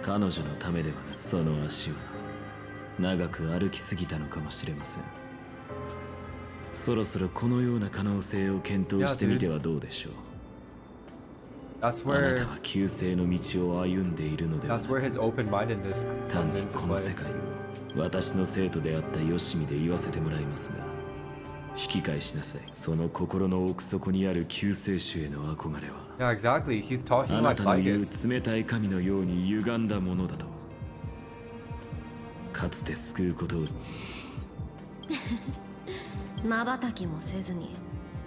彼女のためではない。その足は長く歩きすぎたのかもしれません。そろそろこのような可能性を検討してみてはどうでしょう。That's あな where たは救世の道を歩んでいるのではな that's く、 where his open-mindedness 単 comes に into この play. 世界を私の生徒であったヨシミで言わせてもらいますが、引き返しなさい。その心の奥底にある救世主への憧れは、 Yeah, exactly. He's talking あな like たの言う Lygus. 冷たい神のように歪んだものだと。かつて救うことを瞬きもせずに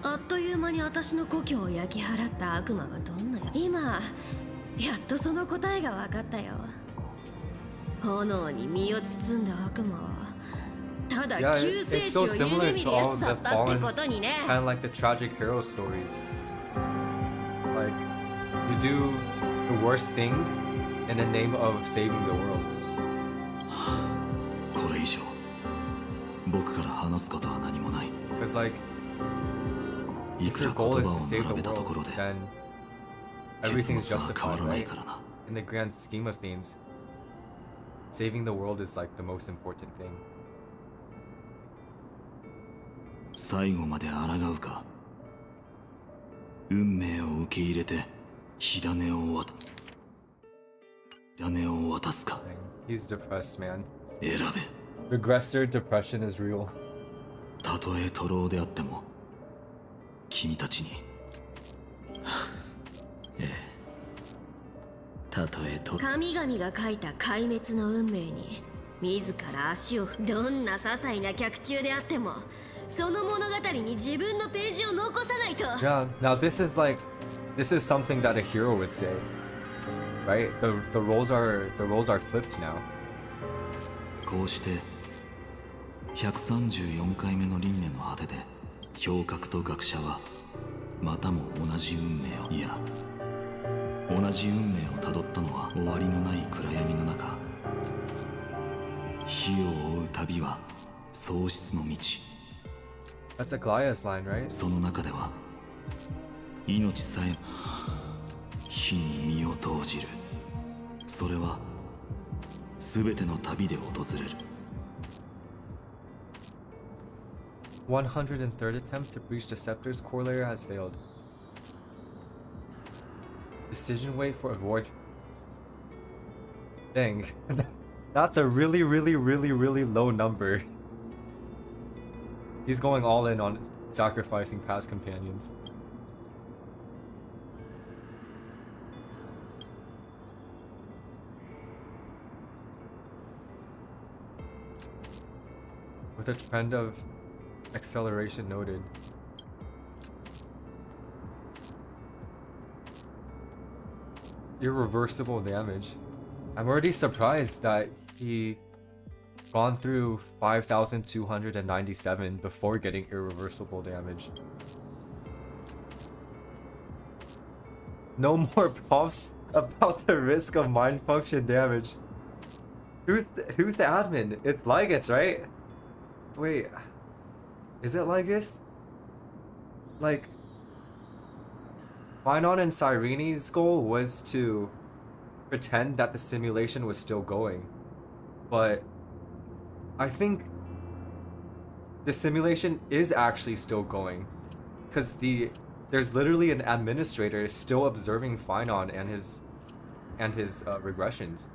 あっという間に私の故郷を焼き払った悪魔がどんなや。今やっとその答えが分かったよ。炎に身を包んだ悪魔はただ Yeah, 救世 it's 主を so 夢 similar 見 to るや all つだ the ったって fallen, ことにね。 kind of like the tragic hero stories. Like, you do the worst things in the name of saving the world. これ以上僕から話すことは何もない。 Because like, い if く your ら goal 言 is 葉 to を save 並 the べたとこ world, ろで then 結 everything's 末は変わ justified, らない right? からな。 In the grand scheme of things, saving the world is like the most important thing. 最後まで抗うか、運命を受け入れて火種を渡すか。 He's depressed, man. 選べ。 Regressor depression is real. たとえ徒労であっても君たちにたとえと神々が書いた壊滅の運命に自ら足をどんな些細な脚注であってもその物語に自分のページを残さないと。 Yeah, now this is something that a hero would say, right? The roles are flipped now. こうして134回目の輪廻の果てで侠客と学者はまたも同じ運命を、いや同じ運命をたどったのは終わりのない暗闇の中。火を追う旅は喪失の道。 That's a Glaia's line, right? その中では命さえ火に身を投じる。それは全ての旅で訪れる。 103rd attempt to breach the scepter's core layer has failed. Decision weight for avoid. Dang. That's a really low number. He's going all in on sacrificing past companions. With a trend of acceleration noted. Irreversible damage. I'm already surprised that he gone through 5,297 before getting irreversible damage. No more prompts about the risk of mind function damage. Who's the admin? It's Lygus, right? Wait, is it Lygus? Like, Phainon and Cyrene's goal was to pretend that the simulation was still going, but I think the simulation is actually still going, because there's literally an administrator still observing Phainon and his regressions.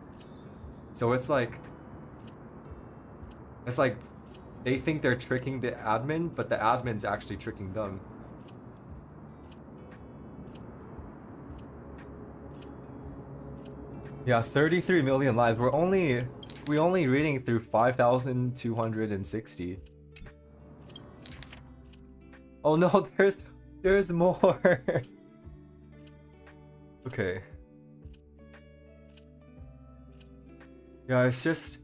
So it's like they think they're tricking the admin, but the admin's actually tricking them. Yeah, 33 million lives. We're only reading through 5,260. Oh no, there's more. Okay. Yeah, it's just,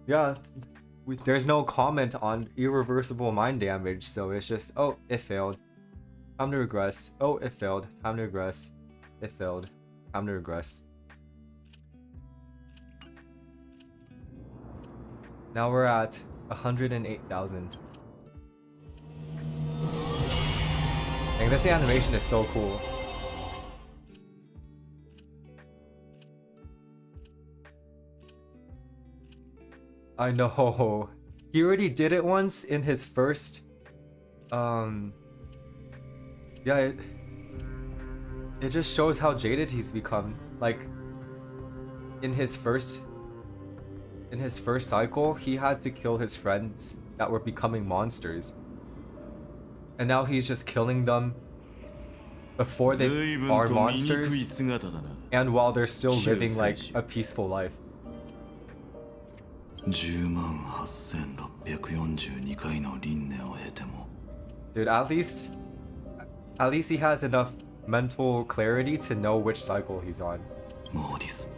yeah, there's no comment on irreversible mind damage, so it's just, oh, it failed. Time to regress. Oh, it failed. Time to regress. It failed. Time to regress. Now we're at 108,000. Dang, this animation is so cool. I know. He already did it once in his first yeah, it just shows how jaded he's become. Like in his first cycle, he had to kill his friends that were becoming monsters. And now he's just killing them before they are monsters and while they're still living like a peaceful life. 108642回の輪廻を経ても Dude, at least he has enough mental clarity to know which cycle he's on. Because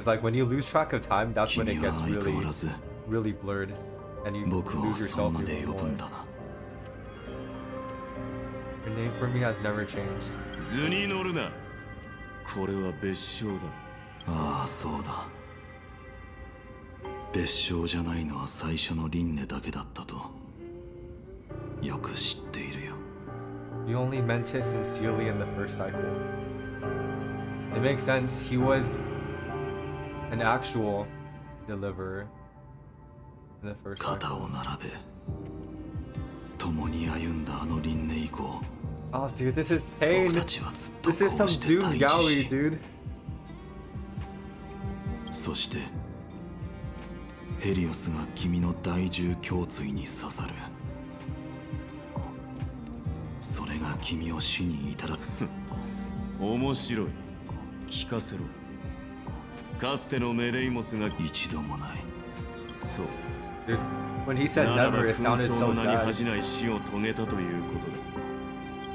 like when you lose track of time, that's when it gets really blurred and you lose yourself even more. Your name for me has never changed. 図に乗るな。これは別称だ。ああ、そうだ。別称じゃないのは最初の輪廻だけだったとよく知っているよ。You only meant it sincerely in the first cycle. It makes sense. He was an actual deliverer in the first cycle. 肩を並べ、共に歩んだあの輪廻以降。Oh, dude, this is pain. This is some doom gallery, dude. そして。ヘリオスが君の第10胸椎に刺さる。それが君を死に至ら面白い。聞かせろ。かつてのメデイモスが一度もない。そう。Dude, when he said never, it sounded so sad. 恥じない死を遂げたということ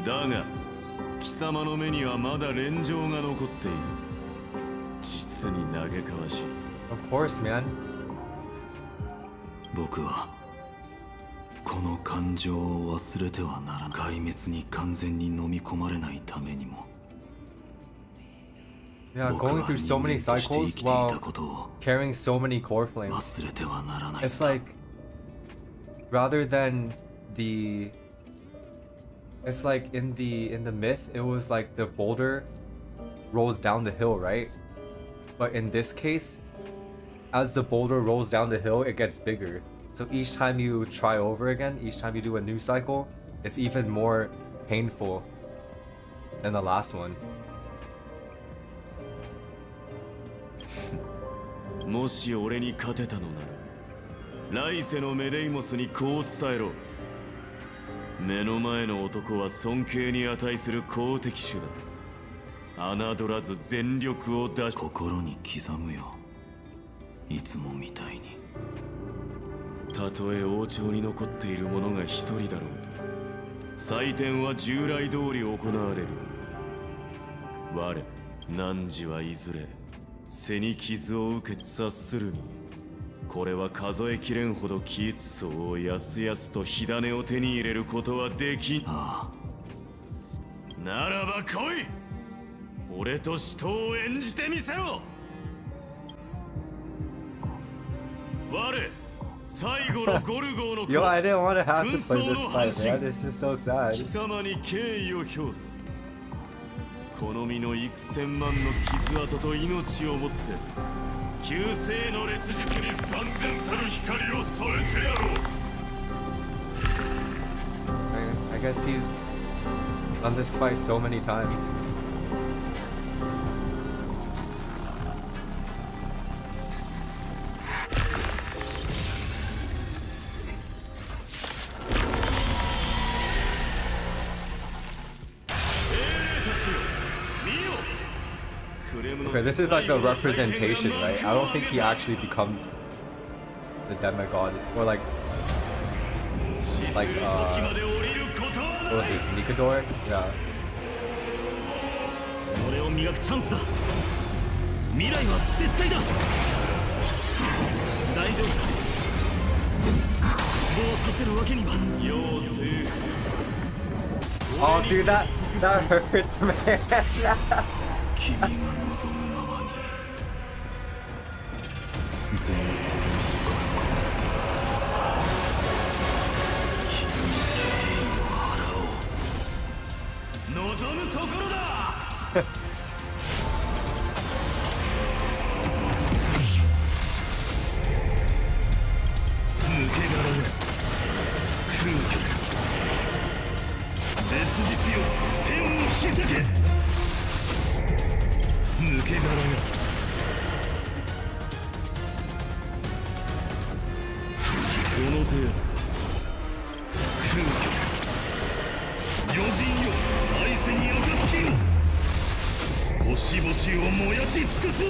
だ。だが、貴様の目にはまだ連城が残っている。実に嘆かわしい。Of course, man. 僕はこの感情を忘れてはならない。壊滅に完全に飲み込まれないためにも。Yeah, going through so many cycles while carrying so many core flames. 忘れてはならない。It's like rather than it's like in the myth, it was like the boulder rolls down the hill, right? But in this case, as the boulder rolls down the hill, it gets bigger. So each time you try over again, each time you do a new cycle, it's even more painful than the last one. もし俺に勝てたのなら、来世のメデイモスにこう伝えろ。目の前の男は尊敬に値する好敵手だ。侮らず全力を出し、心に刻むよ。いつもみたいに。たとえ王朝に残っている者が一人だろうと、祭典は従来通り行われる。我汝はいずれ背に傷を受け察するに、これは数えきれんほど気逸層をやすやすと火種を手に入れることはできん。ああ。ならば来い。俺と死闘を演じてみせろ。我最後のゴルゴーの Yo, I didn't want to have to play this fight, man. This is so sad. 貴様に敬意を表す。好みの幾千万の傷跡と命をもって救世の烈日に三千たる光を添えてやろう。I guess he's done this fight so many times. Okay, this is like the representation, right? I don't think he actually becomes the demigod or like what was this, Nikador? Yeah. 俺を磨くチャンスだ。未来は絶対だ。大丈夫さ。失望させるわけには。Oh, dude, that hurts, man. 君が望むままに前世に殺す。君に敬意を払おう。望むところだ。け殻がその程度空虚余人よ来世にあがきよ星々を燃やし尽くそう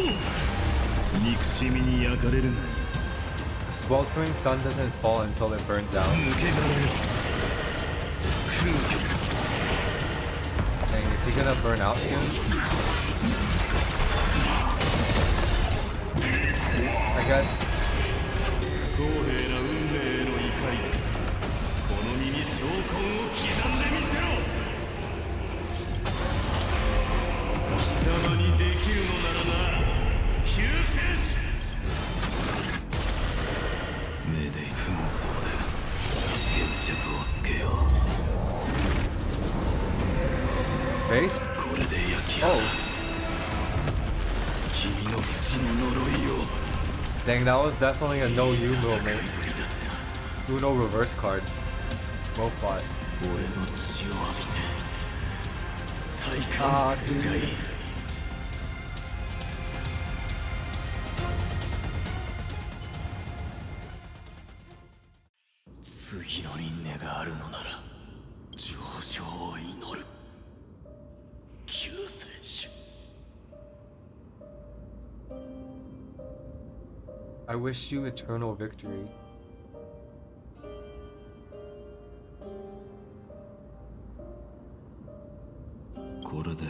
憎しみに焼かれるが Sweltering sun doesn't fall until it burns out. 抜け殻よ空虚 Dang, is he gonna burn out soon? I guess. 不公平な運命への怒りこの身に証拠を刻んでみせろ貴様にできるのならな救世主目で紛争で決着をつけよう Space? これで焼き払う君の不死の呪いを Dang, that was definitely a no you moment. Uno reverse card. Well fought. 俺の血を浴びて体 Ah, 感するがいい dude. 次の輪廻があるのなら上昇を祈る救世主 I wish you eternal victory. これで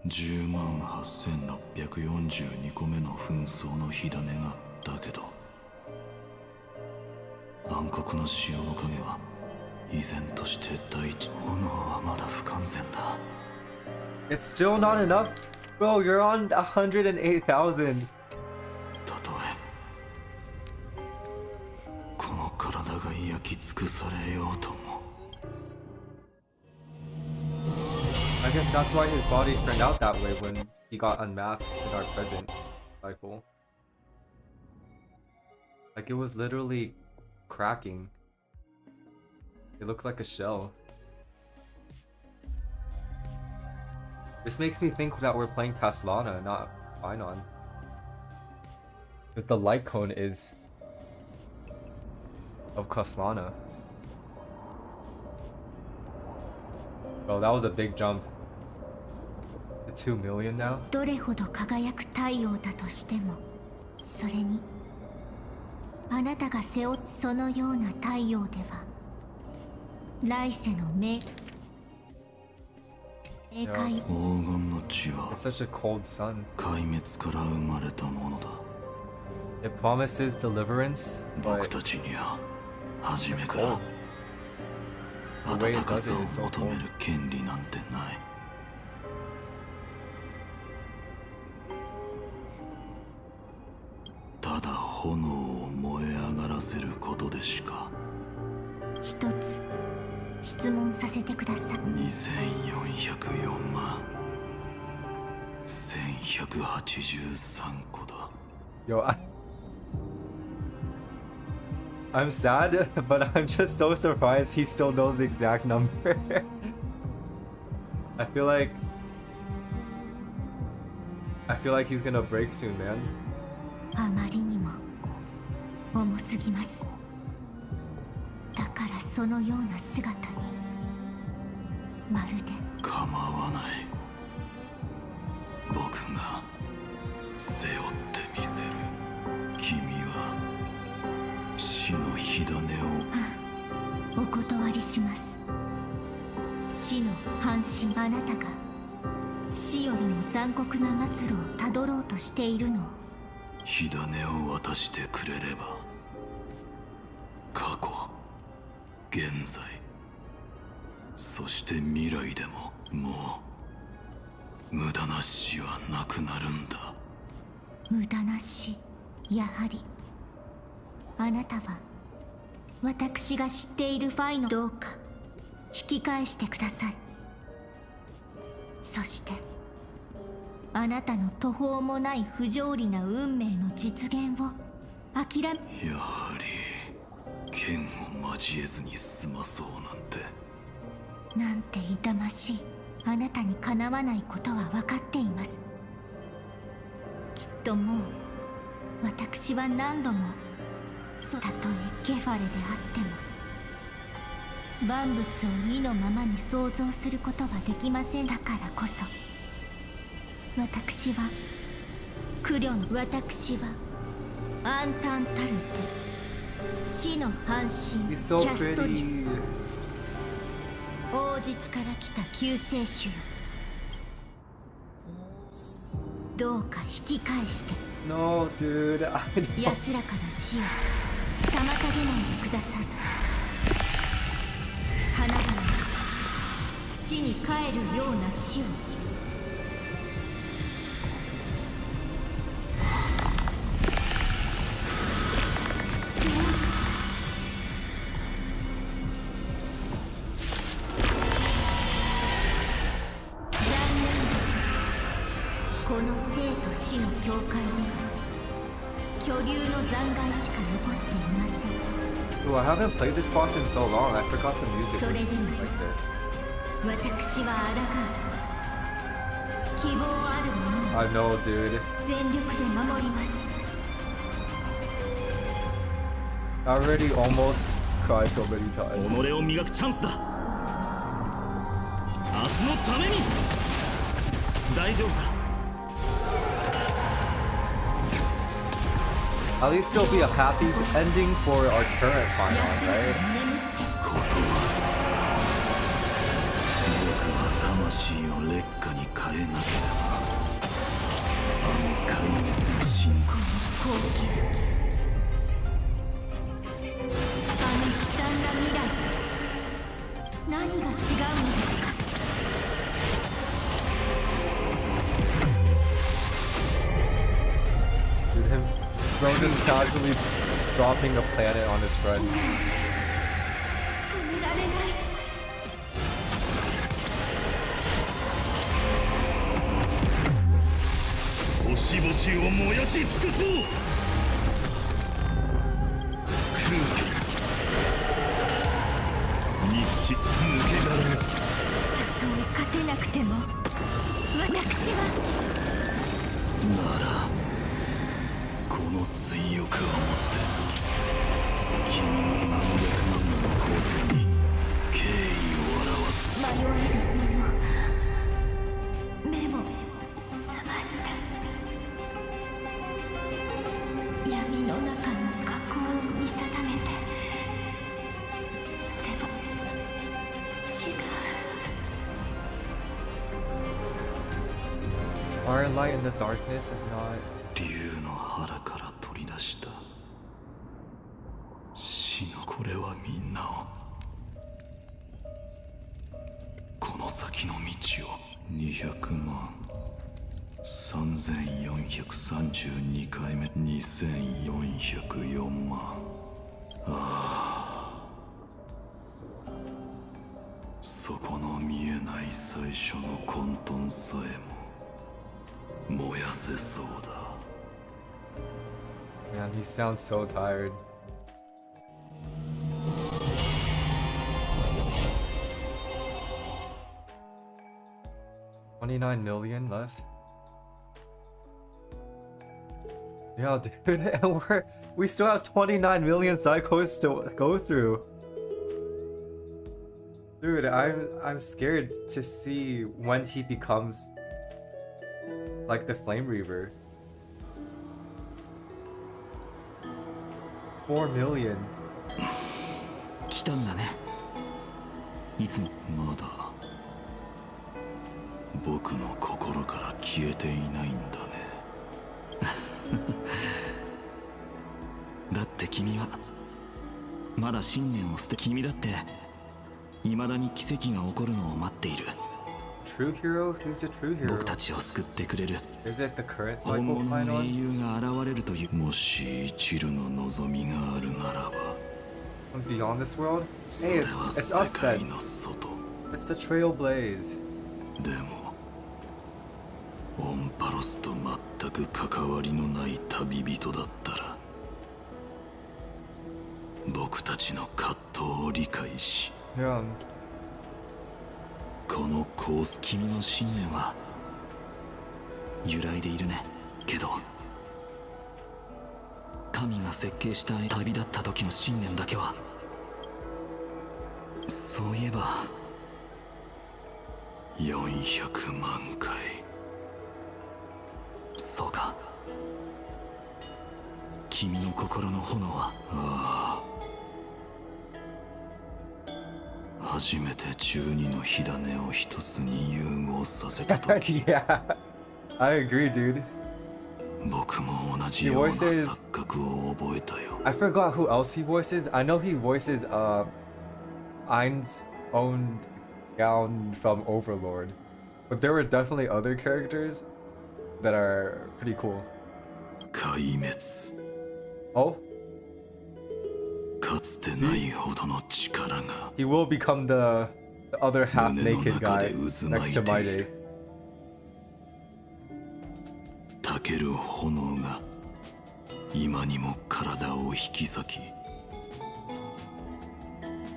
108,642個目の紛争の火種がだけど暗黒の潮の影は依然として大地炎はまだ不完全だ It's still not enough? Bro, you're on 108,000. たとえこの体が焼き尽くされようとも I guess that's why his body turned out that way when he got unmasked in our present cycle. Like it was literally cracking. It looked like a shell. This makes me think that we're playing Castellana, not Phainon. Because the light cone is of Castellana. Bro, that was a big jump. To 2 million now? どれほど輝く太陽だとしてもそれにあなたが背負うそのような太陽では来世の冥界 黄金の血は It's such a cold sun. 壊滅から生まれたものだ It promises deliverance, 僕 but たちには初め it's から cold. The way 暖 it か does さ it を is so 求 cold. める権利なんてないただ炎を燃え上がらせることでしか一つ質問させてください2404万1183個だ Yo, I'm sad, but I'm just so surprised he still knows the exact number. I feel like he's gonna break soon, man. あまりにも重すぎますだからそのような姿にまるで構わない僕が背負ってみせる君は死の火種をお断りします死の半身あなたが死よりも残酷な末路をたどろうとしているのを火種を渡してくれれば過去現在そして未来でももう無駄な死はなくなるんだ無駄な死やはりあなたは私が知っているファイのどうか引き返してくださいそしてあなたの途方もない不条理な運命の実現を諦めやはり剣を交えずに済まそうなんてなんて痛ましいあなたにかなわないことは分かっています。きっともう私は何度もたとえゲファレであっても万物を意のままに想像することはできません。だからこそ私は苦慮の私はアンタンタルテ死の半身キャストリス王実から来た救世主よ、どうか引き返して No, dude. 安らかな死を妨げないでください。花々が土に帰るような死を。どうして残念です。この生と死の境界では巨竜の残骸しか残っていません。Ooh, I haven't played this boss in so long. I forgot the music was like this. 私は抗う希望あるもの I know, dude. 全力で守ります。 I already almost cried so many times. 己を磨くチャンスだ。明日のために。大丈夫さ。At least it'll be a happy ending for our current Phainon, right? 僕は魂を劣化に変えなければあの壊滅の真この光景、あの悲惨な未来と何が違うのですか。Dude, him just casually dropping a planet on his friends. 止められない。星々を燃やし尽くそう。空気日抜け殻が。たとえ勝てなくても私はならこの追憶をもって君の何百万の構成に敬意を表す。迷えるもの目を覚ました。闇の中の過去を見定めて、それは違う。 Our light in the darkness is not. 竜の腹から取り出した死のこれはみんなをこの先の道を200万3432回目2404万。ああ、そこの見えない最初の混沌さえも燃やせそうだ。 Man, he sounds so tired. $29 million left. Yeah, dude, and we still have 29 million side quests to go through. Dude, I'm scared to see when he becomes like the Flame Reaver. 4 million. 来たんだね。いつもまだ僕の心から消えていないんだね。だって君はまだ信念を捨て、君だって未だに奇跡が起こるのを待っている。 True hero? Who's the true hero? 僕たちを救ってくれる Is it the current 本 cycle 物の英 Phainon? 雄が現れるという。もし一縷の望みがあるならば From beyond this world? そ Hey, れは it's 世 us 界 then. の外。 It's the Trailblaze. でもオンパロスと全く関わりのない旅人だったら僕たちの葛藤を理解し Yeah. このコース、君の信念は揺らいでいるね。けど神が設計した旅立った時の信念だけは、そういえば400万回。そうか、君の心の炎は、ああ、初めて12の火種を一つに融合させた時。Yeah, I agree, dude. 僕も同じような錯覚を覚えたよ。I forgot who else he voices. I know he voices Ein's own gown from Overlord, but there were definitely other characters that are pretty cool. 壊滅。Oh? かつてないほどの力が。He will become the other half-naked guy next to Maide. たける炎が今にも体を引き裂き、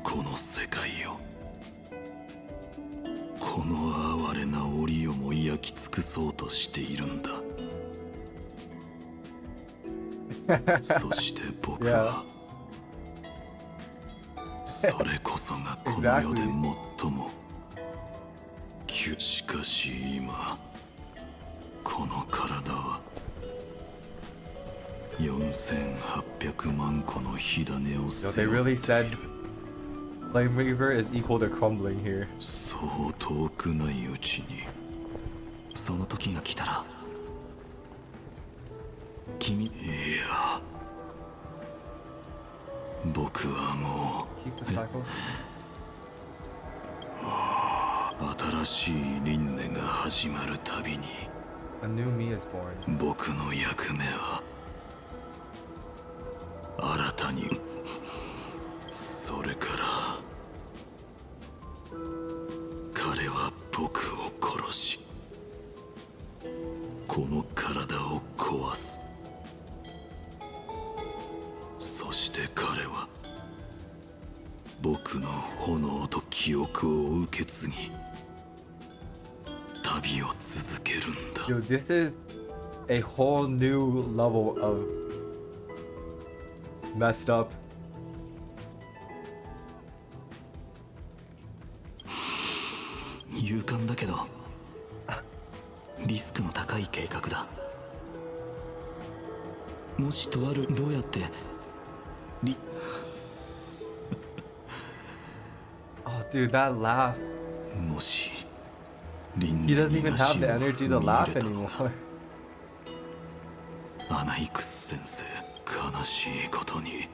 この世界よ、この哀れな檻をも焼き尽くそうとしているんだ。そして僕は、それこそがこの世で最もしかし今、この体は4800万個の火種を背負っている。Flame Reaver is equal to crumbling here. そう遠くないうちに、その時が来たら、君、いや、僕はもう Keep the cycles. 新しい輪廻が始まるたびに、A new me is born. 僕の役目は新たに、それから彼は僕を殺し、この体を壊す。そして彼は僕の炎と記憶を受け継ぎ、旅を続けるんだ。Yo, this is a whole new level of messed up. 勇敢だけどリスクの高い計画だ。もしとある、どうやってOh, dude, that laugh. もし He doesn't even have the energy to laugh anymore. アナイクス先生、悲しいことに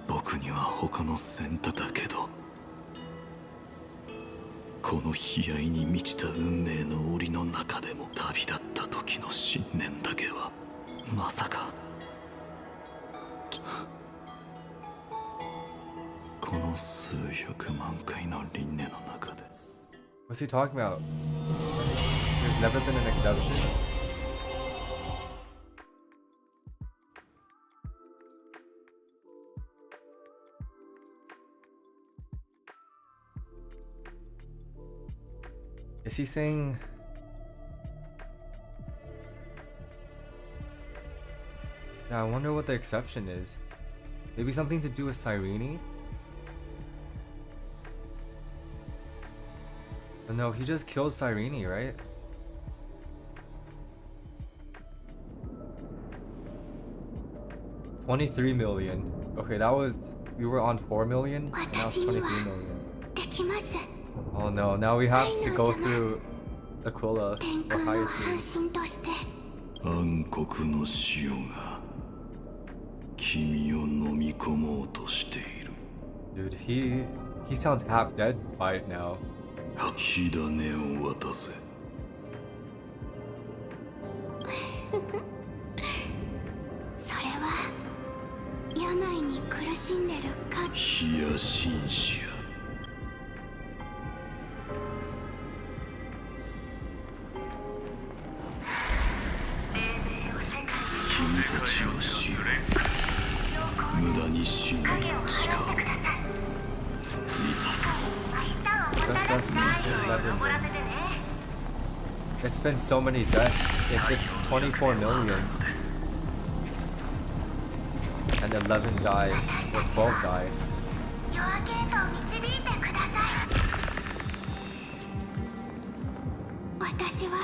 僕には他の選択だけど、この悲哀に満ちた運命の檻の中でも旅立った時の信念だけは、まさかこの数百万回の輪廻の中で。 What's he talking about? There's never been an exception? Is he saying... Yeah, I wonder what the exception is. Maybe something to do with Cyrene? But no, he just killed Cyrene, right? $23 million. Okay, that was... We were on 4 million, and now it's 23 million. Oh no, now we have to go through Aquila or Hyacinth. 暗黒の潮が君を飲み込もうとしている。 Dude, he sounds half dead by it now. 火種を渡せ。それは病に苦しんでるか。ヒヤシンシア。君たちを知る。無駄に信念と力を。いつ just us 11 then. It's been so many deaths. It's 24 million. And 11 died, or 12 died. 私は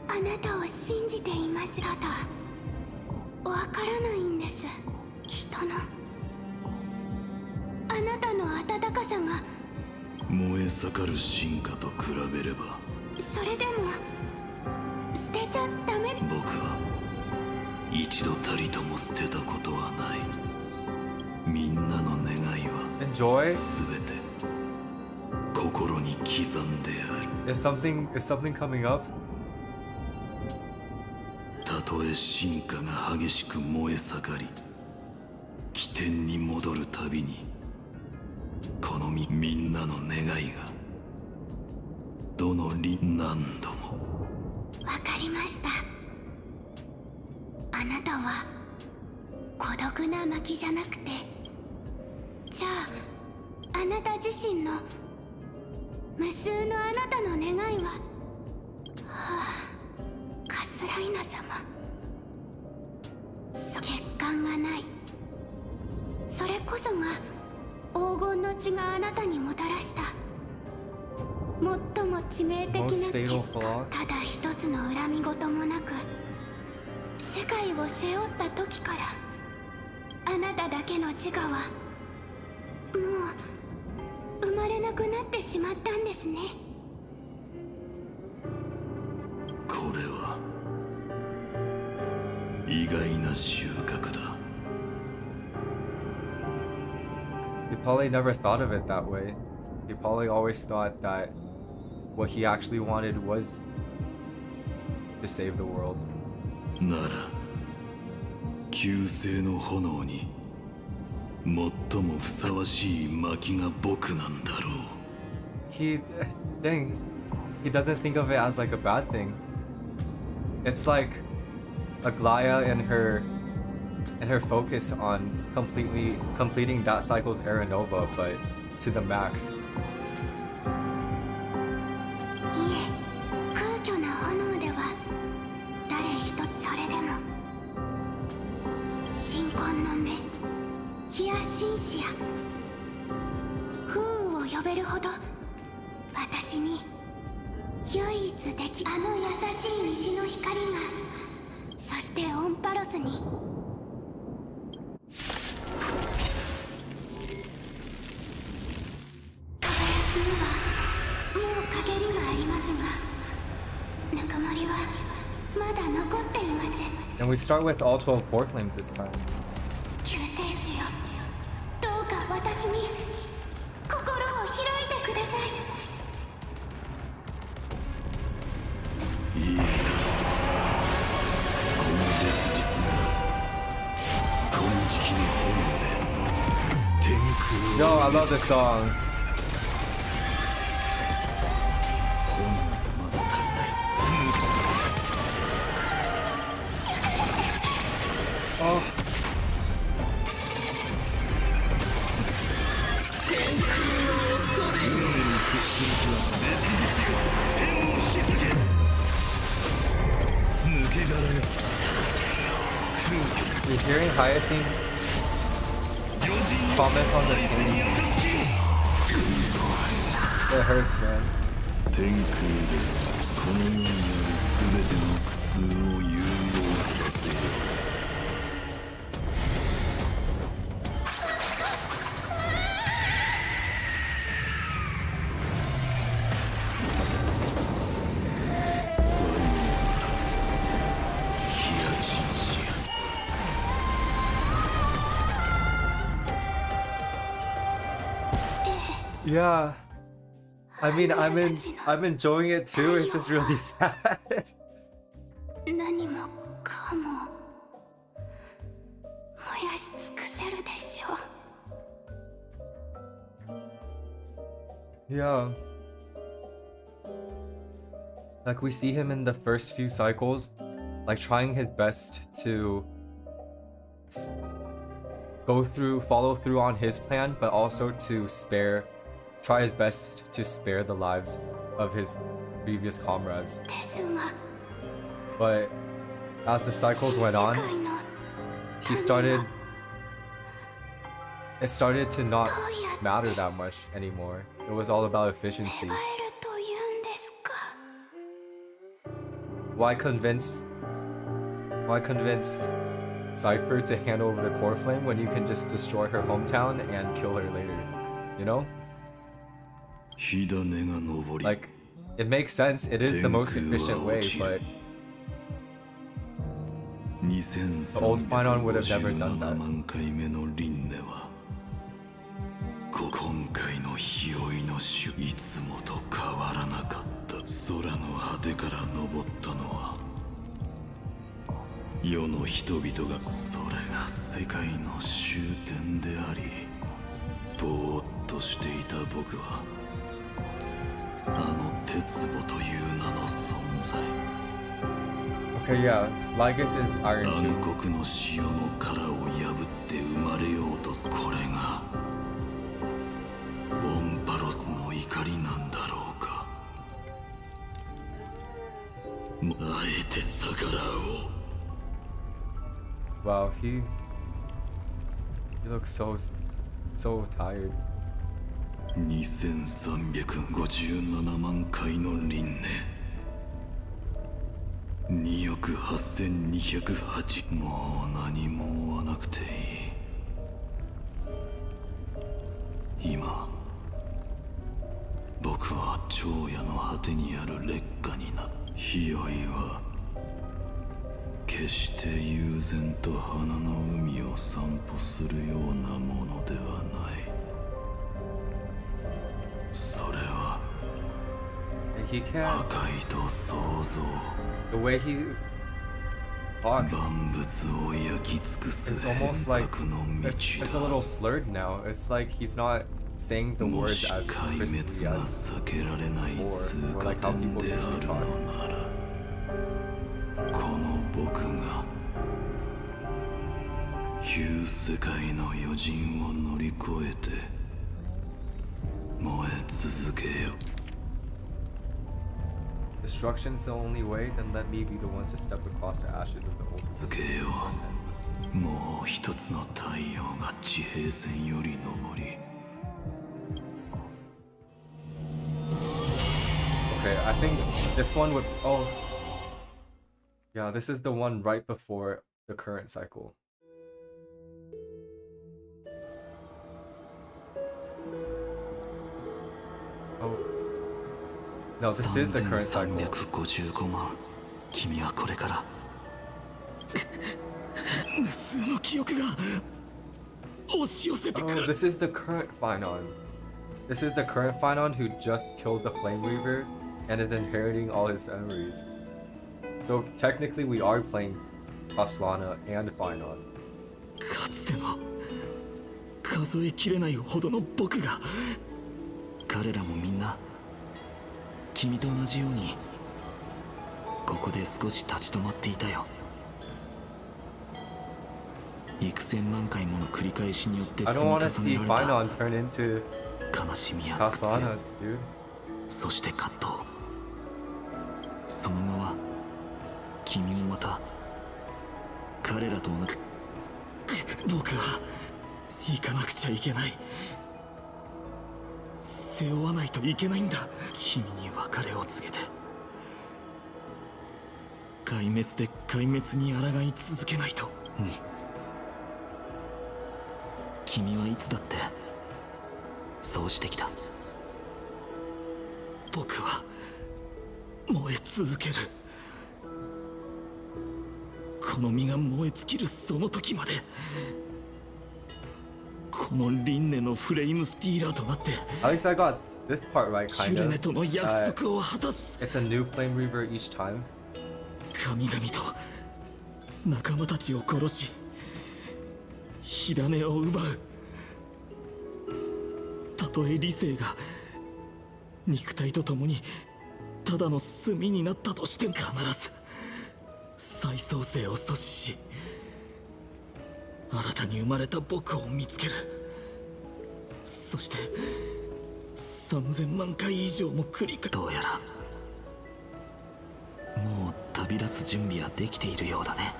あなたを信じています。ただわからないんです。人のあなたの温かさが燃え盛る進化と比べればそれでも捨てちゃダメ。僕は一度たりとも捨てたことはない。みんなの願いは全て心に刻んである。Is something coming up? たとえ進化が激しく燃え盛り起点に戻るたびにこのみんなの願いがどのり何度も。わかりました。あなたは孤独な薪じゃなくて、じゃああなた自身の無数のあなたの願いは、カスライナ様、血管がない。それこそが黄金の血があなたにもたらした最も致命的な結果。ただ一つの恨み事もなく世界を背負った時からあなただけの自我はもう生まれなくなってしまったんですね。これは意外な収穫だ。He probably never thought of it that way. He probably always thought that what he actually wanted was to save the world. なら旧世の炎に最もふさわしい薪が僕なんだろう。He doesn't think of it as like a bad thing. It's like Aglaya and her focus on completing that cycle's Aranova, but to the max. 空虚な炎では誰一つ。それでも新婚の目、気や紳士や不運を呼べるほど私に唯一できあの優しい虹の光が、そしてオンパロスに輝きにはもう陰りはありますが、ぬくもりはまだ残っています。 And we start with all 12 core claims this time. 救世主よ、どうか私に心を開いてください。いいな、この烈日が金色の炎で天空 Yo, I love this song. 抜け殻が You're hearing Hyacinth comment on the thing. It hurts, man. 天空でこの世にある全ての苦痛を融合させる。最後は気や紳士や。Yeah. I mean, I'm enjoying it too. It's just really sad. 何もかも燃やし尽くせるでしょう。 Yeah. Like we see him in the first few cycles, like trying his best to follow through on his plan, but also to spare try his best to spare the lives of his previous comrades. But as the cycles went on, it started to not matter that much anymore. It was all about efficiency. Why convince Cypher to hand over the core flame when you can just destroy her hometown and kill her later? You know? Like, it makes sense, it is the most efficient way, but the old Phainon would have never done that. 今回の日追いの種いつもと変わらなかった空の果てから昇ったのは世の人々がそれが世界の終点でありぼーっとしていた僕はあの鉄母という名の存在 Okay, yeah, Lygus is Iron 暗黒の潮の殻を破って生まれようとすこれがオンパロスの怒りなんだろうかあえて逆らおう Wow, he looks so tired. 2357万回の輪廻2億8208もう何も追わなくていい今僕は長夜の果てにある劣化になった日酔いは決して悠然と花の海を散歩するようなものではないそれは破壊と創造 The way he talks, 万物を焼き尽くす it's almost like it's a little slurred now. It's like he's not saying the words as crisply as before, or like how people usually talk. この僕が旧世界の余人を乗り越えて燃え続けよ Destruction's the only way, then let me be the one to step across the ashes of the old. 続けようもう一つの太陽が地平線より昇り Okay, I think this one would. Oh. Yeah, this is the one right before the current cycle. Oh. No, this is the current cycle. 3355万君はこれから無数の記憶が押し寄せてくる Oh, this is the current Phainon. This is the current Phainon who just killed the Flame Reaver and is inheriting all his memories. So technically we are playing Aslana and Phainon. かつての数えきれないほどの僕が彼らもみんな君と同じようにここで少し立ち止まっていたよ幾千万回もの繰り返しによって積み重ねられた悲しみや苦痛そして葛藤その後は君もまた彼らと同じ僕は行かなくちゃいけない背負わないといけないんだ君に別れを告げて壊滅で壊滅に抗い続けないと君はいつだってそうしてきた僕は燃え続けるこの身が燃え尽きるその時までこの輪廻のフレイムスティーラーとなって At least I got this part right, kind of. との約束を果たす It's a new Flame Reaver each time. 神々と仲間たちを殺し火種を奪うたとえ理性が肉体と共にただの炭になったとして必ず再創生を阻止し新たに生まれた僕を見つけるそして3000万回以上も繰り返どうやらもう旅立つ準備はできているようだね。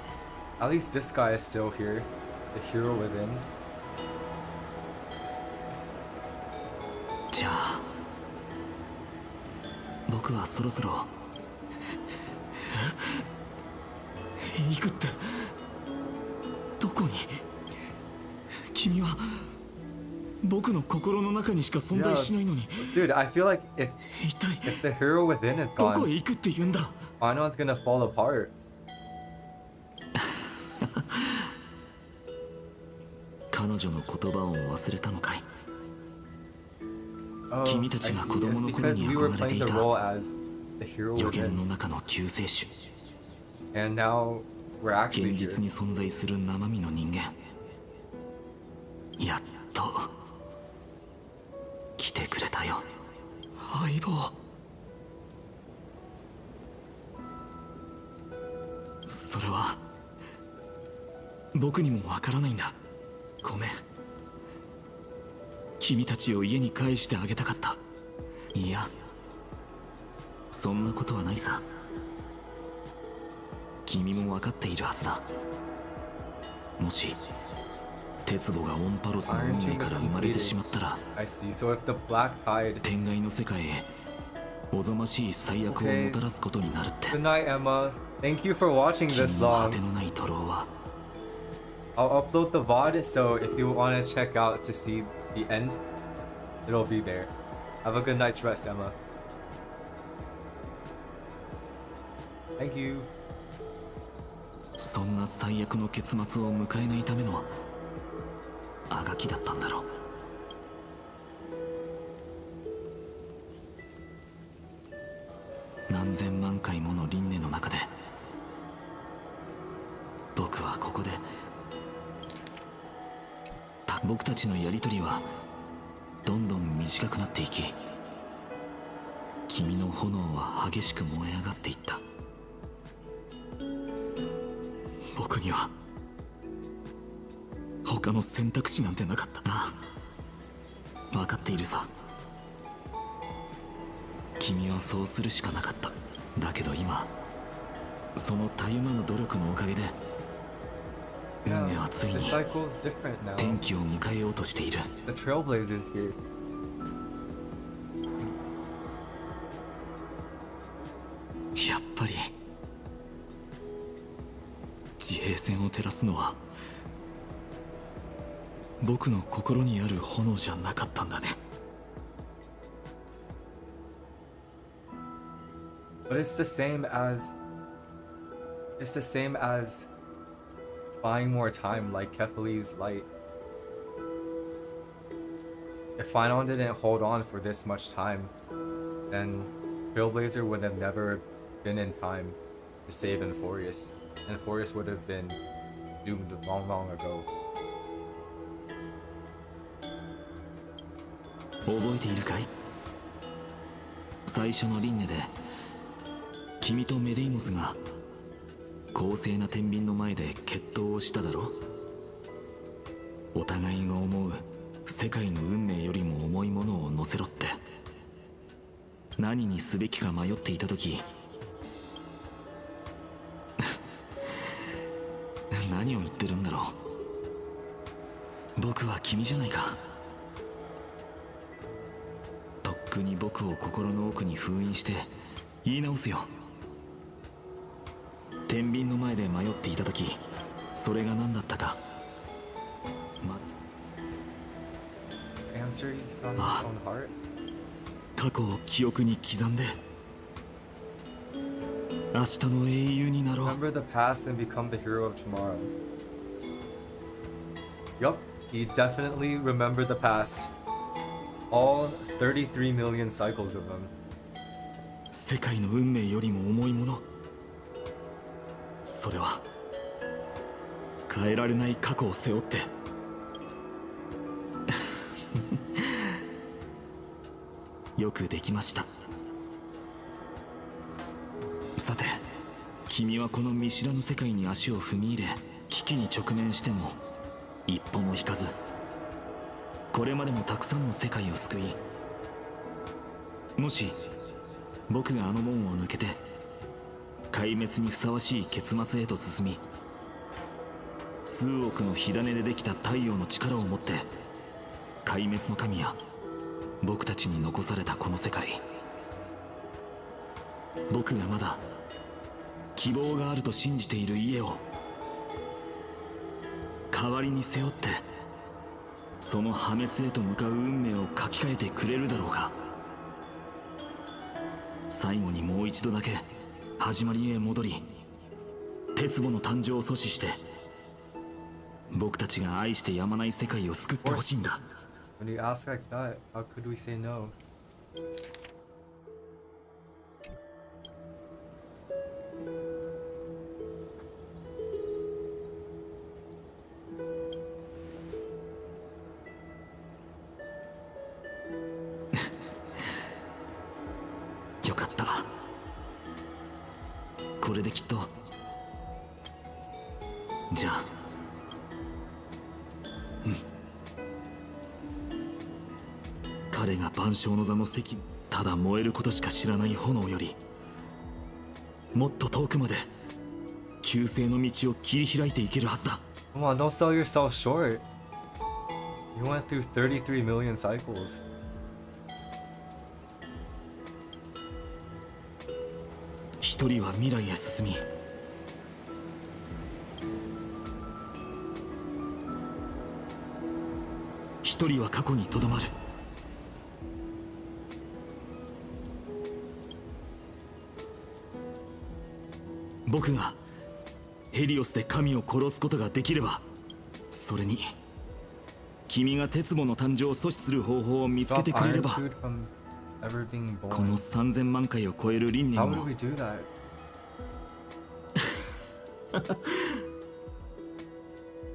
At least this guy is still here, the hero within. じゃあ僕はそろそろ行くって。どこに？君は僕の心の中にしか存在しないのに。 Dude, I feel like if 一体 the hero within is どこ gone, へ行くって言うんだ。 Phainon is gonna fall apart. 彼女の言葉を忘れたのかい。 Oh, 君た I ちが see. 子 It's 供の頃 because に we were 憧れて playing い the た role as the hero 予言の within, 中の救世主。 and now we're actually 現実 here. に存在する生身の人間。やっと来てくれたよ、相棒。それは僕にもわからないんだ。ごめん。君たちを家に帰してあげたかった。いや、そんなことはないさ。君も分かっているはずだ。もし鉄母がオンパロスの運命から生まれてしまったら、 I see. So if the black tide. 天外の世界へおぞましい最悪をもたらすことになるって。 Good night, Emma. Thank you for watching 君 this の果 long. てのない徒労は I'll upload the VOD, so if you want to check out to see the end, it'll be there. Have a good night's rest, Emma. Thank you. そんな最悪の結末を迎えないためのあがきだったんだろう。何千万回もの輪廻の中で僕はここで僕たちのやりとりはどんどん短くなっていき、君の炎は激しく燃え上がっていった。僕には他の選択肢なんてなかったな。分かっているさ。君はそうするしかなかった。だけど今そのたゆまぬ努力のおかげで運命はつい The に cycle's different now. 転機を迎えようとしている。 The trailblazers here. やっぱり自閉線を照らすのは僕の心にある炎じゃなかったんだね。 But it's the same as buying more time, like Kefali's light. If Phainon didn't hold on for this much time, then Trailblazer would have never been in time to save Amphoreus. Amphoreus would have been doomed long, long ago. 覚えているかい？最初の輪廻で君とメデイモスが公正な天秤の前で決闘をしただろう。お互いが思う世界の運命よりも重いものを乗せろって。何にすべきか迷っていた時何を言ってるんだろう。僕は君じゃないか。とっくに僕を心の奥に封印して言い直すよ。天秤の前で迷っていた時それが何だったか。Answer you from his own heart? 過去を記憶に刻んで明日の英雄になろう。 Remember the past and become the hero of tomorrow. Yup, he definitely remembered the past. All 33 million cycles of them. 世界の運命よりも重いもの、それは変えられない過去を背負ってよくできました。さて、君はこの見知らぬ世界に足を踏み入れ、危機に直面しても一歩も引かず、これまでもたくさんの世界を救い、もし僕があの門を抜けて壊滅にふさわしい結末へと進み、数億の火種でできた太陽の力を持って壊滅の神や僕たちに残されたこの世界、僕がまだ希望があると信じている家を代わりに背負って、その破滅へと向かう運命を書き換えてくれるだろうか。最後にもう一度だけ始まりへ戻り、鉄母の誕生を阻止して、僕たちが愛してやまない世界を救ってほしいんだ。When you ask like that, how could we say no? よかった。これできっと。じゃあ、彼が万象の座の席、ただ燃えることしか知らない炎よりもっと遠くまで救世の道を切り開いていけるはずだ。 Come on, don't sell yourself short. You went through 33 million cycles. 一人は未来へ進み、一人は過去にとどまる。僕がヘリオスで神を殺すことができれば、それに君が鉄母の誕生を阻止する方法を見つけてくれれば、この3000万回を超える輪廻も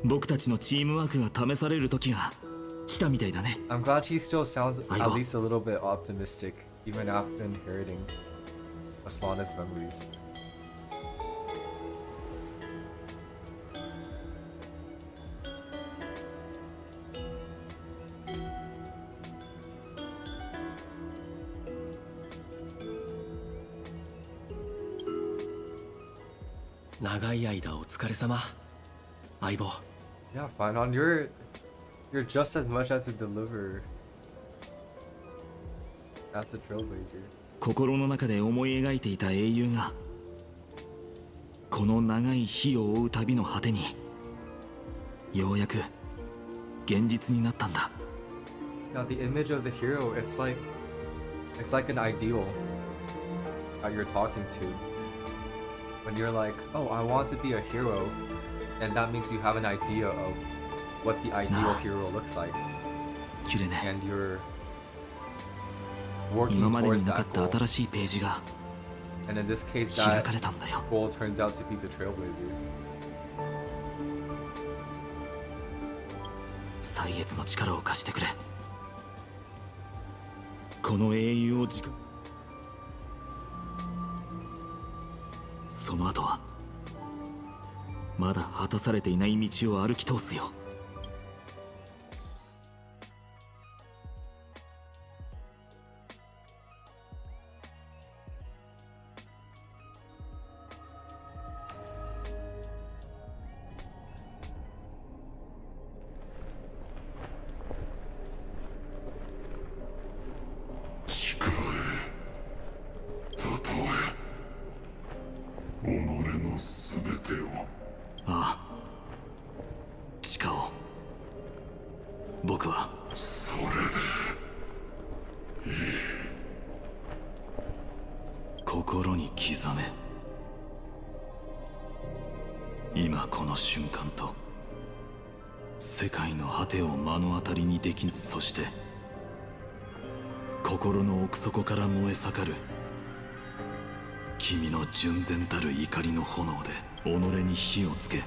僕たちのチームワークが試される時が来たみたいだね。 I'm glad he still sounds at least a little bit optimistic, even after inheriting Aslana's memories. 長い間お疲れ様、相棒。 Yeah, Phainon, you're just as much as a deliverer. That's a trailblazer. 心の中で思い描いていた英雄が、この長い火を追う旅の果てにようやく現実になったんだ。 Now the image of the hero, it's like an ideal that you're talking to. When you're like, oh, I want to be a hero, and that means you have an idea of what the ideal hero looks like, and you're working 今まで towards になか that った goal. 新しいページが And in this case, 開 that かれたんだよ。 goal turns out to be the trailblazer. 歳月の力を貸してくれ。この英雄を軸、その後はまだ果たされていない道を歩き通すよ。ああ、地下を。僕はそれでいい。心に刻め。今この瞬間と世界の果てを目の当たりにできぬ。そして心の奥底から燃え盛る君の純然たる怒りの炎で己に火をつけ、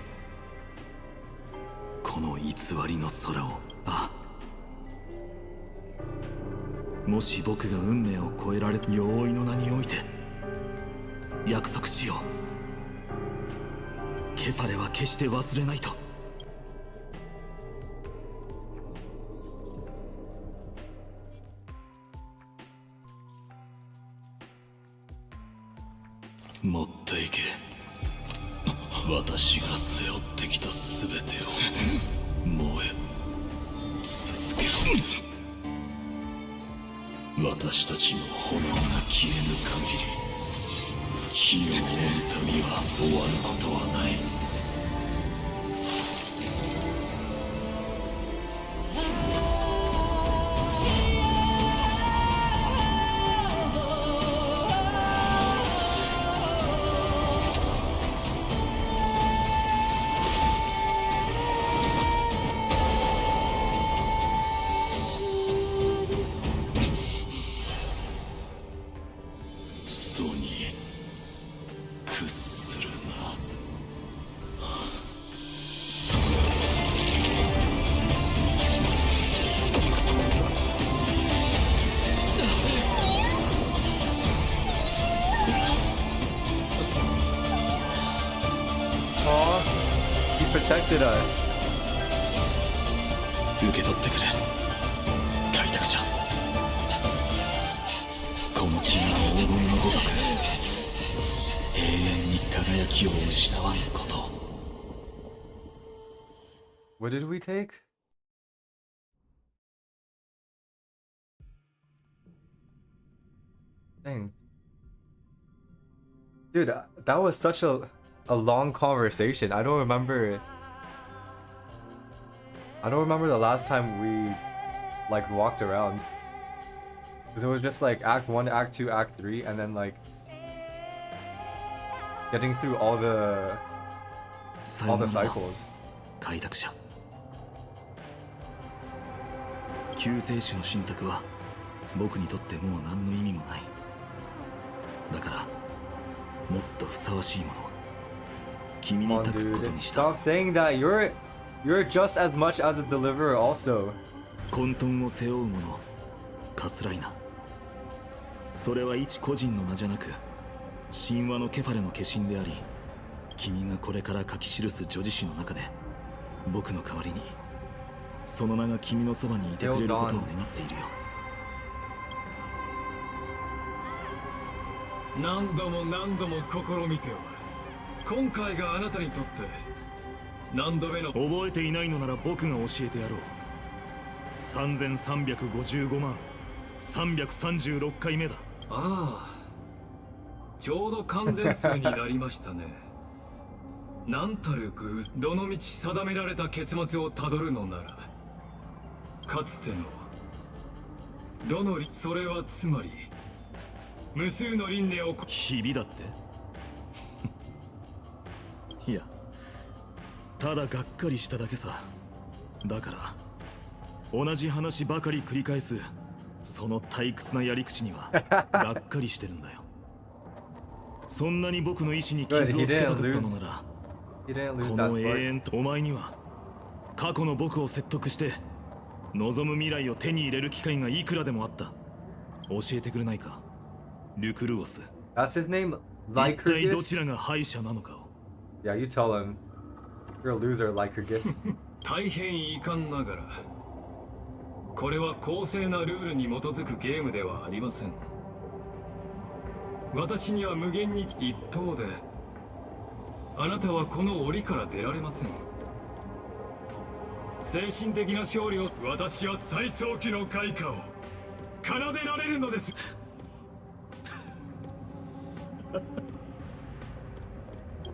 この偽りの空を。ああ、もし僕が運命を超えられた容易の名において約束しよう。ケファレは決して忘れないと。持っていけ。私が背負ってきた全てを燃え続けろ。私たちの炎が消えぬ限り火を追う旅は終わることはない。ソに屈するな。Aw, he protected us. 受け取ってくれ、開拓者。この血が黄金のごとく永遠に輝きを失わんこと。 What did we take? Dang. Dude, that was such a long conversation. I don't remember the last time we like walked around. Because it was just like Act 1, Act 2, Act 3, and then like getting through all the cycles. 開拓者。救世主の信託は僕にとってもう何の意味もない。だからもっとふさわしいものを君に Come on, 託すこと dude. にした。 Stop saying that. You're just as much as a deliverer also. 混沌を背負う者、カスライナ。それは一個人の名じゃなく神話のケファレの化身であり、君がこれから書き記す叙事詩の中で僕の代わりにその名が君のそばにいてくれることを願っているよ。何度も何度も試みては今回があなたにとって何度目の。覚えていないのなら僕が教えてやろう。3355万336回目だ。ああ、ちょうど完全数になりましたね。なんたる偶、どの道定められた結末をたどるのならかつてのどのそれはつまり無数の輪廻を日々だっていや、ただがっかりしただけさ。だから同じ話ばかり繰り返すその退屈なやり口にはがっかりしてるんだよ。そんなに僕の意志に傷をつけたかったのならこの永遠とお前には過去の僕を説得して望む未来を手に入れる機会がいくらでもあった。教えてくれないか、ルクルオス。 That's his name. 一体ど Lycurgus? ちらが敗者なのかを。 Yeah, you tell him. You're a loser, Lycurgus. 大変遺憾ながらこれは公正なルールに基づくゲームではありません。私には無限に一方であなたはこの檻から出られません。精神的な勝利を私は最早期の開花を奏でられるのです。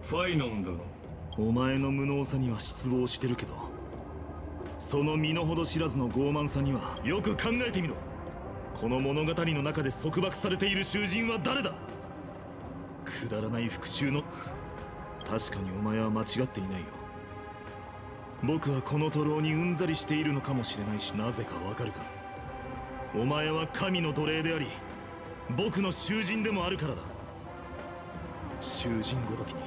ファイノン殿、お前の無能さには失望してるけど、その身の程知らずの傲慢さにはよく考えてみろ。この物語の中で束縛されている囚人は誰だ。くだらない復讐の。確かにお前は間違っていないよ。僕はこの徒労にうんざりしているのかもしれないし、なぜかわかるか。お前は神の奴隷であり僕の囚人でもあるからだ。囚人ごときに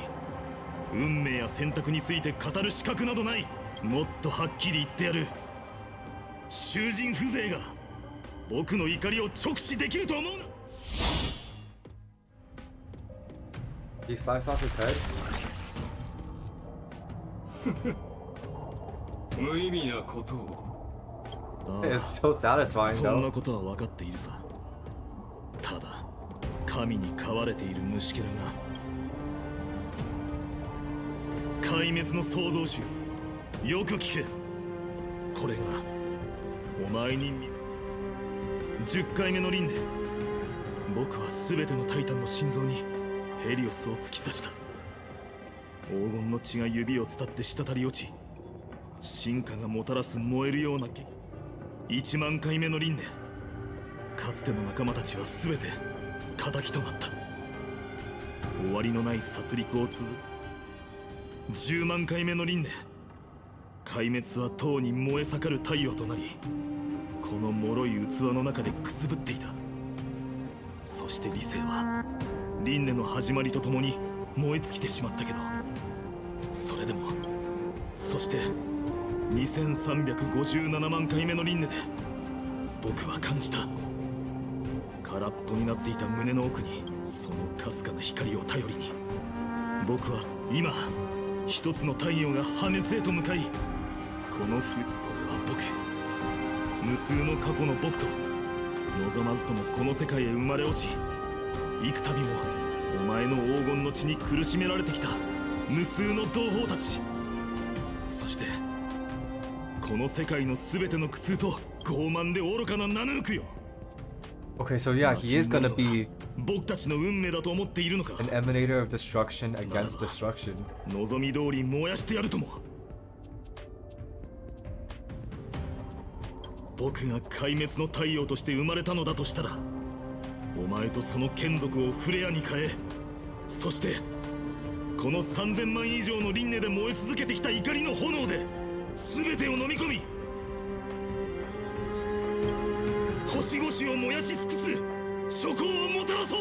運命や選択について語る資格などない。もっとはっきり言ってやる。囚人風情が僕の怒りを直視できると思うな。 He sliced off his head. 無意味なことを。It's so satisfying そんな though. ことは分かっているさ。ただ神に飼われている虫けらが壊滅の創造主、よく聞け。これがお前に10回目の輪廻。僕は全てのタイタンの心臓にヘリオスを突き刺した。黄金の血が指を伝って滴り落ち、進化がもたらす燃えるような1万回目の輪廻。かつての仲間たちは全て敵となった。終わりのない殺戮を続く10万回目の輪廻。壊滅はとうに燃え盛る太陽となり、この脆い器の中でくすぶっていた。そして理性は輪廻の始まりとともに燃え尽きてしまったけど、それでも、そして2357万回目の輪廻で僕は感じた。空っぽになっていた胸の奥にそのかすかな光を頼りに、僕は今一つの太陽が破滅へと向かい、このそれは僕、無数の過去の僕と望まずともこの世界へ生まれ落ち、幾度もお前の黄金の血に苦しめられてきた無数の同胞たち、そしてこの世界の全ての苦痛と傲慢で愚かなナヌークよ。 Okay, so yeah, he is gonna be 僕たちの運命だと思っているのか。 an emanator of destruction against destruction. 望み通り燃やしてやるとも。僕が壊滅の太陽として生まれたのだとしたら、お前とその眷属をフレアに変え、そしてこの3000万以上の輪廻で燃え続けてきた怒りの炎で全てを飲み込み、星々を燃やし尽くす諸行をもたらそう。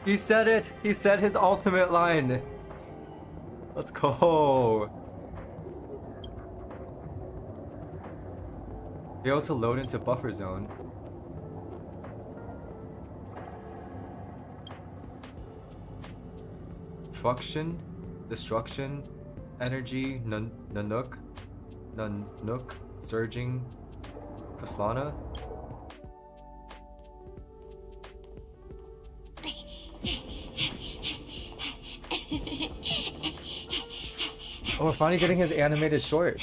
He said it! He said his ultimate line! Let's go! Be able to load into buffer zone. Destruction, energy, Nanook, surging, Kaslana. Oh, we're finally getting his animated short.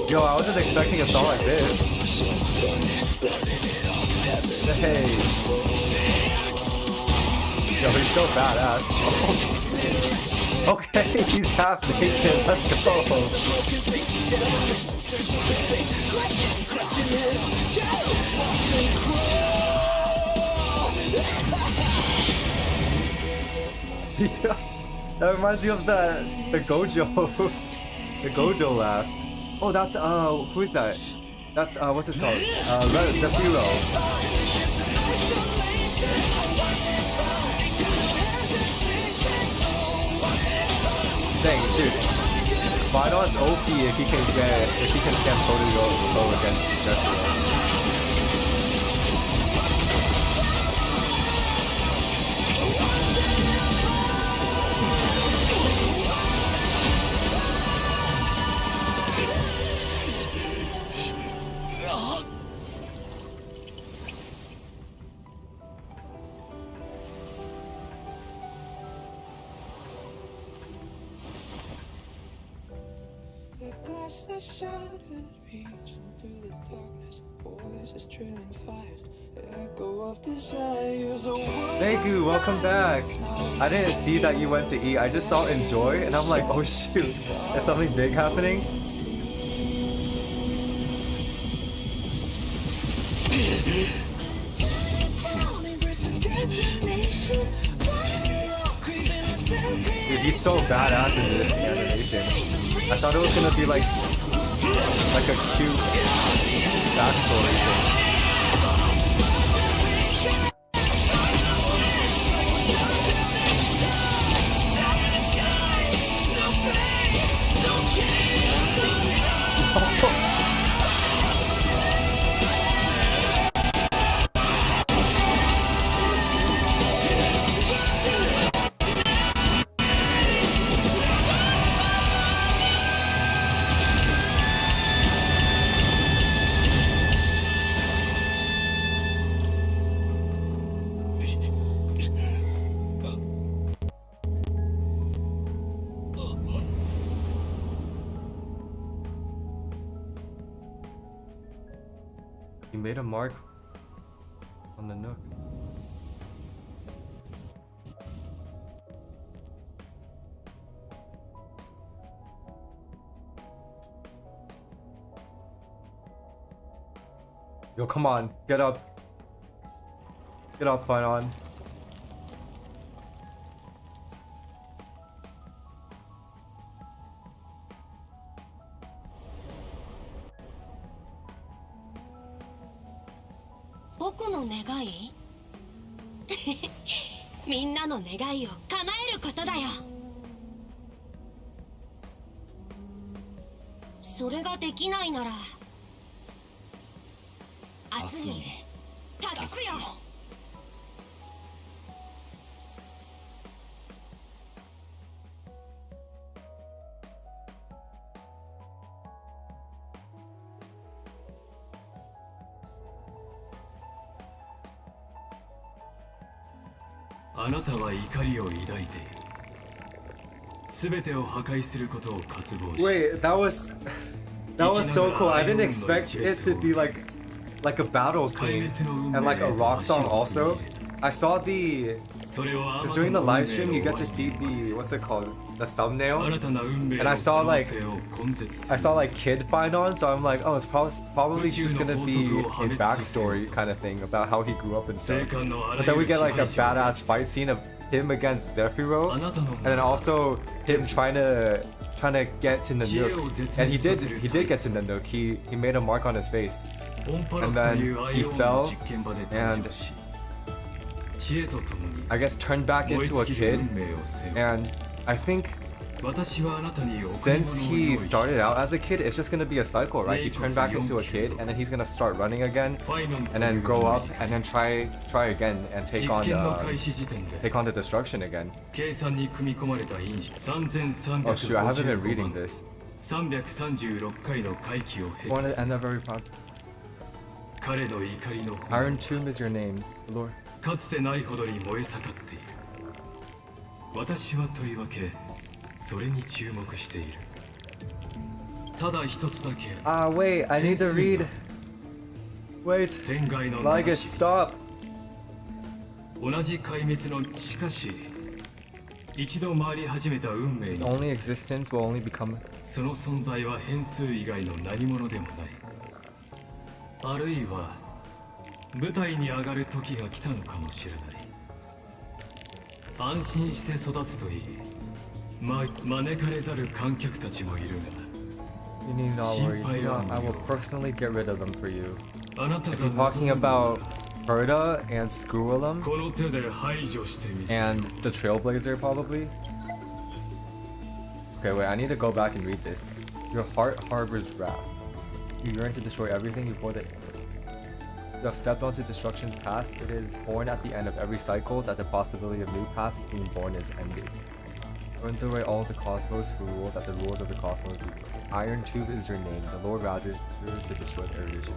Yo, I wasn't expecting a song like this. Hey. Yo, he's so badass. Oh. Okay, he's half naked. Let's go. Yeah, that reminds me of the Gojo, the Gojo laugh. Oh, that's who is that? That's what's it called? The Hero. Dang, dude. Phainon's OP if he can stand toe against Zephyro. That shattered, reaching through the darkness, voice Thank you, welcome back. I didn't see that you went to eat. I just saw enjoy and I'm like, oh shoot, is something big happening? Dude, he's so badass in this animation. I thought it was gonna be like a cute backstory thing. He made a mark on the nook. Yo, come on, get up. Get up, Phainon. Wait, that was so cool. I didn't expect it to be like a battle scene and like a rock song also. I saw because during the live stream you get to see the, what's it called, the thumbnail, and I saw like Kid Phainon, so I'm like, oh, it's probably just gonna be a backstory kind of thing about how he grew up and stuff. But then we get like a badass fight scene of him against Zephyro, and then also him trying to get to Nanook, and he did get to Nanook. He made a mark on his face, and then he fell and I guess turned back into a kid. And I think since he started out as a kid, it's just gonna be a cycle, right? He turned back into a kid, and then he's gonna start running again, and then grow up, and then try again and take on the destruction again. Oh shoot, I haven't been reading this. I want to end up very proud. Iron Tomb is your name, Lord. Wait, I need to read. Wait, Ligus, stop. Its only existence will only become. You need not worry. I will personally get rid of them for you. Is he talking about Herda and Skullum and the Trailblazer probably? Okay, wait, I need to go back and read this. Your heart harbors wrath. You yearn to destroy everything before the... You have stepped onto destruction's path. It is born at the end of every cycle that the possibility of new paths being born is ended. Burns away all of the cosmos who rule that the rules of the cosmos be broken. Iron Tube is your name. The Lord Ravaged to destroy the illusion.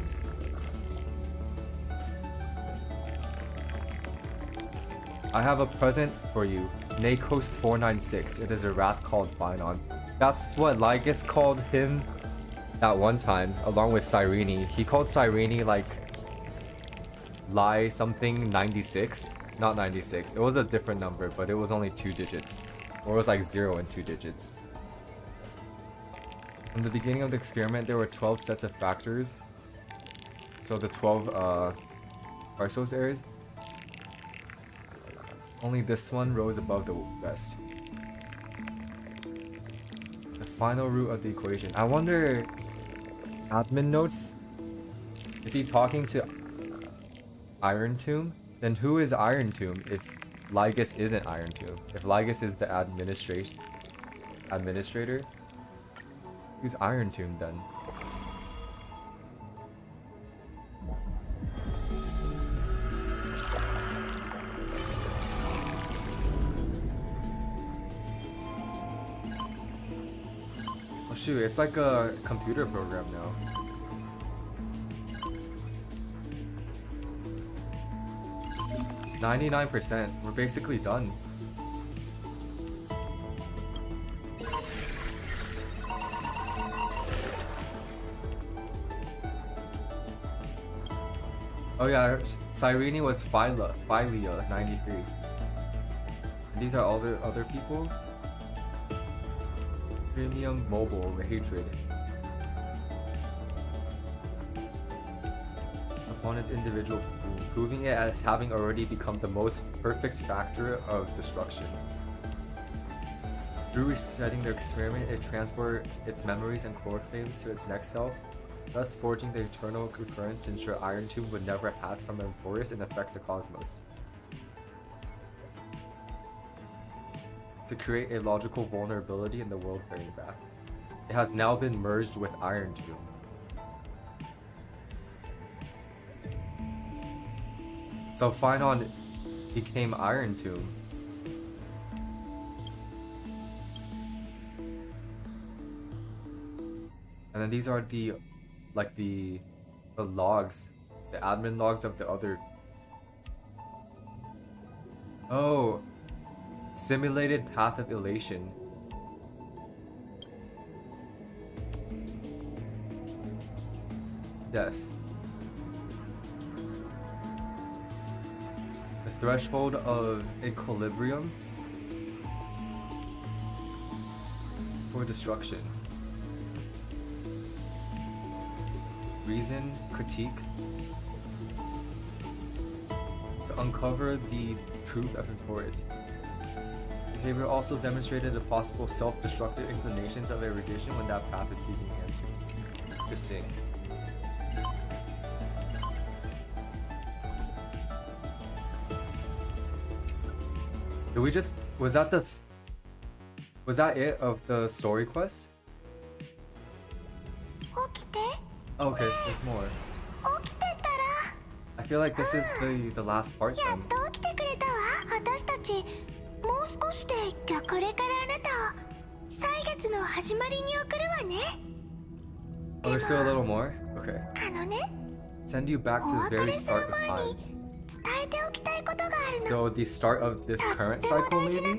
I have a present for you. Nakos 496. It is a wrath called Phainon. That's what Ligus called him that one time, along with Cyrene. He called Cyrene like lie something 96. Not 96. It was a different number, but it was only 2 digits. Or it was like 0 and 2 digits. From the beginning of the experiment, there were 12 sets of factors. So the 12 Parsos errors. Only this one rose above the rest. The final root of the equation. I wonder... Admin notes? Is he talking to Iron Tomb? Then who is Iron Tomb if Lygus isn't Iron Tomb? If Lygus is the administrator? Who's Iron Tomb then? Oh shoot, it's like a computer program now. %. We're basically done. Oh yeah, Cyrene was Philia 93. These are all the other people. Premium Mobile Hatred. Upon its individual, proving it as having already become the most perfect factor of destruction. Through resetting the experiment, it transferred its memories and chloroplanes to its next self, thus forging the eternal recurrence to ensure Iron Tomb would never hatch from Amphoreus and affect the cosmos. To create a logical vulnerability in the world-bearing path. It has now been merged with Iron Tomb. So Phainon became Iron Tomb. And then these are the logs, the admin logs of the other. Oh, simulated path of elation. Death. The threshold of equilibrium for destruction. Reason, critique. To uncover the truth of Amphoreus. Behavior also demonstrated the possible self-destructive inclinations of erudition when that path is seeking answers. Interesting. Did we just... Was that it of the story quest? Okay, there's more. I feel like this is the last part then. Oh, there's still a little more? Okay. Send you back to the very start of time. So the start of this current cycle maybe?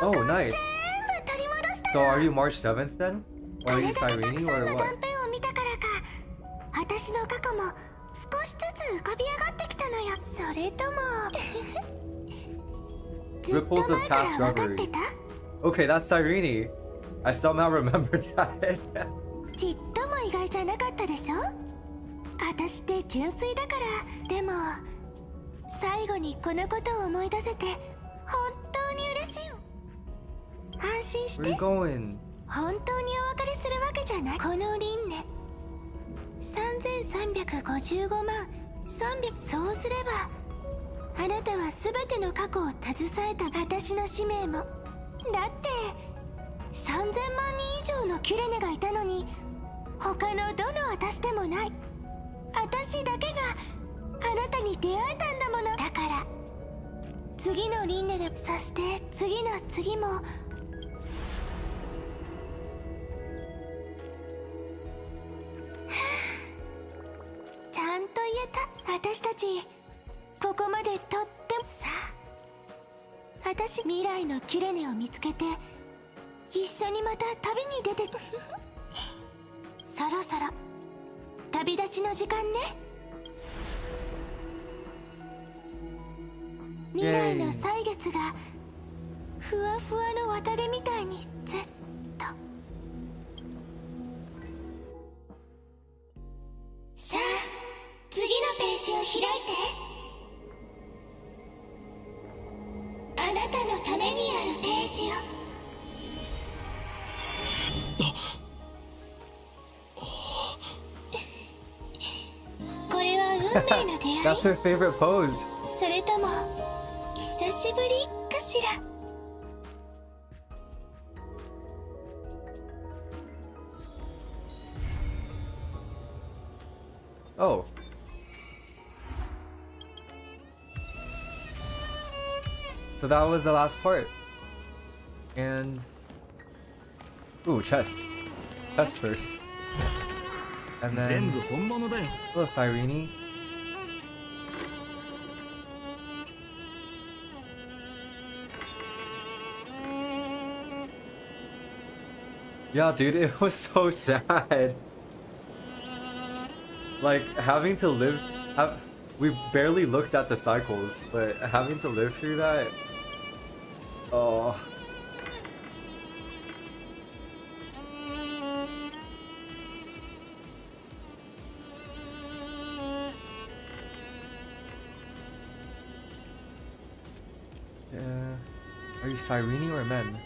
Oh, nice. So are you March 7th then? Or are you Cyrene or what? Ripples of past reverie. Okay, that's Cyrene. I somehow remembered that. ちっとも意外じゃなかったでしょ。私って純粋だから。でも最後にこのことを思い出せて本当に嬉しいよ。安心して。本当にお別れするわけじゃない。この輪廻3355万300。そうすればあなたは全ての過去を携えた。私の使命もだって3000万人以上のキュレネがいたのに他のどの私でもない。私だけがあなたに出会えたんだもの。だから次の輪廻で、そして次の次も。ちゃんと言えた。私たちここまでとってもさあ、私未来のキュレネを見つけて一緒にまた旅に出てそろそろ旅立ちの時間ね。未来の歳月がふわふわの綿毛みたいにずっと。さあ次のページを開いて。あなたのためにあるページを。これは運命の出会い That's her favorite pose. それとも久しぶりかしら。Oh. So that was the last part. And... Ooh, chest. Chest first. And then... Hello, Cyrene. Yeah, dude, it was so sad. Like, having to live... we barely looked at the cycles, but having to live through that... Oh... Yeah... Are you Cyrene or men?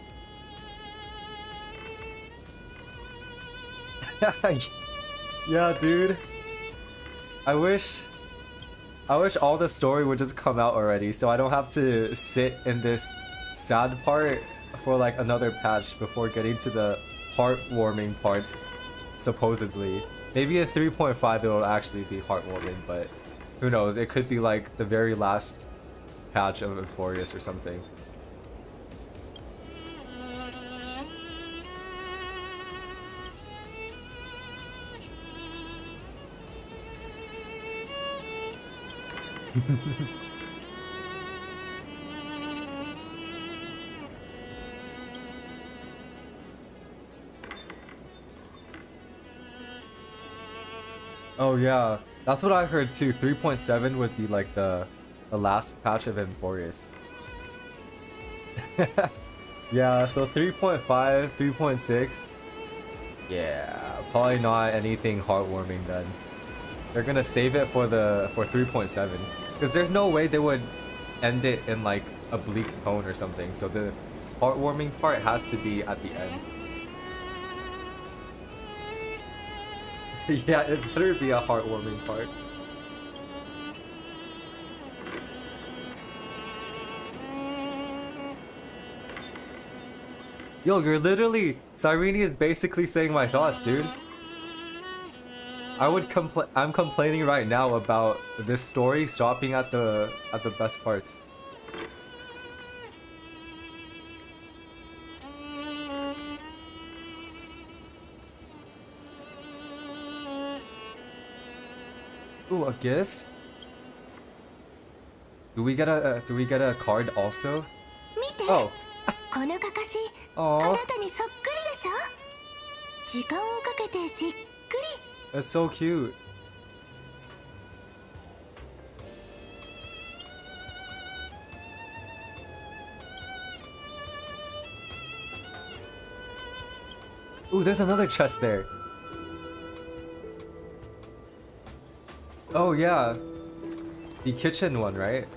Yeah, dude. I wish all the story would just come out already, so I don't have to sit in this sad part for like another patch before getting to the heartwarming part, supposedly. Maybe at 3.5 it'll actually be heartwarming, but who knows, it could be like the very last patch of Amphoreus or something. Oh yeah, that's what I heard too. 3.7 would be like the last patch of Amphoreus. Yeah, so 3.5, 3.6. Yeah, probably not anything heartwarming then. They're gonna save it for 3.7 because there's no way they would end it in like a bleak tone or something. So the heartwarming part has to be at the end. Yeah, it better be a heartwarming part. Yo, you're literally... Cyrene is basically saying my thoughts, dude. I'm complaining right now about this story stopping at the best parts. Ooh, a gift? Do we get a card also? Oh. このかかし、あなたにそっくりでしょ？時間をかけてじっくり。That's so cute. Ooh, there's another chest there. Oh yeah. The kitchen one, right?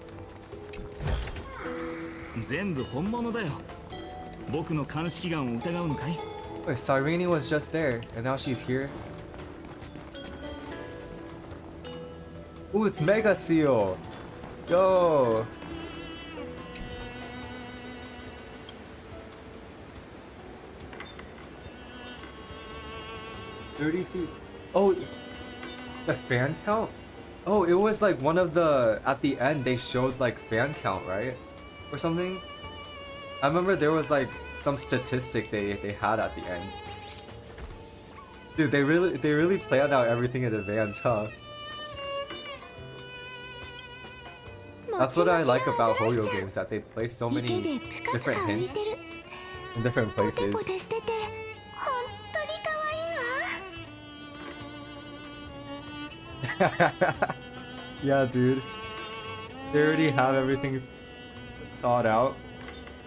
全部本物だよ。僕の鑑識眼を疑うのかい？ Wait, Cyrene was just there, and now she's here. Ooh, it's Mega Seal! Yo! $33. Oh, the fan count? Oh, it was like one of the... At the end, they showed like fan count, right? Or something? I remember there was like some statistic they had at the end. Dude, they really planned out everything in advance, huh? That's what I like about Hoyo games, that they place so many different hints in different places. Yeah, dude. They already have everything thought out,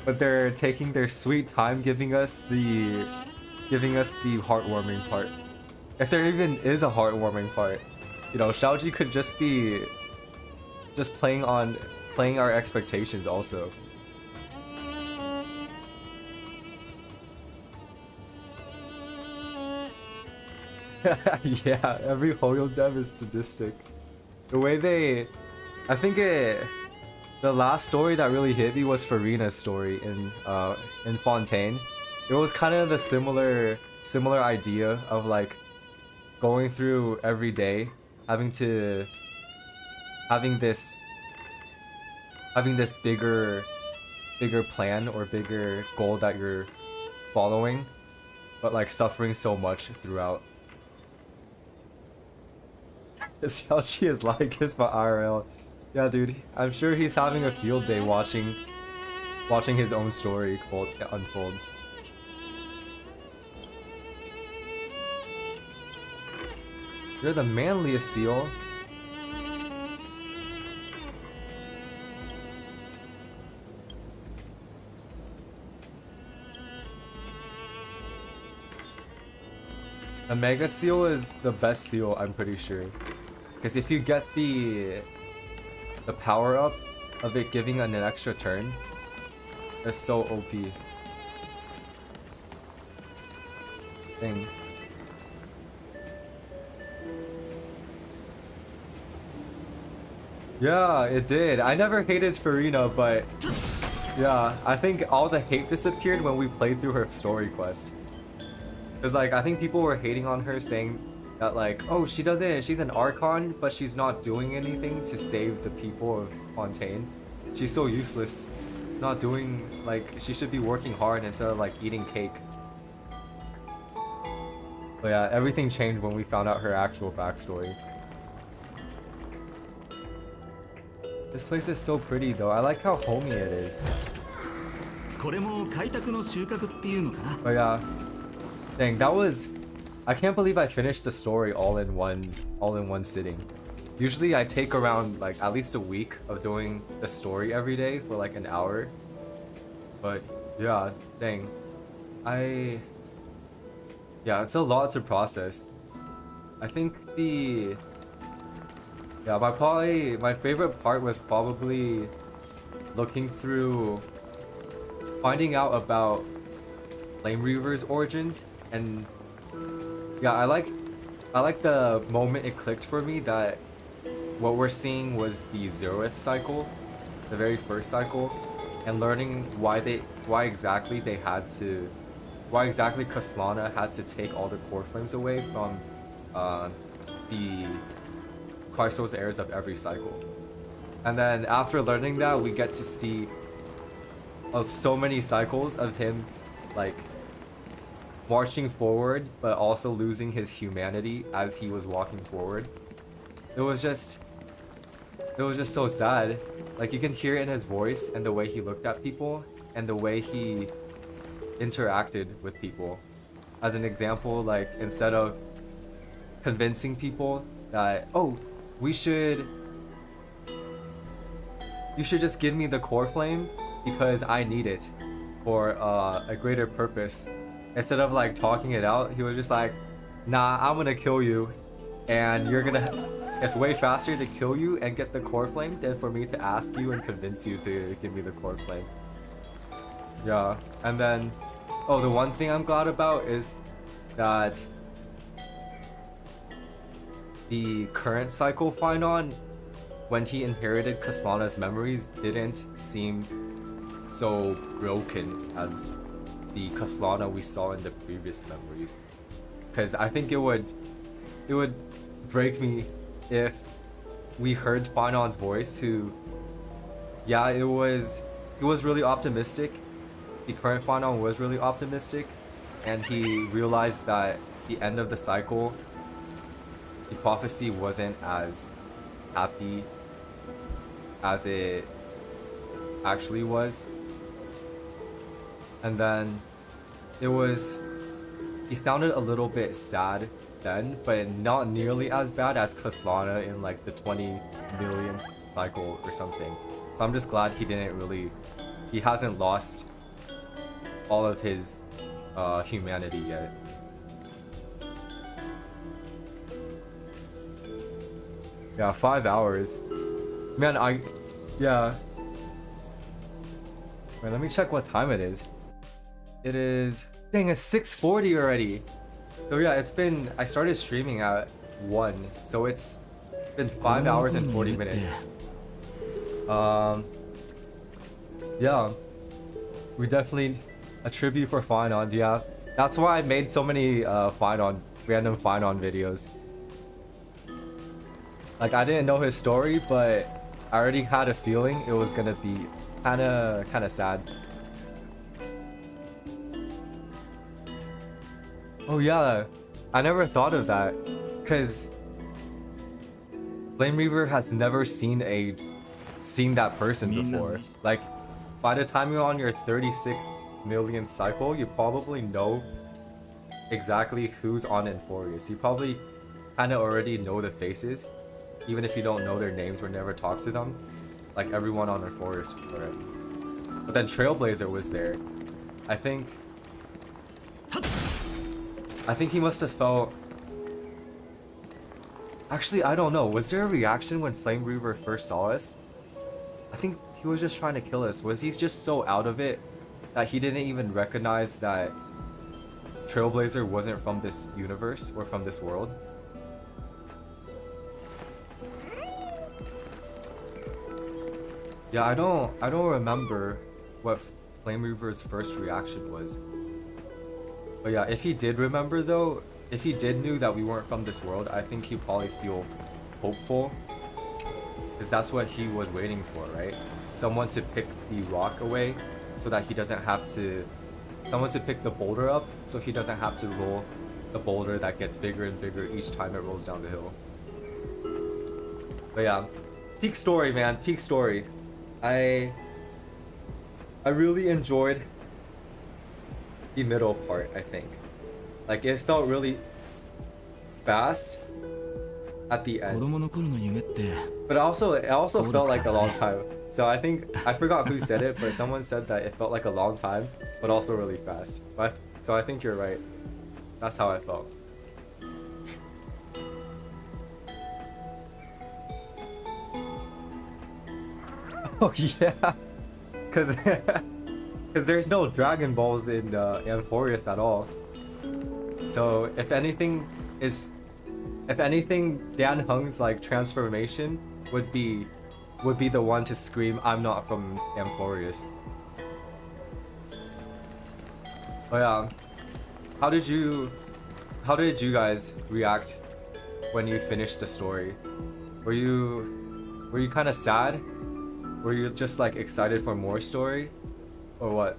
but they're taking their sweet time giving us the heartwarming part. If there even is a heartwarming part, you know, Shaoji could just be playing our expectations also. Yeah, every Hoyo dev is sadistic. The way I think the last story that really hit me was Farina's story in Fontaine. It was kind of the similar idea of like going through every day, having this bigger plan or bigger goal that you're following, but like suffering so much throughout. It's how she is like his for IRL. Yeah, dude, I'm sure he's having a field day watching his own story unfold. You're the manliest seal. A mega seal is the best seal, I'm pretty sure. Because if you get the power up of it giving an extra turn, it's so OP. Thing. Yeah, it did. I never hated Farina, but yeah, I think all the hate disappeared when we played through her story quest. Cause like I think people were hating on her, saying that like, oh, she's an Archon, but she's not doing anything to save the people of Fontaine. She's so useless. Not doing, like, she should be working hard instead of like eating cake. But yeah, everything changed when we found out her actual backstory. This place is so pretty though. I like how homey it is. But yeah, dang, that was... I can't believe I finished the story all in one sitting. Usually I take around like at least a week of doing the story every day for like an hour. But yeah, dang. Yeah, it's a lot to process. I think my favorite part was probably looking through, finding out about Flame Reaver's origins, and yeah, I like the moment it clicked for me that what we're seeing was the 0th cycle, the very first cycle, and learning why exactly Kaslana had to take all the core flames away from the Christos heirs of every cycle. And then after learning that, we get to see so many cycles of him like marching forward but also losing his humanity as he was walking forward. It was just so sad. Like you can hear it in his voice and the way he looked at people and the way he interacted with people. As an example, like instead of convincing people that, oh, you should just give me the core flame because I need it for a greater purpose. Instead of like talking it out, he was just like, nah, I'm gonna kill you, and it's way faster to kill you and get the core flame than for me to ask you and convince you to give me the core flame. Yeah, and then, oh, the one thing I'm glad about is that the current cycle Phainon, when he inherited Kaslana's memories, didn't seem so broken as the Kaslana we saw in the previous memories. Because I think it would break me if we heard Phainon's voice, who, yeah, it was really optimistic. The current Phainon was really optimistic, and he realized that the end of the cycle, the prophecy wasn't as happy as it actually was. And then he sounded a little bit sad then, but not nearly as bad as Kaslana in like the 20 million cycle or something. So I'm just glad he hasn't lost all of his humanity yet. Yeah, 5 hours. Man, yeah. Wait, let me check what time it is. It is, dang, it's 6:40 already. So yeah, I started streaming at 1, so it's been 5 hours and 40 minutes. Yeah, we definitely a tribute for Phainon. Yeah, that's why I made so many random Phainon videos. Like, I didn't know his story, but I already had a feeling it was gonna be kind of sad. Oh yeah, I never thought of that, cause Flame Reaver has never seen that person before. Like, by the time you're on your 36 millionth cycle, you probably know exactly who's on Amphoreus. You probably kind of already know the faces, even if you don't know their names or never talks to them. Like everyone on Amphoreus already. But then Trailblazer was there. I think he must have felt... Actually, I don't know. Was there a reaction when Flame Reaver first saw us? I think he was just trying to kill us. Was he just so out of it that he didn't even recognize that Trailblazer wasn't from this universe or from this world? Yeah, I don't remember what Flame Reaver's first reaction was. But yeah, if he did remember though, if he did knew that we weren't from this world, I think he'd probably feel hopeful. Because that's what he was waiting for, right? Someone to pick the rock away so that he doesn't have to... Someone to pick the boulder up so he doesn't have to roll the boulder that gets bigger and bigger each time it rolls down the hill. But yeah, peak story, man, peak story. I really enjoyed the middle part, I think. Like, it felt really fast at the end. But it also felt like a long time. So I think, I forgot who said it, but someone said that it felt like a long time, but also really fast. So I think you're right. That's how I felt. Oh yeah, cause there's no Dragon Balls in Amphoreus at all. So if anything, Dan Heng's like transformation would be the one to scream, "I'm not from Amphoreus." Oh yeah, how did you guys react when you finished the story? Were you kind of sad? Were you just like excited for more story? Or what?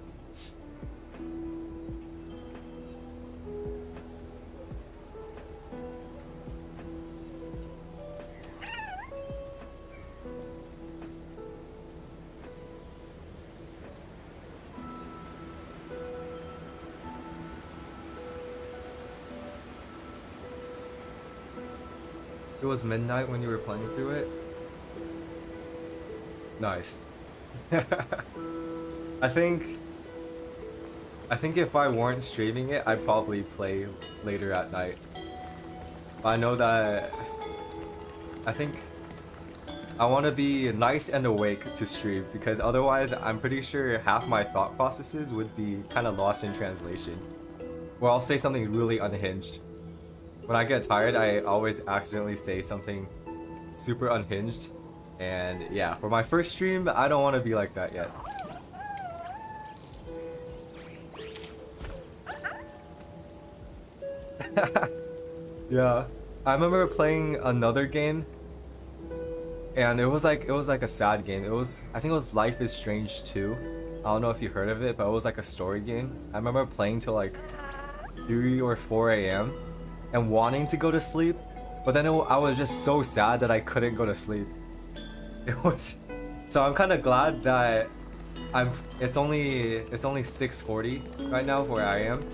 It was midnight when you were playing through it? Nice. I think if I weren't streaming it, I'd probably play later at night. But I know that I think I want to be nice and awake to stream, because otherwise I'm pretty sure half my thought processes would be kind of lost in translation. Or I'll say something really unhinged. When I get tired, I always accidentally say something super unhinged. And yeah, for my first stream, I don't want to be like that yet. Yeah, I remember playing another game, and it was like a sad game. I think it was Life is Strange 2. I don't know if you heard of it, but it was like a story game. I remember playing till like 3 or 4 a.m. and wanting to go to sleep, but then I was just so sad that I couldn't go to sleep. So I'm kind of glad that it's only 6:40 right now where I am.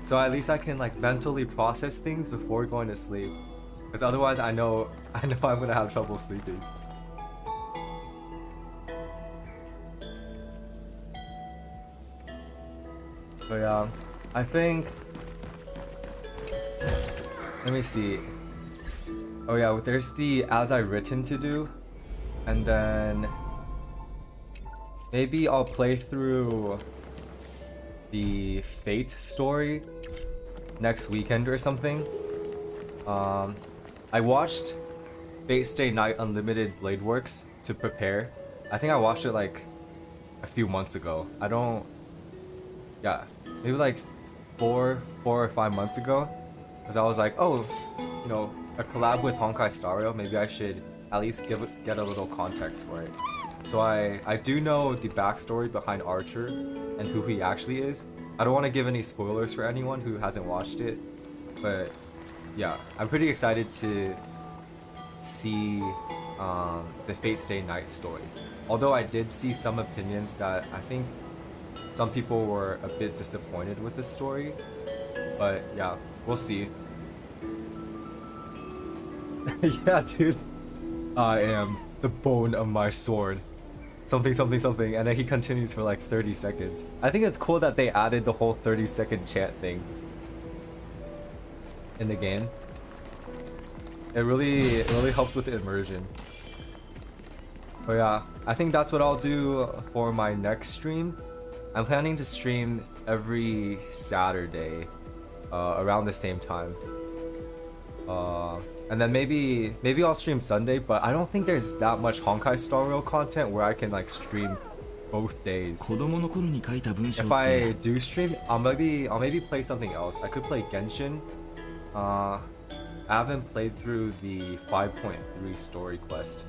so at least I can like mentally process things before going to sleep. Because otherwise I know I'm gonna have trouble sleeping. But yeah, I think, let me see. Oh yeah, there's the as I written to do, and then maybe I'll play through the Fate story next weekend or something. I watched Fate Stay Night Unlimited Blade Works to prepare. I think I watched it like a few months ago. Yeah, maybe like four or 5 months ago, because I was like, oh, you know, a collab with Honkai Star Rail, maybe I should at least get a little context for it. So I do know the backstory behind Archer and who he actually is. I don't want to give any spoilers for anyone who hasn't watched it, but yeah, I'm pretty excited to see the Fate Stay Night story. Although I did see some opinions that I think some people were a bit disappointed with the story, but yeah, we'll see. Yeah, dude. I am the bone of my sword. Something, something, something. And then he continues for like 30 seconds. I think it's cool that they added the whole 30-second chant thing in the game. It really helps with the immersion. But yeah, I think that's what I'll do for my next stream. I'm planning to stream every Saturday around the same time. And then maybe I'll stream Sunday, but I don't think there's that much Honkai Star Rail content where I can like stream both days. If I do stream, I'll maybe play something else. I could play Genshin. I haven't played through the 5.3 story quest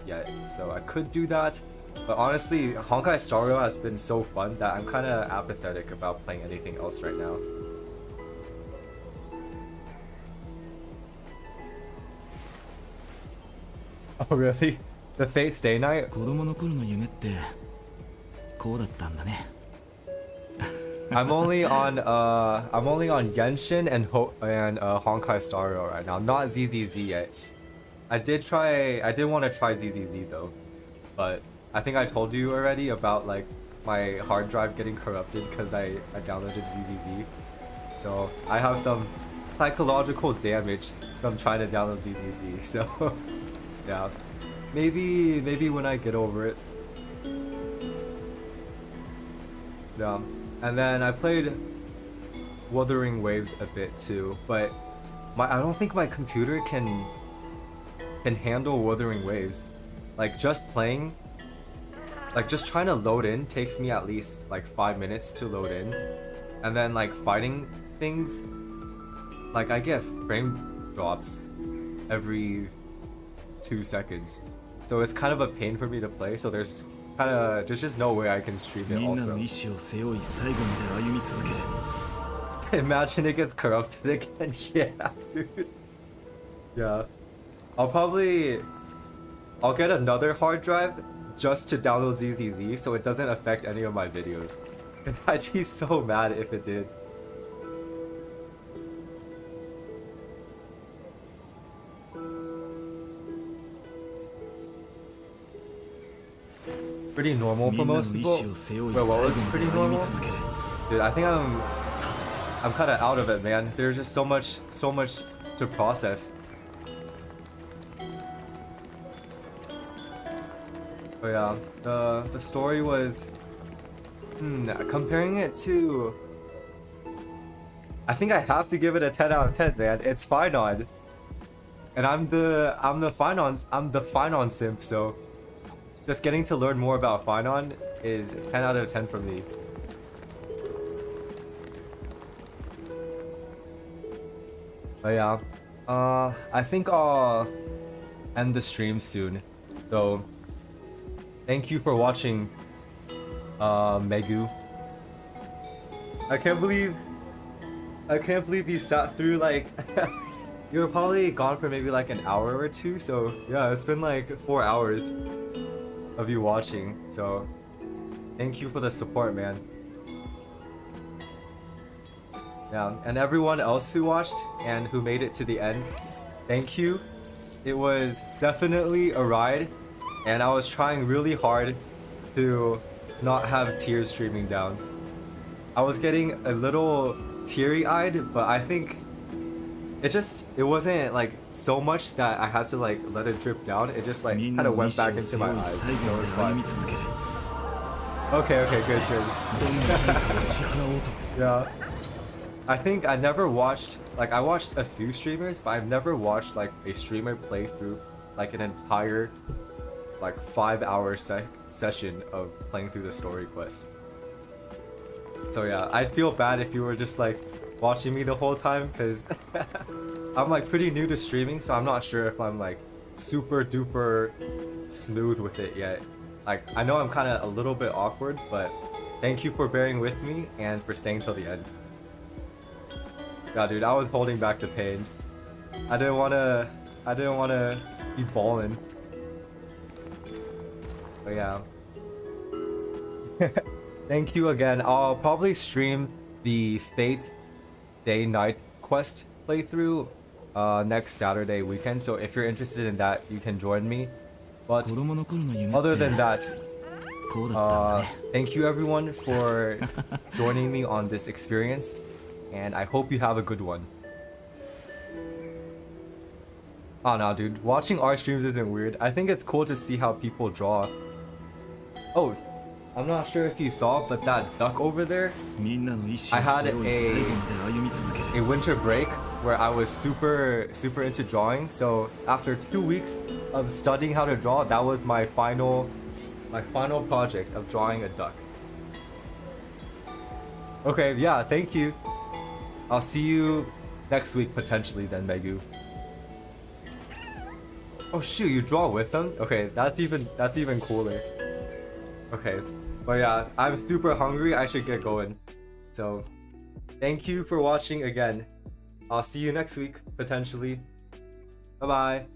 yet, so I could do that. But honestly, Honkai Star Rail has been so fun that I'm kind of apathetic about playing anything else right now. Oh really? The Fate Stay Night? I'm only on Genshin and Honkai Star Rail right now, not ZZZ yet. I did want to try ZZZ though, but I think I told you already about like my hard drive getting corrupted because I downloaded ZZZ. So I have some psychological damage from trying to download ZZZ. So yeah, maybe when I get over it. Yeah, and then I played Wuthering Waves a bit too, but I don't think my computer can handle Wuthering Waves. Like just playing. Like just trying to load in takes me at least like 5 minutes to load in, and then like fighting things, like I get frame drops every 2 seconds, so it's kind of a pain for me to play. So there's just no way I can stream it also. Imagine it gets corrupted again. Yeah, dude. Yeah, I'll get another hard drive just to download ZZZ so it doesn't affect any of my videos. I'd be so mad if it did. Pretty normal for most people. Wait, what was pretty normal? Dude, I think I'm kind of out of it, man. There's just so much to process. But yeah, the story was comparing it to, I think I have to give it a 10 out of 10, man. It's Phainon, and I'm the Phainon simp, so just getting to learn more about Phainon is 10 out of 10 for me. But yeah, I think I'll end the stream soon, so thank you for watching, Megu. I can't believe you sat through like you were probably gone for maybe like an hour or two, so yeah, it's been like 4 hours of you watching, so thank you for the support, man. Yeah, and everyone else who watched and who made it to the end, thank you. It was definitely a ride, and I was trying really hard to not have tears streaming down. I was getting a little teary-eyed, but I think it wasn't like so much that I had to like let it drip down. It just like kind of went back into my eyes, so it was fine. Okay, good. Yeah. I think I never watched, like I watched a few streamers, but I've never watched like a streamer play through like an entire like 5-hour session of playing through the story quest. So yeah, I'd feel bad if you were just like watching me the whole time, because I'm like pretty new to streaming, so I'm not sure if I'm like super duper smooth with it yet. Like I know I'm kind of a little bit awkward, but thank you for bearing with me and for staying till the end. Yeah, dude, I was holding back the pain. I didn't wanna be bawling. But yeah. Thank you again. I'll probably stream the Fate Day-Night quest playthrough next Saturday weekend, so if you're interested in that, you can join me. But other than that, thank you everyone for joining me on this experience, and I hope you have a good one. Oh no, dude, watching our streams isn't weird. I think it's cool to see how people draw. Oh, I'm not sure if you saw, but that duck over there, I had a winter break where I was super into drawing. So after 2 weeks of studying how to draw, that was my final project of drawing a duck. Okay, yeah, thank you. I'll see you next week potentially then, Megu. Oh shoot, you draw with them? Okay, that's even cooler. Okay. But yeah, I'm super hungry. I should get going. So, thank you for watching again. I'll see you next week, potentially. Bye-bye.